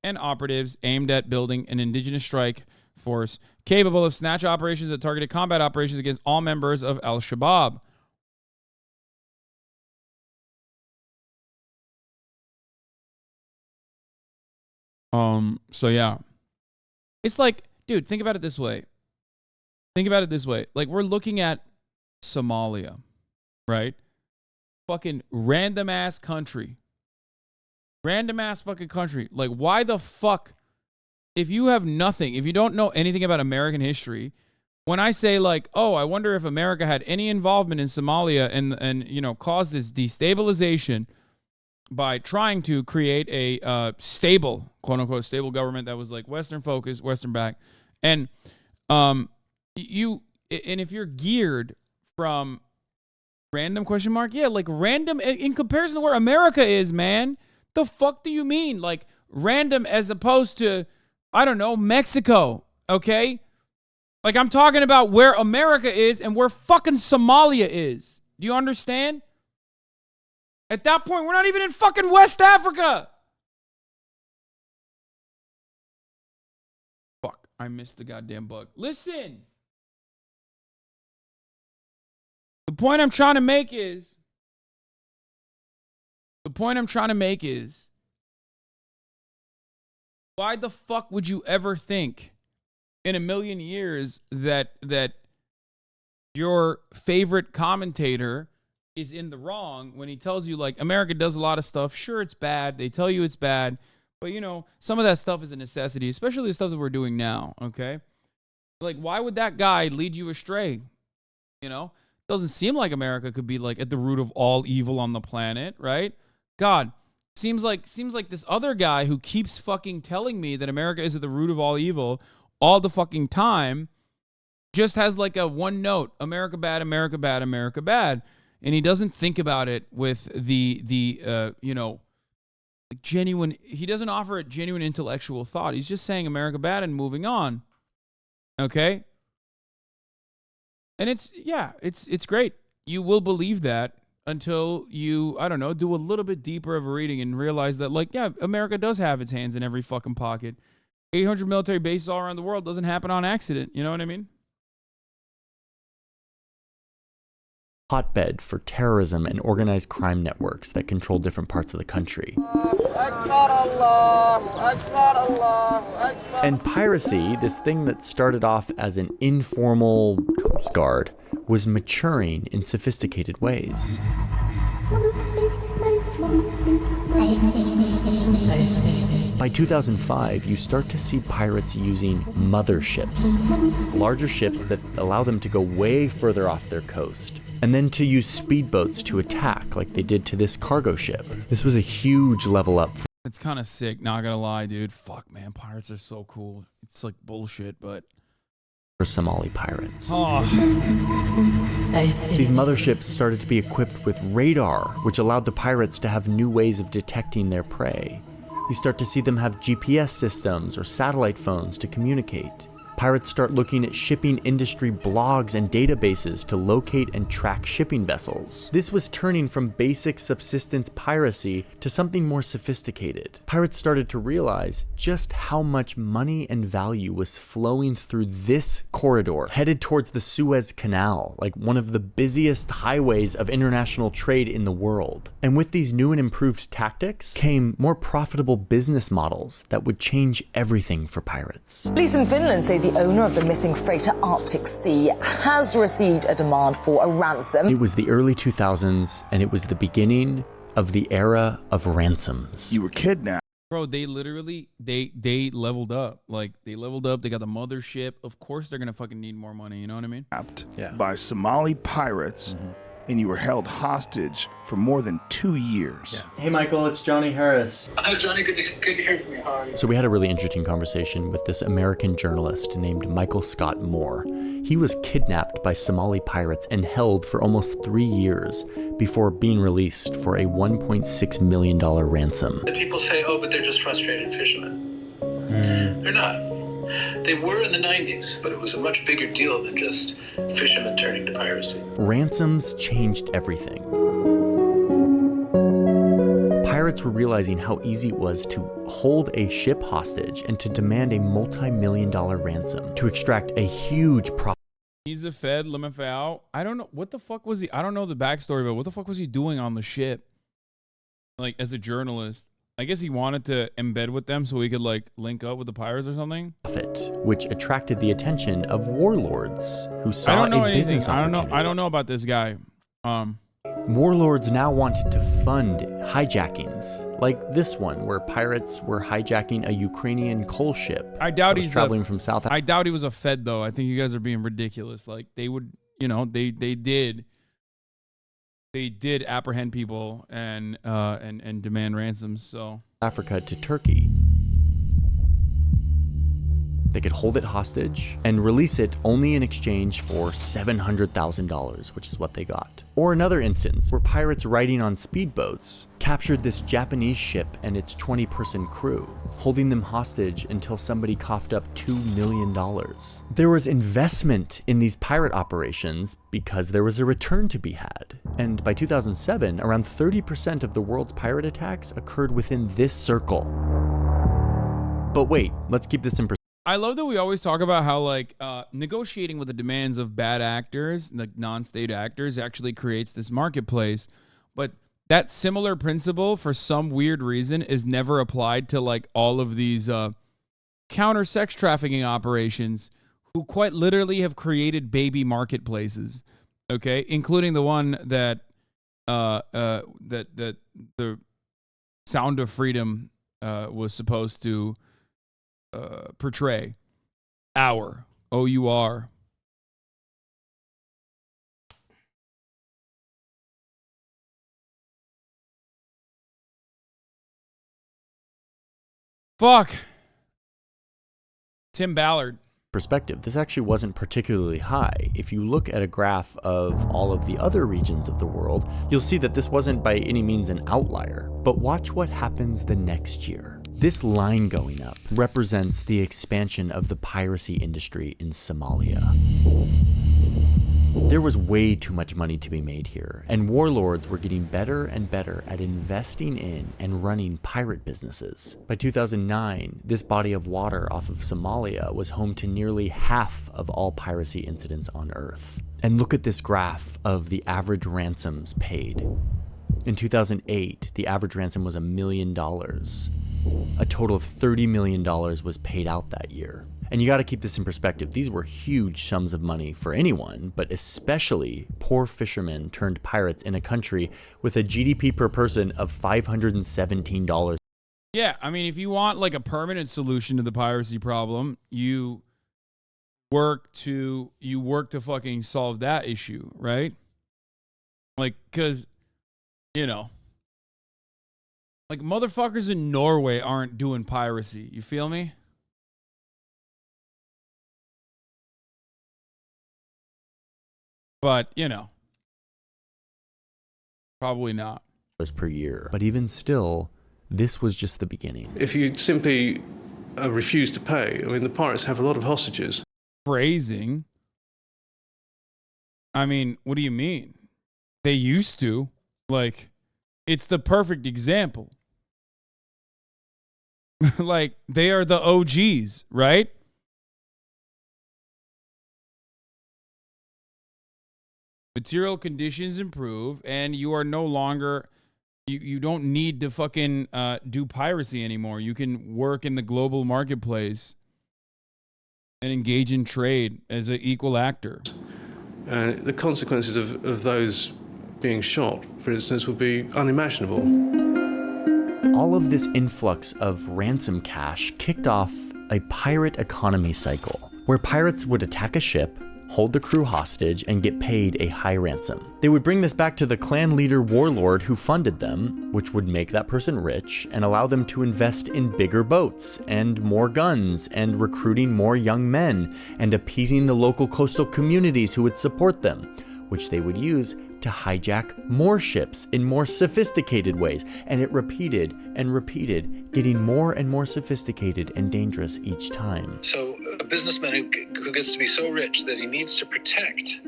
and operatives aimed at building an indigenous strike force capable of snatch operations and targeted combat operations against all members of al-Shabaab. So yeah, it's like, dude, think about it this way. Like, we're looking at Somalia, right? Fucking random ass country. Like, why the fuck, if you have nothing, if you don't know anything about American history, when I say like, oh, I wonder if America had any involvement in Somalia and you know, caused this destabilization by trying to create a stable, quote unquote, stable government that was like Western focused, Western backed. And if you're geared from random question mark, yeah, like random in comparison to where America is, man, the fuck do you mean? Like random as opposed to, I don't know, Mexico, okay? Like, I'm talking about where America is and where fucking Somalia is. Do you understand? At that point, we're not even in fucking West Africa. Fuck, I missed the goddamn bug. Listen. The point I'm trying to make is, why the fuck would you ever think in a million years that your favorite commentator is in the wrong when he tells you, like, America does a lot of stuff. Sure, it's bad. They tell you it's bad. But, you know, some of that stuff is a necessity, especially the stuff that we're doing now, okay? Like, why would that guy lead you astray? You know? Doesn't seem like America could be, like, at the root of all evil on the planet, right? God, seems like this other guy who keeps fucking telling me that America is at the root of all evil all the fucking time just has, like, a one note, America bad, America bad, America bad. And he doesn't think about it with the you know, genuine, he doesn't offer a genuine intellectual thought. He's just saying America bad and moving on. Okay? And it's great. You will believe that until you, I don't know, do a little bit deeper of a reading and realize that, like, yeah, America does have its hands in every fucking pocket. 800 military bases all around the world doesn't happen on accident. You know what I mean? Hotbed for terrorism and organized crime networks that control different parts of the country. And piracy, this thing that started off as an informal Coast Guard, was maturing in sophisticated ways. By 2005, you start to see pirates using motherships, larger ships that allow them to go way further off their coast, and then to use speedboats to attack like they did to this cargo ship. This was a huge level up. It's kind of sick, not gonna lie, dude. Fuck, man, pirates are so cool. It's like bullshit, but... For Somali pirates. Oh. These motherships started to be equipped with radar, which allowed the pirates to have new ways of detecting their prey. You start to see them have GPS systems or satellite phones to communicate. Pirates start looking at shipping industry blogs and databases to locate and track shipping vessels. This was turning from basic subsistence piracy to something more sophisticated. Pirates started to realize just how much money and value was flowing through this corridor, headed towards the Suez Canal, like one of the busiest highways of international trade in the world. And with these new and improved tactics came more profitable business models that would change everything for pirates. Police in Finland say the owner of the missing freighter Arctic Sea has received a demand for a ransom. It was the early 2000s, and it was the beginning of the era of ransoms. You were kidnapped. Bro, they literally, they leveled up. Like, they leveled up. They got the mothership. Of course they're going to fucking need more money. You know what I mean? Yeah. By Somali pirates, and you were held hostage for more than 2 years. Yeah. Hey, Michael, it's Johnny Harris. Hi, Johnny. Good to hear from you. How are you? So we had a really interesting conversation with this American journalist named Michael Scott Moore. He was kidnapped by Somali pirates and held for almost 3 years before being released for a $1.6 million ransom. People say, oh, but they're just frustrated fishermen. They're not. They were in the 90s, but it was a much bigger deal than just fishermen turning to piracy. Ransoms changed everything. Pirates were realizing how easy it was to hold a ship hostage and to demand a multi-million-dollar ransom to extract a huge profit. He's a Fed, Lemafau. I don't know. What the fuck was he? I don't know the backstory, but what the fuck was he doing on the ship? Like, as a journalist. I guess he wanted to embed with them so he could, like, link up with the pirates or something. Which attracted the attention of warlords who saw a business opportunity. I don't know about this guy. Warlords now wanted to fund hijackings, like this one, where pirates were hijacking a Ukrainian coal ship. I doubt he's traveling from South. I doubt he was a Fed, though. I think you guys are being ridiculous. Like, they would, you know, they did apprehend people and demand ransoms. So Africa to Turkey. They could hold it hostage and release it only in exchange for $700,000, which is what they got. Or another instance where pirates riding on speedboats captured this Japanese ship and its 20-person crew, holding them hostage until somebody coughed up $2 million. There was investment in these pirate operations because there was a return to be had. And by 2007, around 30% of the world's pirate attacks occurred within this circle. But wait, let's keep this in perspective. I love that we always talk about how like negotiating with the demands of bad actors, like non-state actors, actually creates this marketplace. But that similar principle, for some weird reason, is never applied to like all of these counter sex trafficking operations, who quite literally have created baby marketplaces. Okay, including the one that that the Sound of Freedom was supposed to portray. Our OUR. Fuck. Tim Ballard. Perspective, this actually wasn't particularly high. If you look at a graph of all of the other regions of the world, you'll see that this wasn't by any means an outlier. But watch what happens the next year. This line going up represents the expansion of the piracy industry in Somalia. There was way too much money to be made here, and warlords were getting better and better at investing in and running pirate businesses. By 2009, this body of water off of Somalia was home to nearly half of all piracy incidents on Earth. And look at this graph of the average ransoms paid. In 2008, the average ransom was $1 million. A total of $30 million was paid out that year. And you got to keep this in perspective. These were huge sums of money for anyone, but especially poor fishermen turned pirates in a country with a GDP per person of $517. Yeah, I mean, if you want like a permanent solution to the piracy problem, you work to fucking solve that issue, right? Like, because, you know, like motherfuckers in Norway aren't doing piracy. You feel me? But, you know, probably not. Per year. But even still, this was just the beginning. If you simply refuse to pay, I mean, the pirates have a lot of hostages. Phrasing. I mean, what do you mean? They used to. Like, it's the perfect example. Like, they are the OGs, right? Material conditions improve, and you are no longer, you don't need to fucking do piracy anymore. You can work in the global marketplace and engage in trade as an equal actor. The consequences of those being shot, for instance, would be unimaginable. All of this influx of ransom cash kicked off a pirate economy cycle, where pirates would attack a ship, hold the crew hostage, and get paid a high ransom. They would bring this back to the clan leader warlord who funded them, which would make that person rich and allow them to invest in bigger boats and more guns and recruiting more young men and appeasing the local coastal communities who would support them, which they would use to hijack more ships in more sophisticated ways. And it repeated and repeated, getting more and more sophisticated and dangerous each time. So a businessman who gets to be so rich that he needs to protect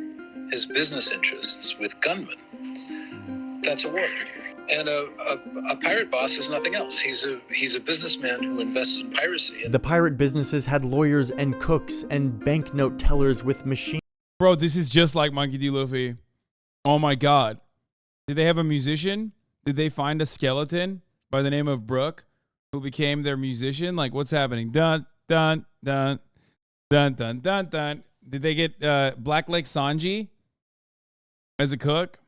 his business interests with gunmen, that's a war. And a pirate boss is nothing else. He's a businessman who invests in piracy. The pirate businesses had lawyers and cooks and banknote tellers with machines. Bro, this is just like Monkey D. Luffy. Oh my God. Did they have a musician? Did they find a skeleton by the name of Brooke who became their musician? Like, what's happening? Dun, dun, dun, dun, dun, dun, dun. Did they get Black Lake Sanji as a cook?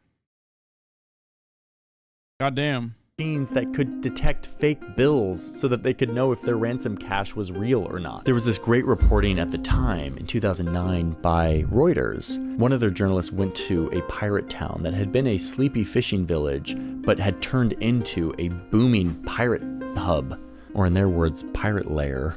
Goddamn. Machines that could detect fake bills so that they could know if their ransom cash was real or not. There was this great reporting at the time in 2009 by Reuters. One of their journalists went to a pirate town that had been a sleepy fishing village, but had turned into a booming pirate hub, or in their words, pirate lair.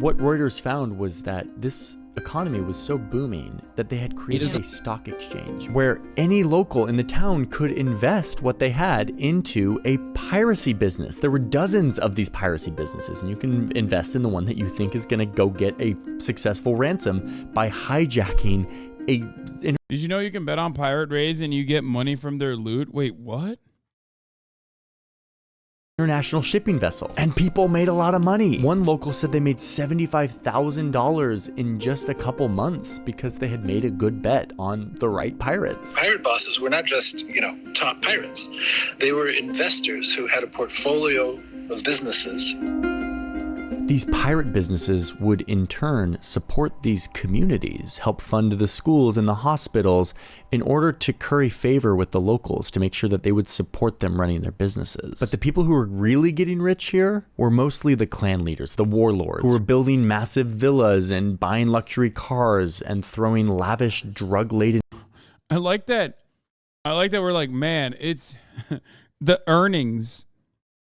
What Reuters found was that this economy was so booming that they had created a stock exchange where any local in the town could invest what they had into a piracy business. There were dozens of these piracy businesses, and you can invest in the one that you think is going to go get a successful ransom by hijacking a... Did you know you can bet on pirate raids and you get money from their loot? Wait, what? International shipping vessel, and people made a lot of money. One local said they made $75,000 in just a couple months because they had made a good bet on the right pirates. Pirate bosses were not just, top pirates. They were investors who had a portfolio of businesses. These pirate businesses would in turn support these communities, help fund the schools and the hospitals in order to curry favor with the locals to make sure that they would support them running their businesses. But the people who were really getting rich here were mostly the clan leaders, the warlords, who were building massive villas and buying luxury cars and throwing lavish drug-laden... I like that we're like, man, it's the earnings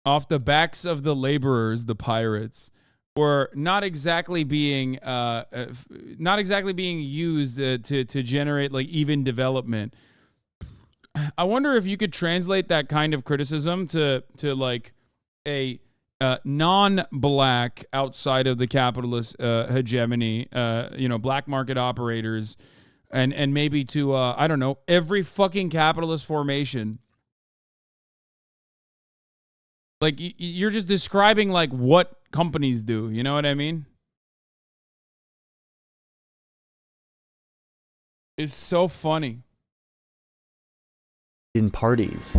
off the backs of the laborers, the pirates, were not exactly being used to generate like even development. I wonder if you could translate that kind of criticism to like a non-black outside of the capitalist hegemony, black market operators, and maybe to I don't know, every fucking capitalist formation. Like, you're just describing, like, what companies do. You know what I mean? It's so funny. In parties.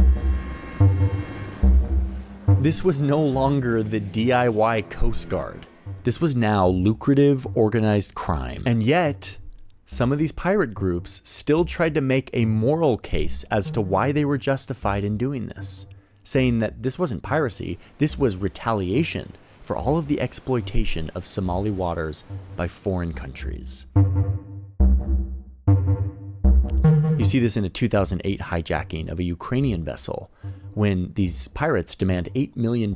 This was no longer the DIY Coast Guard. This was now lucrative, organized crime. And yet, some of these pirate groups still tried to make a moral case as to why they were justified in doing this, saying that this wasn't piracy, this was retaliation for all of the exploitation of Somali waters by foreign countries. You see this in a 2008 hijacking of a Ukrainian vessel, when these pirates demand $8 million,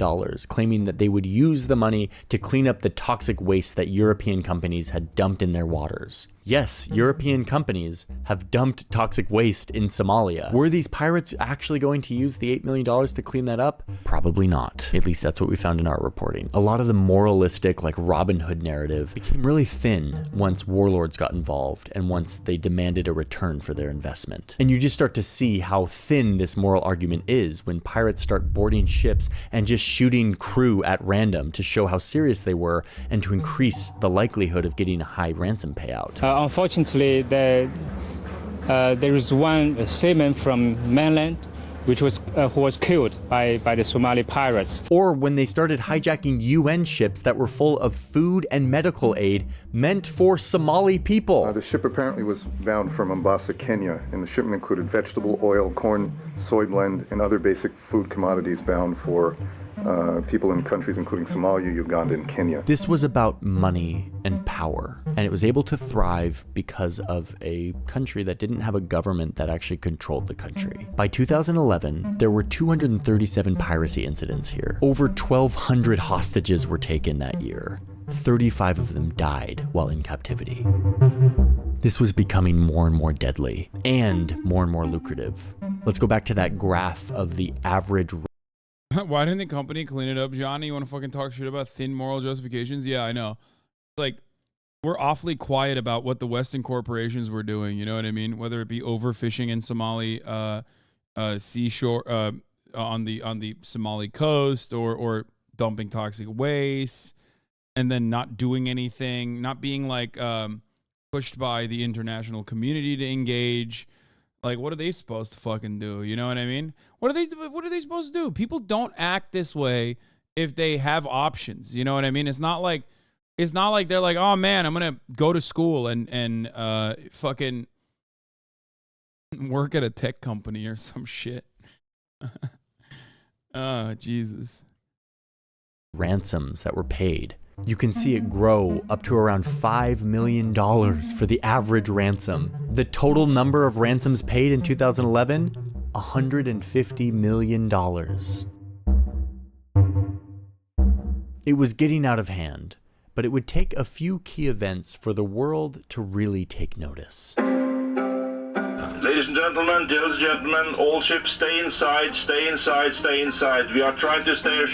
claiming that they would use the money to clean up the toxic waste that European companies had dumped in their waters. Yes, European companies have dumped toxic waste in Somalia. Were these pirates actually going to use the $8 million to clean that up? Probably not. At least that's what we found in our reporting. A lot of the moralistic, like Robin Hood narrative became really thin once warlords got involved and once they demanded a return for their investment. And you just start to see how thin this moral argument is when pirates start boarding ships and just shooting crew at random to show how serious they were and to increase the likelihood of getting a high ransom payout. Unfortunately, there is one seaman from mainland who was killed by the Somali pirates. Or when they started hijacking UN ships that were full of food and medical aid meant for Somali people. The ship apparently was bound for Mombasa, Kenya, and the shipment included vegetable oil, corn, soy blend, and other basic food commodities bound for people in countries including Somalia, Uganda, and Kenya. This was about money and power, and it was able to thrive because of a country that didn't have a government that actually controlled the country. By 2011, there were 237 piracy incidents here. Over 1,200 hostages were taken that year. 35 of them died while in captivity. This was becoming more and more deadly and more lucrative. Let's go back to that graph of the average. Why didn't the company clean it up, Johnny? You want to fucking talk shit about thin moral justifications? Yeah, I know. Like, we're awfully quiet about what the Western corporations were doing. You know what I mean? Whether it be overfishing in Somali seashore on the Somali coast, or dumping toxic waste, and then not doing anything, not being like pushed by the international community to engage. Like, what are they supposed to fucking do? You know what I mean? What are they supposed to do? People don't act this way if they have options. You know what I mean? It's not like they're like, oh man, I'm gonna go to school and fucking work at a tech company or some shit. Oh, Jesus. Ransoms that were paid. You can see it grow up to around $5 million for the average ransom. The total number of ransoms paid in 2011, $150 million. It was getting out of hand, but it would take a few key events for the world to really take notice. Ladies and gentlemen, dear gentlemen, all ships stay inside, stay inside, stay inside. We are trying to stay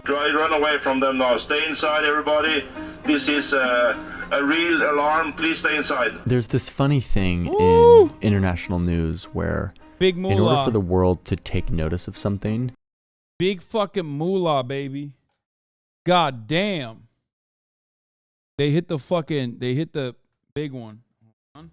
run away from them now. Stay inside, everybody. This is a real alarm. Please stay inside. There's this funny thing in international news where Big in order moolah. for the world to take notice of something, Big fucking moolah, baby. God damn. They hit the big one. Hold on.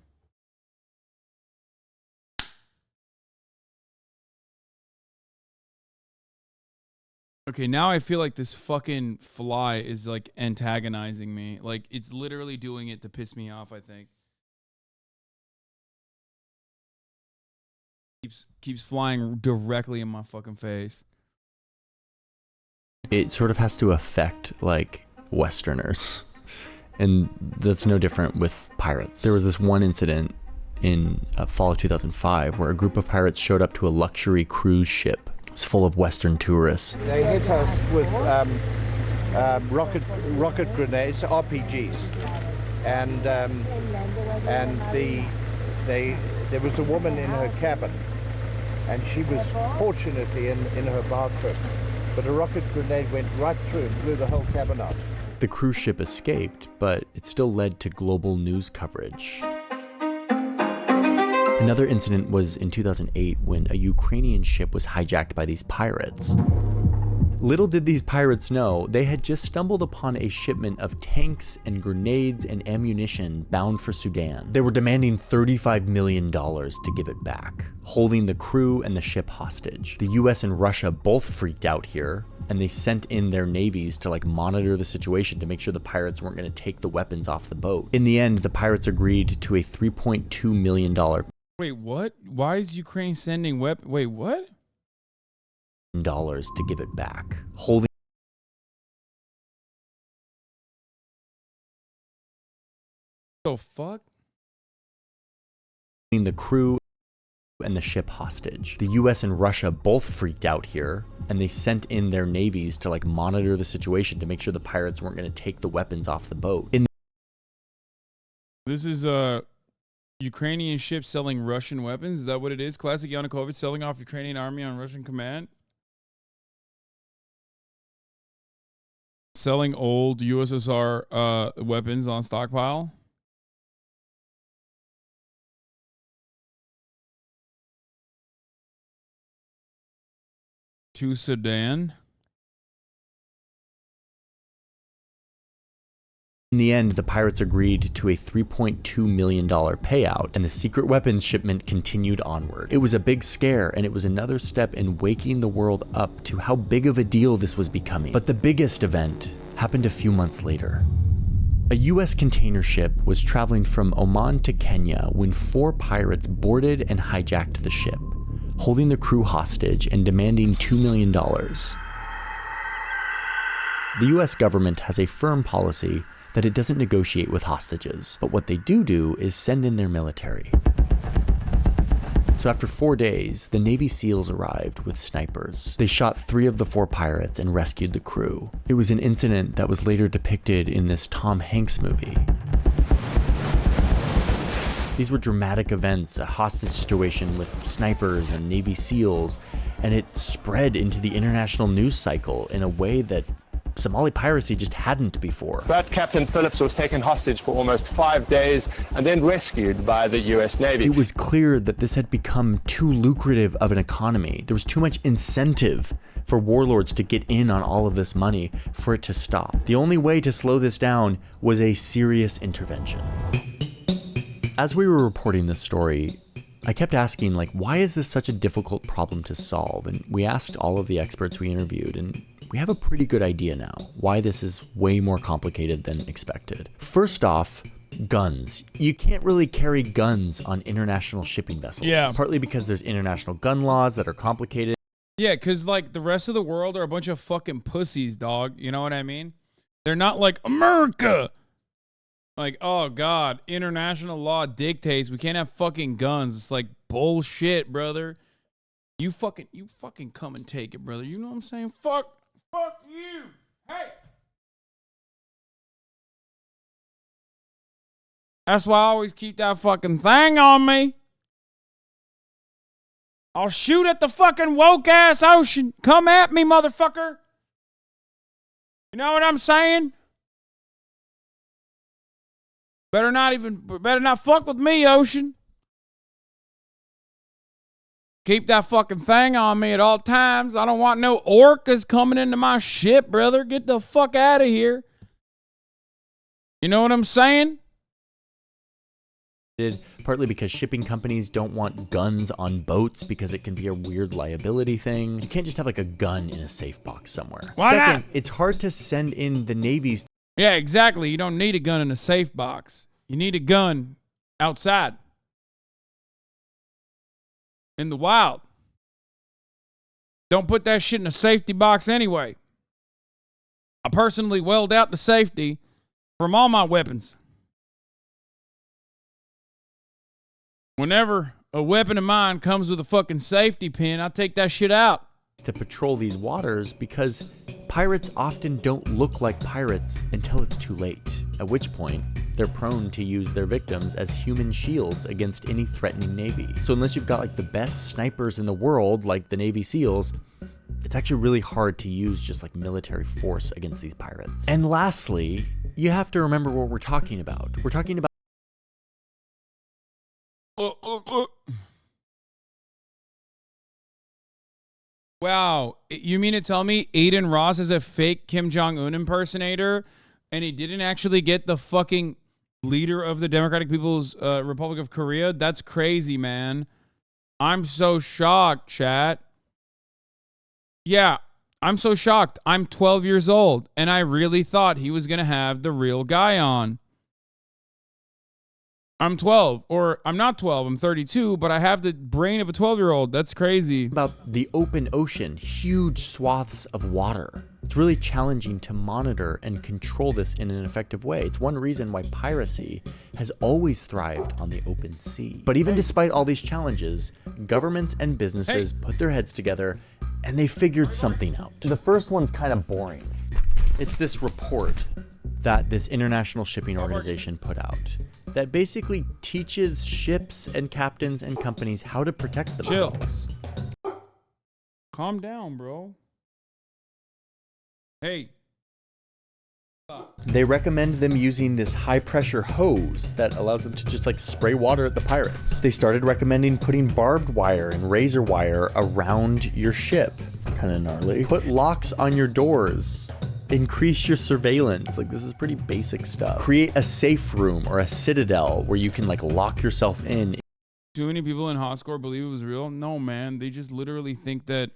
Okay, now I feel like this fucking fly is like antagonizing me. Like it's literally doing it to piss me off, I think. Keeps flying directly in my fucking face. it sort of has to affect like Westerners. And that's no different with pirates. There was this one incident in fall of 2005 where a group of pirates showed up to a luxury cruise ship. It was full of Western tourists. They hit us with rocket grenades, RPGs, and there was a woman in her cabin, and she was fortunately in her bathroom, but a rocket grenade went right through and blew the whole cabin out. The cruise ship escaped, but it still led to global news coverage. Another incident was in 2008 when a Ukrainian ship was hijacked by these pirates. Little did these pirates know, they had just stumbled upon a shipment of tanks and grenades and ammunition bound for Sudan. They were demanding $35 million to give it back, holding the crew and the ship hostage. The US and Russia both freaked out here, and they sent in their navies to monitor the situation to make sure the pirates weren't going to take the weapons off the boat. In the end, the pirates agreed to a $3.2 million. Wait, what? Why is Ukraine sending weapons? Wait, what? Dollars to give it back, holding the fuck? The crew and the ship hostage. The US and Russia both freaked out here, and they sent in their navies to monitor the situation to make sure the pirates weren't going to take the weapons off the boat. This is a Ukrainian ship selling Russian weapons. Is that what it is? Classic Yanukovych selling off Ukrainian army on Russian command? Selling old USSR weapons on stockpile? To Sudan? In the end, the pirates agreed to a $3.2 million payout, and the secret weapons shipment continued onward. It was a big scare, and it was another step in waking the world up to how big of a deal this was becoming. But the biggest event happened a few months later. A US container ship was traveling from Oman to Kenya when 4 pirates boarded and hijacked the ship, holding the crew hostage and demanding $2 million. The US government has a firm policy that it doesn't negotiate with hostages, but what they do is send in their military. So after 4 days, the Navy SEALs arrived with snipers. They shot 3 of the 4 pirates and rescued the crew. It was an incident that was later depicted in this Tom Hanks movie. These were dramatic events, a hostage situation with snipers and Navy SEALs, and it spread into the international news cycle in a way that Somali piracy just hadn't before. That Captain Phillips was taken hostage for almost 5 days and then rescued by the US Navy. It was clear that this had become too lucrative of an economy. There was too much incentive for warlords to get in on all of this money for it to stop. The only way to slow this down was a serious intervention. As we were reporting this story, I kept asking, why is this such a difficult problem to solve? And we asked all of the experts we interviewed, and we have a pretty good idea now why this is way more complicated than expected. First off, guns. You can't really carry guns on international shipping vessels. Yeah. Partly because there's international gun laws that are complicated. Yeah, because the rest of the world are a bunch of fucking pussies, dog. You know what I mean? They're not like America. Oh God, international law dictates we can't have fucking guns. It's bullshit, brother. You fucking come and take it, brother. You know what I'm saying? Fuck you. Hey. That's why I always keep that fucking thing on me. I'll shoot at the fucking woke ass ocean. Come at me, motherfucker. You know what I'm saying? Better not fuck with me, ocean. Keep that fucking thing on me at all times. I don't want no orcas coming into my ship, brother. Get the fuck out of here. You know what I'm saying? Partly because shipping companies don't want guns on boats because it can be a weird liability thing. You can't just have like a gun in a safe box somewhere. Why Second, not? it's hard to send in the Navy's. Yeah, exactly. You don't need a gun in a safe box. You need a gun outside. In the wild. Don't put that shit in a safety box anyway. I personally weld out the safety from all my weapons. Whenever a weapon of mine comes with a fucking safety pin, I take that shit out. To patrol these waters because pirates often don't look like pirates until it's too late, at which point they're prone to use their victims as human shields against any threatening navy. So unless you've got like the best snipers in the world, like the Navy SEALs, it's actually really hard to use just like military force against these pirates. And lastly, you have to remember what we're talking about. We're talking about Wow, you mean to tell me Aiden Ross is a fake Kim Jong-un impersonator and he didn't actually get the fucking leader of the Democratic People's Republic of Korea? That's crazy, man. I'm so shocked, chat. Yeah, I'm so shocked. I'm 12 years old and I really thought he was going to have the real guy on. I'm 12, or I'm not 12, I'm 32, but I have the brain of a 12-year-old. That's crazy. About the open ocean, huge swaths of water. It's really challenging to monitor and control this in an effective way. It's one reason why piracy has always thrived on the open sea. But even despite all these challenges, governments and businesses put their heads together and they figured something out. The first one's kind of boring. It's this report that this international shipping organization put out that basically teaches ships and captains and companies how to protect themselves. Chill. Calm down, bro. Hey. They recommend them using this high pressure hose that allows them to just like spray water at the pirates. They started recommending putting barbed wire and razor wire around your ship. Kind of gnarly. Put locks on your doors. Increase your surveillance. Like, this is pretty basic stuff. Create a safe room or a citadel where you can like lock yourself in. Too many people in Hoscore believe it was real? No, man. They just literally think that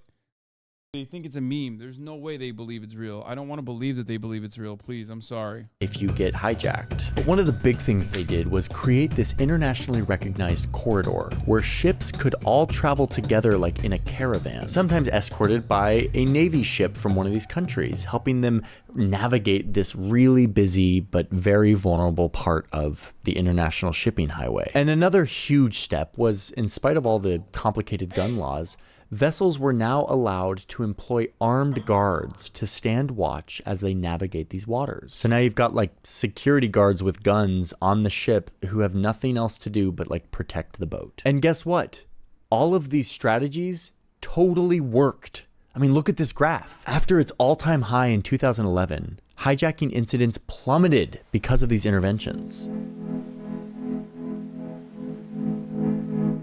they think it's a meme. There's no way they believe it's real. I don't want to believe that they believe it's real. Please, I'm sorry. If you get hijacked. But one of the big things they did was create this internationally recognized corridor where ships could all travel together like in a caravan, sometimes escorted by a Navy ship from one of these countries, helping them navigate this really busy but very vulnerable part of the international shipping highway. And another huge step was, in spite of all the complicated gun laws, vessels were now allowed to employ armed guards to stand watch as they navigate these waters. So now you've got like security guards with guns on the ship who have nothing else to do but like protect the boat. And guess what? All of these strategies totally worked. I mean, look at this graph. After its all-time high in 2011, hijacking incidents plummeted because of these interventions.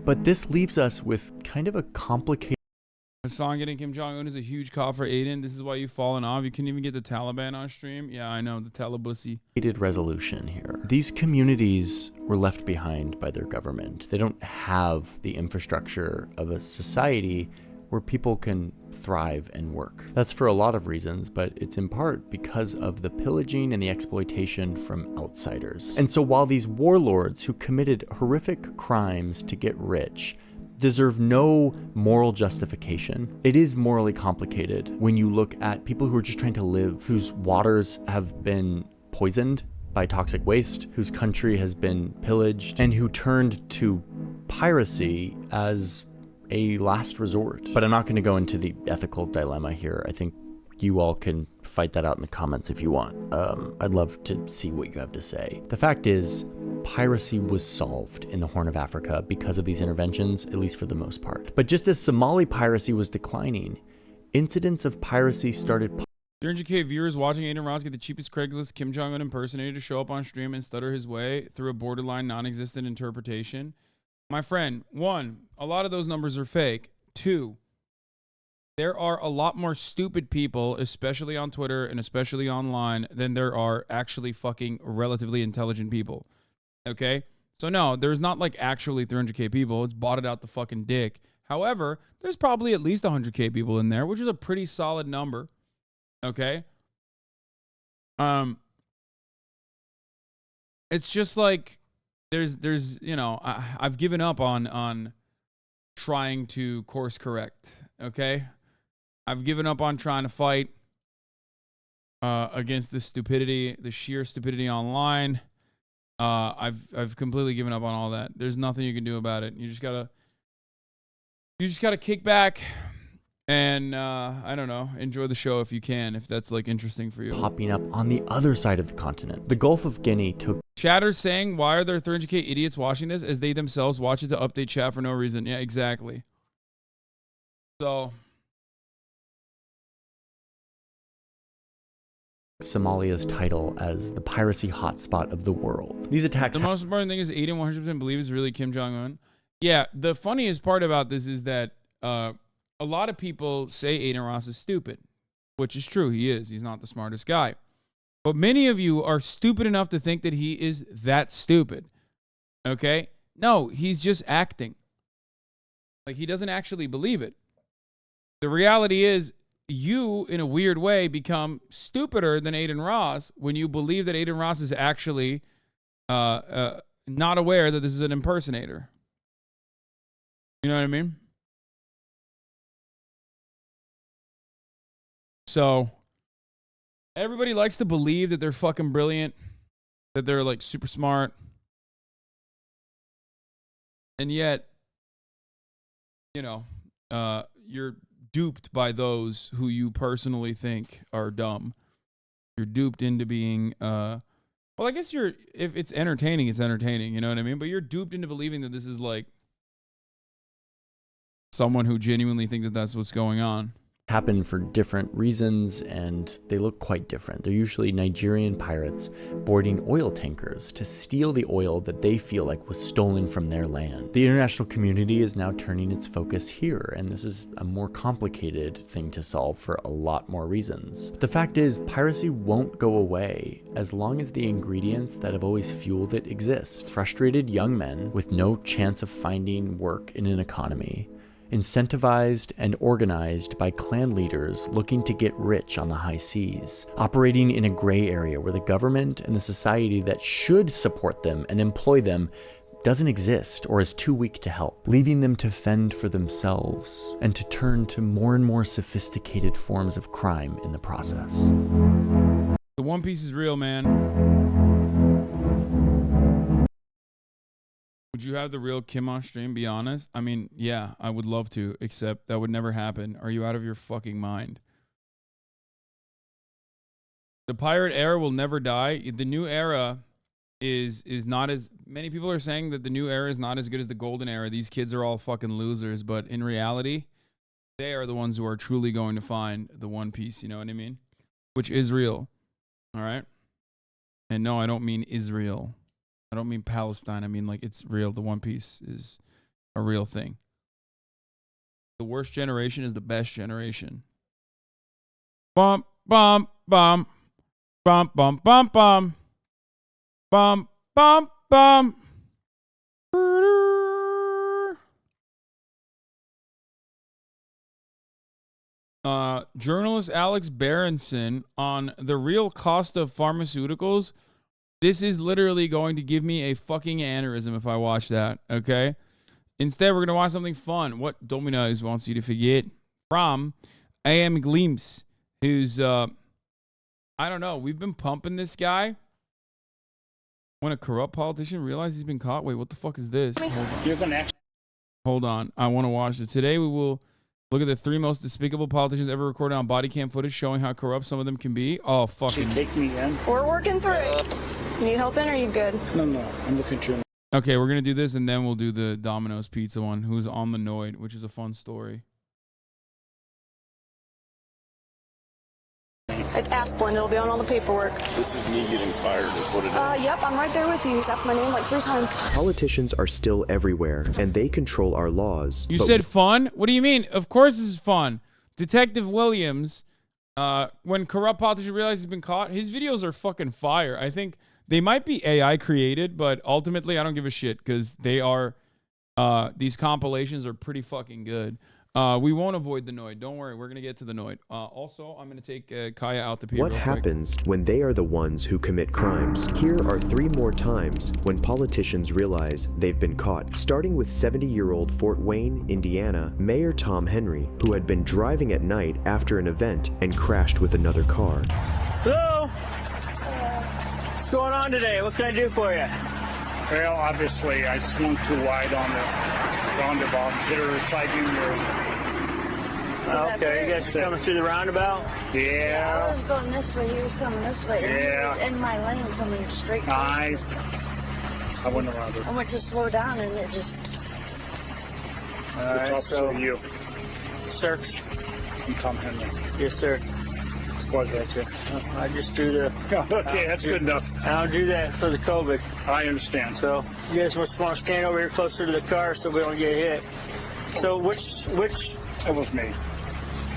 But this leaves us with kind of a complicated... Hasan getting Kim Jong-un is a huge call for Aiden. This is why you've fallen off. You couldn't even get the Taliban on stream. Yeah, I know, the Talibussy. resolution here. These communities were left behind by their government. They don't have the infrastructure of a society where people can thrive and work. That's for a lot of reasons, but it's in part because of the pillaging and the exploitation from outsiders. And so while these warlords who committed horrific crimes to get rich deserve no moral justification, it is morally complicated when you look at people who are just trying to live, whose waters have been poisoned by toxic waste, whose country has been pillaged, and who turned to piracy as a last resort. But I'm not going to go into the ethical dilemma here. I think you all can fight that out in the comments if you want. I'd love to see what you have to say. The fact is, piracy was solved in the Horn of Africa because of these interventions, at least for the most part. But just as Somali piracy was declining, incidents of piracy started. 300K viewers watching Aiden Ross get the cheapest Craigslist Kim Jong-un impersonator to show up on stream and stutter his way through a borderline non-existent interpretation. My friend, 1, a lot of those numbers are fake. 2, there are a lot more stupid people, especially on Twitter and especially online, than there are actually fucking relatively intelligent people. Okay? So no, there's not like actually 300K people. It's bought it out the fucking dick. However, there's probably at least 100K people in there, which is a pretty solid number. Okay? It's just like there's you know, I've given up on trying to course correct. Okay? I've given up on trying to fight against the stupidity, the sheer stupidity online. I've completely given up on all that. There's nothing you can do about it. You just gotta kick back and I don't know, enjoy the show if you can, if that's like interesting for you. Popping up on the other side of the continent. The Gulf of Guinea took. Chatters saying, why are there 300K idiots watching this as they themselves watch it to update chat for no reason? Yeah, exactly. So. Somalia's title as the piracy hotspot of the world. These attacks. The most important thing is Aiden 100% believe is really Kim Jong-un. Yeah, the funniest part about this is that a lot of people say Aiden Ross is stupid, which is true. He is. He's not the smartest guy. But many of you are stupid enough to think that he is that stupid. Okay? No, he's just acting. Like, he doesn't actually believe it. The reality is, you, in a weird way, become stupider than Aiden Ross when you believe that Aiden Ross is actually not aware that this is an impersonator. You know what I mean? So, everybody likes to believe that they're fucking brilliant, that they're like super smart. And yet, you know, you're duped by those who you personally think are dumb. You're duped into being, well, I guess if it's entertaining, it's entertaining, you know what I mean? But you're duped into believing that this is like someone who genuinely think that that's what's going on. Happen for different reasons, and they look quite different. They're usually Nigerian pirates boarding oil tankers to steal the oil that they feel like was stolen from their land. The international community is now turning its focus here, and this is a more complicated thing to solve for a lot more reasons. The fact is, piracy won't go away as long as the ingredients that have always fueled it exist. Frustrated young men with no chance of finding work in an economy, incentivized and organized by clan leaders looking to get rich on the high seas, operating in a gray area where the government and the society that should support them and employ them doesn't exist or is too weak to help, leaving them to fend for themselves and to turn to more and more sophisticated forms of crime in the process. The One Piece is real, man. Would you have the real Kim on stream, be honest? I mean, yeah, I would love to, except that would never happen. Are you out of your fucking mind? The pirate era will never die. The new era is not as... Many people are saying that the new era is not as good as the golden era. These kids are all fucking losers, but in reality, they are the ones who are truly going to find the One Piece, you know what I mean? Which is real, all right? And no, I don't mean Israel. I don't mean Palestine. I mean, like, it's real. The One Piece is a real thing. The worst generation is the best generation. Bum, bum, bum. Bum, bum, bum, bum. Bum, bum, bum. Journalist Alex Berenson on the real cost of pharmaceuticals. This is literally going to give me a fucking aneurysm if I watch that, okay? Instead, we're going to watch something fun. What Domino's wants you to forget from AM Gleams, who's, I don't know, we've been pumping this guy. When a corrupt politician realizes he's been caught. Wait, what the fuck is this? Hold on. I want to watch it. Today, we will look at the 3 most despicable politicians ever recorded on body cam footage showing how corrupt some of them can be. Oh, fucking. Take me in. We're working through it. Need help in, or are you good? No, I'm looking at you. Okay, we're gonna do this, and then we'll do the Domino's Pizza one. Who's on the Noid, which is a fun story. It's Asplin. It'll be on all the paperwork. This is me getting fired, is what it is. Yep, I'm right there with you. That's my name like 3 times. Politicians are still everywhere, and they control our laws. You said fun? What do you mean? Of course this is fun. Detective Williams, when corrupt politician realizes he's been caught, his videos are fucking fire. I think they might be AI created, but ultimately I don't give a shit because they are, these compilations are pretty fucking good. We won't avoid the Noid. Don't worry. We're going to get to the Noid. Also, I'm going to take Kaya out to pee. What happens when they are the ones who commit crimes? Here are 3 more times when politicians realize they've been caught. Starting with 70-year-old Fort Wayne, Indiana, Mayor Tom Henry, who had been driving at night after an event and crashed with another car. Hello? What's going on today? What can I do for you? Well, obviously, I swung too wide on the roundabout. Hit her side mirror. Okay, you guys are coming through the roundabout? Yeah. I was going this way, he was coming this way. Yeah. And he was in my lane coming straight. I went around it. I went to slow down and it just... All right, so you. Sir? I'm Tom Henry. Yes, sir. It's a pleasure, that's it. I just do the... Okay, that's good enough. I don't do that for the COVID. I understand. So, you guys just want to stand over here closer to the car so we don't get hit. So, which... It was me.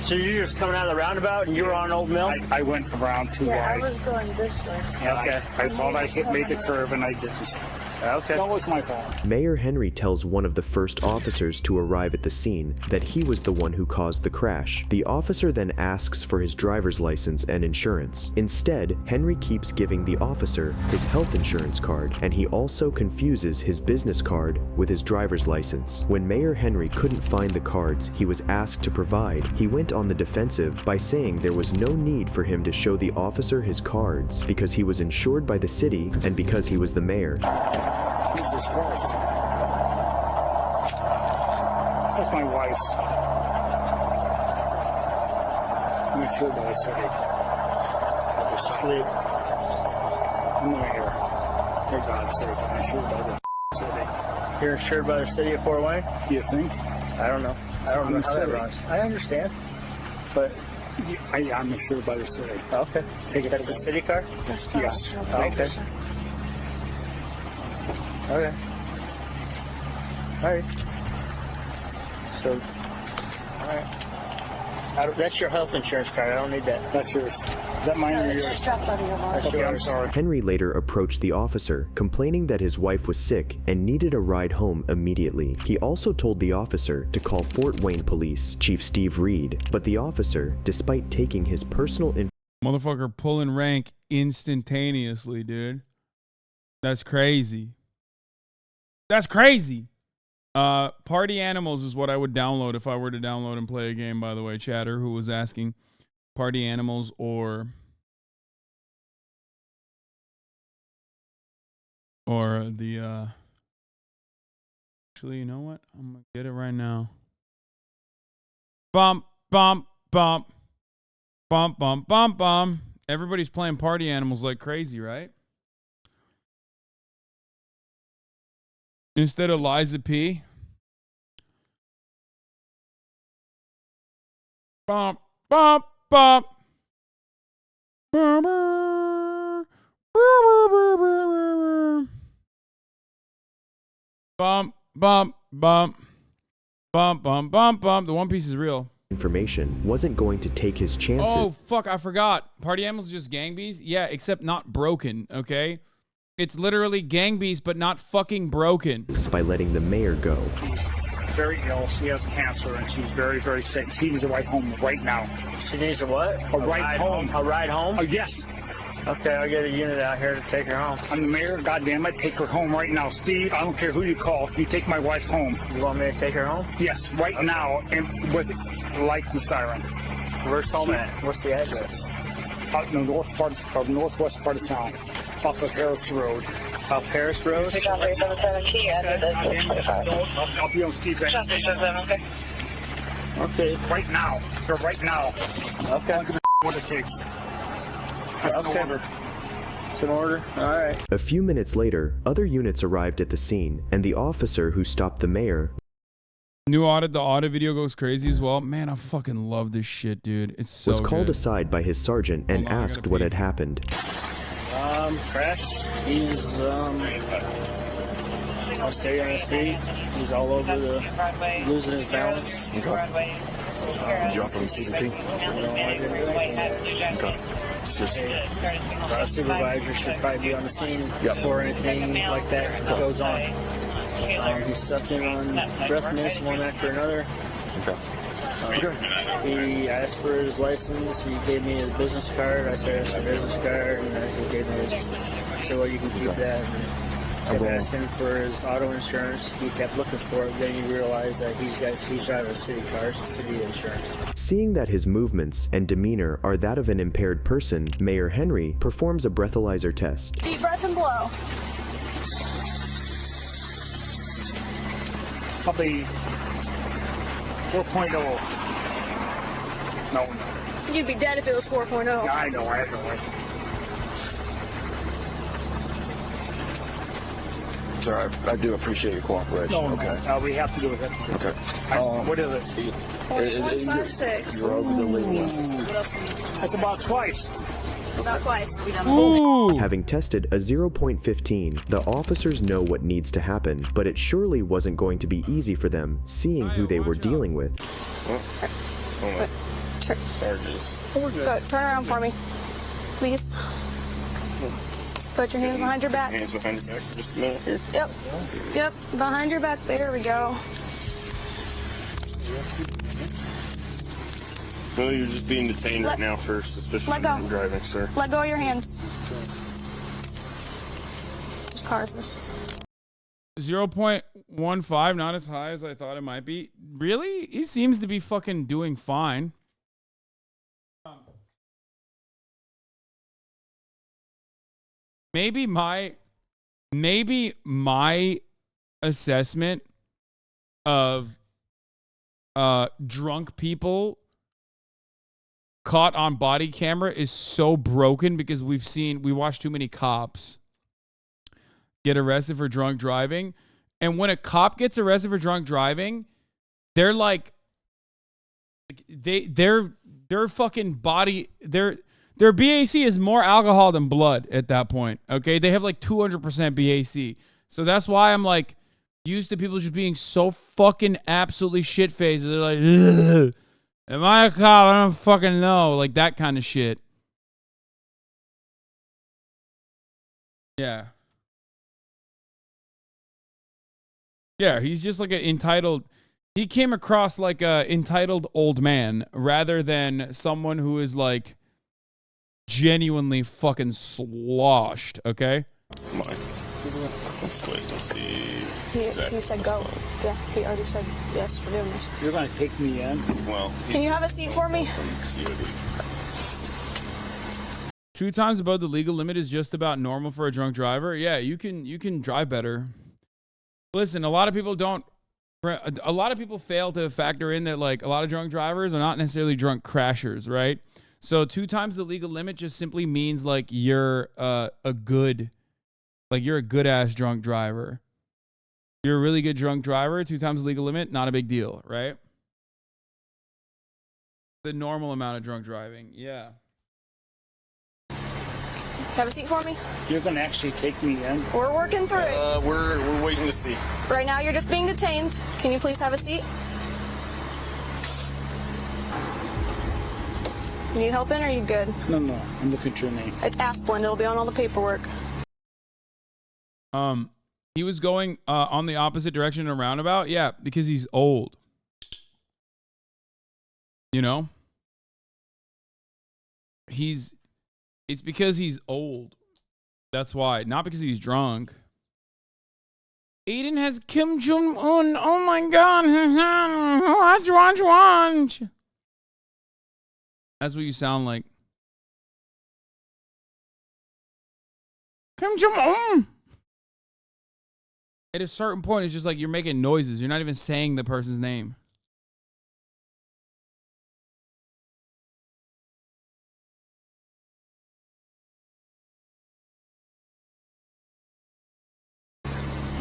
So you're just coming out of the roundabout and you were on Old Mill? I went around too wide. I was going this way. Okay. I thought I made the curve and I didn't. Okay. That was my fault. Mayor Henry tells one of the first officers to arrive at the scene that he was the one who caused the crash. The officer then asks for his driver's license and insurance. Instead, Henry keeps giving the officer his health insurance card, and he also confuses his business card with his driver's license. When Mayor Henry couldn't find the cards he was asked to provide, he went on the defensive by saying there was no need for him to show the officer his cards because he was insured by the city and because he was the mayor. Jesus Christ. That's my wife's. I'm insured by the city. I just sleep. I'm the mayor. For God's sake, I'm insured by the city. You're insured by the city of Fort Wayne? Do you think? I don't know. I don't know how that runs. I understand. But I'm insured by the city. Okay. Take it. That's a city car? Yes. Yes. Okay. Okay. All right. So, all right. That's your health insurance card. I don't need that. That's yours. Is that mine or yours? That's Okay, I'm yours. sorry. Henry later approached the officer, complaining that his wife was sick and needed a ride home immediately. He also told the officer to call Fort Wayne Police Chief Steve Reed, but the officer, despite taking his personal information... Motherfucker pulling rank instantaneously, dude. That's crazy. That's crazy. Party Animals is what I would download if I were to download and play a game, by the way, chatter, who was asking. Party Animals or the actually, you know what? I'm gonna get it right now. Bump, bump, bump. Bump, bump, bump, bump. Everybody's playing Party Animals like crazy, right? Instead of Liza P. Bump, bump, bump. Bump, bump, bump. Bump, bump, bump, bump. The One Piece is real. Information wasn't going to take his chances. Oh, fuck, I forgot. Party Animals is just Gang Bees? Yeah, except not broken, okay? It's literally Gang Bees, but not fucking broken. By letting the mayor go. She's very ill. She has cancer, and she's very, very sick. She needs a ride home right now. She needs a what? A ride home. A ride home? Oh, yes. Okay, I'll get a unit out here to take her home. I'm the mayor. Goddamn it, take her home right now. Steve, I don't care who you call. You take my wife home. You want me to take her home? Yes, right now, and with lights and siren. Where's home at? What's the address? Out in the northwest part of town, off of Harris Road. Off Harris Road? I'll be on Steve. Okay. Right now. Right now. Okay. What it takes. Okay. It's in order. All right. A few minutes later, other units arrived at the scene, and the officer who stopped the mayor New audit, the audit video goes crazy as well. Man, I fucking love this shit, dude. It's so was called good. aside by his sergeant and asked what had happened. Crash. He's, I'll say on his feet. He's all over the, losing his balance. Okay. Did you offer him CCT? No, I didn't do anything. Okay. It's just... Our supervisor should probably be on the scene before anything like that goes on. He's sucking on breath mints one after another. He asked for his license. He gave me his business card. I said, "That's a business card," and he gave me his. I said, "Well, you can keep that." And I kept asking for his auto insurance. He kept looking for it. Then he realized that he's driving a city car. It's city insurance. Seeing that his movements and demeanor are that of an impaired person, Mayor Henry performs a breathalyzer test. Deep breath and blow. Probably 4.0. No. You'd be dead if it was 4.0. I know. I have no way. Sorry, I do appreciate your cooperation. No, okay. We have to do it. Okay. What is it? 156. You're over the legal limit. That's about twice. About twice. Having tested a 0.15, the officers know what needs to happen, but it surely wasn't going to be easy for them, seeing who they were dealing with. Charges. Go, turn around for me, please. Put your hands behind your back. Hands behind your back for just a minute here. Yep. Yep. Behind your back. There we go. No, you're just being detained right now for suspicion of drunk driving, sir. Let go of your hands. Whose car is this? 0.15, not as high as I thought it might be. Really? He seems to be fucking doing fine. Maybe my assessment of drunk people caught on body camera is so broken because we watched too many cops get arrested for drunk driving. And when a cop gets arrested for drunk driving, they're like, their fucking body, their BAC is more alcohol than blood at that point. Okay. They have like 200% BAC. So that's why I'm like used to people just being so fucking absolutely shit-faced. They're like, ugh. Am I a cop? I don't fucking know. Like that kind of shit. Yeah. Yeah, he's just like an entitled... He came across like a entitled old man rather than someone who is like genuinely fucking sloshed, okay? Let's wait, let's see. He said go. Yeah, he already said yes, we're doing this. You're going to take me in? Well... Can you have a seat for me? 2 times above the legal limit is just about normal for a drunk driver. Yeah, you can drive better. Listen, a lot of people fail to factor in that like a lot of drunk drivers are not necessarily drunk crashers, right? So 2 times the legal limit just simply means like you're a good ass drunk driver. You're a really good drunk driver, 2 times the legal limit, not a big deal, right? The normal amount of drunk driving, yeah. Have a seat for me? You're going to actually take me in? We're working through it. We're waiting to see. Right now, you're just being detained. Can you please have a seat? You need help in, or are you good? No, I'm looking at your name. It's Asplin. It'll be on all the paperwork. He was going on the opposite direction in a roundabout. Yeah, because he's old. You know? It's because he's old. That's why. Not because he's drunk. Aiden has Kim Jong-un. Oh my God. Watch. That's what you sound like. Kim Jong-un. At a certain point, it's just like you're making noises. You're not even saying the person's name.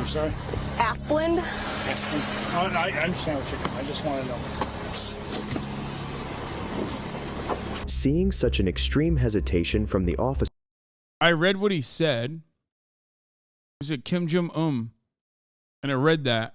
I'm sorry? Asplund. Asplund. I understand what you're doing. I just want to know. Seeing such an extreme hesitation from the officer. I read what he said. He said Kim Jong-un. And I read that.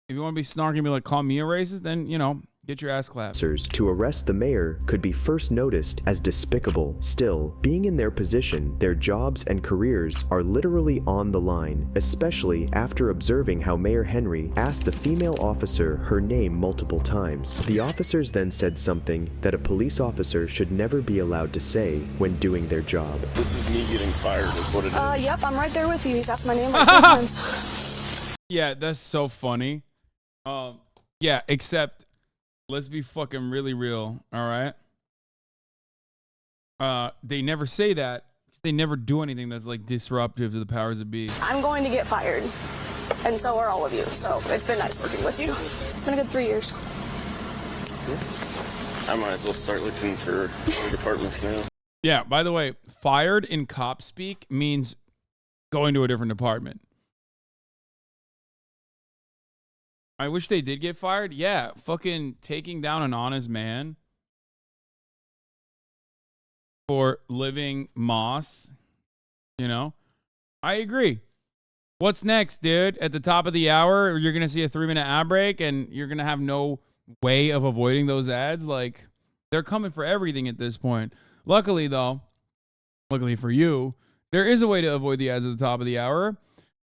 If you want to be snarky and be like, call me a racist, then, you know, get your ass clapped. To arrest the mayor could be first noticed as despicable. Still, being in their position, their jobs and careers are literally on the line, especially after observing how Mayor Henry asked the female officer her name multiple times. The officers then said something that a police officer should never be allowed to say when doing their job. This is me getting fired, is what it is. Yep, I'm right there with you. He's asked my name like 3 times. Yeah, that's so funny. Yeah, except let's be fucking really real, all right? They never say that. They never do anything that's like disruptive to the powers that be. I'm going to get fired, and so are all of you. So it's been nice working with you. It's been a good 3 years. I might as well start looking for other departments now. Yeah, by the way, fired in cop speak means going to a different department. I wish they did get fired. Yeah, fucking taking down an honest man for living moss, you know? I agree. What's next, dude? At the top of the hour, you're going to see a 3-minute ad break and you're going to have no way of avoiding those ads? Like, they're coming for everything at this point. Luckily, though, luckily for you, there is a way to avoid the ads at the top of the hour.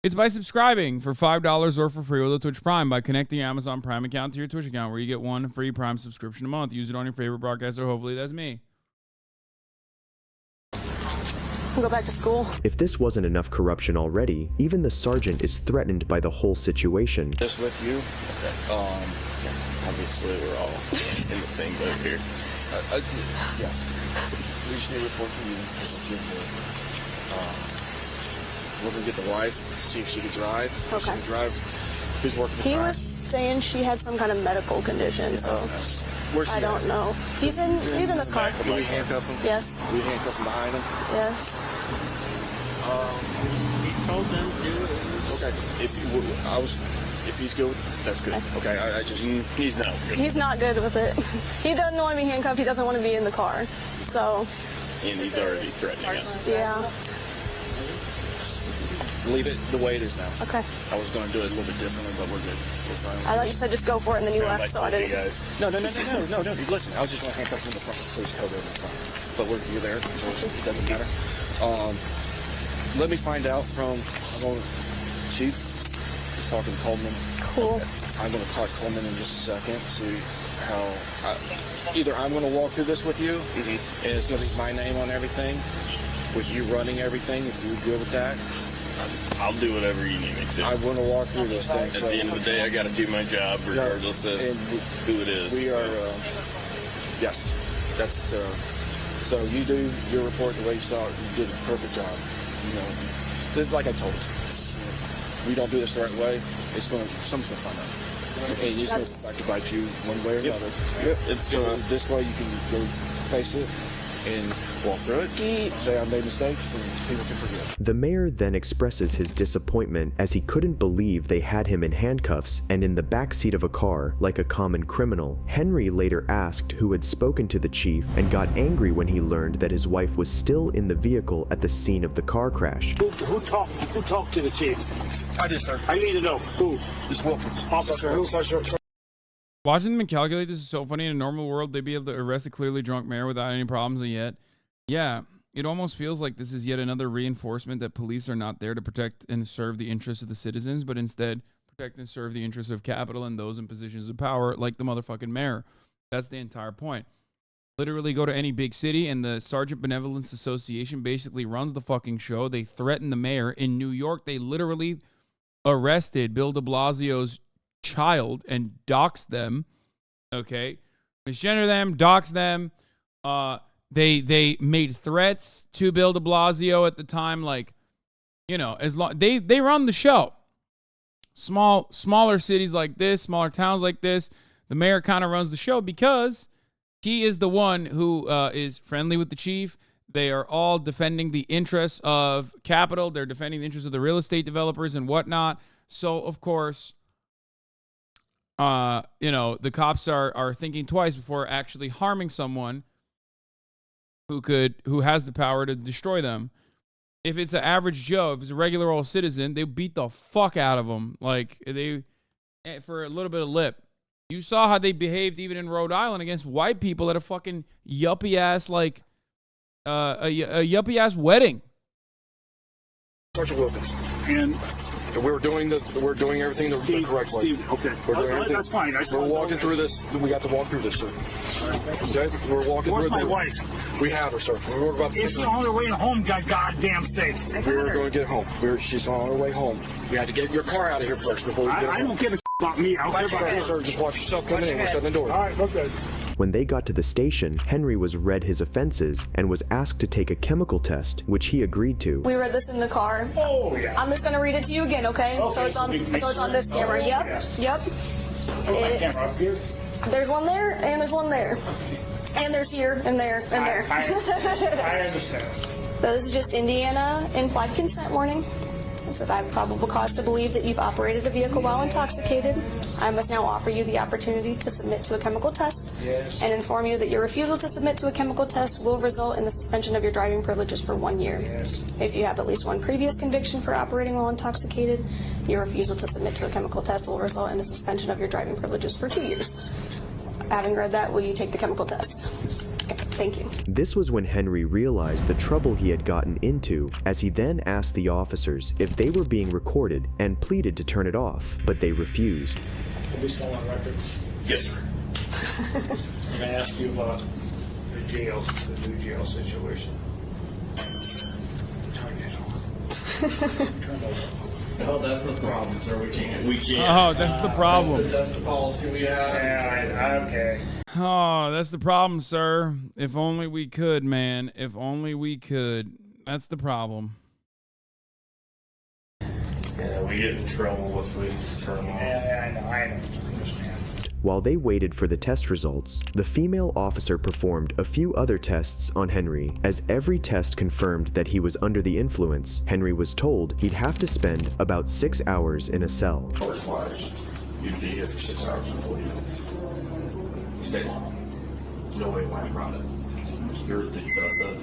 It's by subscribing for $5 or for free with a Twitch Prime by connecting your Amazon Prime account to your Twitch account, where you get 1 free Prime subscription a month. Use it on your favorite broadcaster. Hopefully that's me. Go back to school. If this wasn't enough corruption already, even the sergeant is threatened by the whole situation. Just with you, obviously we're all in the same boat here. Yes. We just need a report from you. We're gonna get the wife, see if she can drive. Okay. If she can drive. Who's working the He car? was saying she had some kind of medical condition, so Where's she I don't at? know. He's in this car. Can we handcuff him? Yes. We handcuff him behind him? Yes. He told them to do it. Okay. If he's good, that's good. Okay. I just he's not good. He's not good with it. He doesn't want to be handcuffed. He doesn't want to be in the car. So. And he's already threatening us. Yeah. Leave it the way it is now. Okay. I was going to do it a little bit differently, but we're good. We're fine. I thought you said just go for it and then you left, so I didn't. No. Listen, I was just going to handcuff him in the front. Please hold over in the front. But you're there, so it doesn't matter. Let me find out from Chief. He's talking to Coleman. Cool. I'm going to talk to Coleman in just a second. See how either I'm going to walk through this with you, and it's going to be my name on everything, with you running everything. If you're good with that. I'll do whatever you need me to. I want to walk through this thing. At the end of the day, I got to do my job regardless of who it is. We are, yes, that's, so you do your report the way you saw it. You did a perfect job. You know, like I told you. We don't do this the right way, someone's going to find out. And it's going to back to bite you one way or another. Yep. It's this way you can go face it and walk through it, say I made mistakes, and people can forgive. The mayor then expresses his disappointment as he couldn't believe they had him in handcuffs and in the backseat of a car like a common criminal. Henry later asked who had spoken to the chief and got angry when he learned that his wife was still in the vehicle at the scene of the car crash. Who talked to the chief? I did, sir. I need to know. Who? This Wilkins. Officer who? Watching them calculate this is so funny. In a normal world, they'd be able to arrest a clearly drunk mayor without any problems, and yet, yeah, it almost feels like this is yet another reinforcement that police are not there to protect and serve the interests of the citizens, but instead protect and serve the interests of capital and those in positions of power, like the motherfucking mayor. That's the entire point. Literally go to any big city, and the Sergeant Benevolence Association basically runs the fucking show. They threaten the mayor. In New York, they literally arrested Bill de Blasio's child and doxed them, okay, misgender them, doxed them. They made threats to Bill de Blasio at the time, like, you know, as long they run the show. Smaller cities like this, smaller towns like this, the mayor kind of runs the show because he is the one who is friendly with the chief. They are all defending the interests of capital. They're defending the interests of the real estate developers and whatnot. So, of course, the cops are thinking twice before actually harming someone who has the power to destroy them. If it's an average Joe, if it's a regular old citizen, they beat the fuck out of them. Like, they, for a little bit of lip. You saw how they behaved even in Rhode Island against white people at a fucking yuppie ass, like, a yuppie ass wedding. Sergeant Wilkins. And we're doing everything the correct way. Okay. We're doing everything. That's fine. We're walking through this. We got to walk through this, sir. Okay? We're walking Where's through my it. wife? We have her, sir. We're about to It's on her way home, goddamn safe. We're going to get home. She's on her way home. We had to get your car out of here first before we get home. I don't give a about me. I don't care about Sir, just watch yourself coming in. We're shutting the door. All right, look good. When they got to the station, Henry was read his offenses and was asked to take a chemical test, which he agreed to. We read this in the car. Oh, yeah. I'm just going to read it to you again, okay? So it's on this camera. Yep. Yep. My camera up here? There's one there, and there's one there. And there's here, and there, and there. I understand. So this is just Indiana implied consent warning. It says, I have probable cause to believe that you've operated a vehicle while intoxicated. I must now offer you the opportunity to submit to a chemical test and inform you that your refusal to submit to a chemical test will result in the suspension of your driving privileges for 1 year. If you have at least one previous conviction for operating while intoxicated, your refusal to submit to a chemical test will result in the suspension of your driving privileges for 2 years. Having read that, will you take the chemical test? Okay, thank you. This was when Henry realized the trouble he had gotten into, as he then asked the officers if they were being recorded and pleaded to turn it off, but they refused. Are we still on record? Yes, sir. I'm going to ask you about the jail, the new jail situation. Turn it on. Turn those off. No, that's the problem, sir. We can't. Oh, that's the problem. That's the policy we have. Yeah, okay. Oh, that's the problem, sir. If only we could, man. If only we could. That's the problem. Yeah, we get in trouble if we turn them off. Yeah, I know. I understand. While they waited for the test results, the female officer performed a few other tests on Henry. As every test confirmed that he was under the influence, Henry was told he'd have to spend about 6 hours in a cell. Requires you to be here for 6 hours and 40 minutes. Stay long. No way around it. You're at the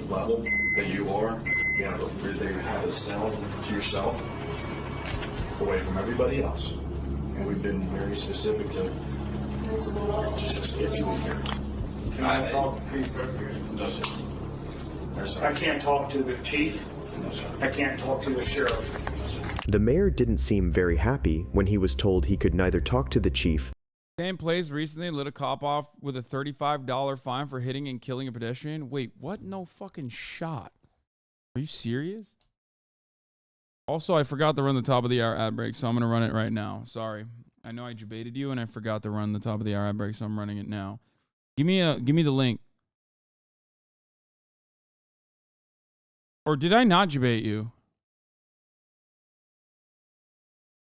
level that you are. They have a cell to yourself, away from everybody else. And we've been very specific to just get you in here. Can I talk to the chief? No, sir. No, sir. I can't talk to the chief. No, sir. I can't talk to the sheriff. The mayor didn't seem very happy when he was told he could neither talk to the chief. Same place recently lit a cop off with a $35 fine for hitting and killing a pedestrian. Wait, what? No fucking shot. Are you serious? Also, I forgot to run the top of the hour ad break, so I'm going to run it right now. Sorry. I know I debated you, and I forgot to run the top of the hour ad break, so I'm running it now. Give me the link. Or did I not debate you?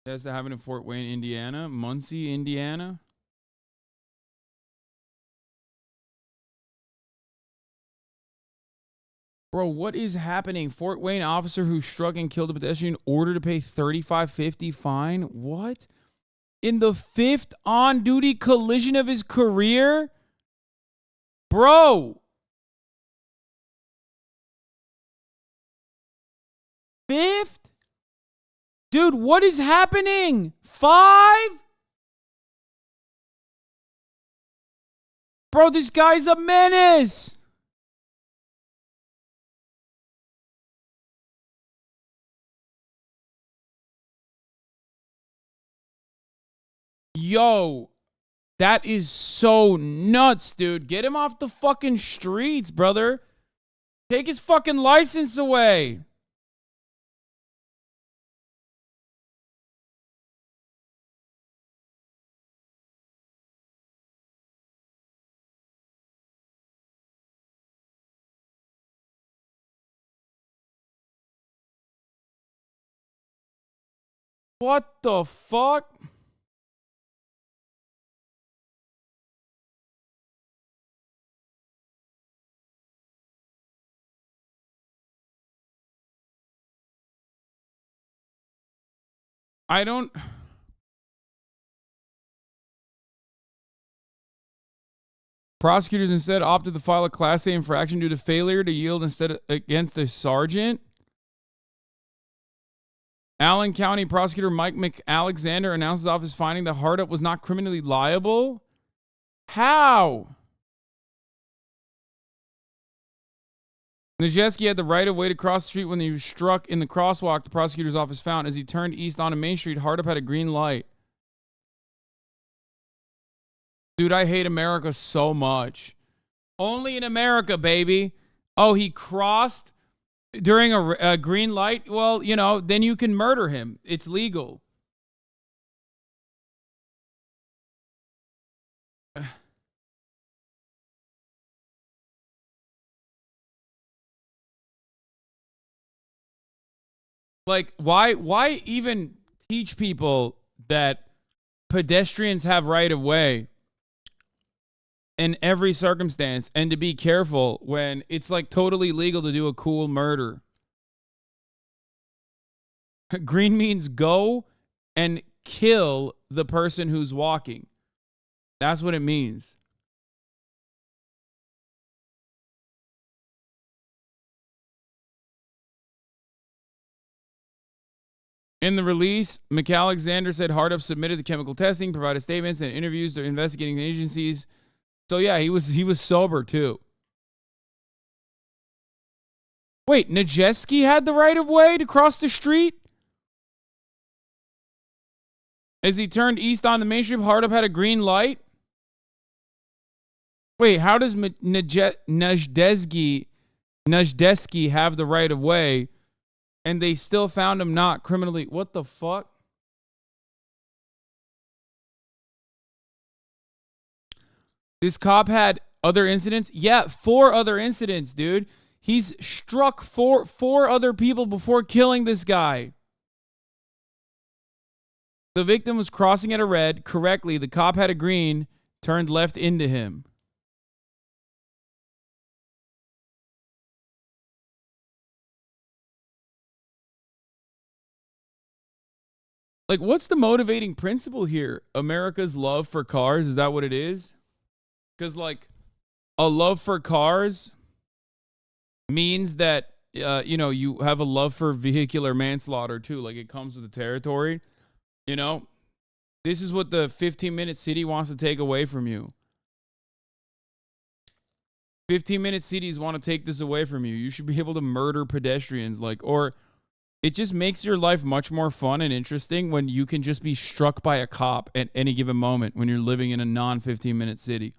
That's that happened in Fort Wayne, Indiana, Muncie, Indiana. Bro, what is happening? Fort Wayne officer who struck and killed a pedestrian ordered to pay $35.50 fine? What? In the 5th on-duty collision of his career? Bro. 5th? Dude, what is happening? 5? Bro, this guy's a menace. Yo, that is so nuts, dude. Get him off the fucking streets, brother. Take his fucking license away. What the fuck? I don't. Prosecutors instead opted to file a Class A infraction due to failure to yield instead against the sergeant. Allen County Prosecutor Mike McAlexander announced his office finding that Hardup was not criminally liable. How? Najeski had the right of way to cross the street when he was struck in the crosswalk, the prosecutor's office found. As he turned east onto Main Street, Hardup had a green light. Dude, I hate America so much. Only in America, baby. Oh, he crossed during a green light? Well, you know, then you can murder him. It's legal. Like, why even teach people that pedestrians have right of way in every circumstance and to be careful when it's like totally legal to do a cool murder? Green means go and kill the person who's walking. That's what it means. In the release, McAlexander said Hardup submitted the chemical testing, provided statements and interviews to investigating agencies. So yeah, he was sober too. Wait, Najeski had the right of way to cross the street? As he turned east on the Main Street, Hardup had a green light? Wait, how does Najdesky have the right of way and they still found him not criminally? What the fuck? This cop had other incidents? Yeah, 4 other incidents, dude. He's struck four other people before killing this guy. The victim was crossing at a red. Correctly, the cop had a green, turned left into him. Like, what's the motivating principle here? America's love for cars? Is that what it is? Because, like, a love for cars means that, you know, you have a love for vehicular manslaughter, too. Like, it comes with the territory. You know, this is what the 15-minute city wants to take away from you. 15-minute cities want to take this away from you. You should be able to murder pedestrians, like, or it just makes your life much more fun and interesting when you can just be struck by a cop at any given moment when you're living in a non-15-minute city.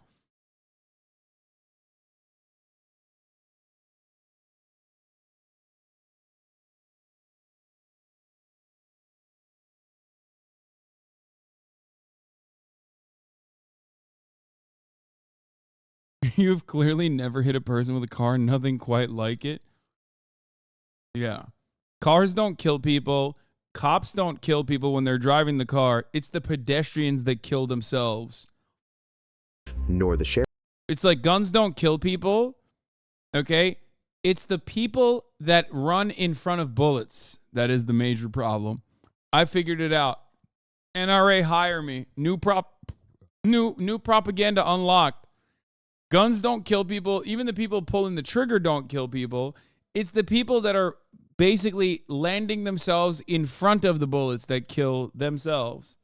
You've clearly never hit a person with a car, nothing quite like it. Yeah. Cars don't kill people. Cops don't kill people when they're driving the car. It's the pedestrians that kill themselves. Nor the sheriff. It's like guns don't kill people. Okay? It's the people that run in front of bullets that is the major problem. I figured it out. NRA, hire me. New propaganda unlocked. Guns don't kill people. Even the people pulling the trigger don't kill people. It's the people that are basically landing themselves in front of the bullets that kill themselves.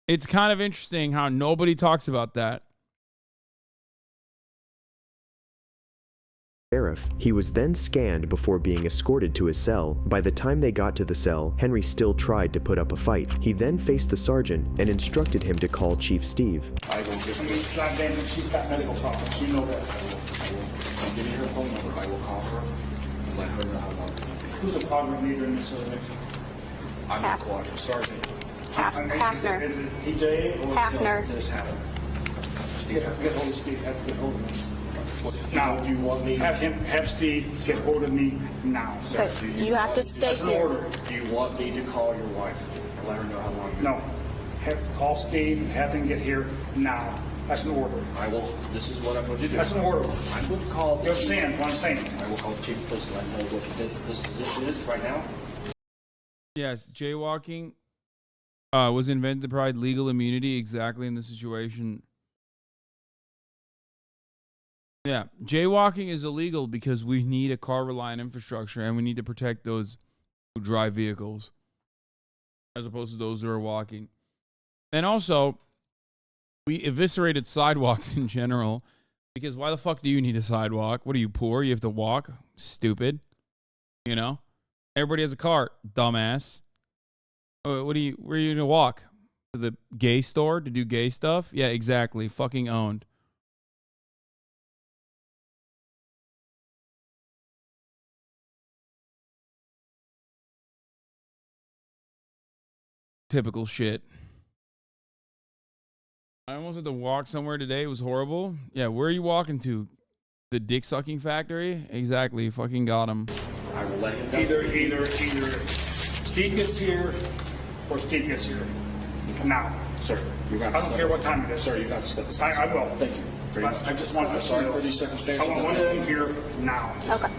It's kind of interesting how nobody talks about that. Sheriff. He was then scanned before being escorted to his cell. By the time they got to the cell, Henry still tried to put up a fight. He then faced the sergeant and instructed him to call Chief Steve. I will give you. She's got medical problems. You know that. I'll give you her phone number. I will call her and let her know how long. Who's a positive leader in this survey? I'm the cooperative sergeant. Hafner. Is it PJ or Hafner. This happened. Get hold of Steve. Have to get hold of me. Now, do you want me? Have Steve get hold of me now. But you have to stay That's an here. order. Do you want me to call your wife and let her know how long? No. Call Steve and have him get here now. That's an order. I will. This is what I'm going to do. That's an order. I'm going to call. You understand what I'm saying? I will call the chief of police and let him know what the disposition is right now. Yes, jaywalking was invented to provide legal immunity exactly in this situation. Yeah, jaywalking is illegal because we need a car reliant infrastructure and we need to protect those who drive vehicles as opposed to those who are walking. And also, we eviscerated sidewalks in general because why the fuck do you need a sidewalk? What are you, poor? You have to walk? Stupid. You know? Everybody has a car, dumbass. Where are you going to walk? To the gay store to do gay stuff? Yeah, exactly. Fucking owned. Typical shit. I almost had to walk somewhere today. It was horrible. Yeah, where are you walking to? The dick sucking factory? Exactly. Fucking got him. I will let him know. Either Steve gets here or Steve gets here. Now. Sir, you got to I don't care what time it is. Sir, you got to step aside. I will. Thank you. But I just want to sorry for these circumstances. I want one of them here now. Okay.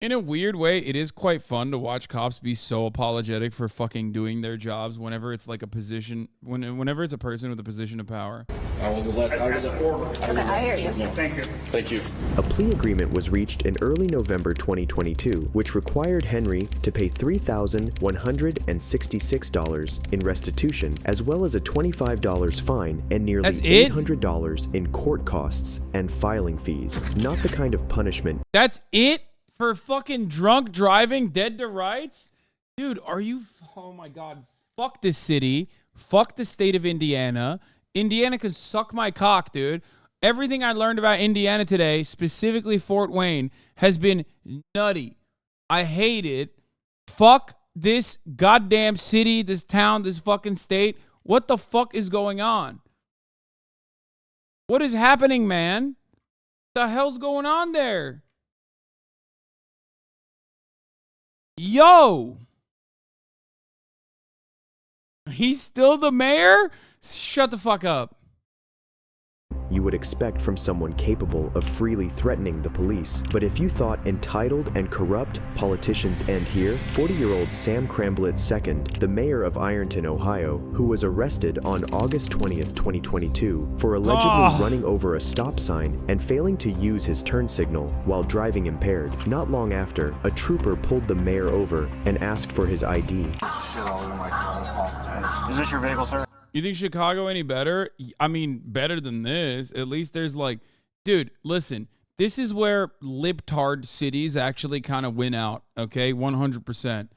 In a weird way, it is quite fun to watch cops be so apologetic for fucking doing their jobs whenever it's like a position, whenever it's a person with a position of power. I will let That's an order. Okay, I hear you. Thank you. Thank you. A plea agreement was reached in early November 2022, which required Henry to pay $3,166 in restitution, as well as a $25 fine and nearly $800 in court costs and filing fees. Not the kind of punishment. That's it? For fucking drunk driving, dead to rights? Dude, are you... Oh my God. Fuck this city. Fuck the state of Indiana. Indiana can suck my cock, dude. Everything I learned about Indiana today, specifically Fort Wayne, has been nutty. I hate it. Fuck this goddamn city, this town, this fucking state. What the fuck is going on? What is happening, man? What the hell's going on there? Yo! He's still the mayor? Shut the fuck up. You would expect from someone capable of freely threatening the police. But if you thought entitled and corrupt politicians end here, 40-year-old Sam Cramblett II, the mayor of Ironton, Ohio, who was arrested on August 20th, 2022 for allegedly running over a stop sign and failing to use his turn signal while driving impaired. Not long after, a trooper pulled the mayor over and asked for his ID. Is this your vehicle, sir? You think Chicago any better? I mean, better than this. At least there's like, dude, listen, this is where libtard cities actually kind of win out, okay? 100%.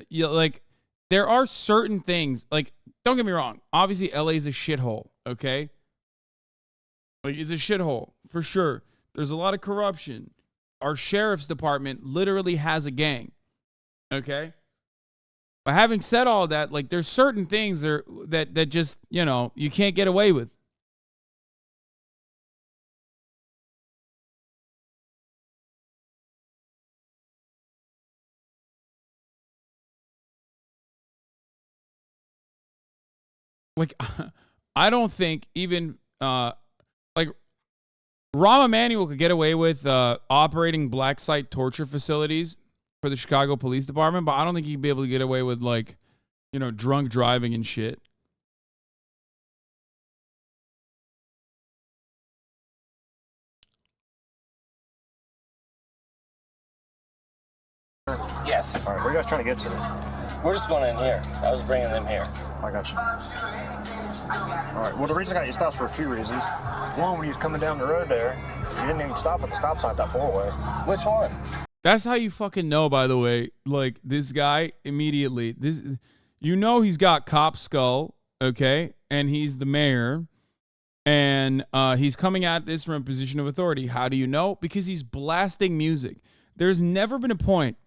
You know, like, there are certain things, like, don't get me wrong. Obviously, LA is a shithole, okay? Like, it's a shithole, for sure. There's a lot of corruption. Our sheriff's department literally has a gang, okay? But having said all that, like, there's certain things that just, you know, you can't get away with. Like, I don't think even, like, Rahm Emanuel could get away with operating black site torture facilities for the Chicago Police Department, but I don't think he'd be able to get away with, like, you know, drunk driving and shit. Yes. All right, where are you guys trying to get to? We're just going in here. I was bringing them here. I got you. All right, well, the reason I got you stopped for a few reasons. One, when you was coming down the road there, you didn't even stop at the stop sign at that four-way. Which one? That's how you fucking know, by the way. Like, this guy immediately, you know, he's got cop skull, okay? And he's the mayor. And he's coming at this from a position of authority. How do you know? Because he's blasting music. There's never been a point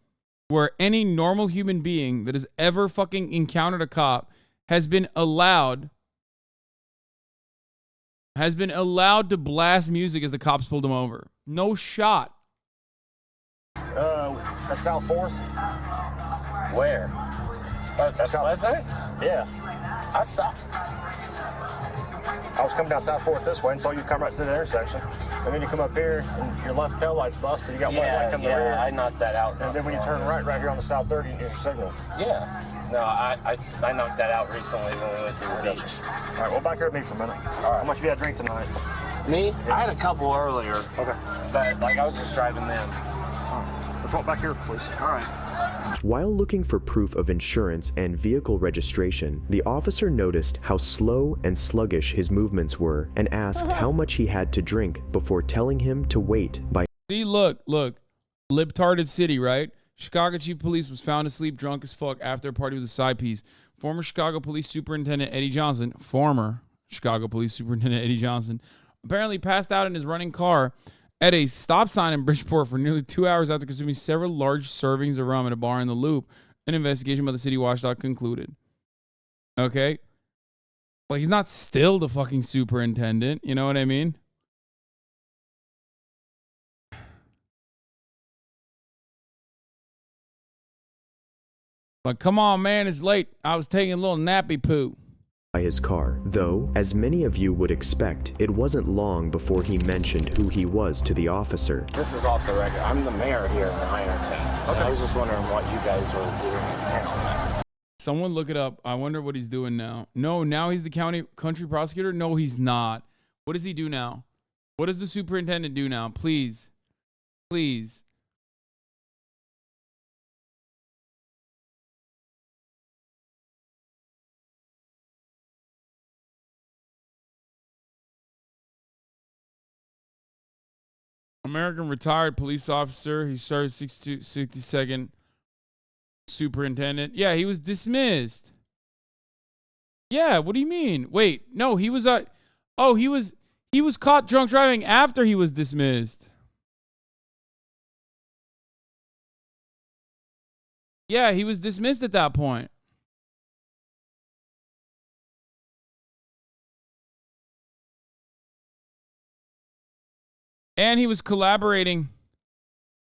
where any normal human being that has ever fucking encountered a cop has been allowed to blast music as the cops pulled him over. No shot. That's South 4th. Where? That's Pleasant? Yeah. I stopped. I was coming down South 4th this way and saw you come right through the intersection. and then you come up here, and your left tail light's busted. You got white light coming the rear. I knocked that out. And then when you turn right here on the south 30, you hear the signal. Yeah. No, I knocked that out recently when we went to the beach. All right, well, back here with me for a minute. All right. How much have you had to drink tonight? Me? I had a couple earlier. Okay. But, like, I was just driving them. Let's walk back here, please. All right. While looking for proof of insurance and vehicle registration, the officer noticed how slow and sluggish his movements were and asked how much he had to drink before telling him to wait by... See, look. Libtarded city, right? Chicago chief of police was found asleep drunk as fuck after a party with a side piece. Former Chicago police superintendent Eddie Johnson, apparently passed out in his running car at a stop sign in Bridgeport for nearly 2 hours after consuming several large servings of rum at a bar in the Loop. An investigation by the city watchdog concluded. Okay? Like, he's not still the fucking superintendent. You know what I mean? Like, come on, man, it's late. I was taking a little nappy poo. By his car, though, as many of you would expect, it wasn't long before he mentioned who he was to the officer. This is off the record. I'm the mayor here in Ironton. Okay. I was just wondering what you guys were doing in town. Someone look it up. I wonder what he's doing now. No, now he's the country prosecutor? No, he's not. What does he do now? What does the superintendent do now? Please. Please. American retired police officer. He started 62nd superintendent. Yeah, he was dismissed. Yeah, what do you mean? Wait, no, he was he was caught drunk driving after he was dismissed. Yeah, he was dismissed at that point. And he was collaborating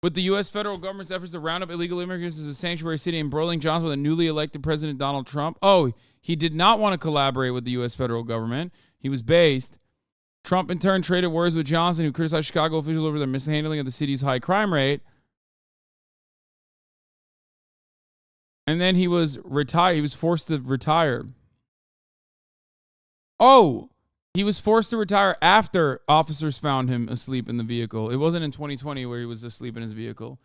with the U.S. federal government's efforts to round up illegal immigrants as a sanctuary city, embroiling Johnson with a newly elected President Donald Trump. Oh, he did not want to collaborate with the U.S. federal government. He was based. Trump, in turn, traded words with Johnson, who criticized Chicago officials over their mishandling of the city's high crime rate. And then he was retired. He was forced to retire. Oh, he was forced to retire after officers found him asleep in the vehicle. It wasn't in 2020 where he was asleep in his vehicle.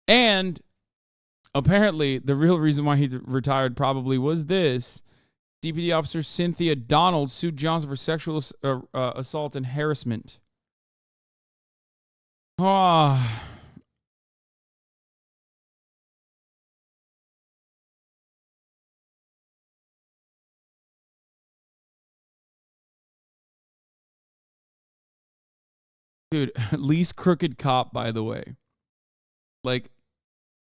And apparently, the real reason why he retired probably was this. CPD officer Cynthia Donald sued Johnson for sexual assault and harassment. Ah. Dude, least crooked cop, by the way. Like,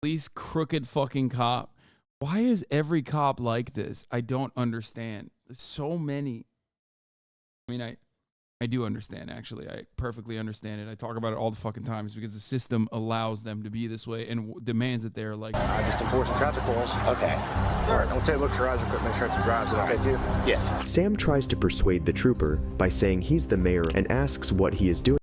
least crooked fucking cop. Why is every cop like this? I don't understand. There's so many. I mean, I do understand, actually. I perfectly understand it. I talk about it all the fucking time. It's because the system allows them to be this way and demands that they're like... I'm just enforcing traffic laws. Okay. All right, I'll take a look at your eyes real quick. Make sure it's drives. Is that okay, too? Yes. Sam tries to persuade the trooper by saying he's the mayor and asks what he is doing.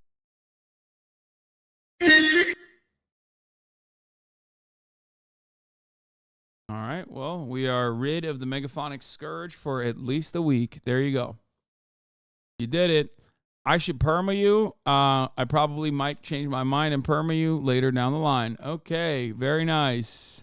All right, well, we are rid of the megaphonic scourge for at least a week. There you go. You did it. I should perma you. I probably might change my mind and perma you later down the line. Okay, very nice.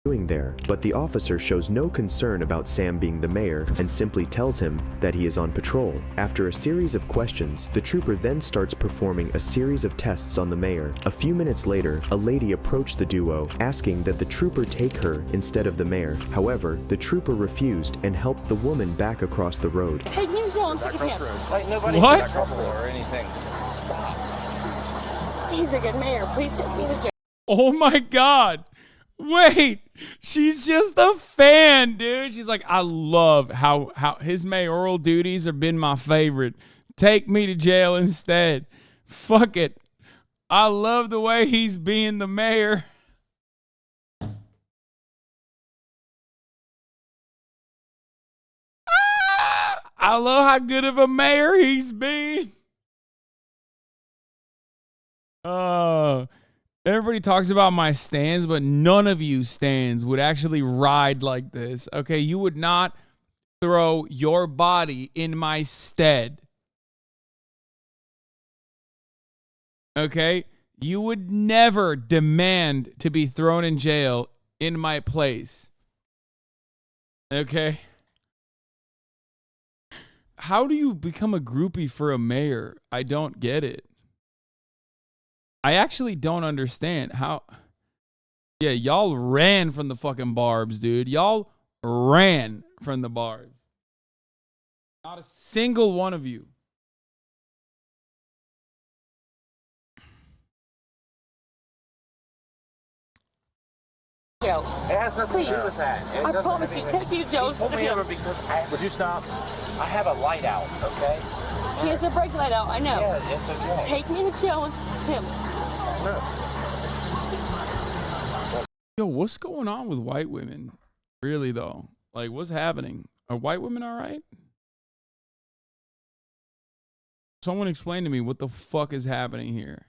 Doing there, but the officer shows no concern about Sam being the mayor and simply tells him that he is on patrol. After a series of questions, the trooper then starts performing a series of tests on the mayor. A few minutes later, a lady approached the duo, asking that the trooper take her instead of the mayor. However, the trooper refused and helped the woman back across the road. Take me on so you can. Like, nobody What? or anything. He's a good mayor. Please take me to jail. Oh my God. Wait, she's just a fan, dude. She's like, I love how his mayoral duties have been my favorite. Take me to jail instead. Fuck it. I love the way he's being the mayor. I love how good of a mayor he's been. Everybody talks about my stands, but none of you stands would actually ride like this. Okay, you would not throw your body in my stead. Okay, you would never demand to be thrown in jail in my place. Okay. How do you become a groupie for a mayor? I don't get it. I actually don't understand how. Yeah, y'all ran from the fucking barbs, dude. Y'all ran from the barbs. Not a single one of you. Joe, it has nothing to do with that. I promise you, take me to Joe's. Pull me over because would you stop? I have a light out, okay? He has a brake light out, I know. Yeah, it's okay. Take me to Joe's. Tim. Yo, what's going on with white women? Really, though? Like, what's happening? Are white women all right? Someone explain to me what the fuck is happening here.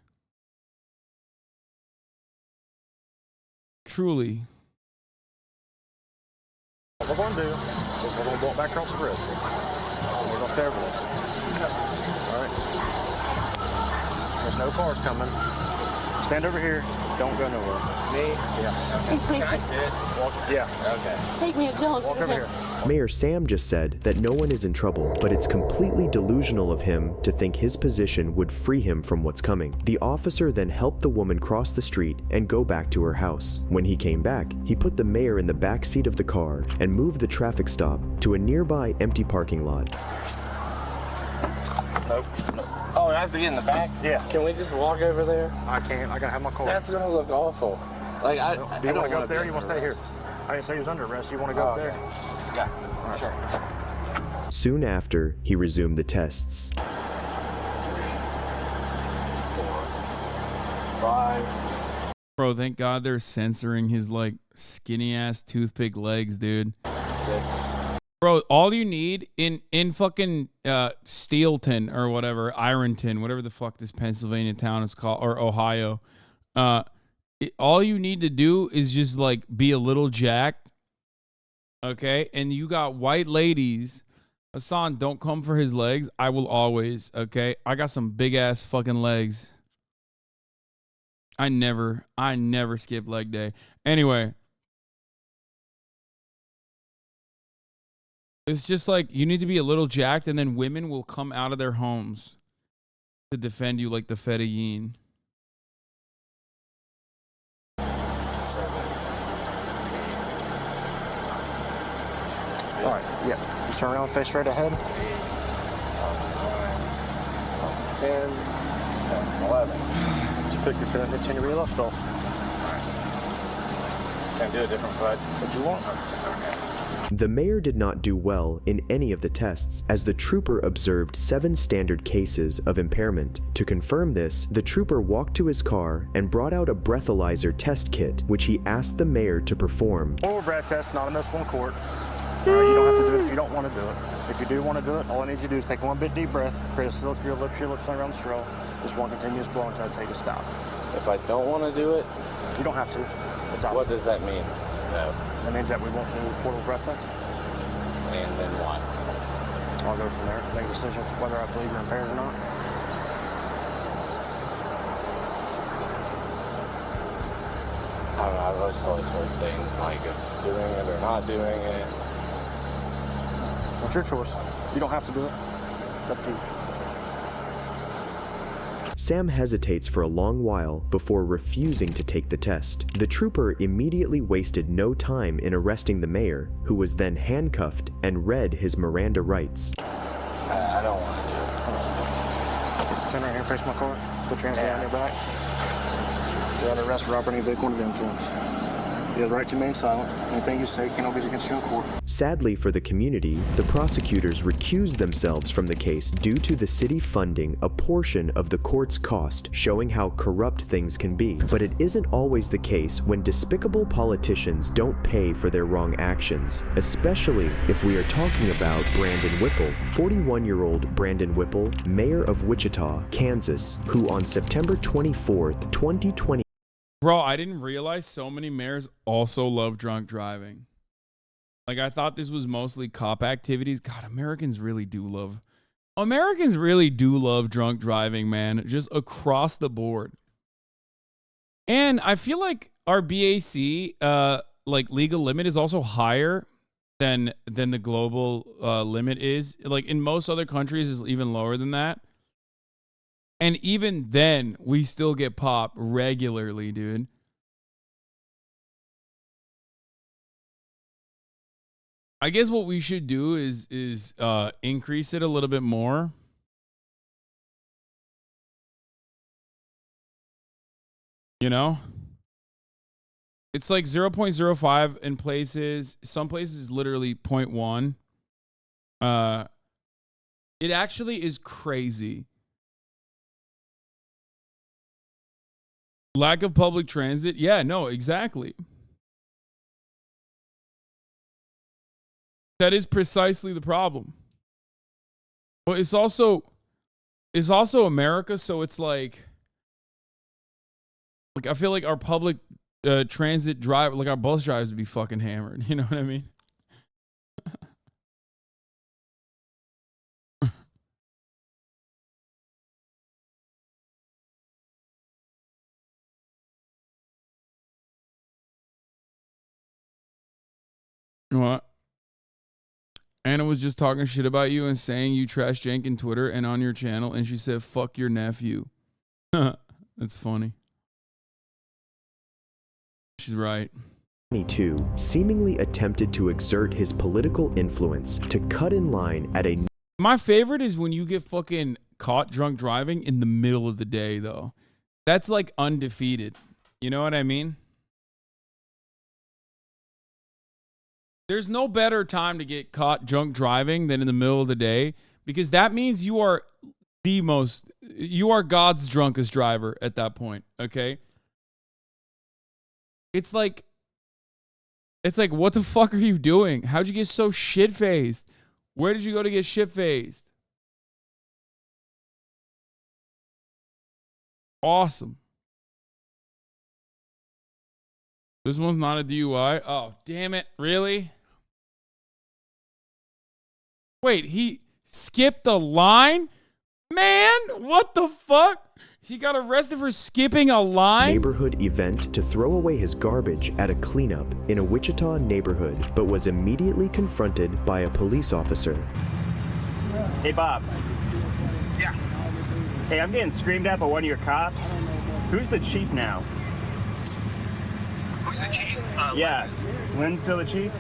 Truly. What we're going to do is we're going to walk back across the bridge. We're going to stay over there. All right? There's no cars coming. Stand over here. Don't go nowhere. Me? Yeah. Hey, please. Can I sit? Walk. Yeah. Okay. Take me to Joe's. Walk over here. Mayor Sam just said that no one is in trouble, but it's completely delusional of him to think his position would free him from what's coming. The officer then helped the woman cross the street and go back to her house. When he came back, he put the mayor in the back seat of the car and moved the traffic stop to a nearby empty parking lot. Nope. Oh, I have to get in the back? Yeah. Can we just walk over there? I can't. I gotta have my car. That's gonna look awful. Like, do you want to go up there or you want to stay here? I didn't say he was under arrest. You want to go up there? Yeah. All right. Sure. Soon after, he resumed the tests. 4, 5. Bro, thank God they're censoring his, like, skinny-ass toothpick legs, dude. 6. Bro, all you need in fucking Steelton or whatever, Ironton, whatever the fuck this Pennsylvania town is called, or Ohio, all you need to do is just, like, be a little jacked, okay? And you got white ladies. Hasan, don't come for his legs. I will always, okay? I got some big-ass fucking legs. I never skip leg day. Anyway. It's just like you need to be a little jacked, and then women will come out of their homes to defend you like the Fedayeen. 7. All right, yeah. You turn around, face straight ahead. 10, 11. Just pick your foot up and continue where you left off. All right. Can't do a different foot if you want. Okay. The mayor did not do well in any of the tests, as the trooper observed 7 standard cases of impairment. To confirm this, the trooper walked to his car and brought out a breathalyzer test kit, which he asked the mayor to perform. Oral breath test, not in this one court. You don't have to do it if you don't want to do it. If you do want to do it, all I need you to do is take one big deep breath, create a seal through your lips around the straw. Just one continuous blow until I take a stop. If I don't want to do it, you don't have to. What does that mean? No. That means that we won't do oral breath test. And then what? I'll go from there, make a decision whether I believe you're impaired or not. I don't know, I've always heard things like of doing it or not doing it. What's your choice? You don't have to do it. It's up to you. Sam hesitates for a long while before refusing to take the test. The trooper immediately wasted no time in arresting the mayor, who was then handcuffed and read his Miranda rights. I don't want to do it. Stand right here, face my car. Put your hands behind your back. You're under arrest for operating a vehicle under the influence. You have the right to remain silent. Anything you say cannot be against you in court. Sadly for the community, the prosecutors recused themselves from the case due to the city funding a portion of the court's cost, showing how corrupt things can be. But it isn't always the case when despicable politicians don't pay for their wrong actions, especially if we are talking about Brandon Whipple, 41-year-old Brandon Whipple, mayor of Wichita, Kansas, who on September 24th, 2020. Bro, I didn't realize so many mayors also love drunk driving. Like, I thought this was mostly cop activities. God, Americans really do love drunk driving, man, just across the board. And I feel like our BAC, like legal limit is also higher than the global limit is. Like in most other countries is even lower than that. And even then, we still get popped regularly, dude. I guess what we should do is increase it a little bit more. You know? It's like 0.05 in places. Some places literally 0.1. It actually is crazy. Lack of public transit? Yeah, no, exactly. That is precisely the problem. But it's also America, so it's like I feel like our public transit drive, like our bus drivers would be fucking hammered. You know what I mean? What? Anna was just talking shit about you and saying you trash Jank in Twitter and on your channel, and she said, fuck your nephew. That's funny. She's right. 22 seemingly attempted to exert his political influence to cut in line at a... My favorite is when you get fucking caught drunk driving in the middle of the day, though. That's like undefeated. You know what I mean? There's no better time to get caught drunk driving than in the middle of the day, because that means you are God's drunkest driver at that point, okay? It's like, what the fuck are you doing? How'd you get so shit-faced? Where did you go to get shit-faced? Awesome. This one's not a DUI? Oh, damn it. Really? Wait, he skipped the line? Man, what the fuck? He got arrested for skipping a line? Neighborhood event to throw away his garbage at a cleanup in a Wichita neighborhood, but was immediately confronted by a police officer. Hey, Bob. Yeah. Hey, I'm getting screamed at by one of your cops. Who's the chief now? Who's the chief? Yeah. Lynn's still the chief?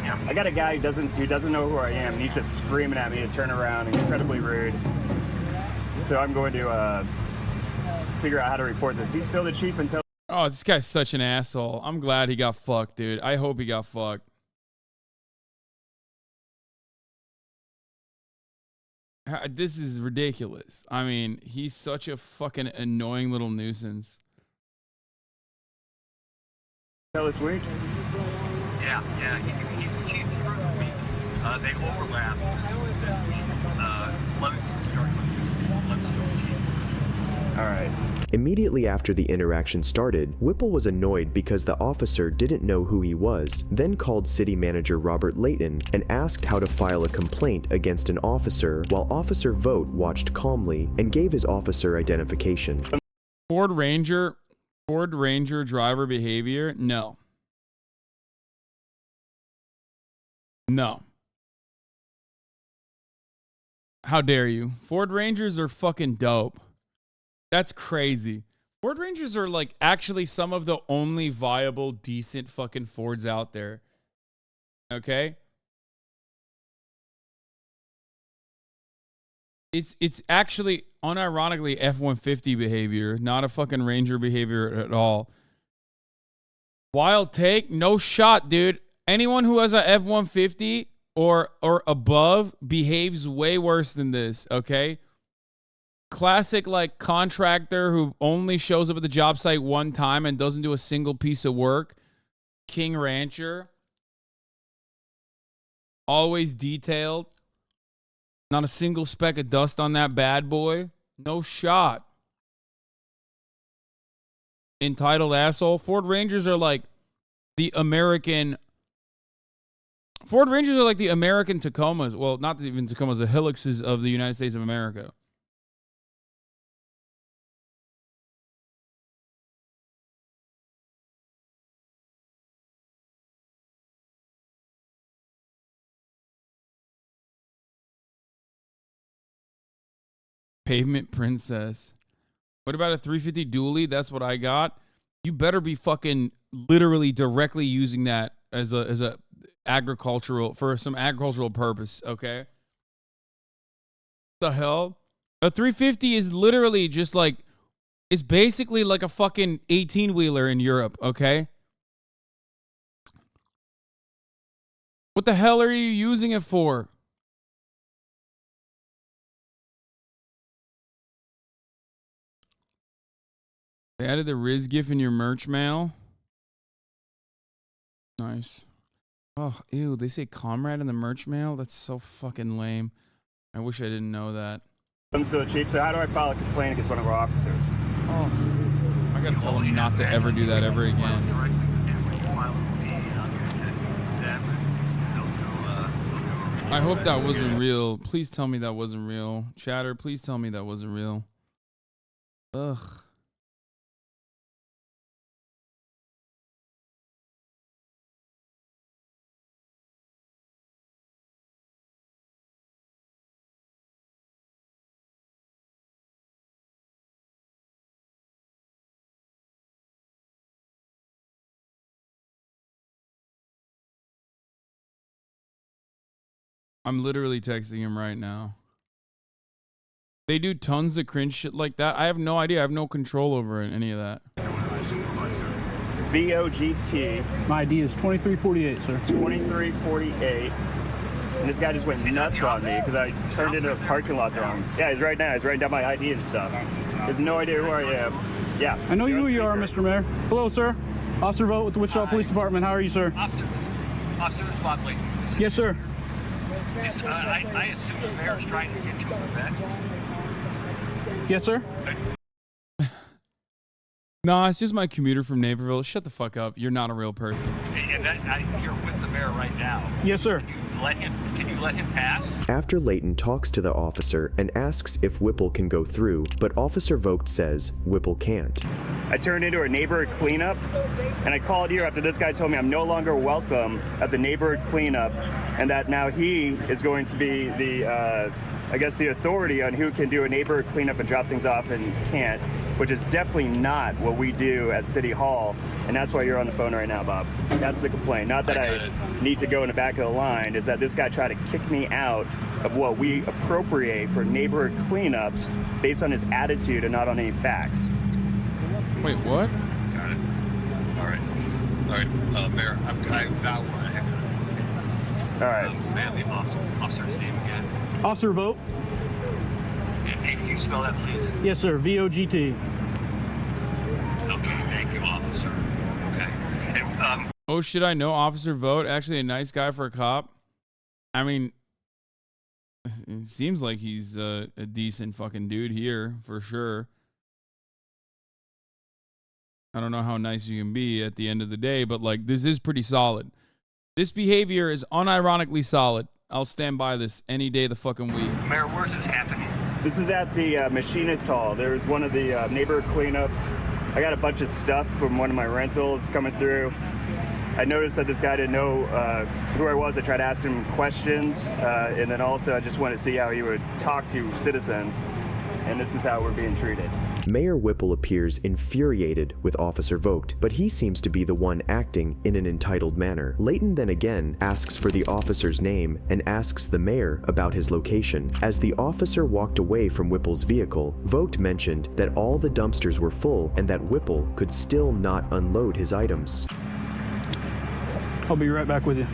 Yeah. I got a guy who doesn't know who I am, and he's just screaming at me to turn around and incredibly rude. So I'm going to figure out how to report this. He's still the chief until... Oh, this guy's such an asshole. I'm glad he got fucked, dude. I hope he got fucked. This is ridiculous. I mean, he's such a fucking annoying little nuisance. This week? Yeah. He's the chief through the week. They overlap. 11 starts on 11 chief. All right. Immediately after the interaction started, Whipple was annoyed because the officer didn't know who he was, then called city manager Robert Layton and asked how to file a complaint against an officer, while Officer Vogt watched calmly and gave his officer identification. Ford Ranger driver behavior? No. How dare you? Ford Rangers are fucking dope. That's crazy. Ford Rangers are like actually some of the only viable, decent fucking Fords out there. Okay? It's actually unironically F-150 behavior, not a fucking Ranger behavior at all. Wild take, no shot, dude. Anyone who has a F-150 or above behaves way worse than this, okay? Classic, like, contractor who only shows up at the job site one time and doesn't do a single piece of work. King rancher. Always detailed. Not a single speck of dust on that bad boy. No shot. Entitled asshole. Ford Rangers are like the American... Ford Rangers are like the American Tacomas. Well, not even Tacomas, the Hiluxes of the United States of America. Pavement Princess. What about a 350 dually? That's what I got. You better be fucking literally directly using that as a agricultural, for some agricultural purpose, okay? The hell? A 350 is literally just like, it's basically like a fucking 18-wheeler in Europe, okay? What the hell are you using it for? They added the Riz GIF in your merch mail. Nice. Oh, ew, they say comrade in the merch mail? That's so fucking lame. I wish I didn't know that. So, Chief, so how do I file a complaint against one of our officers? Oh, I gotta tell them not to ever do that ever again. I hope that wasn't real. Please tell me that wasn't real. Chatter, please tell me that wasn't real. Ugh. I'm literally texting him right now. They do tons of cringe shit like that. I have no idea. I have no control over any of that. VOGT. My ID is 2348, sir. 2348. And this guy just went nuts on me because I turned into a parking lot wrong. Yeah, he's right now. He's writing down my ID and stuff. He has no idea who I am. Yeah. I know who you are, Mr. Mayor. Hello, sir. Officer Vogt with the Wichita Police Department. How are you, sir? Officer Spotley. Yes, sir. I assume the mayor's trying to get you an event. Yes, sir. Nah, it's just my commuter from Naperville. Shut the fuck up. You're not a real person. And you're with the mayor right now. Yes, sir. Can you let him pass? After Layton talks to the officer and asks if Whipple can go through, but Officer Vogt says Whipple can't. I turned into a neighborhood cleanup, and I called here after this guy told me I'm no longer welcome at the neighborhood cleanup, and that now he is going to be the, I guess, the authority on who can do a neighborhood cleanup and drop things off and can't, which is definitely not what we do at City Hall, and that's why you're on the phone right now, Bob. That's the complaint. Not that I need to go in the back of the line, is that this guy tried to kick me out of what we appropriate for neighborhood cleanups based on his attitude and not on any facts. Wait, what? Got it. All right, Mayor, I've got one. All right. Ma'am, the officer's name again. Officer Vogt. Hey, can you spell that, please? Yes, sir. VOGT. Okay, thank you, officer. Okay. And, oh shit, I know Officer Vogt. Actually a nice guy for a cop. I mean, it seems like he's a decent fucking dude here, for sure. I don't know how nice you can be at the end of the day, but like, this is pretty solid. This behavior is unironically solid. I'll stand by this any day of the fucking week. Mayor, where's this happening? This is at the Machinist Hall. There was one of the neighborhood cleanups. I got a bunch of stuff from one of my rentals coming through. I noticed that this guy didn't know who I was. I tried to ask him questions, and then also I just wanted to see how he would talk to citizens, and this is how we're being treated. Mayor Whipple appears infuriated with Officer Vogt, but he seems to be the one acting in an entitled manner. Layton then again asks for the officer's name and asks the mayor about his location. As the officer walked away from Whipple's vehicle, Vogt mentioned that all the dumpsters were full and that Whipple could still not unload his items. I'll be right back with you.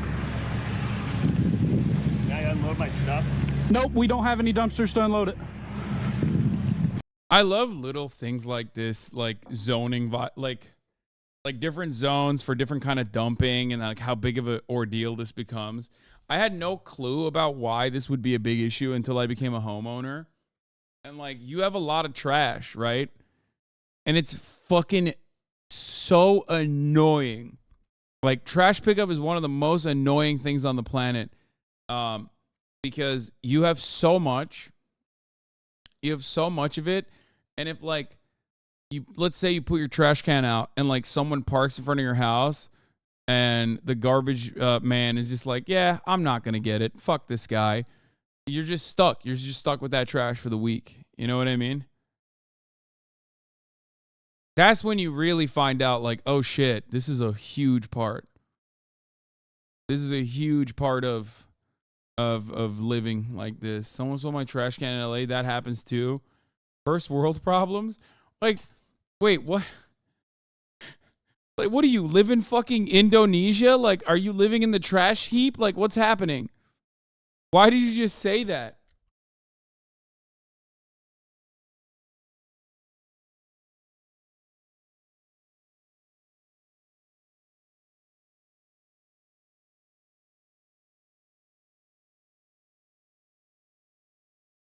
Can I unload my stuff? Nope, we don't have any dumpsters to unload it. I love little things like this, like zoning, like different zones for different kind of dumping and like how big of an ordeal this becomes. I had no clue about why this would be a big issue until I became a homeowner. And like, you have a lot of trash, right? And it's fucking so annoying. Like, trash pickup is one of the most annoying things on the planet, because you have so much of it. And if like let's say you put your trash can out and like someone parks in front of your house and the garbage man is just like, yeah, I'm not going to get it. Fuck this guy. You're just stuck. You're just stuck with that trash for the week. You know what I mean? That's when you really find out like, oh shit, this is a huge part. This is a huge part of living like this. Someone stole my trash can in LA. That happens too. First world problems? Like, wait, what? Like, what do you live in fucking Indonesia? Like, are you living in the trash heap? Like, what's happening? Why did you just say that?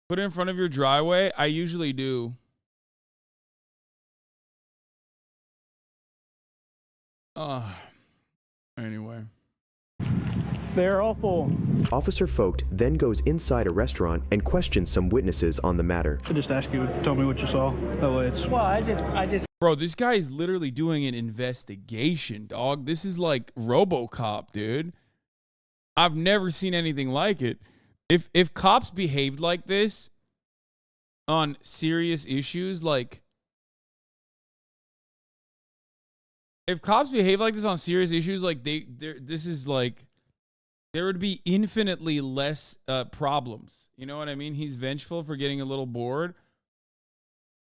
Put it in front of your driveway? I usually do. Anyway. They're all full. Officer Vogt then goes inside a restaurant and questions some witnesses on the matter. I just asked you to tell me what you saw. That way it's... Well, I just... Bro, this guy is literally doing an investigation, dog. This is like RoboCop, dude. I've never seen anything like it. If cops behaved like this on serious issues, like... If cops behave like this on serious issues, like this is like... There would be infinitely less problems. You know what I mean? He's vengeful for getting a little bored.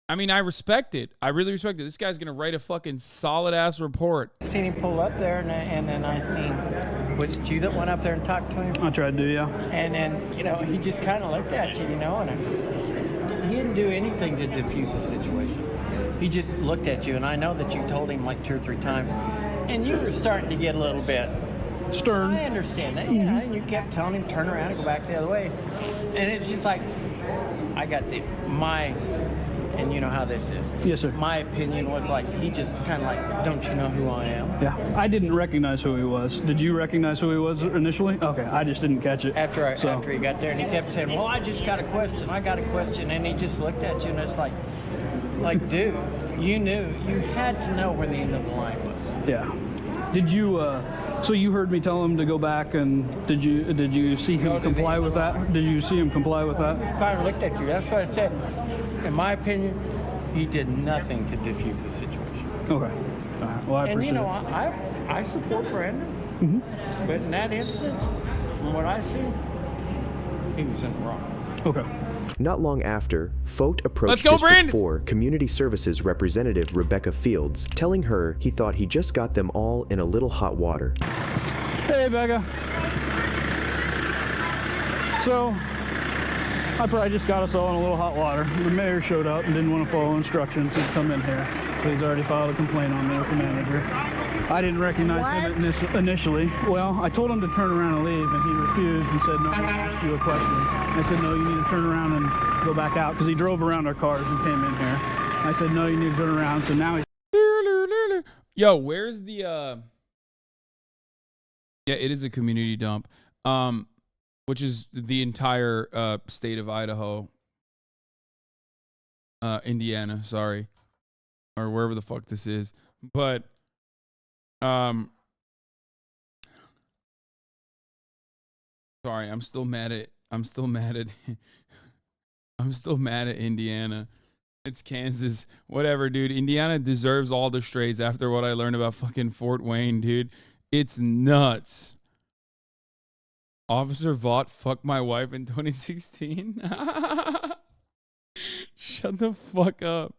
I mean, I respect it. I really respect it. This guy's going to write a fucking solid-ass report. Seen him pull up there, and then I seen, was it you that went up there and talked to him? I tried to, yeah. And then, you know, he just kind of looked at you, you know, and he didn't do anything to diffuse the situation. He just looked at you, and I know that you told him like 2 or 3 times, and you were starting to get a little bit stern. I understand that, yeah. And you kept telling him turn around and go back the other way, and it's just like, I got and you know how this is. Yes, sir. My opinion was like, he just kind of like, don't you know who I am? Yeah, I didn't recognize who he was. Did you recognize who he was initially? Okay, I just didn't catch it. After he got there, and he kept saying, well, I just got a question, and he just looked at you, and it's like, dude, you knew, you had to know where the end of the line was. Yeah. Did you, so you heard me tell him to go back, and did you see him comply with that? Did you see him comply with that? He just kind of looked at you. That's what I said. In my opinion, he did nothing to diffuse the situation. Okay. All right. Well, I appreciate it. And you know, I support Brandon. Mm-hmm. But in that instance, from what I see, he was in the wrong. Okay. Not long after, Vogt approached District 4 Community Services Representative Rebecca Fields, telling her he thought he just got them all in a little hot water. Hey, Becca. So, I probably just got us all in a little hot water. The mayor showed up and didn't want to follow instructions to come in here. So he's already filed a complaint on me with the manager. I didn't recognize him initially. Well, I told him to turn around and leave, and he refused and said, no, I'm going to ask you a question. I said, no, you need to turn around and go back out, because he drove around our cars and came in here. I said, no, you need to turn around. So now he's... Yo, where's the... Yeah, it is a community dump, which is the entire state of Idaho. Indiana, sorry. Or wherever the fuck this is. But... sorry, I'm still mad at Indiana. It's Kansas. Whatever, dude. Indiana deserves all the strays after what I learned about fucking Fort Wayne, dude. It's nuts. Officer Vought fucked my wife in 2016. Shut the fuck up.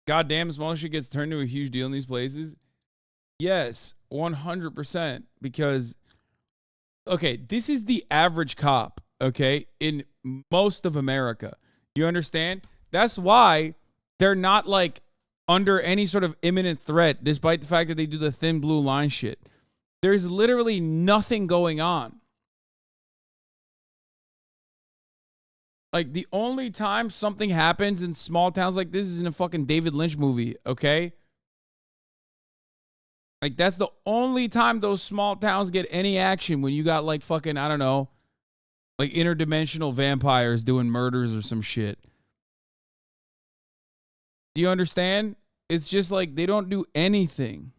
goddamn small shit gets turned into a huge deal in these places? Yes, 100%. Because, okay, this is the average cop, okay, in most of America. You understand? That's why they're not like under any sort of imminent threat, despite the fact that they do the thin blue line shit. There's literally nothing going on. Like, the only time something happens in small towns like this is in a fucking David Lynch movie, okay? Like, that's the only time those small towns get any action, when you got, like, fucking, I don't know, like interdimensional vampires doing murders or some shit. Do you understand? It's just like they don't do anything.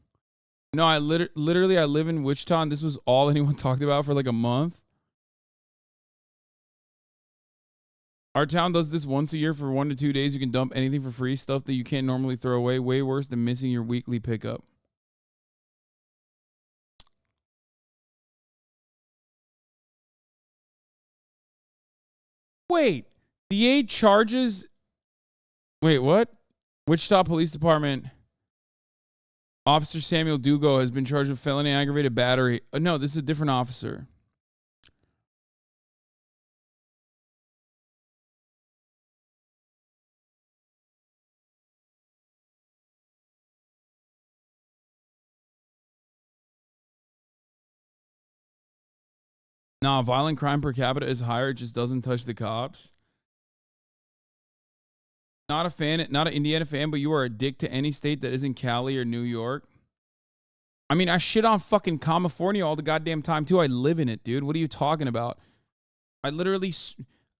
No, I literally I live in Wichita, and this was all anyone talked about for like a month. Our town does this once a year for 1 to 2 days. You can dump anything for free, stuff that you can't normally throw away. Way worse than missing your weekly pickup. Wait, DA charges... Wait, what? Wichita Police Department Officer Samuel Dugo has been charged with felony aggravated battery. No, this is a different officer. Nah, violent crime per capita is higher. It just doesn't touch the cops. Not a fan, not an Indiana fan, but you are a dick to any state that isn't Cali or New York. I mean, I shit on fucking California all the goddamn time, too. I live in it, dude. What are you talking about? I literally...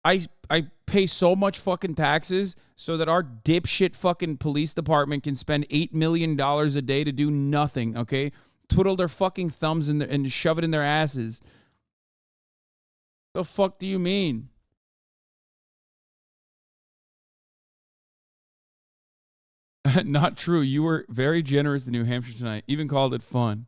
I pay so much fucking taxes so that our dipshit fucking police department can spend $8 million a day to do nothing, okay? Twiddle their fucking thumbs in and shove it in their asses. The fuck do you mean? Not true. You were very generous in New Hampshire tonight. Even called it fun.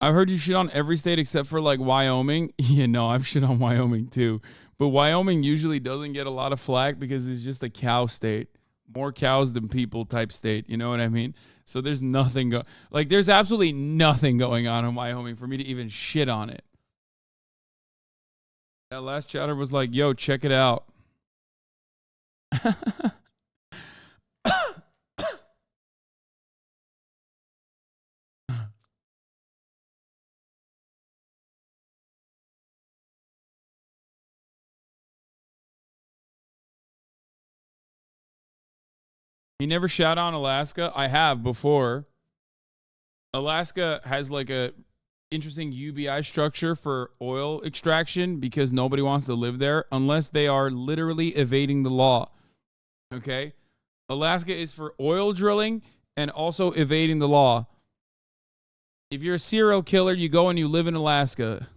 I've heard you shit on every state except for like Wyoming. Yeah, no, I've shit on Wyoming too. But Wyoming usually doesn't get a lot of flack because it's just a cow state. More cows than people type state. You know what I mean? So there's nothing there's absolutely nothing going on in Wyoming for me to even shit on it. That last chatter was like, yo, check it out. You never shot on Alaska? I have before. Alaska has like a interesting UBI structure for oil extraction because nobody wants to live there unless they are literally evading the law. Okay? Alaska is for oil drilling and also evading the law. If you're a serial killer, you go and you live in Alaska.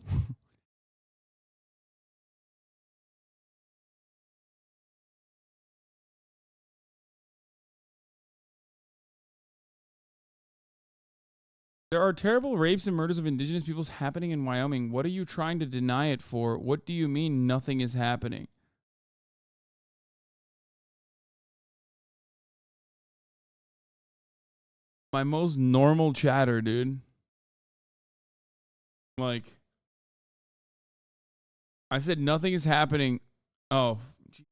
There are terrible rapes and murders of indigenous peoples happening in Wyoming. What are you trying to deny it for? What do you mean nothing is happening? My most normal chatter, dude. Like, I said nothing is happening. Oh, Jesus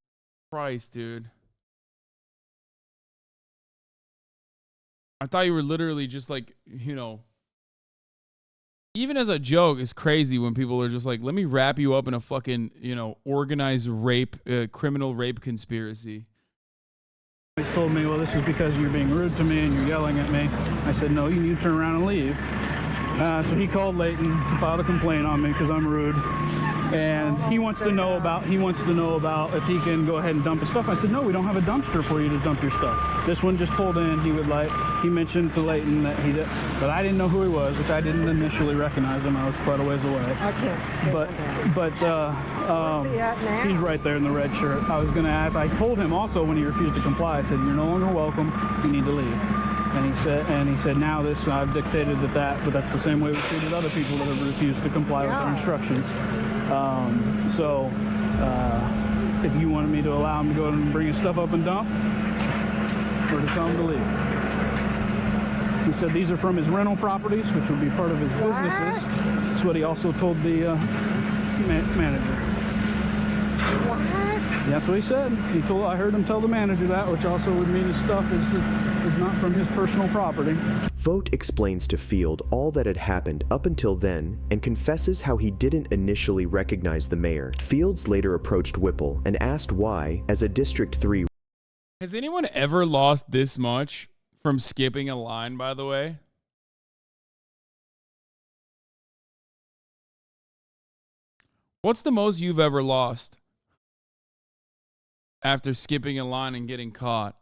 Christ, dude. I thought you were literally just like, you know, even as a joke, it's crazy when people are just like, let me wrap you up in a fucking, you know, organized rape, criminal rape conspiracy. He told me, well, this is because you're being rude to me and you're yelling at me. I said, no, you need to turn around and leave. So he called Leighton, filed a complaint on me because I'm rude. and he wants to know about if he can go ahead and dump his stuff. I said, no, we don't have a dumpster for you to dump your stuff. This one just pulled in. He mentioned to Leighton that but I didn't know who he was, which I didn't initially recognize him. I was quite a ways away. I can't stand But Where's he at now? he's right there in the red shirt. I was going to ask. I told him also when he refused to comply. I said, you're no longer welcome. You need to leave. And he said, now this, I've dictated that, but that's the same way we treated other people that have refused to comply with our instructions. If you wanted me to allow him to go and bring his stuff up and dump, or to tell him to leave. He said these are from his rental properties, which will be part of his businesses. That's what he also told the manager. What? That's what he said. I heard him tell the manager that, which also would mean his stuff is not from his personal property. Vogt explains to Field all that had happened up until then and confesses how he didn't initially recognize the mayor. Fields later approached Whipple and asked why, as a District 3. Has anyone ever lost this much from skipping a line, by the way? What's the most you've ever lost after skipping a line and getting caught?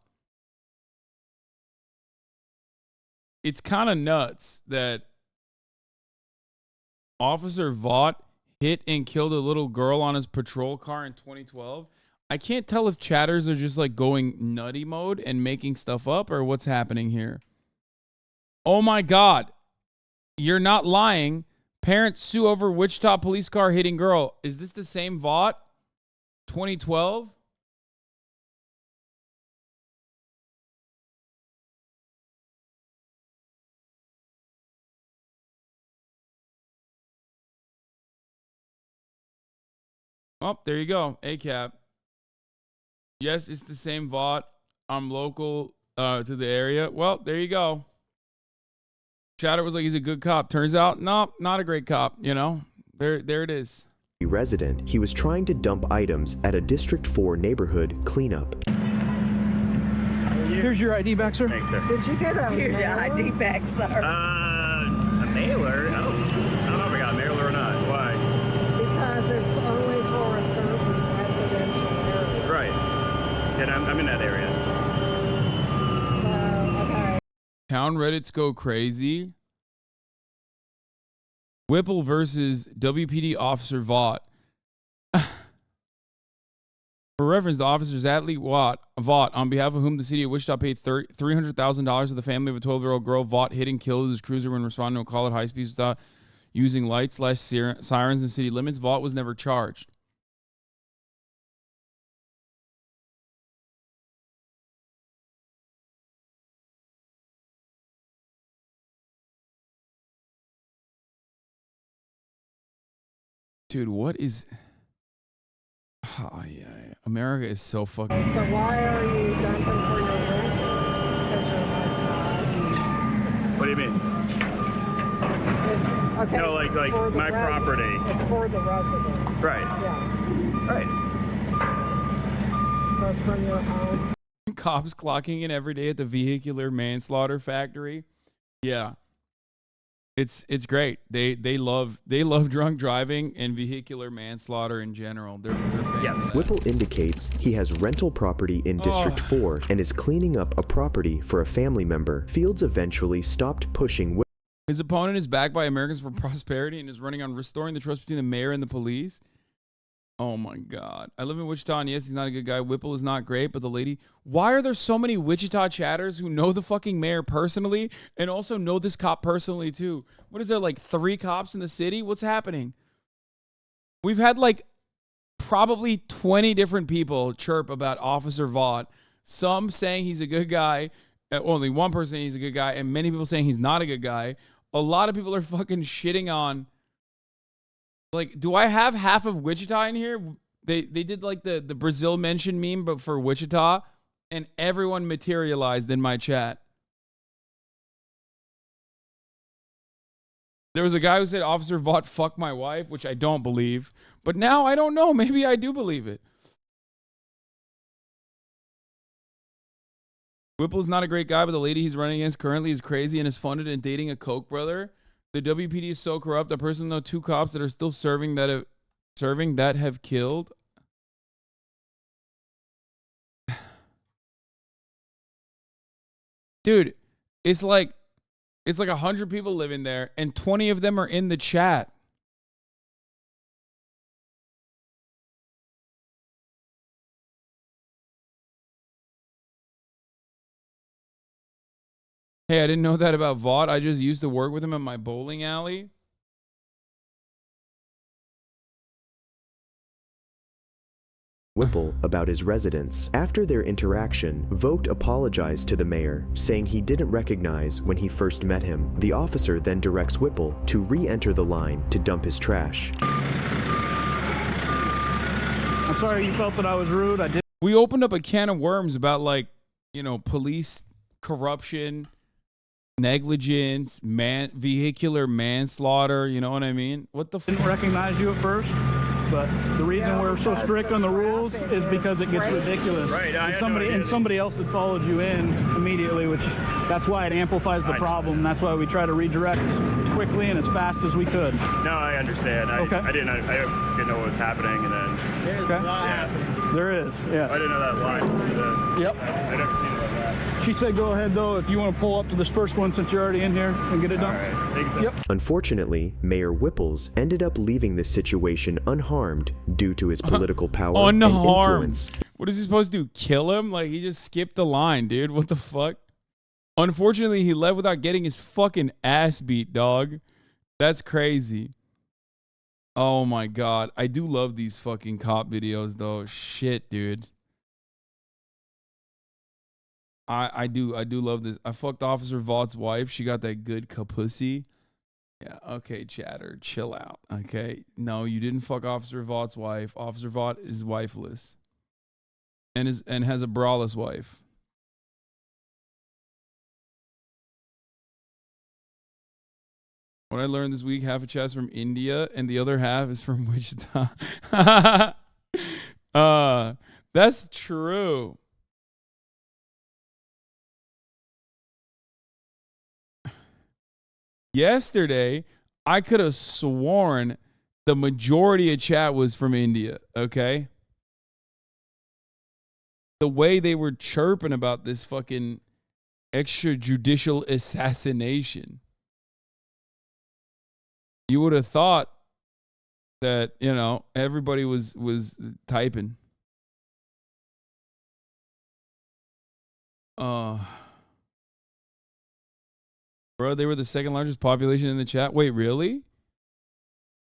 It's kind of nuts that Officer Vaught hit and killed a little girl on his patrol car in 2012. I can't tell if chatters are just like going nutty mode and making stuff up or what's happening here. Oh my God. You're not lying. Parents sue over Wichita police car hitting girl. Is this the same Vaught? 2012? Oh, there you go. ACAP. Yes, it's the same Vaught. I'm local to the area. Well, there you go. Chatter was like, he's a good cop. Turns out, no, not a great cop. You know, there it is. Resident, he was trying to dump items at a District 4 neighborhood cleanup. Here's your ID back, sir. Thanks, sir. Did you get a Here's your ID back, sir. A mailer? I don't know if I got a mailer or not. Why? Because it's only for a certain residential area. Right. And I'm in that area. So, okay. Town Reddits go crazy. Whipple versus WPD Officer Vaught. For reference, the officers Atlee Vaught, on behalf of whom the city of Wichita paid $300,000 to the family of a 12-year-old girl, Vaught hit and killed his cruiser when responding to a call at high speeds without using lights/sirens and city limits. Vaught was never charged. Dude, what is... Oh, yeah. America is so fucking... So why are you dumping for your residents? Because you're a nice guy. What do you mean? Okay, No, like for the my property. It's for the residents. Right. Yeah. Right. So it's from your home. Cops clocking in every day at the vehicular manslaughter factory. Yeah. It's great. They love drunk driving and vehicular manslaughter in general. They're yes. Whipple indicates he has rental property in District 4 and is cleaning up a property for a family member. Fields eventually stopped pushing. His opponent is backed by Americans for Prosperity and is running on restoring the trust between the mayor and the police. Oh my God. I live in Wichita, and yes, he's not a good guy. Whipple is not great, but the lady... Why are there so many Wichita chatters who know the fucking mayor personally and also know this cop personally too? What is there, like 3 cops in the city? What's happening? We've had like probably 20 different people chirp about Officer Vaught. Some saying he's a good guy. Only one person saying he's a good guy, and many people saying he's not a good guy. A lot of people are fucking shitting on... Like, do I have half of Wichita in here? They did like the Brazil mention meme, but for Wichita, and everyone materialized in my chat. There was a guy who said Officer Vaught fuck my wife, which I don't believe. But now I don't know. Maybe I do believe it. Whipple's not a great guy, but the lady he's running against currently is crazy and is funded and dating a Koch brother. The WPD is so corrupt. A person know 2 cops that are still serving that have serving that have killed. Dude, it's like 100 people living there and 20 of them are in the chat. Hey, I didn't know that about Vaught. I just used to work with him in my bowling alley. Whipple about his residence. After their interaction, Vogt apologized to the mayor, saying he didn't recognize when he first met him. The officer then directs Whipple to re-enter the line to dump his trash. I'm sorry you felt that I was rude. I did. We opened up a can of worms about, like, you know, police corruption, negligence, vehicular manslaughter. You know what I mean? What the fuck? Didn't recognize you at first, but the reason we're so strict on the rules is because it gets ridiculous. Right. And somebody else had followed you in immediately, which that's why it amplifies the problem. That's why we try to redirect as quickly and as fast as we could. No, I understand. I didn't know what was happening, and then There is, yes. I didn't know that line was this. Yep. I never seen it like that. She said go ahead, though, if you want to pull up to this first one since you're already in here and get it done. All right. Thank you. Yep. Unfortunately, Mayor Whipples ended up leaving this situation unharmed due to his political power and influence. What is he supposed to do? Kill him? Like, he just skipped the line, dude. What the fuck? Unfortunately, he left without getting his fucking ass beat, dog. That's crazy. Oh my God. I do love these fucking cop videos, though. Shit, dude. I do love this. I fucked Officer Vaught's wife. She got that good kapussy. Yeah, okay, chatter. Chill out. Okay. No, you didn't fuck Officer Vaught's wife. Officer Vaught is wifeless. And has a braless wife. What I learned this week, half a chat's from India and the other half is from Wichita. That's true. Yesterday, I could have sworn the majority of chat was from India, okay? The way they were chirping about this fucking extrajudicial assassination. You would have thought that, you know, everybody was typing. Bro, they were the second largest population in the chat. Wait, really?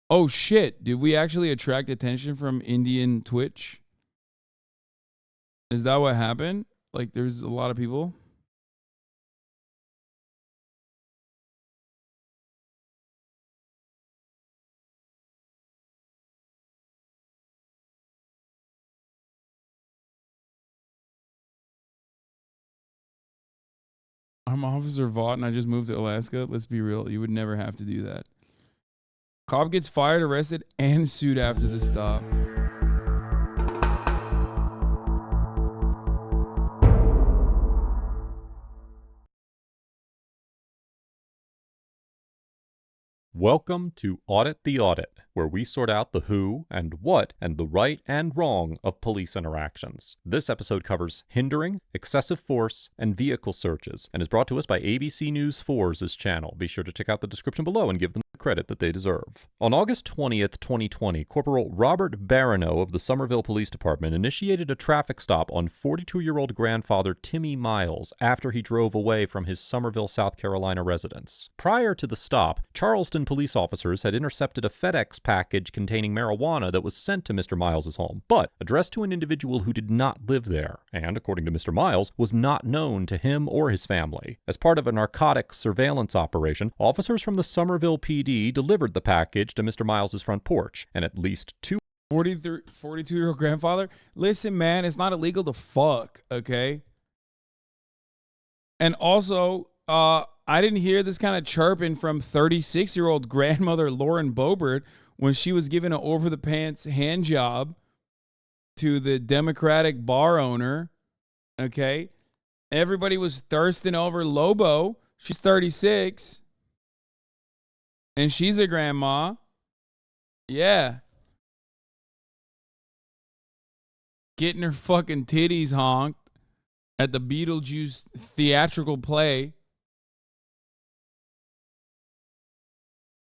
Oh, shit. Did we actually attract attention from Indian Twitch? Is that what happened? Like, there's a lot of people? I'm Officer Vaught and I just moved to Alaska. Let's be real. You would never have to do that. Cop gets fired, arrested, and sued after the stop. Welcome to Audit the Audit, where we sort out the who and what and the right and wrong of police interactions. This episode covers hindering, excessive force, and vehicle searches, and is brought to us by ABC News 4's channel. Be sure to check out the description below and give them the credit that they deserve. On August 20th, 2020, Corporal Robert Barano of the Somerville Police Department initiated a traffic stop on 42-year-old grandfather Timmy Miles after he drove away from his Somerville, South Carolina residence. Prior to the stop, Charleston police officers had intercepted a FedEx package containing marijuana that was sent to Mr. Miles' home, but addressed to an individual who did not live there, and, according to Mr. Miles, was not known to him or his family. As part of a narcotics surveillance operation, officers from the Somerville PD delivered the package to Mr. Miles' front porch, and at least two 42-year-old grandfather? Listen, man, it's not illegal to fuck, okay? And also, I didn't hear this kind of chirping from 36-year-old grandmother Lauren Boebert when she was giving an over-the-pants hand job to the Democratic bar owner, okay? Everybody was thirsting over Lobo. She's 36, and she's a grandma. Yeah. getting her fucking titties honked at the Beetlejuice theatrical play.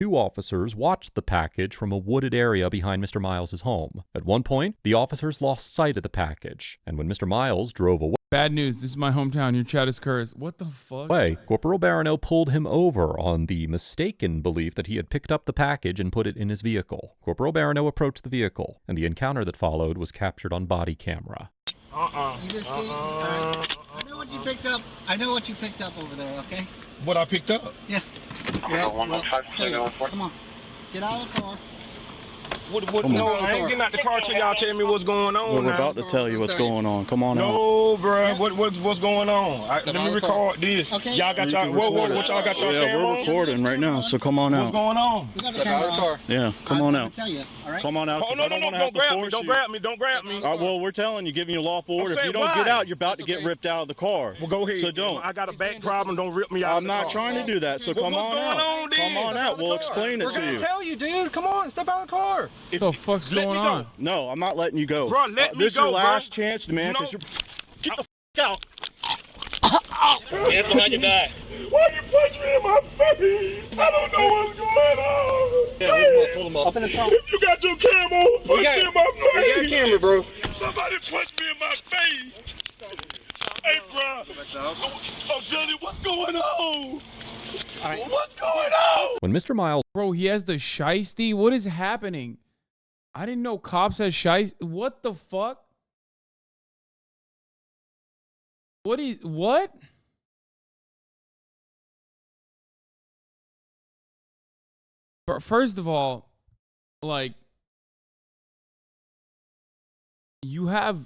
2 officers watched the package from a wooded area behind Mr. Miles's home. At one point, the officers lost sight of the package, and when Mr. Miles drove away, Bad news. This is my hometown. Your chat is cursed. What the fuck? Corporal Barano pulled him over on the mistaken belief that he had picked up the package and put it in his vehicle. Corporal Barano approached the vehicle, and the encounter that followed was captured on body camera. You just I know what you picked up. I know what you picked up over there, okay? What I picked up? Yeah. Come on. Get out of the car. No, I ain't getting out the car till y'all tell me what's going on. We're about to tell you what's going on. Come on out. No, bro. What's going on? Let me record this. Okay. Y'all got y'all. What y'all got y'all camera on? We're recording right now, so come on out. What's going on? We got the camera on. Yeah, come on out. Tell you, all right? Come on out. Oh, no, don't grab me. Don't grab me. Don't grab me. Well, we're telling you, giving you lawful order. If you don't get out, you're about to get ripped out of the car. Well, go ahead. So don't. I got a back problem. Don't rip me out. I'm not trying to do that, so come on out. Come on out. We'll explain it to you. We're going to tell you, dude. Come on, step out of the car. What the fuck's going on? No, I'm not letting you go. Bro, let me this go, is your last chance, man. No. Get the out. Hands behind your back. Why you punch me in my face? I don't know what's going on. Yeah, pull them up. Up in the trunk. If you got your camera on, punch me in my face. We got a camera, bro. Somebody punch me in my face. Hey, bro. Oh, Johnny, what's going on? What's going on? When Mr. Miles... Bro, he has the shiesty? What is happening? I didn't know cops had shiesty. What the fuck? What? First of all, like, you have...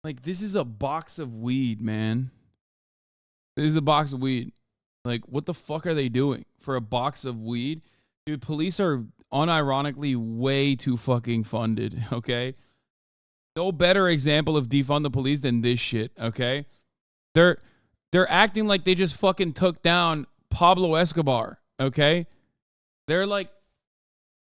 Like, this is a box of weed, man. This is a box of weed. Like, what the fuck are they doing for a box of weed? Dude, police are unironically way too fucking funded, okay? No better example of defund the police than this shit, okay? They're acting like they just fucking took down Pablo Escobar, okay? They're like,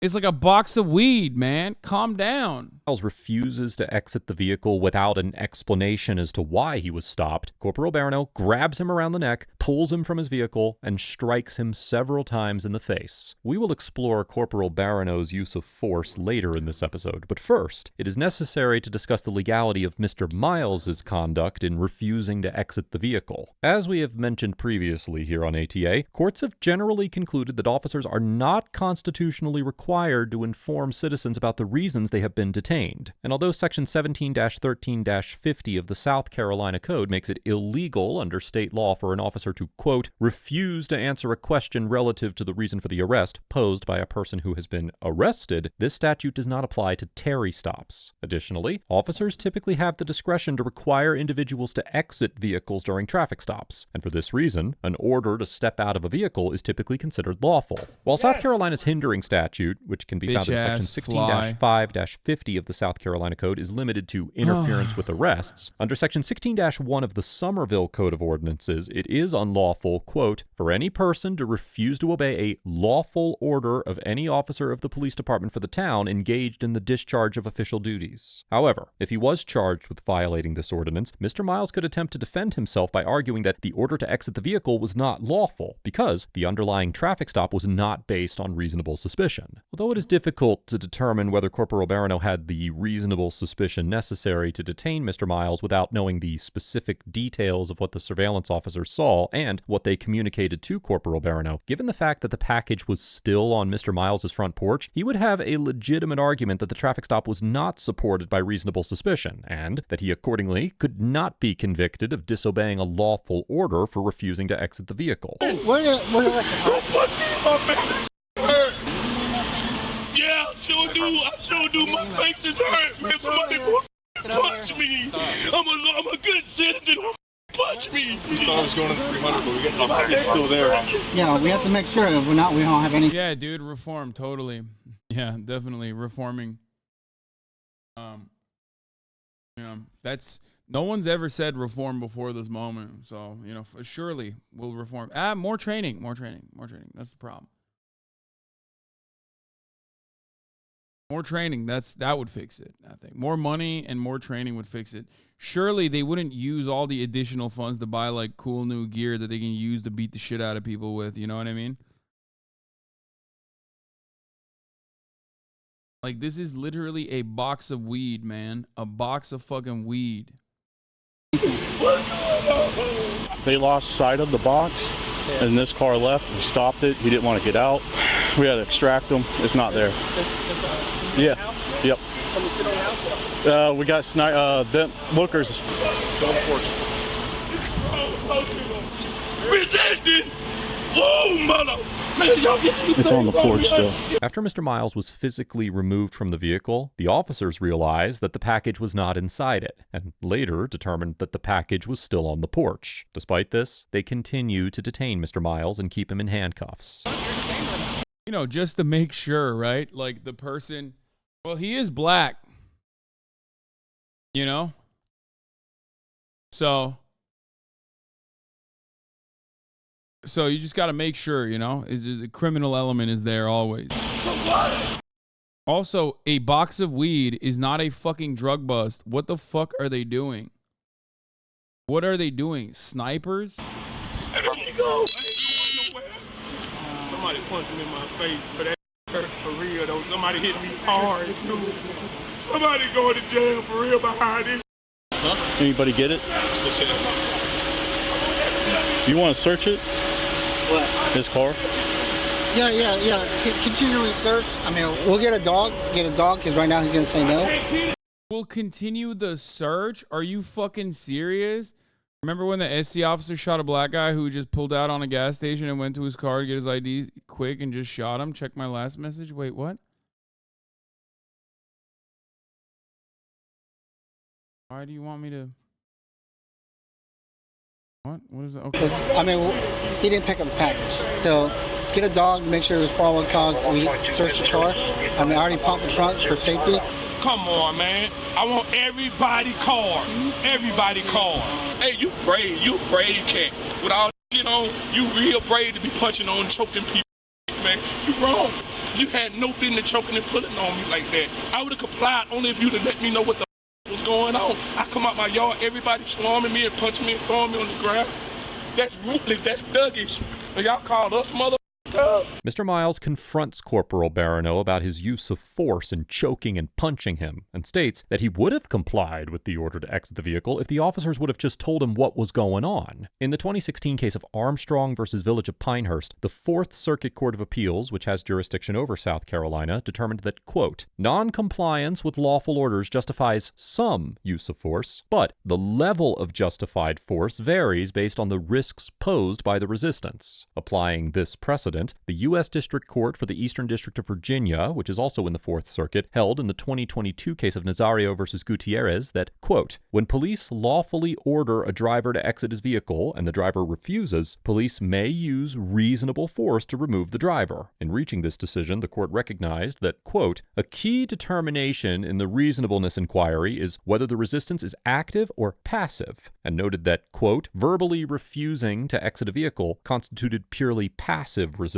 it's like a box of weed, man. Calm down. Miles refuses to exit the vehicle without an explanation as to why he was stopped. Corporal Barano grabs him around the neck, pulls him from his vehicle, and strikes him several times in the face. We will explore Corporal Barano's use of force later in this episode, but first, it is necessary to discuss the legality of Mr. Miles's conduct in refusing to exit the vehicle. As we have mentioned previously here on ATA, courts have generally concluded that officers are not constitutionally required to inform citizens about the reasons they have been detained. And although Section 17-13-50 of the South Carolina Code makes it illegal under state law for an officer to, quote, refuse to answer a question relative to the reason for the arrest posed by a person who has been arrested, this statute does not apply to Terry stops. Additionally, officers typically have the discretion to require individuals to exit vehicles during traffic stops, and for this reason, an order to step out of a vehicle is typically considered lawful. While South Carolina's hindering statute, which can be found in Section 16-5-50 of the South Carolina Code, is limited to interference with arrests. Under Section 16-1 of the Somerville Code of Ordinances, it is unlawful, quote, for any person to refuse to obey a lawful order of any officer of the police department for the town engaged in the discharge of official duties. However, if he was charged with violating this ordinance, Mr. Miles could attempt to defend himself by arguing that the order to exit the vehicle was not lawful because the underlying traffic stop was not based on reasonable suspicion. Although it is difficult to determine whether Corporal Barano had the reasonable suspicion necessary to detain Mr. Miles without knowing the specific details of what the surveillance officers saw and what they communicated to Corporal Barano, given the fact that the package was still on Mr. Miles's front porch, he would have a legitimate argument that the traffic stop was not supported by reasonable suspicion, and that he accordingly could not be convicted of disobeying a lawful order for refusing to exit the vehicle. Yeah, I sure do. My face is hurt. Man, somebody punch me. I'm a good citizen. Punch me. We thought it was going to 300, but we got the package still there. Yeah, we have to make sure that we don't have any. Yeah, dude, reform, totally. Yeah, definitely reforming. That's no one's ever said reform before this moment. So, surely we'll reform. More training. That's the problem. More training, that would fix it, I think. More money and more training would fix it. Surely they wouldn't use all the additional funds to buy like cool new gear that they can use to beat the shit out of people with, you know what I mean? Like, this is literally a box of weed, man. A box of fucking weed. They lost sight of the box, and this car left. We stopped it. He didn't want to get out. We had to extract him. It's not there. Yeah. Yep. Someone sit on the house? We got them lookers. Still on the porch. Resisting! Whoa, mother! Man, y'all get It's on the porch still. After Mr. Miles was physically removed from the vehicle, the officers realized that the package was not inside it, and later determined that the package was still on the porch. Despite this, they continue to detain Mr. Miles and keep him in handcuffs. You know, just to make sure, right? Like, the person, well, he is black, you know? So you just got to make sure, you know, the criminal element is there always. Also, a box of weed is not a fucking drug bust. What the fuck are they doing? What are they doing? Snipers? There you go. Somebody punched me in my face, but that hurt for real though. Somebody hit me hard too. Somebody going to jail for real behind this. Huh? Anybody get it? You want to search it? What? This car? Yeah. Continually search. I mean, we'll get a dog, because right now he's going to say no. We'll continue the search? Are you fucking serious? Remember when the SC officer shot a black guy who just pulled out on a gas station and went to his car to get his ID quick and just shot him? Check my last message. Wait, what? Why do you want me to... What is it? Okay. I mean, he didn't pick up the package. So let's get a dog, make sure there's probable cause. We search the car. I mean, I already pumped the trunk for safety. Come on, man. I want everybody car. Everybody car. Hey, you brave cat. With all that shit on, you real brave to be punching on, choking people, man. You wrong. You had no business choking and pulling on me like that. I would have complied only if you'd have let me know what the was going on. I come out my yard, everybody swarming me and punching me and throwing me on the ground. That's ruthless, that's thuggish. And y'all called us mother. Mr. Miles confronts Corporal Barano about his use of force in choking and punching him, and states that he would have complied with the order to exit the vehicle if the officers would have just told him what was going on. In the 2016 case of Armstrong versus Village of Pinehurst, the Fourth Circuit Court of Appeals, which has jurisdiction over South Carolina, determined that, quote, non-compliance with lawful orders justifies some use of force, but the level of justified force varies based on the risks posed by the resistance. Applying this precedent, the U.S. District Court for the Eastern District of Virginia, which is also in the Fourth Circuit, held in the 2022 case of Nazario versus Gutierrez that, quote, when police lawfully order a driver to exit his vehicle and the driver refuses, police may use reasonable force to remove the driver. In reaching this decision, the court recognized that, quote, a key determination in the reasonableness inquiry is whether the resistance is active or passive, and noted that, quote, verbally refusing to exit a vehicle constituted purely passive resistance.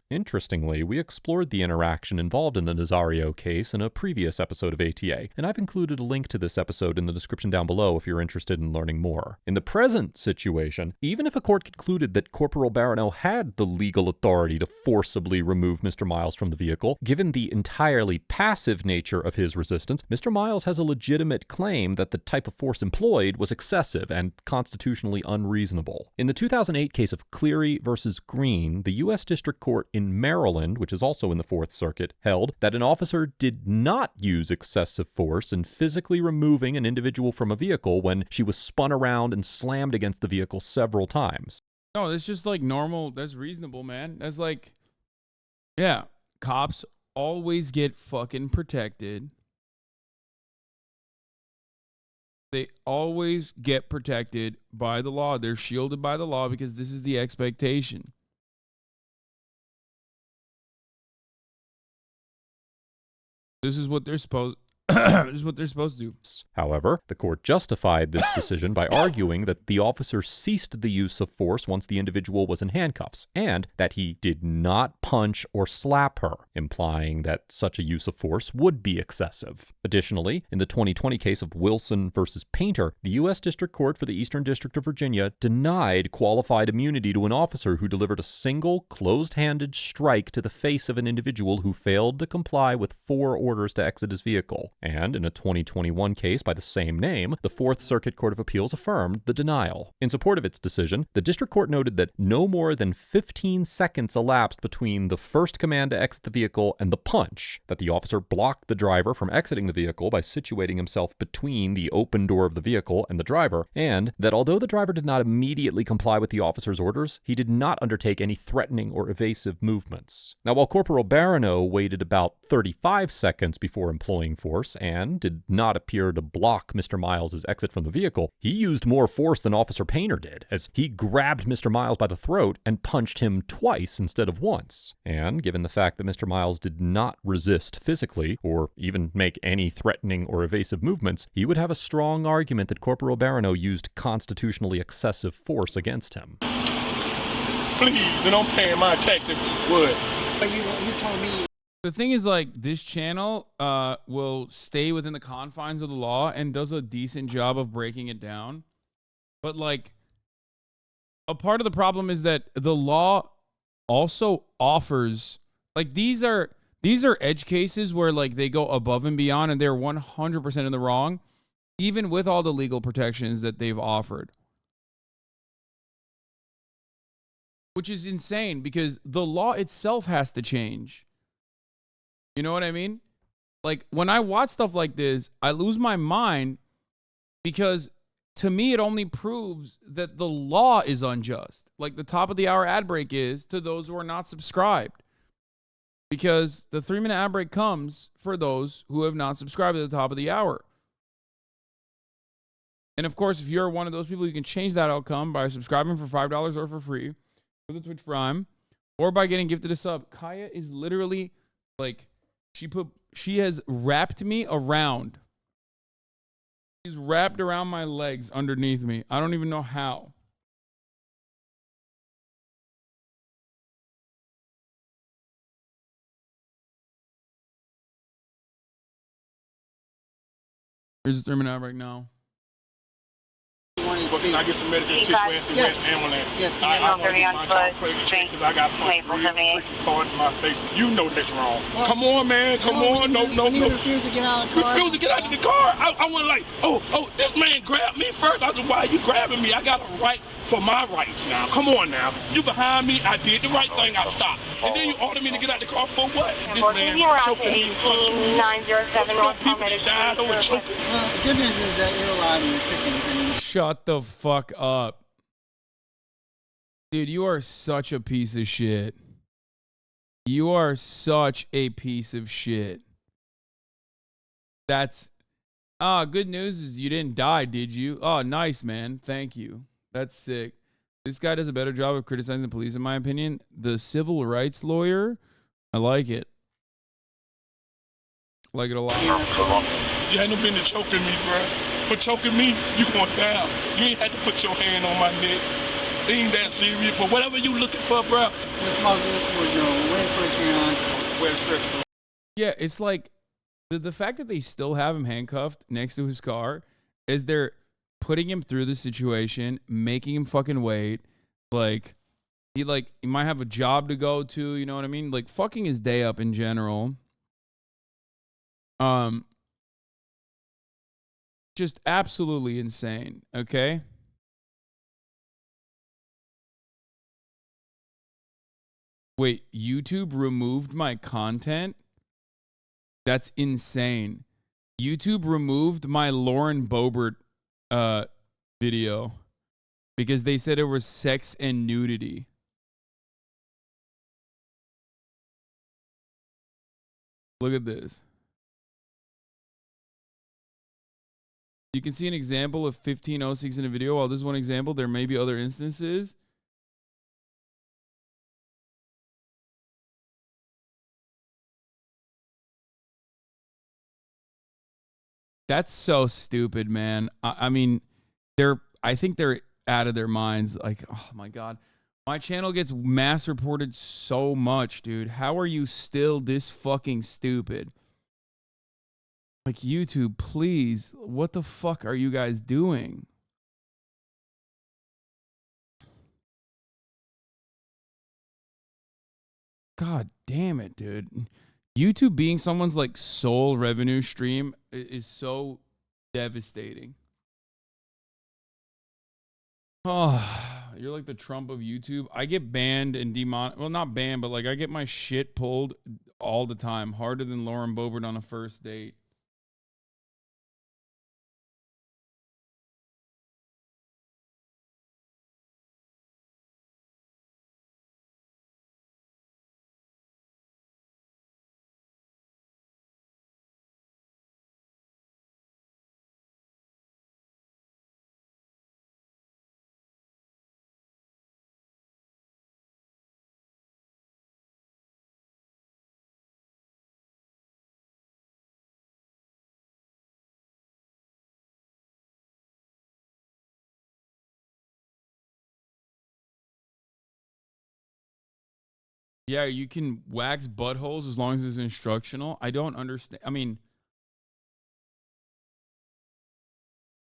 Interestingly, we explored the interaction involved in the Nazario case in a previous episode of ATA, and I've included a link to this episode in the description down below if you're interested in learning more. In the present situation, even if a court concluded that Corporal Barano had the legal authority to forcibly remove Mr. Miles from the vehicle, given the entirely passive nature of his resistance, Mr. Miles has a legitimate claim that the type of force employed was excessive and constitutionally unreasonable. In the 2008 case of Cleary versus Green, the U.S. District Court in Maryland, which is also in the Fourth Circuit, held that an officer did not use excessive force in physically removing an individual from a vehicle when she was spun around and slammed against the vehicle several times. No, that's just like normal. That's reasonable, man. That's like, yeah, cops always get fucking protected. They always get protected by the law. They're shielded by the law because this is the expectation. This is what they're supposed... This is what they're supposed to do. However, the court justified this decision by arguing that the officer ceased the use of force once the individual was in handcuffs, and that he did not punch or slap her, implying that such a use of force would be excessive. Additionally, in the 2020 case of Wilson versus Painter, the U.S. District Court for the Eastern District of Virginia denied qualified immunity to an officer who delivered a single, closed-handed strike to the face of an individual who failed to comply with 4 orders to exit his vehicle. And in a 2021 case by the same name, the Fourth Circuit Court of Appeals affirmed the denial. In support of its decision, the district court noted that no more than 15 seconds elapsed between the first command to exit the vehicle and the punch, that the officer blocked the driver from exiting the vehicle by situating himself between the open door of the vehicle and the driver, and that although the driver did not immediately comply with the officer's orders, he did not undertake any threatening or evasive movements. Now, while Corporal Barano waited about 35 seconds before employing force and did not appear to block Mr. Miles's exit from the vehicle, he used more force than Officer Painter did, as he grabbed Mr. Miles by the throat and punched him twice instead of once. And given the fact that Mr. Miles did not resist physically or even make any threatening or evasive movements, he would have a strong argument that Corporal Barano used constitutionally excessive force against him. Please, and I'm paying my taxes. What? But you told me. The thing is, like, this channel will stay within the confines of the law and does a decent job of breaking it down. But, like, a part of the problem is that the law also offers, like, these are edge cases where, like, they go above and beyond and they're 100% in the wrong, even with all the legal protections that they've offered. Which is insane because the law itself has to change. You know what I mean? Like, when I watch stuff like this, I lose my mind because to me, it only proves that the law is unjust. Like the top of the hour ad break is to those who are not subscribed. Because the 3-minute ad break comes for those who have not subscribed at the top of the hour. And of course, if you're one of those people, you can change that outcome by subscribing for $5 or for free with the Twitch Prime or by getting gifted a sub. Kaya is literally like, she has wrapped me around. She's wrapped around my legs underneath me. I don't even know how. Here's the 3-minute right now. Can I get some medical situation? Yes. Ambulance? Yes. I got cards in my face. You know that's wrong. Well, come on, man. Come on. No. You refuse to get out of the car. Refuse to get out of the car. I went like, oh, this man grabbed me first. I said, why are you grabbing me? I got a right for my rights now. Come on now. You behind me. I did the right thing. I stopped. And then you ordered me to get out the car for what? This man choking me. 907 North people that died over choking. The good news is that you're alive and you're kicking. Shut the fuck up. Dude, you are such a piece of shit. You are such a piece of shit. That's... good news is you didn't die, did you? Oh, nice, man. Thank you. That's sick. This guy does a better job of criticizing the police, in my opinion. The civil rights lawyer, I like it. I like it a lot. You ain't no business choking me, bro. For choking me, you going down. You ain't had to put your hand on my neck. It ain't that serious. For whatever you looking for, bro. Miss Moses, we're going wait for it, Yeah, it's like the fact that they still have him handcuffed next to his car is they're putting him through the situation, making him fucking wait. Like he might have a job to go to, you know what I mean? Like fucking his day up in general. Just absolutely insane, okay? Wait, YouTube removed my content? That's insane. YouTube removed my Lauren Boebert video because they said it was sex and nudity. Look at this. You can see an example of 1506 in a video. While this is one example, there may be other instances. That's so stupid, man. I mean, I think they're out of their minds. Like, oh my God. My channel gets mass reported so much, dude. How are you still this fucking stupid? Like, YouTube, please. What the fuck are you guys doing? God damn it, dude. YouTube being someone's like sole revenue stream is so devastating. Oh, you're like the Trump of YouTube. I get banned and well, not banned, but like I get my shit pulled all the time, harder than Lauren Boebert on a first date. Yeah, you can wax buttholes as long as it's instructional. I don't understand. I mean,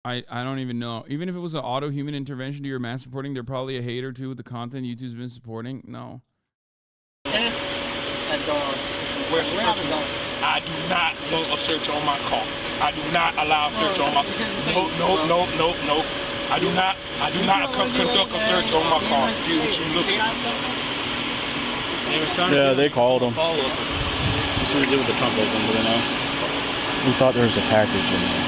I don't even know. Even if it was an auto human intervention to your mass reporting, they're probably a hater too with the content YouTube's been supporting. No. I do not do a search on my car. I do not allow a search on my car. No. I do not conduct a search on my car. See what you looking at. Yeah, they called him. What's to do with the trunk open, do they know? We thought there was a package in there.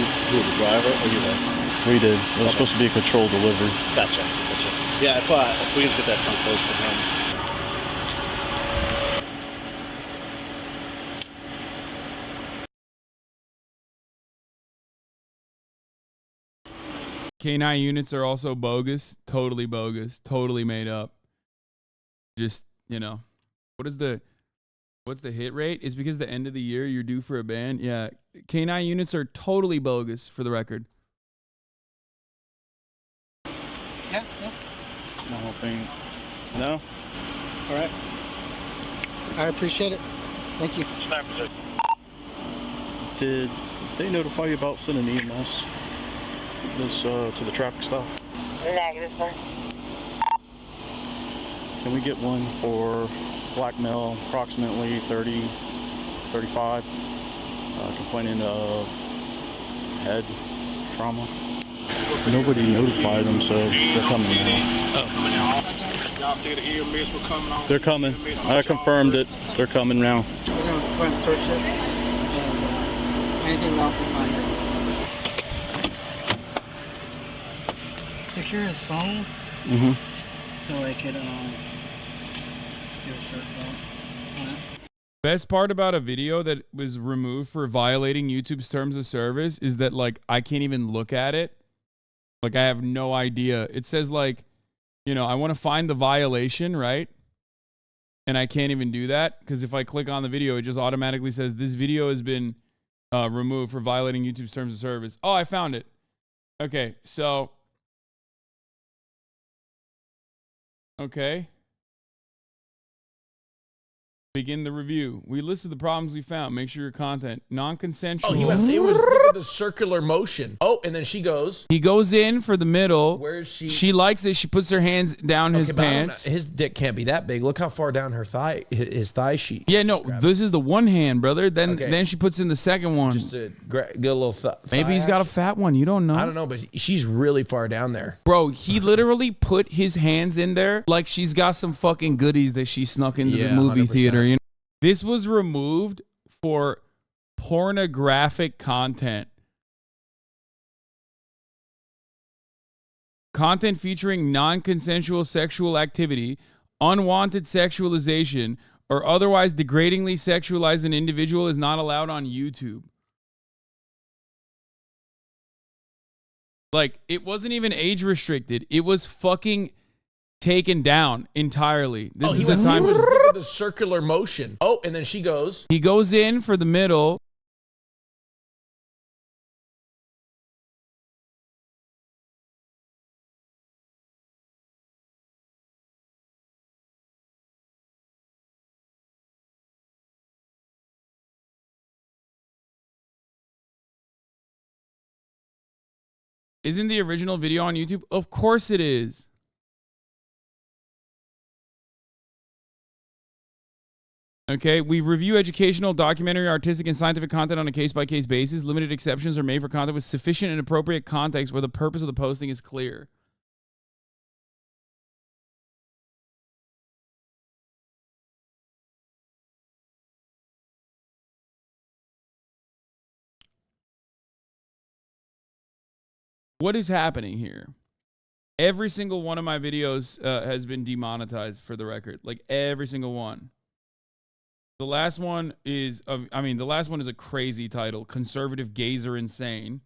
Who, the driver or you guys? We did. It was supposed to be a controlled delivery. Gotcha. Yeah, if we can get that trunk closed for him. K9 units are also bogus, totally made up. Just, you know, what's the hit rate? It's because the end of the year you're due for a ban. Yeah, K9 units are totally bogus, for the record. Yeah. The whole thing. No? All right. I appreciate it. Thank you. Did they notify you about sending EMS to the traffic stop? Negative, sir. Can we get one for blackmail, approximately 30, 35, complaining of head trauma? Nobody notified them, so they're coming now. Oh, coming out. Y'all see the EMS were coming on? They're coming. I confirmed it. They're coming now. We're going to search this. Anything else we find here. Secure his phone. Mm-hmm. So I could do a search warrant on it. Best part about a video that was removed for violating YouTube's terms of service is that, like, I can't even look at it. Like, I have no idea. It says, like, you know, I want to find the violation, right? And I can't even do that because if I click on the video, it just automatically says this video has been removed for violating YouTube's terms of service. Oh, I found it. Okay, so... Okay. Begin the review. We listed the problems we found. Make sure your content non-consensual. Oh, it was look at the circular motion. Oh, and then she goes. He goes in for the middle. Where is she? She likes it. She puts her hands down his pants. His dick can't be that big. Look how far down her thigh, his thigh sheet. Yeah, no, this is the one hand, brother. Then she puts in the second one. Just to get a little thigh. Maybe he's got a fat one. You don't know. I don't know, but she's really far down there. Bro, he literally put his hands in there like she's got some fucking goodies that she snuck into the movie 100%. Theater. You know? This was removed for pornographic content. Content featuring non-consensual sexual activity, unwanted sexualization, or otherwise degradingly sexualize an individual is not allowed on YouTube. Like, it wasn't even age restricted. It was fucking taken down entirely. This is the time. Look at the circular motion. Oh, and then she goes. He goes in for the middle. Isn't the original video on YouTube? Of course it is. Okay, we review educational, documentary, artistic, and scientific content on a case-by-case basis. Limited exceptions are made for content with sufficient and appropriate context where the purpose of the posting is clear. What is happening here? Every single one of my videos has been demonetized, for the record. Like, every single one. The last one is, the last one is a crazy title. Conservative Gays Are Insane.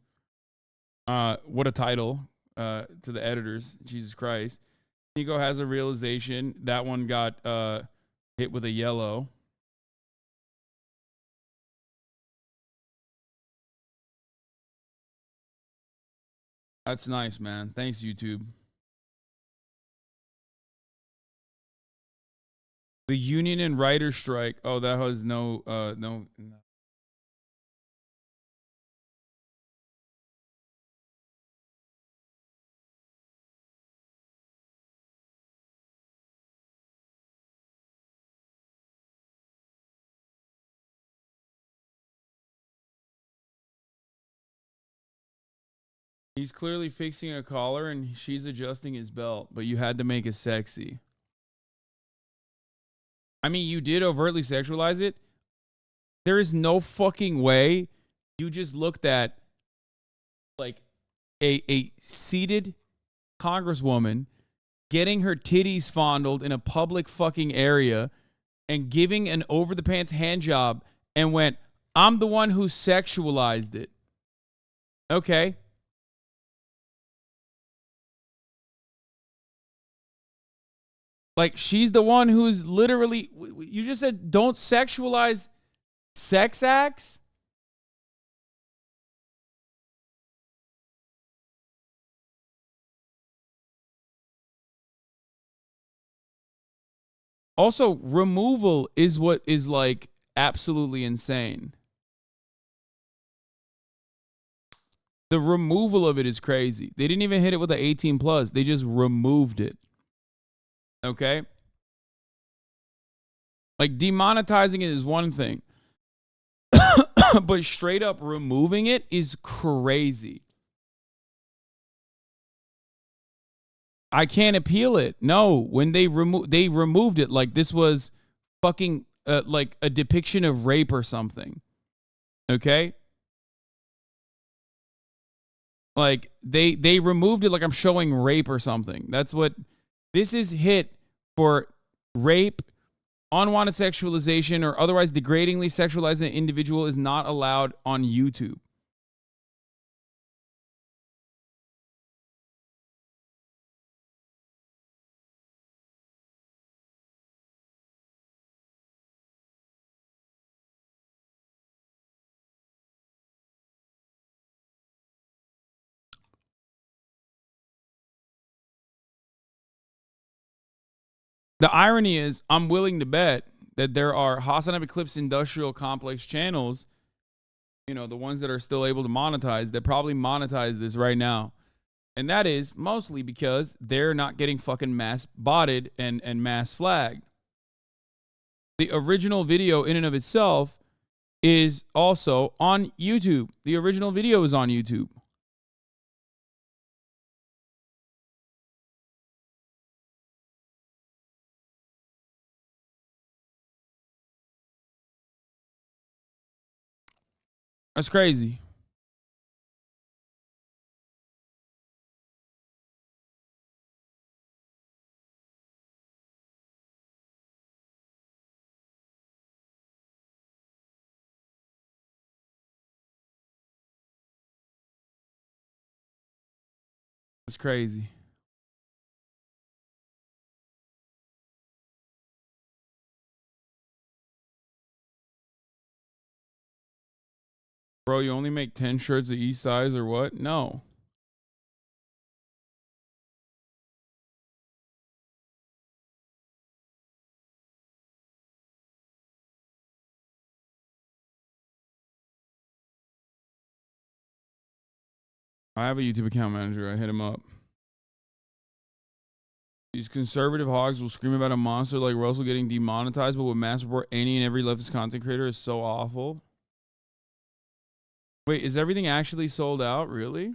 What a title to the editors. Jesus Christ. Nico Has a Realization. That one got hit with a yellow. That's nice, man. Thanks, YouTube. The union and writer strike. Oh, that was no. He's clearly fixing a collar and she's adjusting his belt, but you had to make it sexy. I mean, you did overtly sexualize it. There is no fucking way you just looked at like a seated congresswoman getting her titties fondled in a public fucking area and giving an over the pants hand job and went, I'm the one who sexualized it. Okay. Like, she's the one who's literally, you just said don't sexualize sex acts? Also, removal is what is like absolutely insane. The removal of it is crazy. They didn't even hit it with the 18 plus. They just removed it. Okay? Like, demonetizing it is one thing. But straight up removing it is crazy. I can't appeal it. No, when they removed it like this was fucking like a depiction of rape or something. Okay? Like they removed it like I'm showing rape or something. That's what this is hit for. Rape, unwanted sexualization, or otherwise degradingly sexualizing an individual is not allowed on YouTube. The irony is, I'm willing to bet that there are HasanAbi Clips Industrial Complex channels, you know, the ones that are still able to monetize, that probably monetize this right now. And that is mostly because they're not getting fucking mass botted and mass flagged. The original video in and of itself is also on YouTube. The original video is on YouTube. That's crazy. That's crazy. Bro, you only make 10 shirts of each size or what? No. I have a YouTube account manager. I hit him up. These conservative hogs will scream about a monster like Russell getting demonetized, but would mass report any and every leftist content creator is so awful. Wait, is everything actually sold out? Really?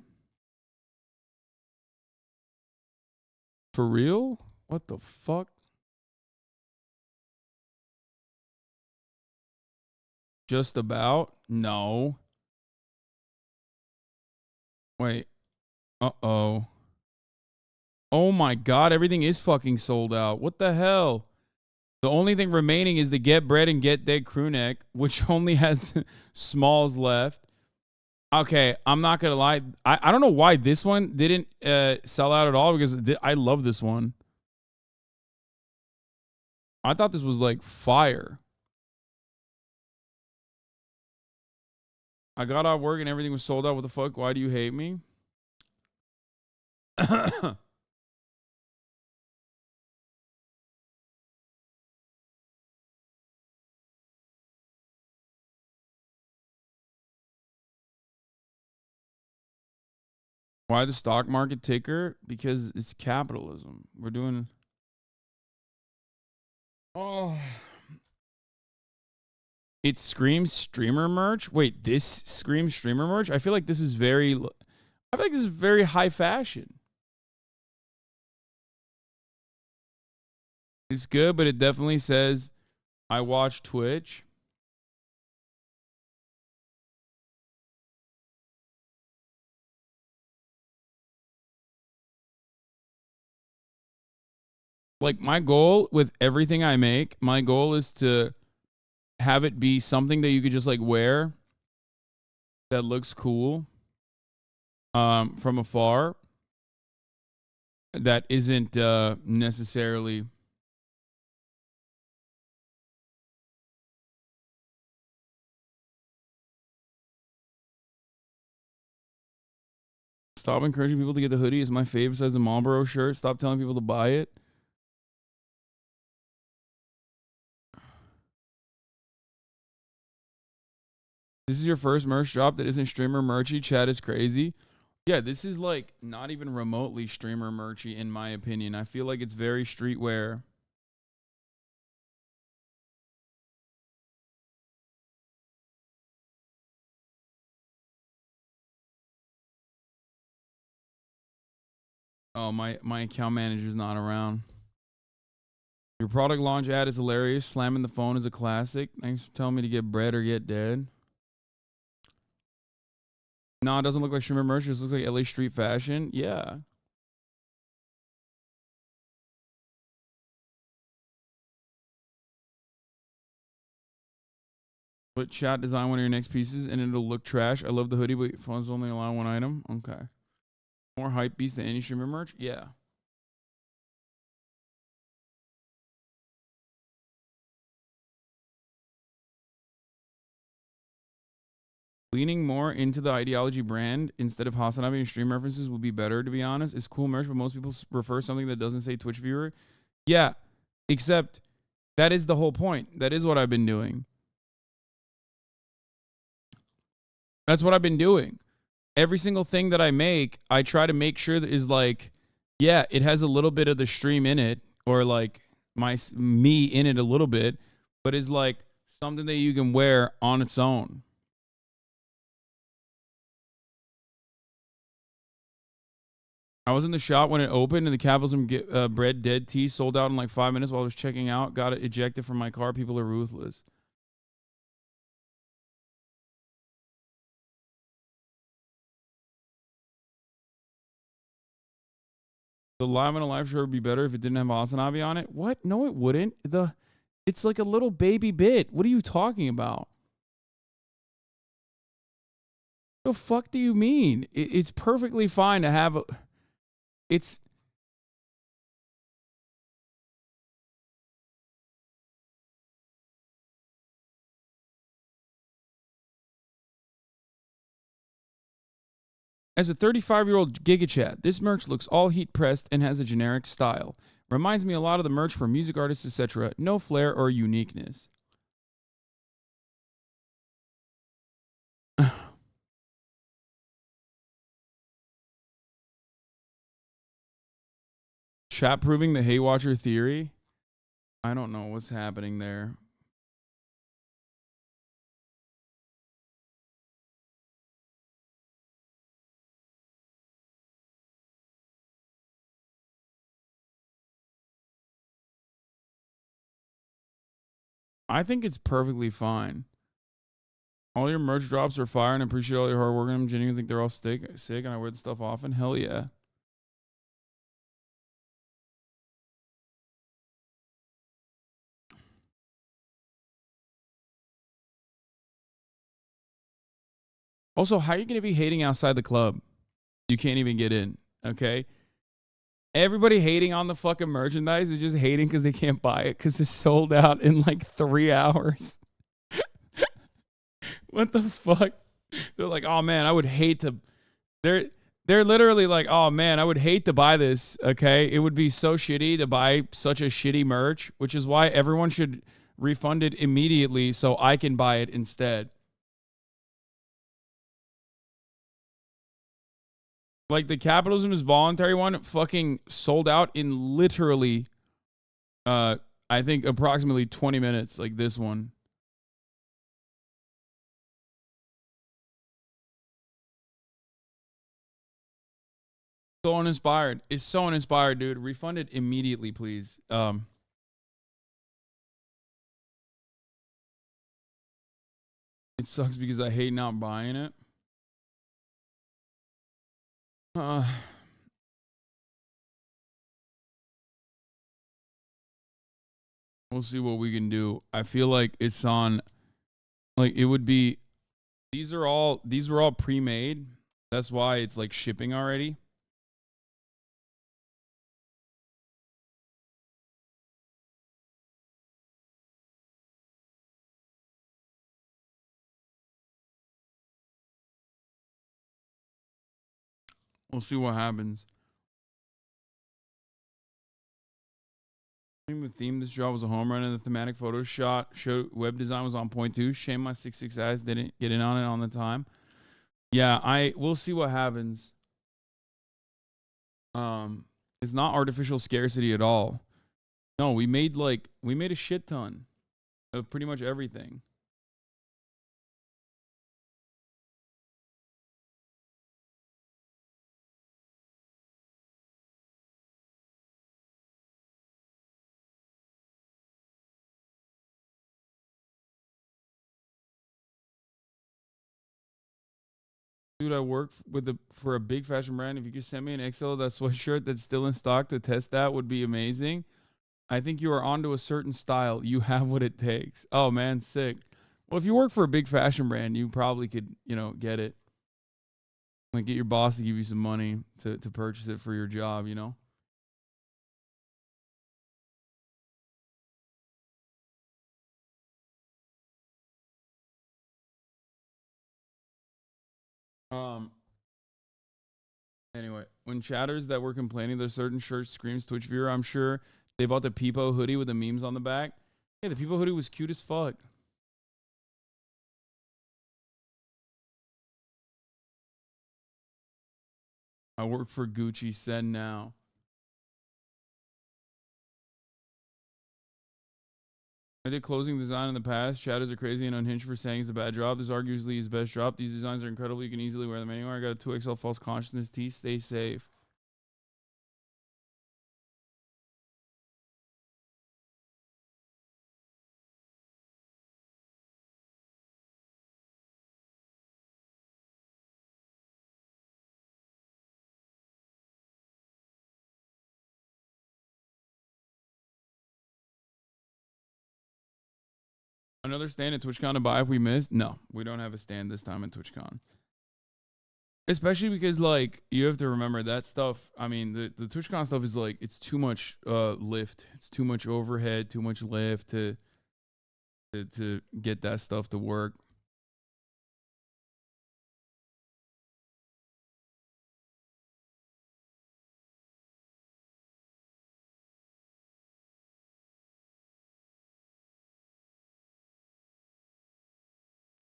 For real? What the fuck? Just about? No. Wait. Uh-oh. Oh my god, everything is fucking sold out. What the hell? The only thing remaining is the Get Bread and Get Dead crew neck, which only has smalls left. Okay, I'm not gonna lie. I don't know why this one didn't sell out at all, because I love this one. I thought this was like fire. I got off work and everything was sold out. What the fuck? Why do you hate me? Why the stock market ticker? Because it's capitalism. We're doing... Oh... It screams streamer merch. Wait, this screams streamer merch? I feel like this is very... I feel like this is very high fashion. It's good, but it definitely says, I watch Twitch. Like, my goal with everything I make, my goal is to have it be something that you could just like wear that looks cool from afar, that isn't necessarily stop encouraging people to get the hoodie. Is my favorite size, a Marlboro shirt. Stop telling people to buy it. This is your first merch drop that isn't streamer merchy. Chat is crazy. Yeah, this is like not even remotely streamer merchy in my opinion. I feel like it's very streetwear. Oh, my account manager's not around. Your product launch ad is hilarious. Slamming the phone is a classic. Thanks for telling me to get bread or get dead. No, it doesn't look like streamer merch. It just looks like LA street fashion. Yeah. But chat, design one of your next pieces and it'll look trash. I love the hoodie, but phones only allow one item. Okay. More hype beast than any streamer merch? Yeah. Leaning more into the ideology brand instead of HasanAbi and stream references would be better, to be honest. It's cool merch, but most people prefer something that doesn't say Twitch viewer. Yeah, except that is the whole point. That is what I've been doing. That's what I've been doing. Every single thing that I make, I try to make sure that is like, yeah, it has a little bit of the stream in it, or like me in it a little bit, but is like something that you can wear on its own. I was in the shop when it opened and the Capitalism Bread Dead tea sold out in like 5 minutes while I was checking out. Got it ejected from my car. People are ruthless. The live on a live show would be better if it didn't have HasanAbi on it. What? No, it wouldn't. It's like a little baby bit. What are you talking about? The fuck do you mean? It's perfectly fine to have it's as a 35-year-old GigaChat, this merch looks all heat pressed and has a generic style. Reminds me a lot of the merch for music artists, etc. No flair or uniqueness. chat proving the Haywatcher theory? I don't know what's happening there. I think it's perfectly fine. All your merch drops are fire and appreciate all your hard work. And I'm genuinely think they're all sick and I wear the stuff often. Hell yeah. Also, how are you going to be hating outside the club? You can't even get in, okay? Everybody hating on the fucking merchandise is just hating because they can't buy it because it's sold out in like 3 hours. What the fuck? They're like, oh man, I would hate to. They're literally like, oh man, I would hate to buy this. Okay, it would be so shitty to buy such a shitty merch, which is why everyone should refund it immediately so I can buy it instead. Like the capitalism is voluntary one fucking sold out in literally, I think approximately 20 minutes. Like this one. So uninspired. It's so uninspired, dude. Refund it immediately, please. It sucks because I hate not buying it. We'll see what we can do. I feel like it's on, like it would be. These were all pre-made. That's why it's like shipping already. We'll see what happens. I think the theme this job was a home run and the thematic photo shot showed web design was on point too. Shame my 6'6" eyes didn't get in on it on the time. Yeah, we'll see what happens. It's not artificial scarcity at all. No, we made a shit ton of pretty much everything. Dude, I work for a big fashion brand. If you could send me an XL of that sweatshirt that's still in stock to test that would be amazing. I think you are onto a certain style. You have what it takes. Oh man, sick. Well, if you work for a big fashion brand, you probably could, get it. Like get your boss to give you some money to purchase it for your job, Anyway, when chatters that were complaining there's certain shirts screams Twitch viewer, I'm sure they bought the Peepo hoodie with the memes on the back. Yeah, the Peepo hoodie was cute as fuck. I work for Gucci, send now. I did closing design in the past. Chatters are crazy and unhinged for saying it's a bad job. This is arguably his best job. These designs are incredible. You can easily wear them anywhere. I got a 2XL false consciousness tee. Stay safe. Another stand at TwitchCon to buy if we missed? No, we don't have a stand this time at TwitchCon. Especially because, like, you have to remember that stuff. I mean, the TwitchCon stuff is like, it's too much lift. It's too much overhead, too much lift to get that stuff to work.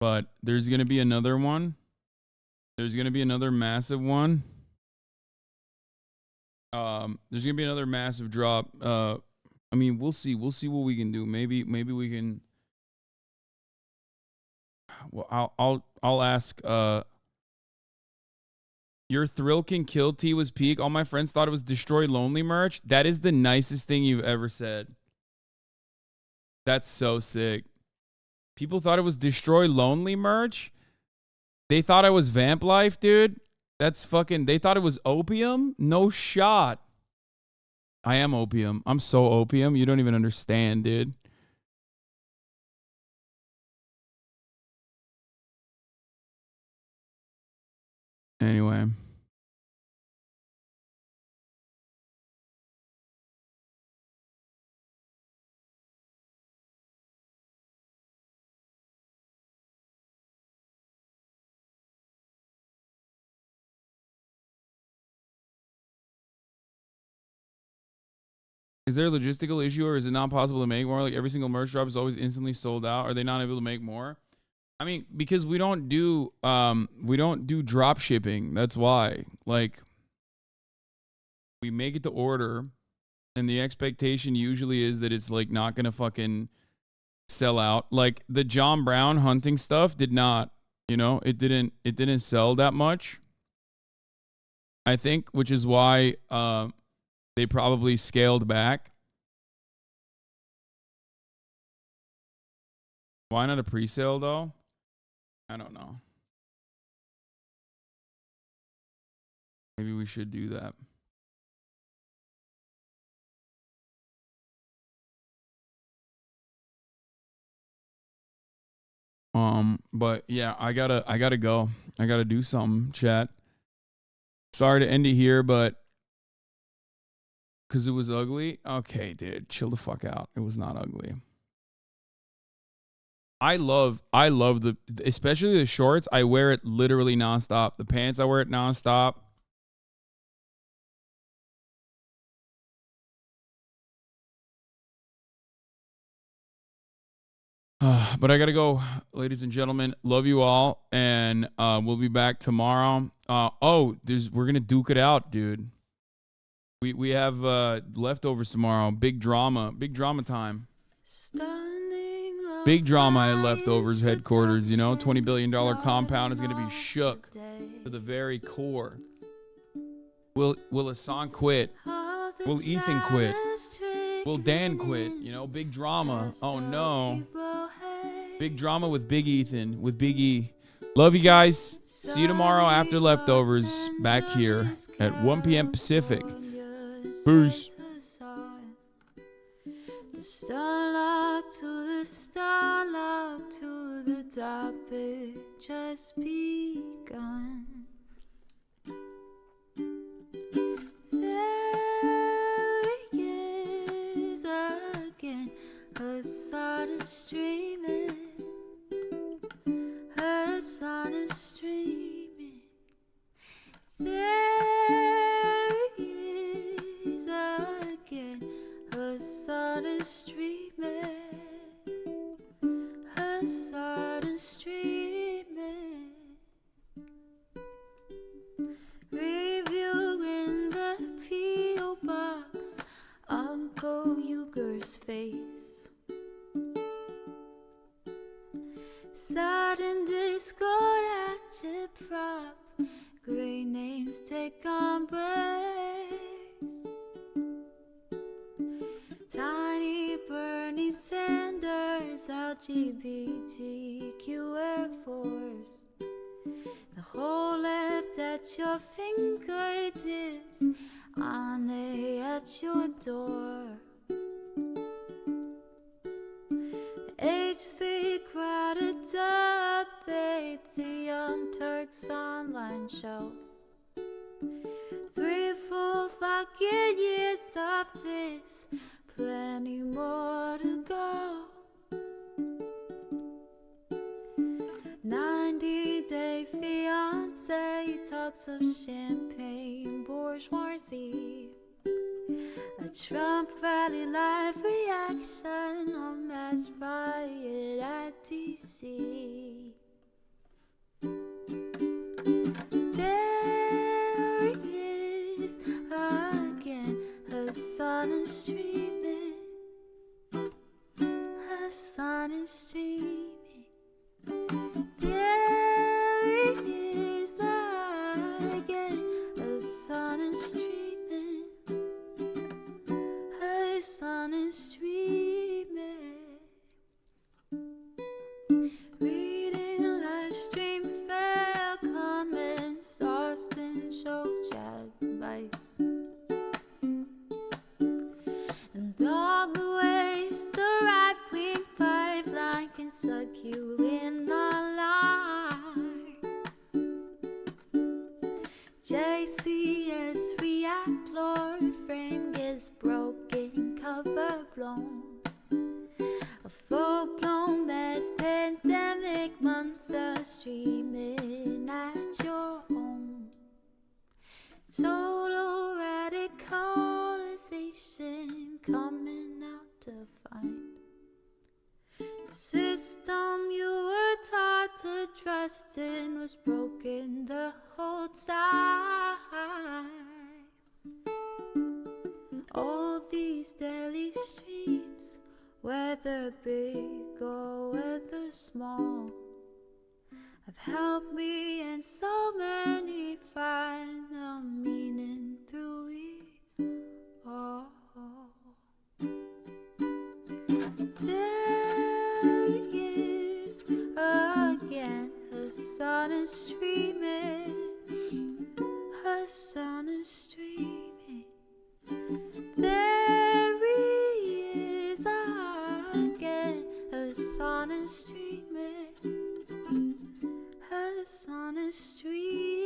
But there's going to be another one. There's going to be another massive one. There's gonna be another massive drop. I mean, we'll see. We'll see what we can do. Maybe we can. Well, I'll ask. Your Thrill Can Kill tee was peak. All my friends thought it was Destroy Lonely merch. That is the nicest thing you've ever said. That's so sick. People thought it was Destroy Lonely merch. They thought I was Vamp Life, dude. That's fucking. They thought it was Opium. No shot. I am Opium. I'm so Opium. You don't even understand, dude. Anyway. Is there a logistical issue or is it not possible to make more? Like every single merch drop is always instantly sold out. Are they not able to make more? I mean, because we don't do drop shipping. That's why. Like we make it to order and the expectation usually is that it's like not gonna fucking sell out. Like the John Brown hunting stuff did not, it didn't sell that much. I think, which is why they probably scaled back. Why not a pre-sale though? I don't know. Maybe we should do that. But yeah, I gotta go. I gotta do something, chat. Sorry to end it here, but because it was ugly. Okay, dude, chill the fuck out. It was not ugly. I love especially the shorts. I wear it literally nonstop. The pants, I wear it nonstop. But I gotta go, ladies and gentlemen. Love you all, and we'll be back tomorrow. We're gonna duke it out, dude. We have leftovers tomorrow. Big drama time. Big drama at leftovers headquarters. $20 billion compound is gonna be shook to the very core. Will Hasan quit? Will Ethan quit? Will Dan quit? Big drama. Oh no. Big drama with Big Ethan, with Big E. Love you guys. See you tomorrow after leftovers back here at 1 p.m. Pacific. Peace. The starlock to the starlock to the topic just begun. There he is again, Hasan is streaming. Hasan is streaming. There he is again. Hasan is streaming. Hasan is streaming. Reviewing the P.O. box, Uncle Uger's face. Sudden discord at your prop. Great names take embrace. Tiny Bernie Sanders, LGBTQ Air Force. The whole left at your fingertips, Ane at your door. H3 crowded debate, the Young Turks online show. 3 full fucking years of this, plenty more to go. 90-day fiance, talks of champagne bourgeoisie. A Trump rally live reaction, a mass riot at DC. There he is again. again. The sun is streaming. The sun is streaming. Reading a live stream, fair comments, Austin show chat advice. And all the ways the right-wing pipeline can suck you in a lie. JCS react, Lord frame gets broken, cover blown. A full-blown mass pandemic monster streaming at your home. Total radicalization coming out to find the system you were taught to trust in was broken the whole time. All these daily streams, whether big or whether small, have helped me and so many find the meaning through it all. There he is again, her sun is streaming, her sun is streaming. There he is again, her sun is streaming. Her sun is streaming.